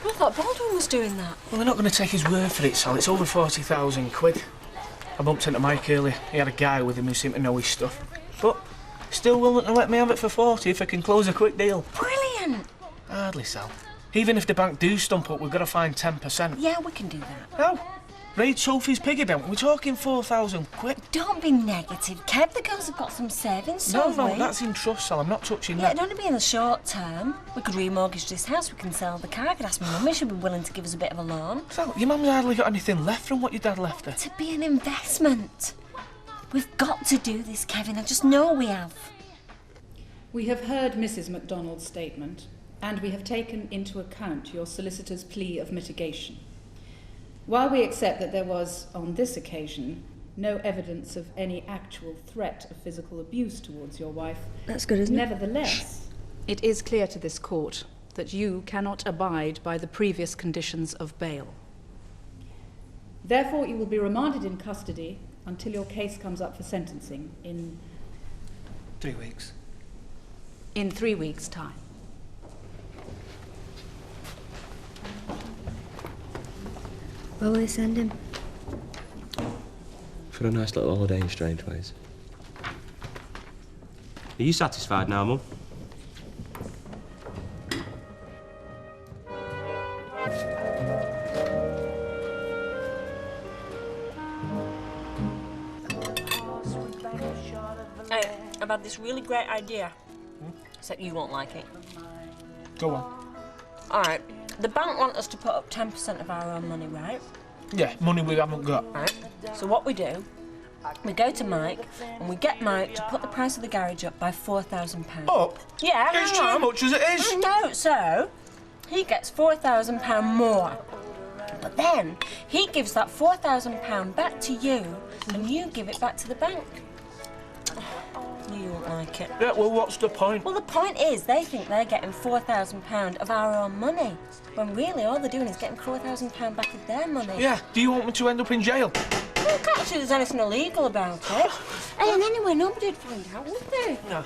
I thought Baldwin was doing that. Well, they're not going to take his word for it, Sal. It's over 40,000 quid. I bumped into Mike earlier. He had a guy with him who seemed to know his stuff. But still willing to let me have it for 40 if I can close a quick deal. Brilliant! Hardly, Sal. Even if the bank do stump up, we've got to find 10%. Yeah, we can do that. How? Raid Sophie's piggy bank. We're talking 4,000 quid. Don't be negative, Kev. The girls have got some savings, No, haven't we? that's in trust, Sal. I'm not touching Yeah, that. it'd only be in the short term. We could remortgage this house, we can sell the car. I could ask my mum if she'd be willing to give us a bit of a loan. Sal, your mum's hardly got anything left from what your dad left her. To be an investment. We've got to do this, Kevin. I just know we have. We have heard Mrs. MacDonald's statement, and we have taken into account your solicitor's plea of mitigation. While we accept that there was, on this occasion, no evidence of any actual threat of physical abuse towards your wife, That's good, isn't it? nevertheless, it is clear to this court that you cannot abide by the previous conditions of bail. Therefore, you will be remanded in custody until your case comes up for sentencing in 3 weeks. in 3 weeks' time. Where will they send him? For a nice little holiday in strange ways. Are you satisfied now, Mum? I've had this really great idea. Except you won't like it. Go on. All right. The bank want us to put up 10% of our own money, right? Yeah, money we haven't got. Right. So what we do, we go to Mike and we get Mike to put the price of the garage up by £4,000. Up? Yeah, It's hang too on. much as it is. I know, so he gets £4,000 more. But then he gives that £4,000 back to you and you give it back to the bank. You won't like it. Yeah, well, what's the point? Well, the point is they think they're getting £4,000 of our own money, when really all they're doing is getting £4,000 back of their money. Yeah, do you want me to end up in jail? Well, I can't see there's anything illegal about it. And anyway, nobody'd find out, would they? No.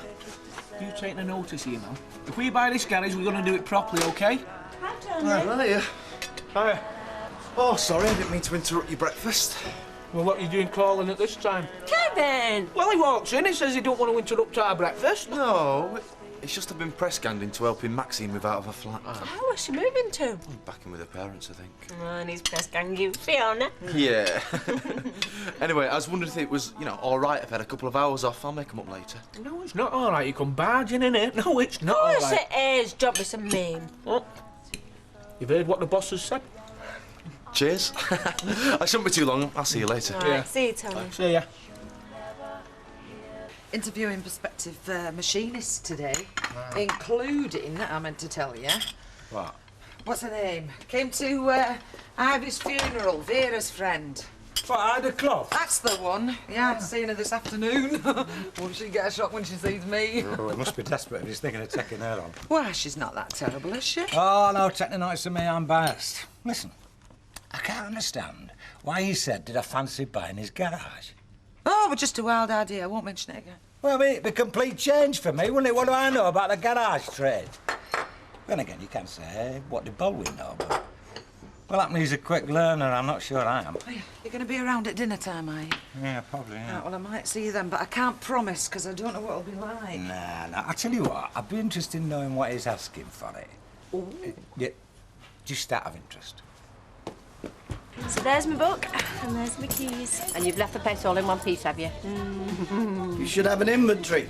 You taking a notice here, man? If we buy this garage, we're going to do it properly, OK? Hi, Tony. Hiya. Hiya. Oh, sorry, I didn't mean to interrupt your breakfast. Well, what are you doing calling at this time? Kevin! Well, he walks in, he says he don't want to interrupt our breakfast. No, it's just I've been press ganged into helping Maxine move out of her flat. Oh, where's she moving to? Back in with her parents, I think. Oh, and he's press gang you, Fiona. Yeah. Anyway, I was wondering if it was, all right if I had a couple of hours off. I'll make them up later. No, it's not all right. You come barging in here. No, it's not Of all course right. it is. Don't be so mean. Oh. You've heard what the boss has said? Cheers. I shouldn't be too long. I'll see you later. All right, see you, Tony. See ya. Interviewing prospective machinists today, including, I meant to tell you. What? What's her name? Came to Ivy's funeral, Vera's friend. What, Ida Clough? That's the one. Yeah, I'm seeing her this afternoon. Won't she get a shock when she sees me? Oh, he must be desperate if he's thinking of taking her on. Well, she's not that terrible, is she? Oh, no, take the notice of me, I'm biased. Listen, I can't understand why he said, did I fancy buying his garage? Oh, but just a wild idea. I won't mention it again. Well, I mean, it'd be complete change for me, wouldn't it? What do I know about the garage trade? Then again, you can't say, what did Baldwin know? But, well, that means he's a quick learner. I'm not sure I am. Oh, yeah. You're going to be around at dinner time, are you? Yeah, probably, yeah. Right, well, I might see you then, but I can't promise, because I don't know what it'll be like. Nah, I'll tell you what, I'd be interested in knowing what he's asking for it. Ooh. Yeah, just out of interest. So there's my book, and there's my keys. And you've left the place all in one piece, have you? You should have an inventory.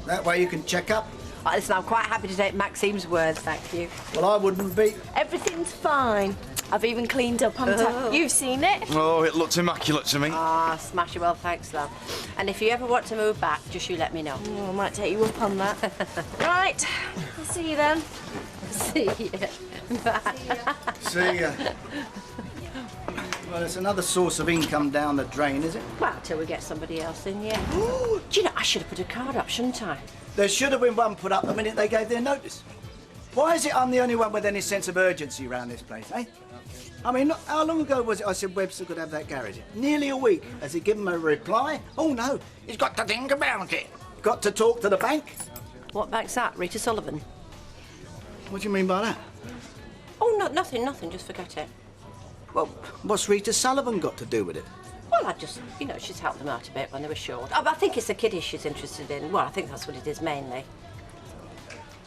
That way you can check up. Right, listen, I'm quite happy to take Maxime's word, thank you. Well, I wouldn't be. Everything's fine. I've even cleaned up on top. You've seen it? Oh, it looked immaculate to me. Ah, smash it well, thanks, love. And if you ever want to move back, just you let me know. Oh, I might take you up on that. Right, I'll see you then. See you. Bye. See ya. Well, it's another source of income down the drain, is it? Well, till we get somebody else in, yeah. Do you know, I should have put a card up, shouldn't I? There should have been one put up the minute they gave their notice. Why is it I'm the only one with any sense of urgency around this place, eh? I mean, look, how long ago was it I said Webster could have that garage? Nearly a week. Has he given a reply? Oh, no. He's got to think about it. Got to talk to the bank? What bank's that? Rita Sullivan? What do you mean by that? Oh, no, nothing, just forget it. Well, what's Rita Sullivan got to do with it? Well, I just, she's helped them out a bit when they were short. I think it's the kiddies she's interested in. Well, I think that's what it is mainly.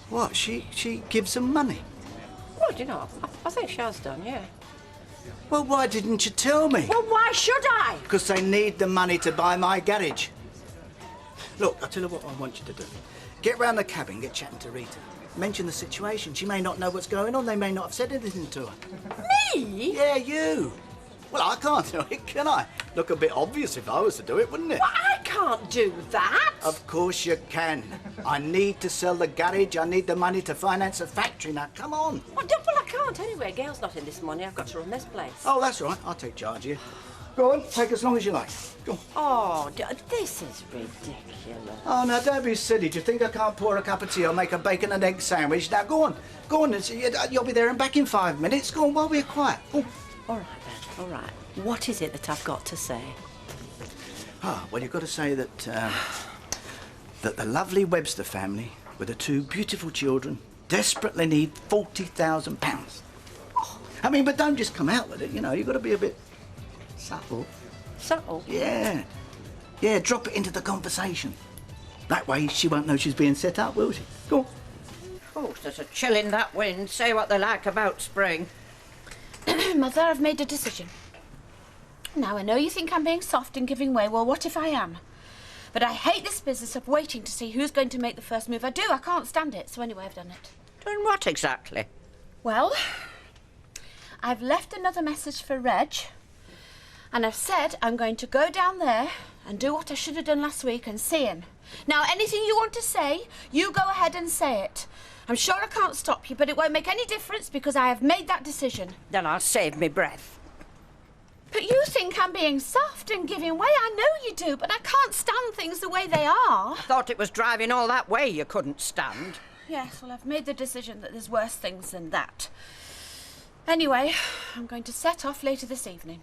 What, she gives them money? Well, do you know, I think she has done, yeah. Well, why didn't you tell me? Well, why should I? Because they need the money to buy my garage. Look, I'll tell you what I want you to do. Get round the cabin, get chatting to Rita. Mention the situation. She may not know what's going on. They may not have said anything to her. Me? Yeah, you. Well, I can't do it, can I? Look a bit obvious if I was to do it, wouldn't it? Well, I can't do that. Of course you can. I need to sell the garage. I need the money to finance a factory. Now, come on. Well, I can't anyway. Gail's not in this morning. I've got to run this place. Oh, that's all right. I'll take charge here. Go on, take as long as you like. Go on. Oh, this is ridiculous. Oh, now, don't be silly. Do you think I can't pour a cup of tea or make a bacon and egg sandwich? Now, go on. Go on. You'll be there and back in 5 minutes. Go on, while we're quiet. Go on. All right, then. All right. What is it that I've got to say? Ah, well, you've got to say that, that the lovely Webster family, with the 2 beautiful children, desperately need £40,000. Oh, I mean, but don't just come out with it, you've got to be a bit subtle. Subtle? Yeah. Yeah, drop it into the conversation. That way she won't know she's being set up, will she? Go on. Oh, there's a chill in that wind. Say what they like about spring. Mother, I've made a decision. Now, I know you think I'm being soft and giving way. Well, what if I am? But I hate this business of waiting to see who's going to make the first move. I do. I can't stand it. So anyway, I've done it. Doing what exactly? Well, I've left another message for Reg. And I've said I'm going to go down there and do what I should have done last week and see him. Now, anything you want to say, you go ahead and say it. I'm sure I can't stop you, but it won't make any difference because I have made that decision. Then I'll save me breath. But you think I'm being soft and giving way. I know you do, but I can't stand things the way they are. I thought it was driving all that way you couldn't stand. Yes, well, I've made the decision that there's worse things than that. Anyway, I'm going to set off later this evening.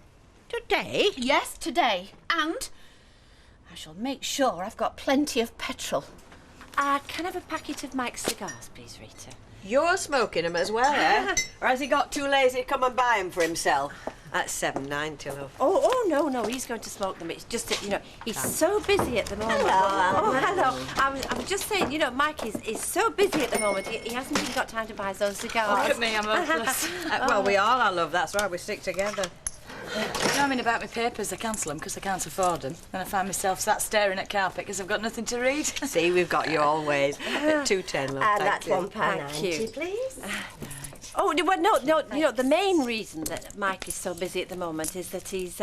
Today? Yes, today. And I shall make sure I've got plenty of petrol. Can I have a packet of Mike's cigars, please, Rita? You're smoking them as well, eh? Or has he got too lazy to come and buy them for himself? That's 7.90, love. Oh, no, he's going to smoke them. It's just that, he's so busy at the moment. Hello. Hello. I was just saying, Mike is so busy at the moment. He hasn't even got time to buy his own cigars. Look at me, I'm hopeless. Well, we all are, love. That's why we stick together. You know, I mean about my papers, I cancel them because I can't afford them. Then I find myself sat staring at carpet because I've got nothing to read. See, we've got you always. 2.10, love. And that's £1.90, please. Oh, well, no, the main reason that Mike is so busy at the moment is that he's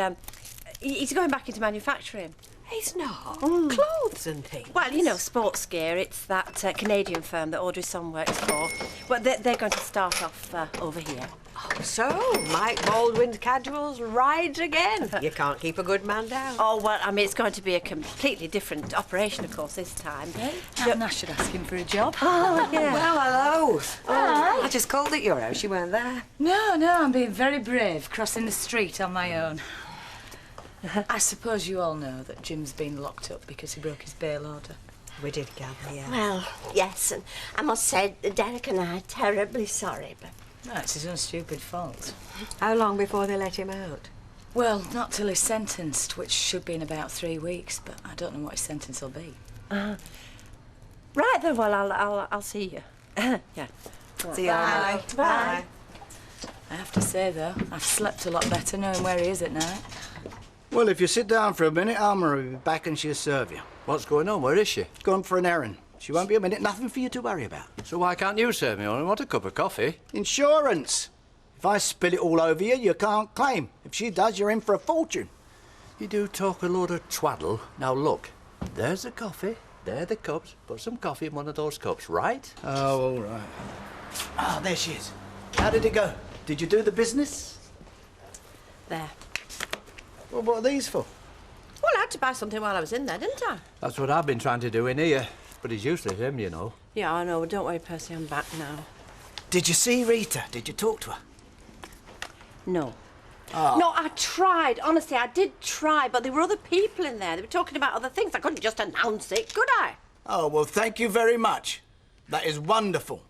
going back into manufacturing. He's not. Clothes and things. Well, sports gear. It's that Canadian firm that Audrey's son works for. Well, they're going to start off over here. Oh, so Mike Baldwin's casuals rides again. You can't keep a good man down. Oh, well, I mean, it's going to be a completely different operation, of course, this time. I should ask him for a job. Oh, yeah. Well, hello. Hi. I just called at your house. You weren't there. No, I'm being very brave, crossing the street on my own. I suppose you all know that Jim's been locked up because he broke his bail order. We did gather, yeah. Well, yes, and I must say, Derek and I are terribly sorry, but... No, it's his own stupid fault. How long before they let him out? Well, not till he's sentenced, which should be in about 3 weeks, but I don't know what his sentence will be. Right then, well, I'll see you. Yeah. See you. Bye. Bye. I have to say, though, I've slept a lot better knowing where he is at night. Well, if you sit down for a minute, Alma will be back and she'll serve you. What's going on? Where is she? Gone for an errand. She won't be a minute. Nothing for you to worry about. So why can't you serve me? I only want a cup of coffee. Insurance. If I spill it all over you, you can't claim. If she does, you're in for a fortune. You do talk a load of twaddle. Now look, there's the coffee, there the cups. Put some coffee in one of those cups, right? Oh, all right. Ah, there she is. How did it go? Did you do the business? There. Well, what are these for? Well, I had to buy something while I was in there, didn't I? That's what I've been trying to do in here. But it's useless, him, you know. Yeah, I know. Don't worry, Percy, I'm back now. Did you see Rita? Did you talk to her? No. Oh. No, I tried. Honestly, I did try, but there were other people in there. They were talking about other things. I couldn't just announce it, could I? Oh, well, thank you very much. That is wonderful.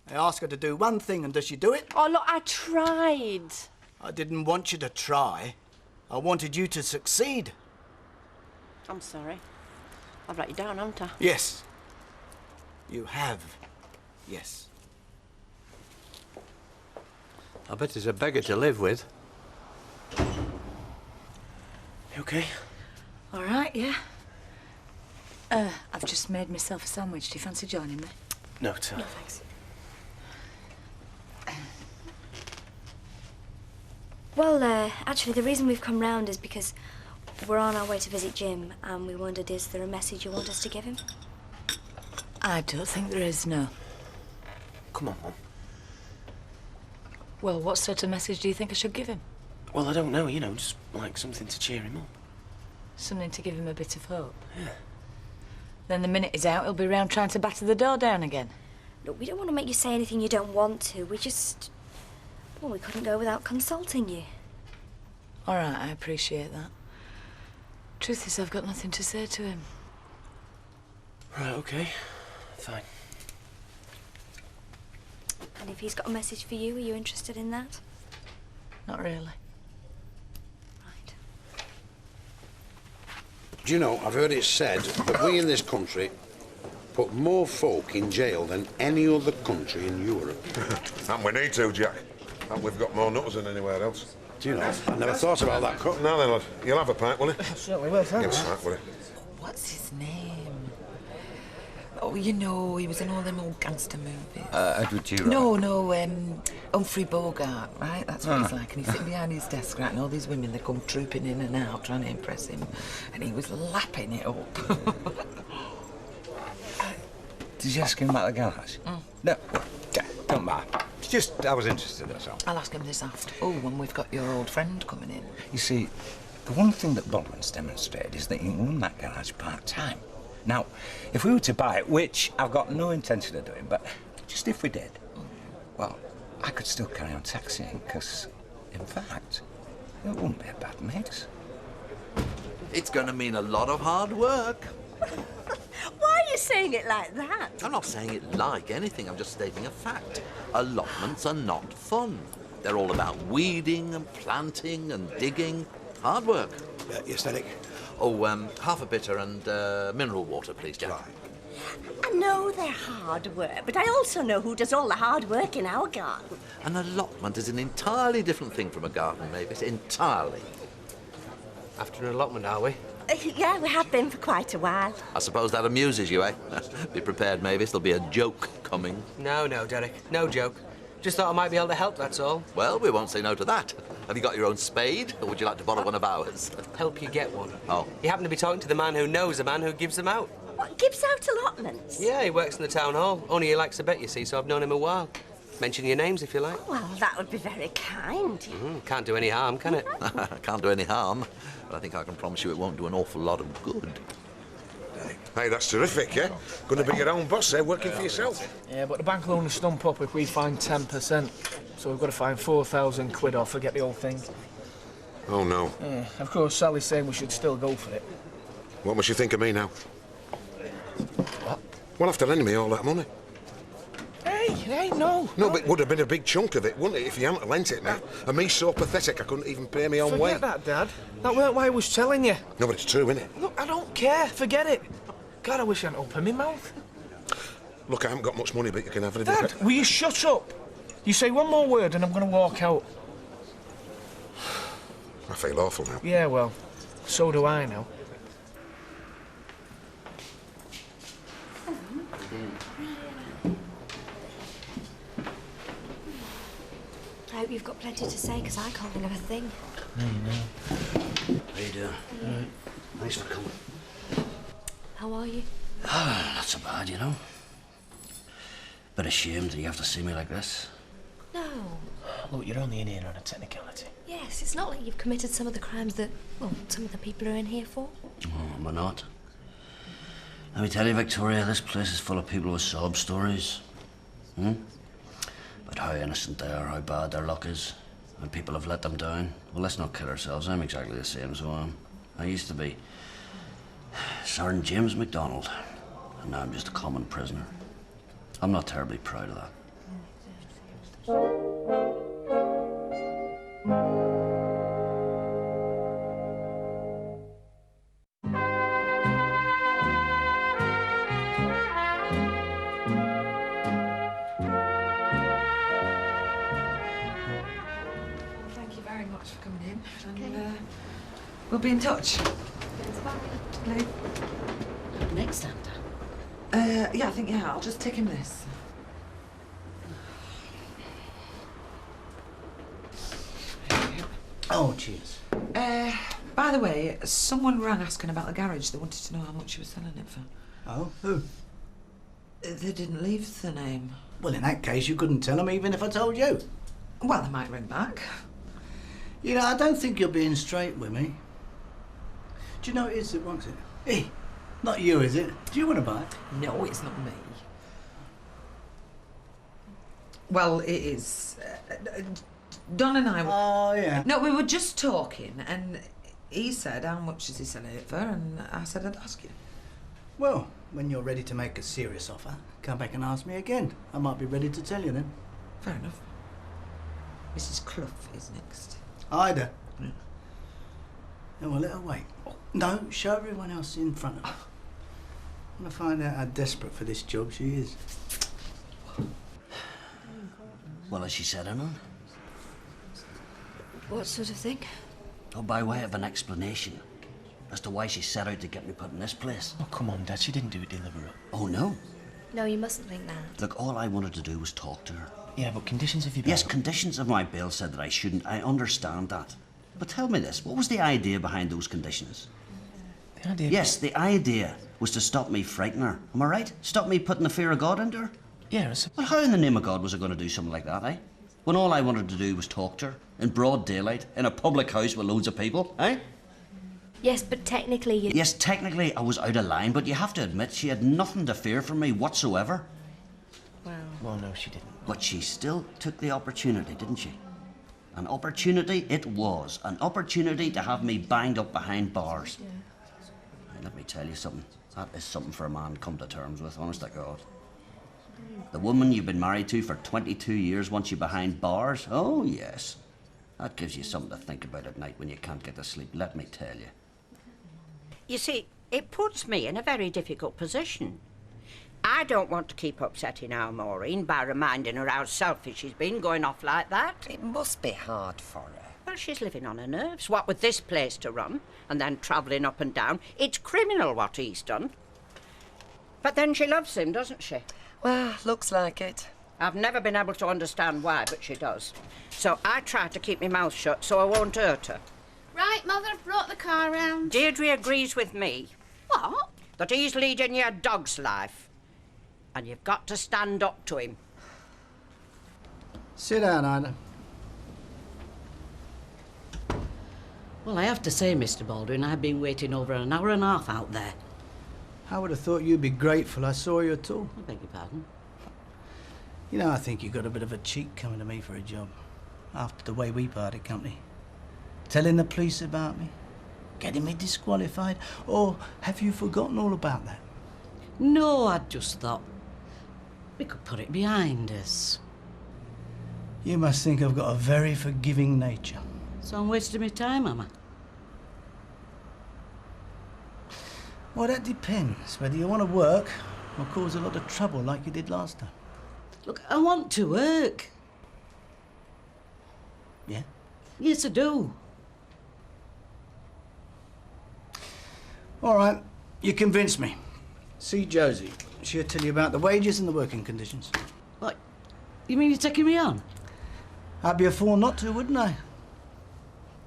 I asked her to do one thing, and does she do it? Oh, look, I tried. I didn't want you to try. I wanted you to succeed. I'm sorry. I've let you down, haven't I? Yes. You have. Yes. I bet he's a beggar to live with. You okay? All right, yeah. I've just made myself a sandwich. Do you fancy joining me? No, Tom. No, thanks. Well, actually, the reason we've come round is because we're on our way to visit Jim, and we wondered, is there a message you want us to give him? I don't think there is, no. Come on, Mum. Well, what sort of message do you think I should give him? Well, I don't know, just like something to cheer him up. Something to give him a bit of hope? Yeah. Then the minute he's out, he'll be round trying to batter the door down again. Look, we don't want to make you say anything you don't want to. We just... Well, we couldn't go without consulting you. All right, I appreciate that. Truth is, I've got nothing to say to him. Right, okay. Fine. And if he's got a message for you, are you interested in that? Not really. Do you know, I've heard it said that we in this country put more folk in jail than any other country in Europe. And we need to, Jack. And we've got more nutters than anywhere else. Do you know, I never thought about that, Cut. Now then, lad, you'll have a pint, will you? Certainly will, thanks. Give us a pint, will you? what's his name? Oh, you know, he was in all them old gangster movies. Edward G. Wright. No, Humphrey Bogart, right? That's what he's like. And he's sitting behind his desk, right? And all these women, they come trooping in and out, trying to impress him. And he was lapping it up. Did you ask him about the garage? No, don't mind. It's just, I was interested, that's all. I'll ask him this after. Oh, when we've got your old friend coming in. You see, the one thing that Baldwin's demonstrated is that he can run that garage part-time. Now, if we were to buy it, which I've got no intention of doing, but just if we did, well, I could still carry on taxiing, because, in fact, it wouldn't be a bad mix. It's going to mean a lot of hard work. Why are you saying it like that? I'm not saying it like anything, I'm just stating a fact. Allotments are not fun. They're all about weeding and planting and digging. Hard work. Yes, Derek. Oh, half a bitter and mineral water, please, Jack. I know they're hard work, but I also know who does all the hard work in our garden. An allotment is an entirely different thing from a garden, Mavis. Entirely. After an allotment, are we? Yeah, we have been for quite a while. I suppose that amuses you, eh? Be prepared, Mavis. There'll be a joke coming. No, Derek. No joke. Just thought I might be able to help, that's all. Well, we won't say no to that. Have you got your own spade, or would you like to borrow one of ours? Help you get one. Oh. You happen to be talking to the man who knows the man who gives them out. What, gives out allotments? Yeah, he works in the town hall. Only he likes to bet, you see, so I've known him a while. Mention your names, if you like. Well, that would be very kind. Can't do any harm, can it? Can't do any harm, but I think I can promise you it won't do an awful lot of good. Hey, that's terrific, yeah? Going to be your own boss, eh? Working for yourself. Yeah, but the bank will only stump up if we find 10%. So we've got to find 4,000 quid off, forget the whole thing. Oh, no. Yeah, of course, Sally's saying we should still go for it. What must you think of me now? What? Well, after lending me all that money. Hey, no. No, but it would have been a big chunk of it, wouldn't it, if you hadn't lent it me? And me so pathetic I couldn't even pay my own way. Forget that, Dad. That weren't why I was telling you. No, but it's true, innit? Look, I don't care. Forget it. God, I wish I hadn't opened my mouth. Look, I haven't got much money, but you can have it. Dad, will you shut up? You say one more word and I'm going to walk out. I feel awful now. Yeah, well, so do I now. I hope you've got plenty to say, because I can't think of a thing. How you doing? Right. Thanks for coming. How are you? Not so bad, you know. Bit ashamed that you have to see me like this. No. Look, you're only in here on a technicality. Yes, it's not like you've committed some of the crimes that, well, some of the people are in here for. Oh, am I not? Let me tell you, Victoria, this place is full of people with sob stories. About how innocent they are, how bad their luck is, and people have let them down. Well, let's not kid ourselves. I'm exactly the same as I am. I used to be Sergeant James MacDonald, and now I'm just a common prisoner. I'm not terribly proud of that. Thank you very much for coming in. And we'll be in touch. Next time, Yeah, I think, yeah, I'll just take him this. Oh, cheers. By the way, someone rang asking about the garage. They wanted to know how much you were selling it for. Oh, who? They didn't leave the name. Well, in that case, you couldn't tell them even if I told you. Well, I might ring back. You know, I don't think you're being straight with me. Do you know who it is that wants it? Hey, not you, is it? Do you want to buy it? No, it's not me. Well, it is. Don and I were... Oh, yeah. No, we were just talking, and he said, how much is he selling it for? And I said I'd ask you. Well, when you're ready to make a serious offer, come back and ask me again. I might be ready to tell you then. Fair enough. Mrs. Clough is next. Ida. Yeah. No, well, let her wait. No, show everyone else in front of her. I'm going to find out how desperate for this job she is. Well, has she said anything? What sort of thing? Oh, by way of an explanation. as to why she set out to get me put in this place. Oh, come on, Dad, she didn't do it deliberate. Oh, no? No, you mustn't think that. Look, all I wanted to do was talk to her. Yeah, but conditions of your bail. Yes, conditions of my bail said that I shouldn't. I understand that. But tell me this, what was the idea behind those conditions? The idea? Yes, the idea was to stop me frightening her. Am I right? Stop me putting the fear of God into her? Yeah, Well, how in the name of God was I going to do something like that, eh? When all I wanted to do was talk to her, in broad daylight, in a public house with loads of people, eh? Yes, but technically you... Yes, technically I was out of line, but you have to admit she had nothing to fear from me whatsoever. Well, no, she didn't. But she still took the opportunity, didn't she? An opportunity it was. An opportunity to have me banged up behind bars. Yeah. Now, let me tell you something. That is something for a man to come to terms with, honest to God. The woman you've been married to for 22 years wants you behind bars? Oh, yes. That gives you something to think about at night when you can't get to sleep, let me tell you. You see, it puts me in a very difficult position. I don't want to keep upsetting our Maureen by reminding her how selfish she's been going off like that. It must be hard for her. Well, she's living on her nerves. What with this place to run and then travelling up and down, it's criminal what he's done. But then she loves him, doesn't she? Well, looks like it. I've never been able to understand why, but she does. So I try to keep my mouth shut so I won't hurt her. Right, Mother, I've brought the car round. Deirdre agrees with me. What? That he's leading your dog's life. And you've got to stand up to him. Sit down, Ida. Well, I have to say, Mr. Baldwin, I've been waiting over an hour and a half out there. I would have thought you'd be grateful I saw you at all. I beg your pardon? You know, I think you got a bit of a cheek coming to me for a job. After the way we parted company. Telling the police about me. Getting me disqualified. Or have you forgotten all about that? No, I just thought we could put it behind us. You must think I've got a very forgiving nature. So I'm wasting my time, am I? Well, that depends. Whether you want to work or cause a lot of trouble like you did last time. Look, I want to work. Yeah? Yes, I do. All right, you convinced me. See Josie. She'll tell you about the wages and the working conditions. What? You mean you're taking me on? I'd be a fool not to, wouldn't I?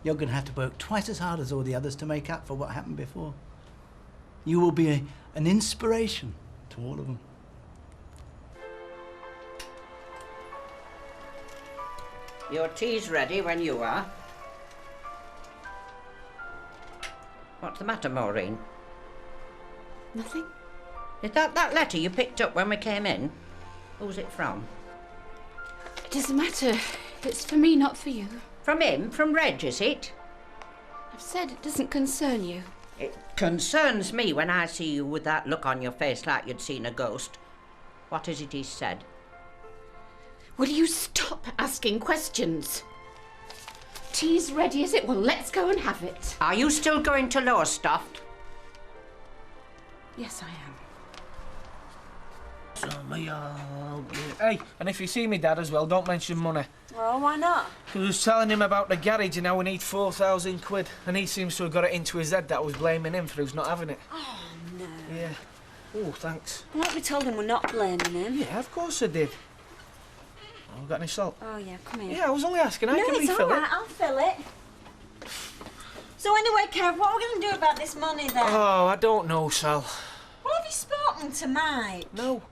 You're going to have to work twice as hard as all the others to make up for what happened before. You will be an inspiration to all of them. Your tea's ready when you are. What's the matter, Maureen? Nothing. Is that letter you picked up when we came in? Who's it from? It doesn't matter. It's for me, not for you. From him? From Reg, is it? I've said it doesn't concern you. It concerns me when I see you with that look on your face like you'd seen a ghost. What is it he said? Will you stop asking questions? Tea's ready, is it? Well, let's go and have it. Are you still going to Lowestoft? Yes, I am. Hey, and if you see me dad as well, don't mention money. Well, why not? I was telling him about the garage and how we need 4,000 quid, and he seems to have got it into his head that I was blaming him for who's not having it. Oh, no. Yeah. Oh, thanks. Like we told him we're not blaming him. Yeah, of course I did. Oh, got any salt? Oh, yeah, come here. Yeah, I was only asking. I no, can it's refill all right. it. I'll fill it. So anyway, Kev, what are we going to do about this money then? Oh, I don't know, Sal. Well, have you spoken to Mike? No.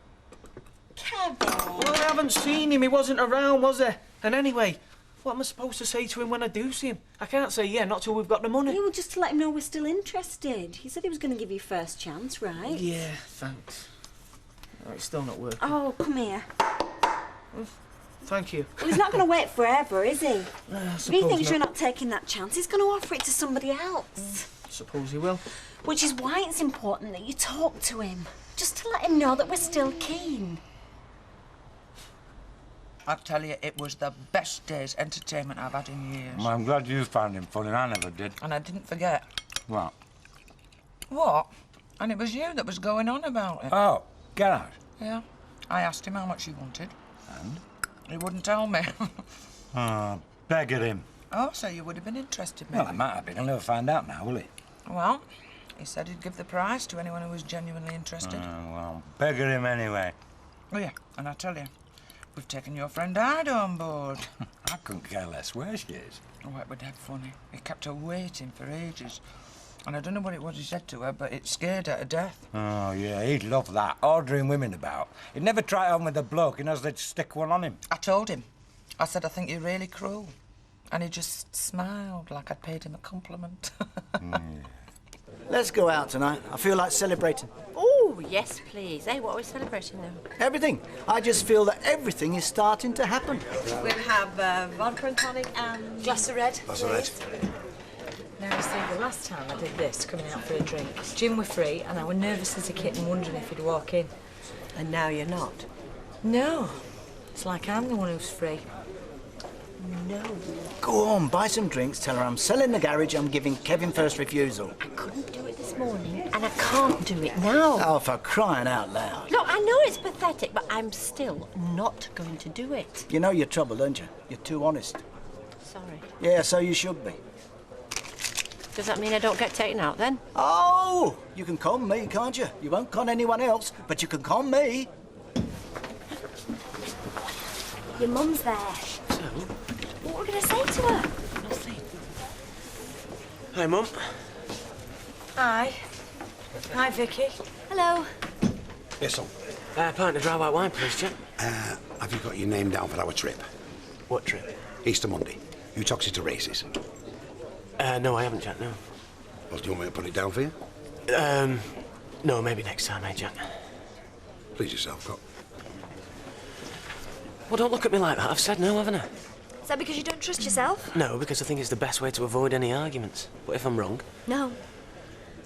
Kevin. Well, I haven't seen him. He wasn't around, was he? And anyway, what am I supposed to say to him when I do see him? I can't say yeah, not till we've got the money. Yeah, well, just to let him know we're still interested. He said he was going to give you first chance, right? Yeah, thanks. Oh, it's still not working. Oh, come here. Thank you. Well, he's not going to wait forever, is he? I If he thinks suppose you're not. not taking that chance, he's going to offer it to somebody else. Suppose he will. Which is why it's important that you talk to him. Just to let him know that we're still keen. I tell you, it was the best day's entertainment I've had in years. Well, I'm glad you found him funny. I never did. And I didn't forget. What? What? And it was you that was going on about it. Oh, get out. Yeah. I asked him how much he wanted. And? He wouldn't tell me. Oh, beggared him. Oh, so you would have been interested, maybe? Well, I might have been. He'll never find out now, will he? Well, he said he'd give the prize to anyone who was genuinely interested. Well, beggar him anyway. Oh, yeah, and I tell you, we've taken your friend Ida on board. I couldn't care less where she is. Oh, it was dead funny. He kept her waiting for ages. And I don't know what it was he said to her, but it scared her to death. Oh, yeah, he'd love that, ordering women about. He'd never try it on with a bloke, he knows they'd stick one on him. I told him. I said, I think you're really cruel. And he just smiled like I'd paid him a compliment. Let's go out tonight. I feel like celebrating. Oh, yes, please. Hey, what are we celebrating now? Everything. I just feel that everything is starting to happen. We'll have vodka and tonic and... Glass of red. Glass of red. Now, you see, the last time I did this, coming out for a drink, Jim were free and I was nervous as a kitten, wondering if he'd walk in. And now you're not? No. It's like I'm the one who's free. No. Go on, buy some drinks, tell her I'm selling the garage, I'm giving Kevin first refusal. I couldn't do it this morning, and I can't do it now. Oh, for crying out loud. Look, I know it's pathetic, but I'm still not going to do it. You know your trouble, don't you? You're too honest. Sorry. Yeah, so you should be. Does that mean I don't get taken out, then? Oh! You can con me, can't you? You won't con anyone else, but you can con me. Your mum's there. So? What are we going to say to her? Nothing. Hi, Mum. Hi. Hi, Vicky. Hello. Yes, sir. Pint of dry white wine, please, Jack. Have you got your name down for our trip? What trip? Easter Monday. You took it to races. No, I haven't, Jack, no. Well, do you want me to put it down for you? No, maybe next time, eh, Jack? Please yourself, Cock. Well, don't look at me like that. I've said no, haven't I? Is that because you don't trust yourself? No, because I think it's the best way to avoid any arguments. But if I'm wrong... No.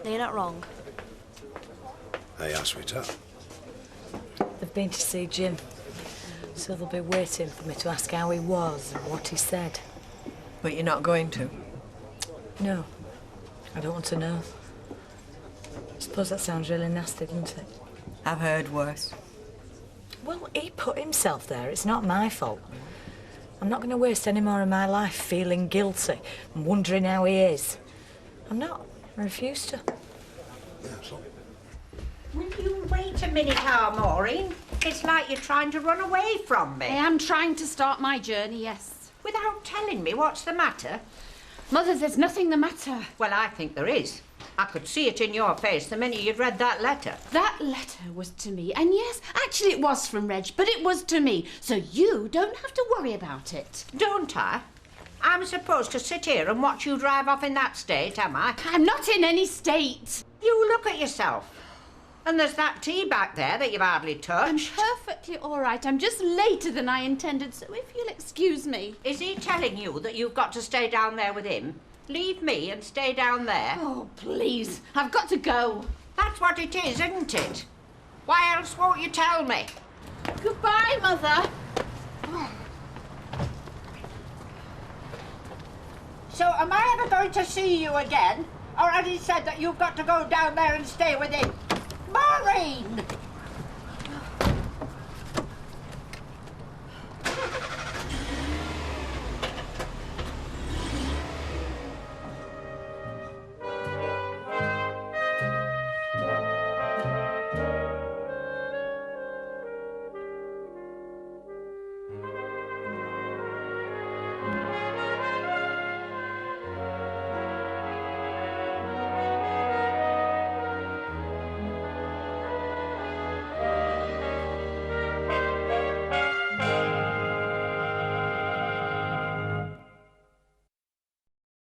No, you're not wrong. Hey, our sweetheart. They've been to see Jim, so they'll be waiting for me to ask how he was and what he said. But you're not going to? No, I don't want to know. I suppose that sounds really nasty, doesn't it? I've heard worse. Well, he put himself there. It's not my fault. I'm not going to waste any more of my life feeling guilty and wondering how he is. I'm not. I refuse to. Will you wait a minute, Maureen? It's like you're trying to run away from me. I am trying to start my journey, yes. Without telling me what's the matter? Mother, there's nothing the matter. Well, I think there is. I could see it in your face the minute you'd read that letter. That letter was to me, and yes, actually it was from Reg, but it was to me, so you don't have to worry about it. Don't I? I'm supposed to sit here and watch you drive off in that state, am I? I'm not in any state. You look at yourself. And there's that tea back there that you've hardly touched. I'm perfectly all right. I'm just later than I intended, so if you'll excuse me. Is he telling you that you've got to stay down there with him? Leave me and stay down there? Oh, please. I've got to go. That's what it is, isn't it? Why else won't you tell me? Goodbye, Mother. So am I ever going to see you again? Or has he said that you've got to go down there and stay with him? Maureen!